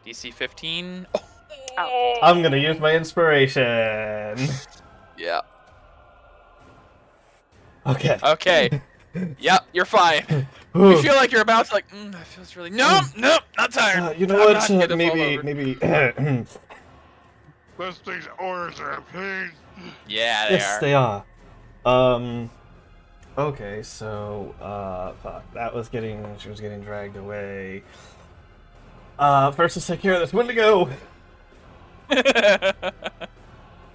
DC 15. Oh. I'm gonna use my inspiration. Yeah. Okay. Okay. Yep, you're fine. You feel like you're about to that feels really nope, not tired. You know I'm what? not gonna fall over. Maybe. Those things auras are a pain. Yeah, they Yes, are. they are. Okay, so fuck. She was getting dragged away. First let's take care of this Wendigo.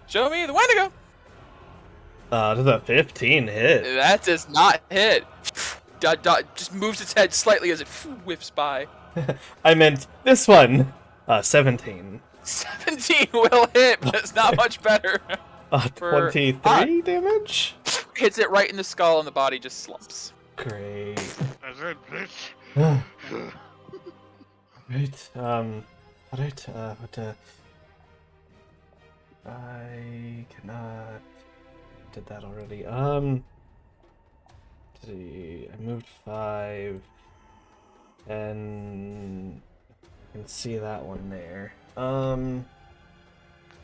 Show me the Wendigo. Does a 15 hit? That does not hit. Just moves its head slightly as it whiffs by. I meant this one. 17. 17 will hit, but it's not much better. 23 damage? Hits it right in the skull and the body just slumps. Great. That's it, bitch. Right, alright, I cannot... Did that already. Let's see, I moved 5, and I can see that one there.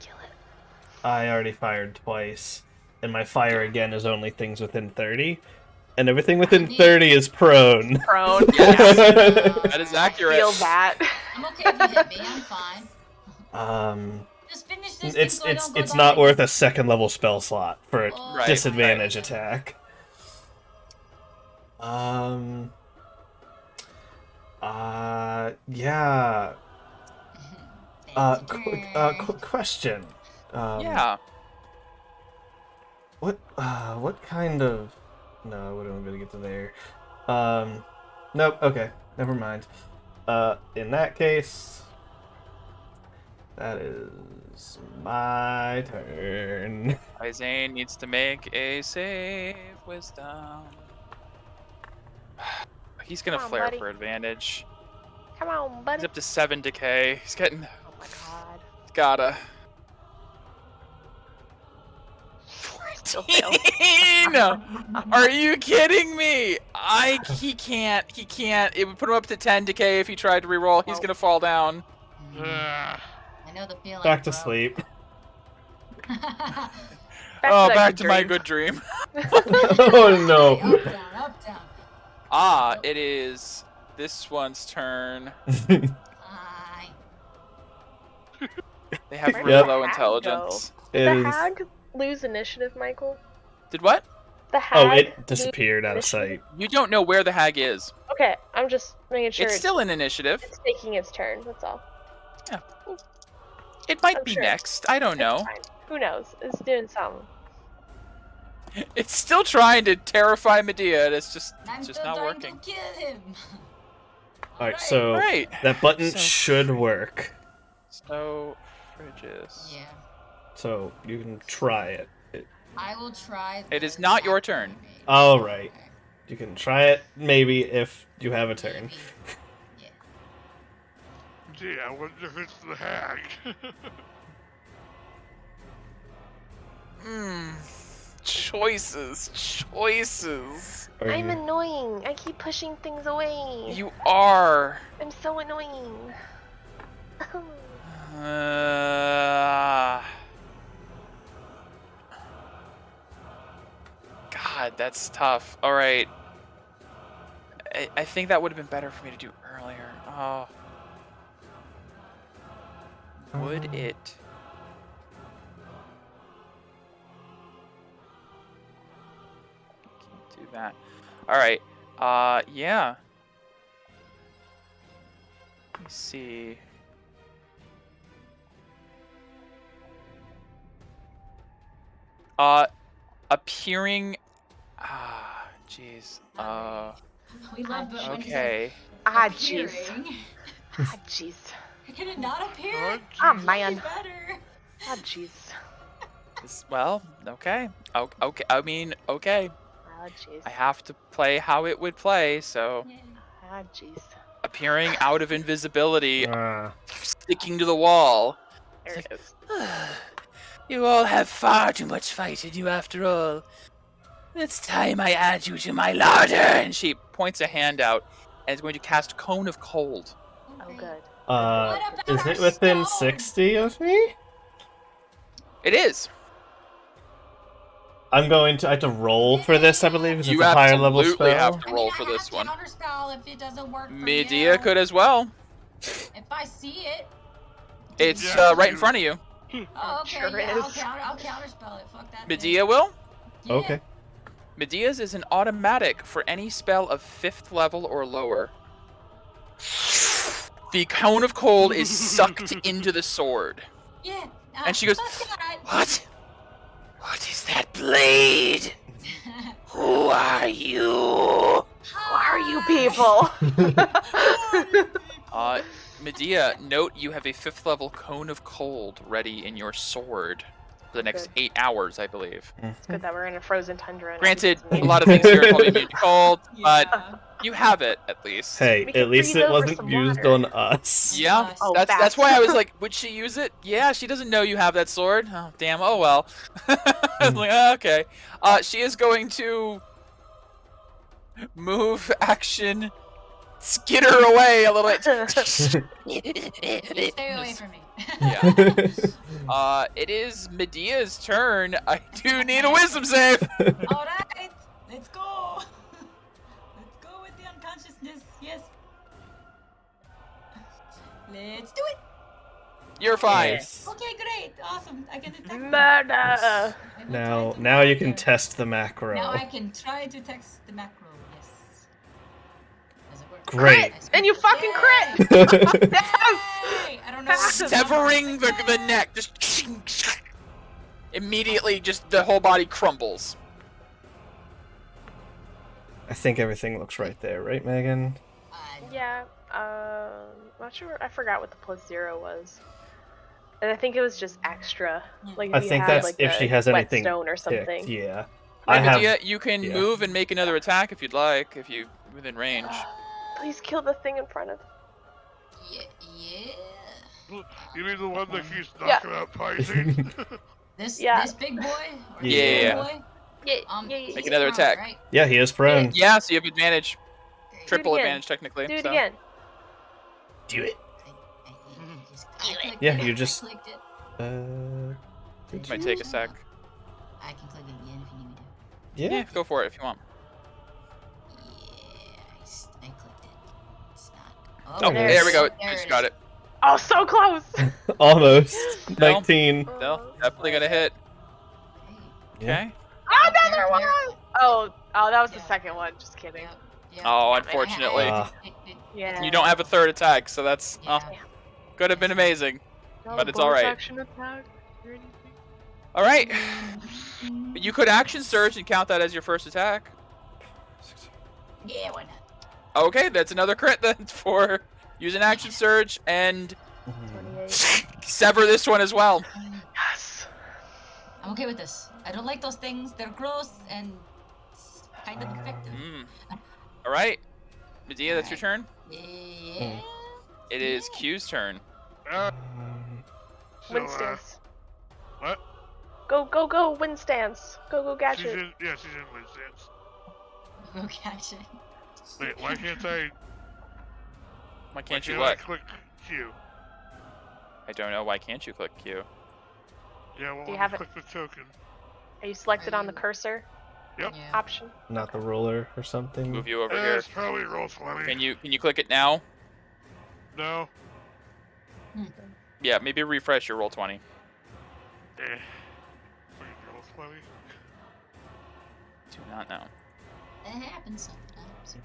Kill it. I already fired twice, and my fire again is only things within 30, and everything within 30 is prone. Prone. That is accurate. Feel that. I'm okay if you hit me. I'm fine. Just finish this thing so I don't go It's not dying. worth a second level spell slot for a Oh, disadvantage attack. Yeah. Quick question. Yeah. What kind of... No, I wouldn't be able to get to there. Nope, okay, never mind. In that case... That is my turn. Zane needs to make a save. Wisdom. He's gonna Come on, flare buddy. for advantage. Come on, buddy. He's up to 7 decay. He's getting. Oh my god. Gotta. Still fail. 14! Are you kidding me? He can't. It would put him up to 10 decay if he tried to reroll. He's Oh. gonna fall down. Ah, I know the feeling. Back to bro. sleep. Back to to my good dream. Oh no. Up, down, up, down. Ah, it is this one's turn. Aye. They have Where really did low the hag intelligence. It The is... hag lose initiative, Michael? Did what? The hag. Oh, it lose disappeared out of initiative? sight. You don't know where the hag is. Okay, I'm just making sure It's still in initiative. it's taking its turn. That's all. It might I'm be sure. next. I don't It's know. fine. Who knows? It's doing something. It's still trying to terrify Medea, and it's just I'm still not trying working. to kill him. Alright, so Right. that button So- should work. So Frigis. Yeah. So you can try it. I will try. It the is not your attack turn. maybe. Alright. Okay. You can try it, maybe, if you have a turn. Maybe. Yeah. gee, I wonder if it's the hag. Choices. Are I'm you... annoying. I keep pushing things away. You are. I'm so annoying. God, that's tough. All right. I think that would have been better for me to do earlier. Oh. Would it? Can't do that. All right. Yeah. Let me see. appearing. Jeez. We love it when Okay. Ah, jeez. appearing. Ah, jeez. Can it not appear? Oh, Ah, Jesus. man. Better. Ah, jeez. Well, okay. Okay. I mean, okay. Ah, jeez. I have to play how it would play, so Yeah. Ah, jeez. appearing out of invisibility, Ah. sticking to the wall. There it is. You all have far too much fight in you after all. It's time I add you to my larder. And she points a hand out and is going to cast Cone of Cold. Oh, great. good. What about Is our it within stone? 60 of me? It is. I have to roll for this, I believe, because You it's a higher level absolutely spell. have to roll for this one. Counterspell if it doesn't work for Medea you. could as well. If I see it. It's Yeah, right in you- front of you. Oh, okay. Sure yeah, is. I'll counterspell it. Fuck that. thing. Medea will. Yeah. Okay. Medea's is an automatic for any spell of 5th level or lower. The Cone of Cold is sucked into the sword. Yeah. And she goes, that's alright. What? What is that blade? Who are you? Who are you people? Medea, note you have a 5th level Cone of Cold ready in your sword for the next 8 hours, I believe. It's good that we're in a frozen tundra. and Granted, everything's a neat. lot of things here are probably immune to cold, but Yeah. you have it at least. Hey, We can at least breathe it over wasn't some used water. on us. Yeah, Yes. Oh, that's why I was like, would she use it? Yeah, she doesn't know you have that sword. Oh, damn. Oh well. I was like, okay. She is going to move, action, skitter away a little bit. You stay away from me. Yeah. It is Medea's turn. I do need a wisdom save. All right, let's go. Let's go with the unconsciousness. Yes. Let's do it. You're fine. Nice. Okay, great, awesome. I can detect. Murder. I will Now, try to now you can murder. test the macro. Now I can try to text the macro. Yes. Does it work? Great. And you fucking Yay! crit! Yay! I don't know. Severing the neck, just immediately, just the whole body crumbles. I think everything looks right there, right, Megan? Yeah, not sure. I forgot what the +0 was. And I think it was just extra. Like if I you think had, that's like, if a she has anything whetstone or picked, something. yeah. Right, I have. Medea, you can yeah. move and make another attack if you'd like, if you within range. Please kill the thing in front of. Yeah. You mean the one that keeps Yeah. knocking out Pisces? This Yeah. this big boy? Or Yeah. this Yeah. little boy? Yeah, He's Make another prone, attack. Right? Yeah, he is prone. Yeah, so you have advantage, Great. triple again. advantage technically. Do it so. again. Do it. I clicked Yeah, it. you I just- clicked it. Did Might you? take a sec. I can click it again if you need me to. Yeah. Yeah, go for it if you want. Yeah, I clicked it. It's not. Oh, There it there is. we go. There Just it got is. it. Oh, so close! Almost. No. 19. No, definitely gonna hit. Great. Yeah. Okay. Oh, There, another one! there. Oh, that was the Yeah. second one. Just kidding. Yep, yep. Oh, I- I- unfortunately. Yeah. You don't have a third attack, so that's Yeah. could have been amazing. No but it's bonus alright. action attack or anything? All right. You could action surge and count that as your first attack. Yeah, why not? Okay, that's another crit then for use an action surge and 28. sever this one as well. Yes. I'm okay with this. I don't like those things. They're gross and kind of effective. All right, Medea, that's your turn. Yeah. It is Q's turn. So, Wind stance. what? Go, wind stance. Go, She's gadget. in, yeah, she's in wind stance. Go catch it. Wait, why can't I? Why can't you I what? click Q? I don't know. Why can't you click Q? Yeah, well, Do you when I have it? click the token. Are you selected on the cursor Yep. Yeah. option? Not the roller or something. Move you over here. It's probably roll 20. Can you click it now? No. Yeah, maybe refresh your roll 20. Eh. Wait, roll 20? Do not know. It happens sometimes.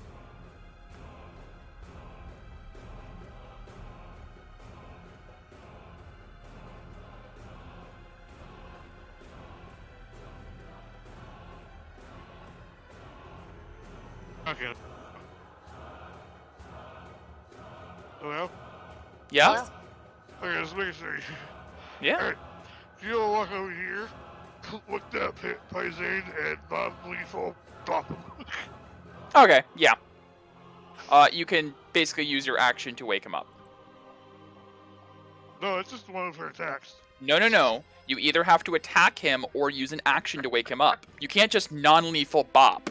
Okay. Well, Yeah? okay, let's make it straight. Yeah? Alright, if you all walk over here, look that Paisane and non-lethal bop him. Okay, yeah. You can basically use your action to wake him up. No, it's just one of her attacks. No. You either have to attack him or use an action to wake him up. You can't just non-lethal bop.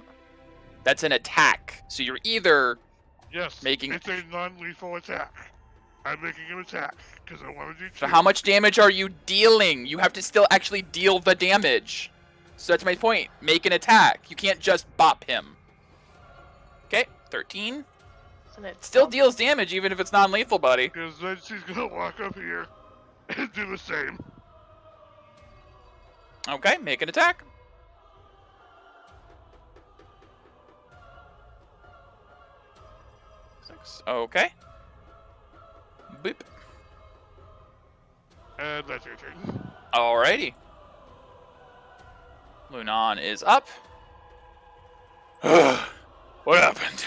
That's an attack. So you're either Yes, making... it's a non-lethal attack. I'm making him attack, because I want to do 2. So how much damage are you dealing? You have to still actually deal the damage. So that's my point. Make an attack. You can't just bop him. Okay, 13. Still deals damage even if it's non-lethal, buddy. Because then she's gonna walk up here and do the same. Okay, make an attack. Six. Okay. Boop. And that's your turn. Alrighty. Lunan is up. What happened?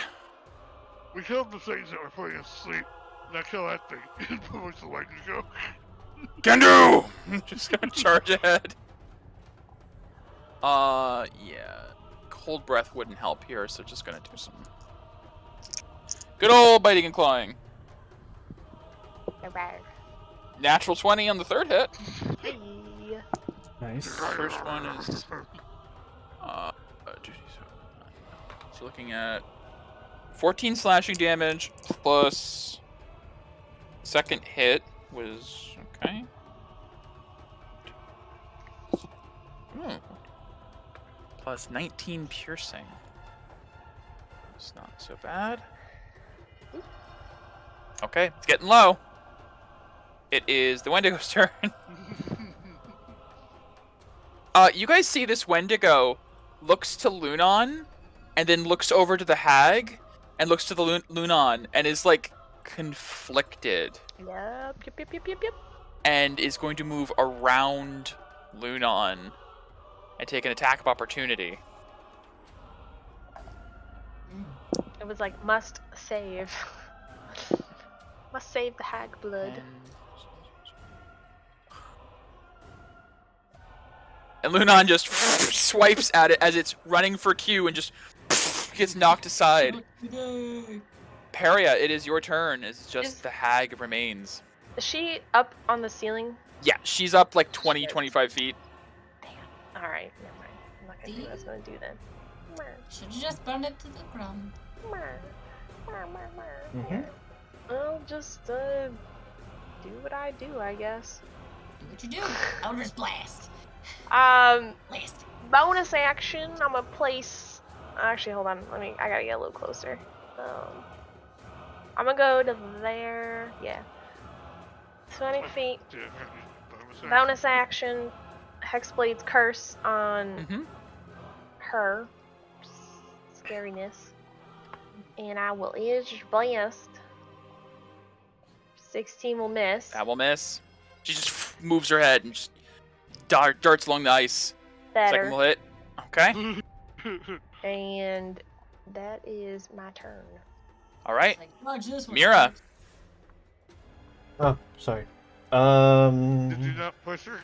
We killed the things that were putting us to sleep. Now kill that thing and push the lightning go. Can do! Just gonna charge ahead. Yeah. Cold breath wouldn't help here, so just gonna do some good old biting and clawing. Natural 20 on the third hit. Nice. First one is so looking at 14 slashing damage plus second hit was okay. Plus 19 piercing. It's not so bad. Okay, it's getting low. It is the Wendigo's turn. You guys see this Wendigo looks to Lunan and then looks over to the hag and looks to the Lunan and is like conflicted. Yep. And is going to move around Lunan and take an attack of opportunity. It was like, must save. Must save the hag blood. And Lunan just swipes at it as it's running for Q and just gets knocked aside. Peria, it is your turn. It's just the hag remains. Is she up on the ceiling? Yeah, she's up like 20, 25 feet. Damn. Alright, never mind. I'm not gonna do what I was gonna do then. Should you just burn it to the ground? Well, just do what I do, I guess. Do what you do. Eldritch Blast. Blast. Bonus action, I'm gonna place. Actually, hold on. I gotta get a little closer. I'm gonna go to there. Yeah. 20 feet. Bonus action. Hexblade's curse on her. Scariness. And I will Edge Blast. 16 will miss. That will miss. She just moves her head and just darts along the ice. Better. Second will hit. Okay. And that is my turn. All right. Like, watch this one. Mira. Oh, sorry. Did you not push her?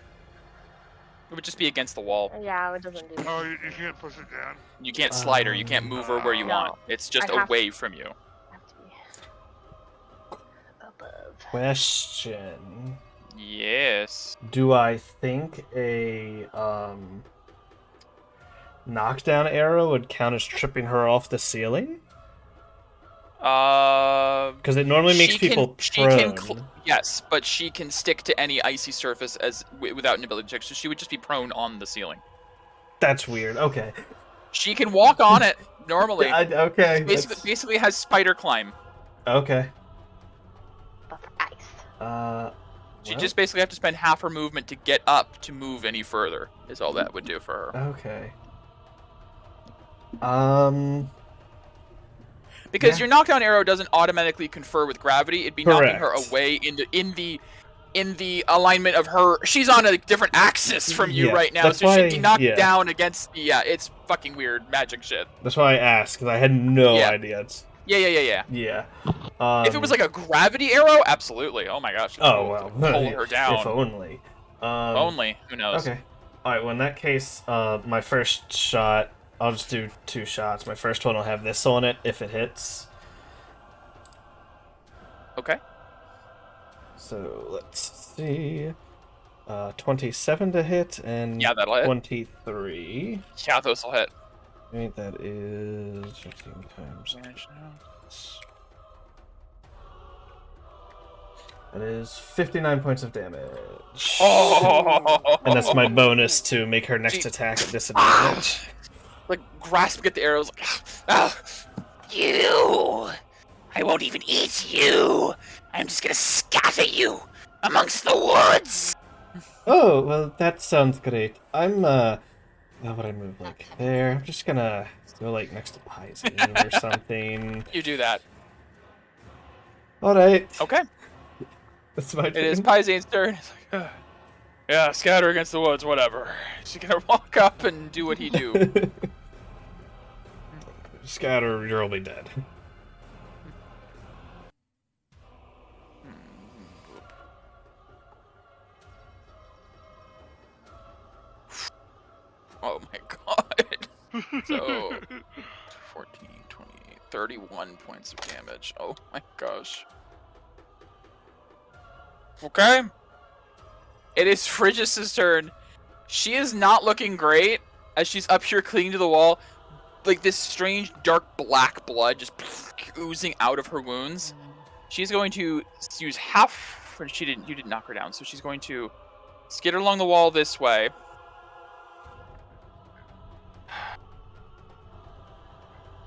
It would just be against the wall. Yeah, it doesn't do. Oh, you can't push her down. You can't slide her. You can't move her where you No. want. It's just I have away from you. Have to be above. Question. Yes. Do I think a knockdown arrow would count as tripping her off the ceiling? Because it normally makes people prone. Yes, but she can stick to any icy surface as without an ability check, so she would just be prone on the ceiling. That's weird. Okay. She can walk on it normally. Okay. Basically has spider climb. Okay. But for ice. She just basically have to spend half her movement to get up to move any further. Is all that would do for her. Okay. Because your knockdown arrow doesn't automatically confer with gravity. It'd be knocking her away in the in the alignment of her. She's on a different axis from you Yeah, right now, that's so she'd be why- knocked yeah. down against the. Yeah, it's fucking weird magic shit. That's why I asked, because I had no Yeah. idea. Yeah. Yeah. If it was like a gravity arrow, absolutely. Oh my gosh. Oh, well. Pull her down. If only. Only. Who knows? Okay. Alright, well, in that case, my first shot, I'll just do 2 shots. My first one will have this on it, if it hits. Okay. So, let's see. 27 to hit, and Yeah, that'll hit. 23. Yeah, those will hit. Right, that is 15 times. That is 59 points of damage. Oh! And that's my bonus to make her next attack at disadvantage. Like, grasp at the arrows. Like, ah. You! I won't even eat you! I'm just gonna scatter you amongst the woods! Oh, well, that sounds great. I'm, how would I move, like, there? I'm just gonna go, like, next to Paisley or something. You do that. Alright. Okay. That's my turn. It is Paizane's turn. It's like, yeah, scatter against the woods, whatever. She's gonna walk up and do what he do. Scatter, you'll be dead. Oh my god. So, 14, 20, 31 points of damage. Oh my gosh. Okay. It is Phrygis's turn. She is not looking great as she's up here clinging to the wall. Like this strange dark black blood just oozing out of her wounds. She's going to use half. You didn't knock her down, so she's going to skitter along the wall this way.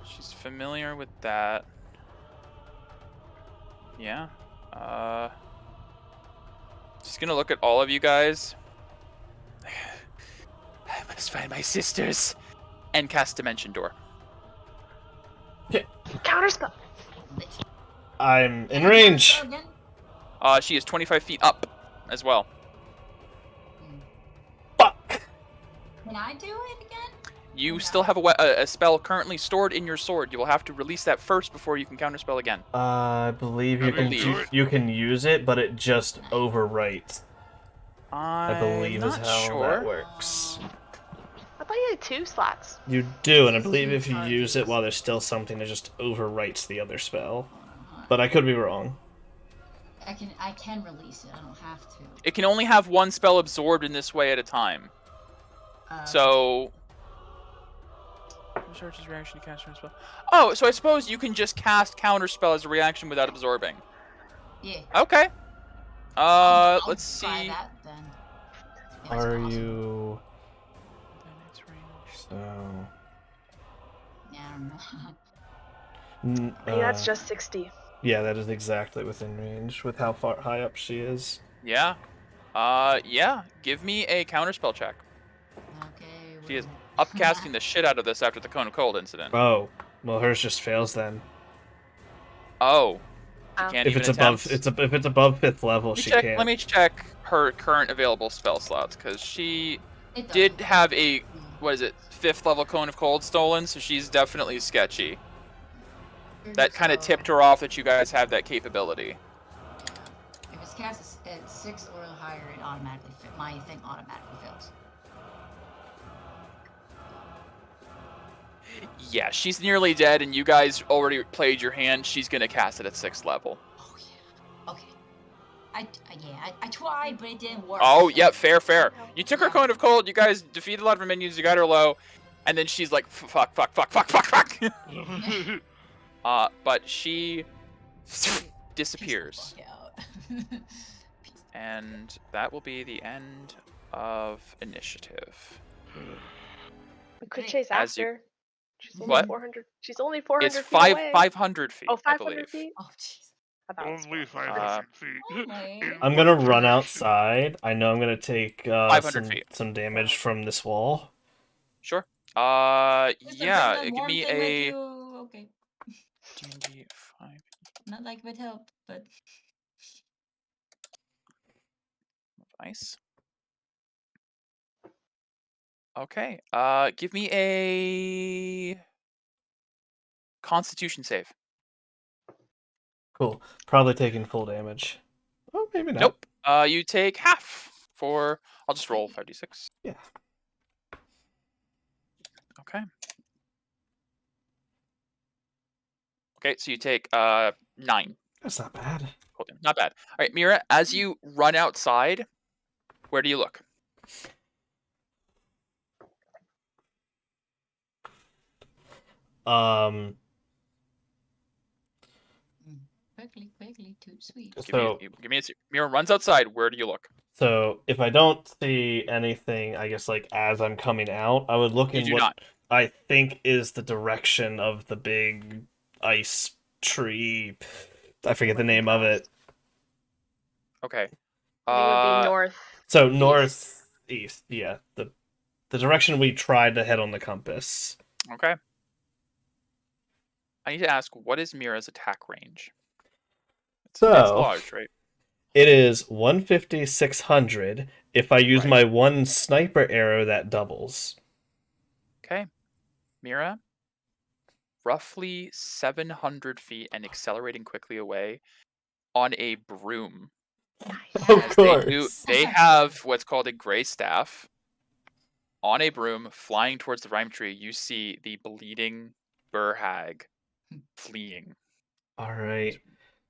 She's familiar with that. Yeah. Just gonna look at all of you guys. I must find my sisters. And cast Dimension Door. Counterspell. I'm in range. She is 25 feet up as well. Fuck. Can I do it again? You still have a spell currently stored in your sword. You will have to release that first before you can counterspell again. I believe you I can believe- you can use it, but it just overwrites. I believe is not how sure. that works. I thought you had 2 slots. You do, and I believe if you use it while there's still something, it just overwrites the other spell. But I could be wrong. I can release it. I don't have to. It can only have one spell absorbed in this way at a time. So. Charges reaction to cast spell. Oh, so I suppose you can just cast counterspell as a reaction without absorbing. Yeah. Okay. I'll Let's try see. that then. Yeah, Are awesome. you? So. Yeah, I don't know. I think that's just 60. Yeah, that is exactly within range with how far high up she is. Yeah. Yeah. Give me a counterspell check. Okay. She is upcasting the shit out of this after the Cone of Cold incident. Oh, well, hers just fails then. Oh. She Oh. can't If even it's above, attempt. if it's above 5th level, she can't. Let me check her current available spell slots because she It did doesn't- have a 5th level Cone of Cold stolen, so she's definitely sketchy. That kind of tipped her off that you guys have that capability. Yeah. If it's cast at 6 or higher, it automatically my thing automatically fails. Yeah, she's nearly dead, and you guys already played your hand. She's gonna cast it at 6th level. Oh yeah. Okay. I tried, but it didn't work. Oh, yeah, fair. You took her Cone of Cold. You guys defeated a lot of her minions. You got her low, and then she's like, fuck. But she disappears. Yeah. And that will be the end of initiative. We could Wait, chase as you- after. She's only What? 400. She's only 400 It's feet 500 feet, Oh, I 500 believe. feet? Oh jeez. I thought it was Only 400. 500 feet. Only. In I'm gonna one run direction. outside. I know I'm gonna take 500 feet. some damage from this wall. Sure. Just a Yeah, random give warm me thing with a you. Okay. D&D 5. Not like it would help, but Nice. Okay. Give me a Constitution save. Cool. Probably taking full damage. Oh, maybe not. Nope. You take half for. I'll just roll 5d6. Yeah. Okay. Okay, so you take 9. That's not bad. Cool. Not bad. All right, Mira, as you run outside, where do you look? Quickly, too sweet. Give me a Mira runs outside. Where do you look? So if I don't see anything, I guess like as I'm coming out, I would look You in do what not. I think is the direction of the big ice tree. I forget the name of it. Okay. I think it would be north. So northeast, yeah. The direction we tried to head on the compass. Okay. I need to ask, what is Mira's attack range? It's large, right? It is 150, 600. If I use Right. my one sniper arrow, that doubles. Okay. Mira, roughly 700 feet and accelerating quickly away on a broom. Of As course. they have what's called a gray staff. On a broom, flying towards the rhyme tree, you see the bleeding burr hag fleeing. All right.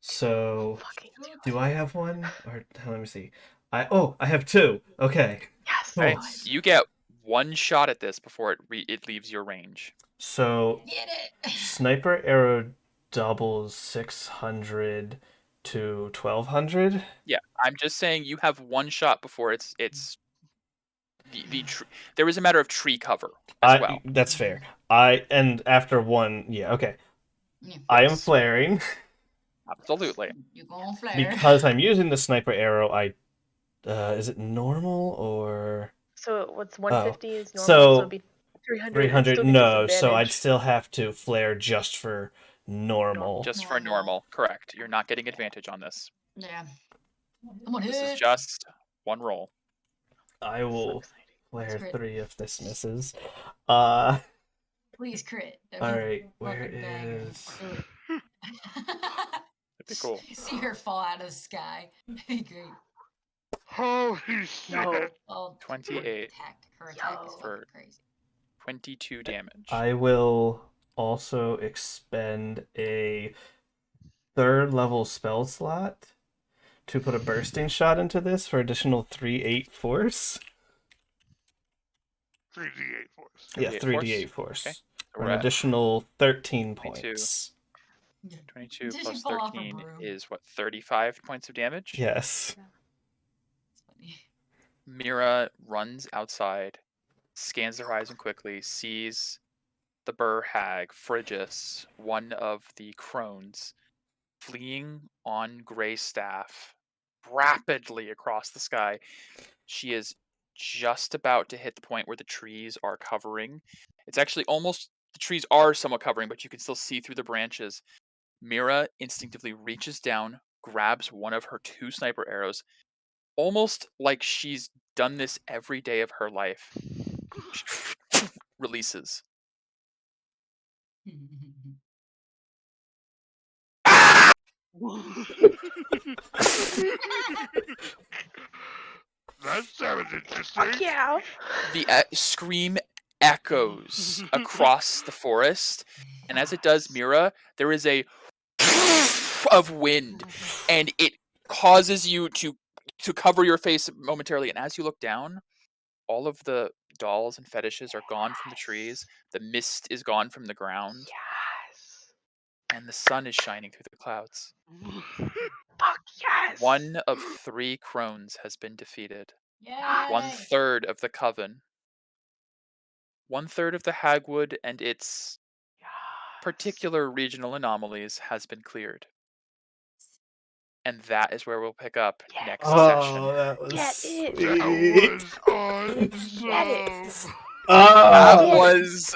So, Fucking do I have one? Or let me see. I have 2. Okay. yes. Okay. Cool. You get one shot at this before it leaves your range. So, Get it! sniper arrow doubles 600 to 1200. Yeah, I'm just saying you have one shot before it's there is a matter of tree cover as well. That's fair. And after one, yeah, okay. Yeah. I am Yes. flaring. Absolutely. You gonna flare. Because I'm using the sniper arrow, is it normal or So what's 150 is normal, So, so it'd be 300. 300? Still gives you No, some so I'd damage. still have to flare just for normal. Just for normal, correct. You're not getting advantage on this. Yeah. Come on, This is hit. just one roll. I So will exciting. flare Crit. 3 if this misses. Please crit. All right, where Fucking banger. is? That'd be cool. See her fall out of the sky. Great. Holy shit! No. Oh, 28 her attack is Yo. fucking crazy. 22 damage. I will also expend a 3rd level spell slot to put a bursting shot into this for additional 3d8 force. 3d8 force. 3d8 force. Okay. For We're an at additional 13 22. points. 22 Did she plus fall off a 13 broom? is what, 35 points of damage? Yes. It's funny. Mira runs outside, scans the horizon quickly, sees the burr hag, Phrygus, one of the crones, fleeing on gray staff rapidly across the sky. She is just about to hit the point where the trees are covering. It's actually almost, the trees are somewhat covering, but you can still see through the branches. Mira instinctively reaches down, grabs one of her 2 sniper arrows, almost like she's done this every day of her life. Releases. That sounds interesting. Fuck yeah. The scream echoes across the forest, and as it does, Mira, there is a of wind, and it causes you to cover your face momentarily. And as you look down, all of the dolls and fetishes are gone from the trees. The mist is gone from the ground, Yes. and the sun is shining through the clouds. Fuck yes. One of 3 crones has been defeated. Yay! 1/3 of the coven. 1/3 of the hagwood and its particular regional anomalies has been cleared. And that is where we'll pick up next session. Oh, that was Get it. sweet. That was Get it. awesome. That Oh, was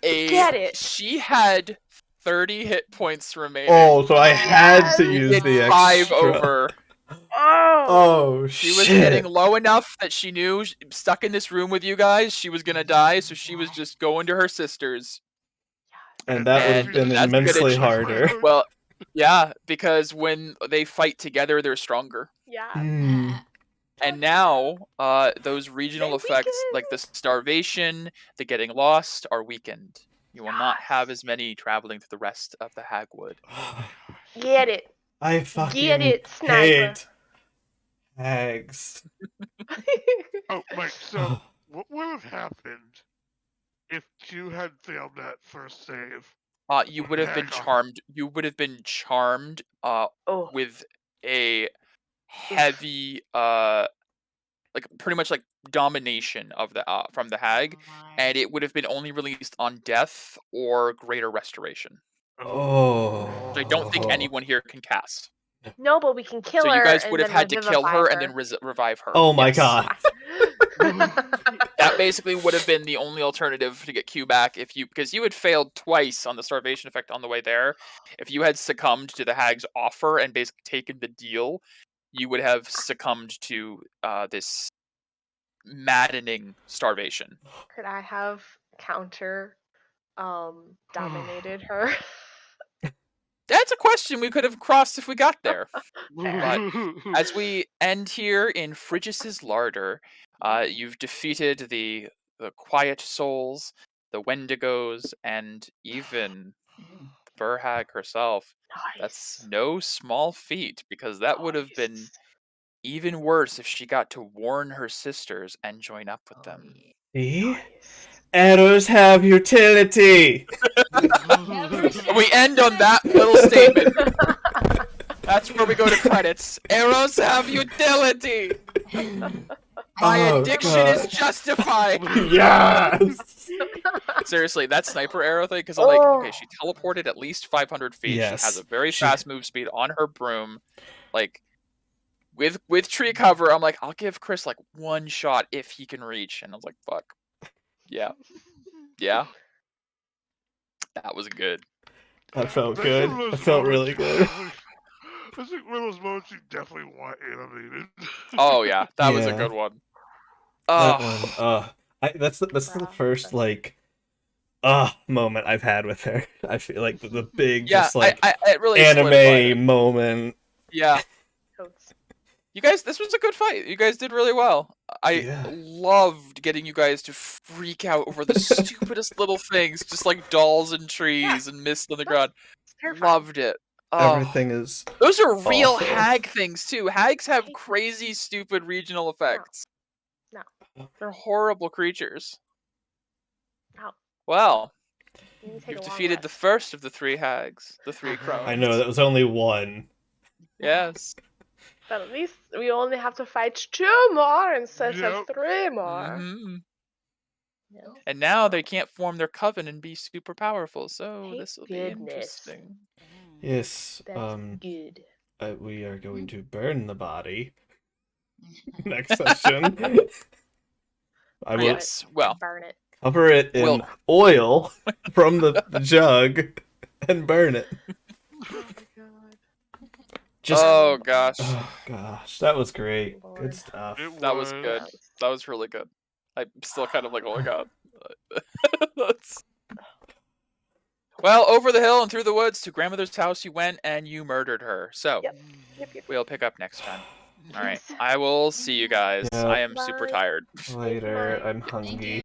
a. Get it. She had 30 hit points remaining. oh, so I had to Yes. use Did the 5 extra. over. Oh. Oh She was shit! getting low enough that she knew, stuck in this room with you guys, she was gonna die, so she was just going to her sisters. And that would have And been that's good immensely achievement. harder. Well, yeah, because when they fight together, they're stronger. Yeah. Hmm. And now, those regional They effects, weaken. like the starvation, the getting lost, are weakened. You will not have Yes. as many traveling through the rest of the Hagwood. Get it. I Get fucking it, sniper. hate hags. Oh, Mike, so what would have happened if Q had failed that first save? You would have been Heck, charmed. You would have been charmed. Oh. With a heavy, like pretty much like domination of the from the hag, and it would have been only released on death or greater restoration. Oh. So I don't think anyone here can cast. No, but we can kill So her. you guys and would have then had to kill revivify her and then revive her. Oh my Yes. god. That basically would have been the only alternative to get Q back because you had failed twice on the starvation effect on the way there. If you had succumbed to the hag's offer and basically taken the deal, you would have succumbed to this maddening starvation. Could I have dominated her? That's a question we could have crossed if we got there. But as we end here in Phrygis's larder, you've defeated the Quiet Souls, the Wendigos, and even Verhag herself. That's no small feat, because that would have been even worse if she got to warn her sisters and join up with them. See? Arrows have utility! We end on that little statement. That's where we go to credits. Arrows have utility! My Oh, addiction God. is justified! Yes! Seriously, that sniper arrow thing, because I'm like, Oh. okay, she teleported at least 500 feet. Yes. She has a very She- fast move speed on her broom. Like, with tree cover, I'm like, I'll give Chris like one shot if he can reach. And I was like, fuck. Yeah. Yeah. That was good. That felt That's good. one of those That felt moments really you good. definitely- That's like one of those moments you definitely want animated. Oh, yeah. That was a Yeah. good one. That Oh, one, that's the Wow. first like moment I've had with her. I feel like the big yeah. just like It really solidified it. anime moment. Yeah. Totes. You guys, this was a good fight. You guys did really well. I Yeah. loved getting you guys to freak out over the stupidest little things, just like dolls and trees and mist on the ground. It's terrifying. Loved it. Oh, Everything is those are real awful. hag things too. Hags have hate them. crazy, stupid regional effects. No. They're horrible creatures. No. Well, You need to take you've a long defeated the rest. first of the three hags, the three crones. I know that was only one. Yes. But at least we only have to fight 2 more instead of Yep. 3 more. Mhm. Yeah. And now they can't form their coven and be super powerful, so Thank this will be goodness. interesting. Yes. That's good. We are going to burn the body next session. I will Yes. Well, Burn it. cover it in Well- oil from the jug and burn it. Oh my god. Just oh gosh, oh gosh, that was great. Lord. Good stuff. that was good. That was really good. I'm still kind of like, oh my god. That's... Well, over the hill and through the woods to grandmother's house you went, and you murdered her. So Yep. Yep. we'll pick up next time. All right, I will see you guys. Yeah. I am super Bye. tired. Later, I'm Thank hungry. you.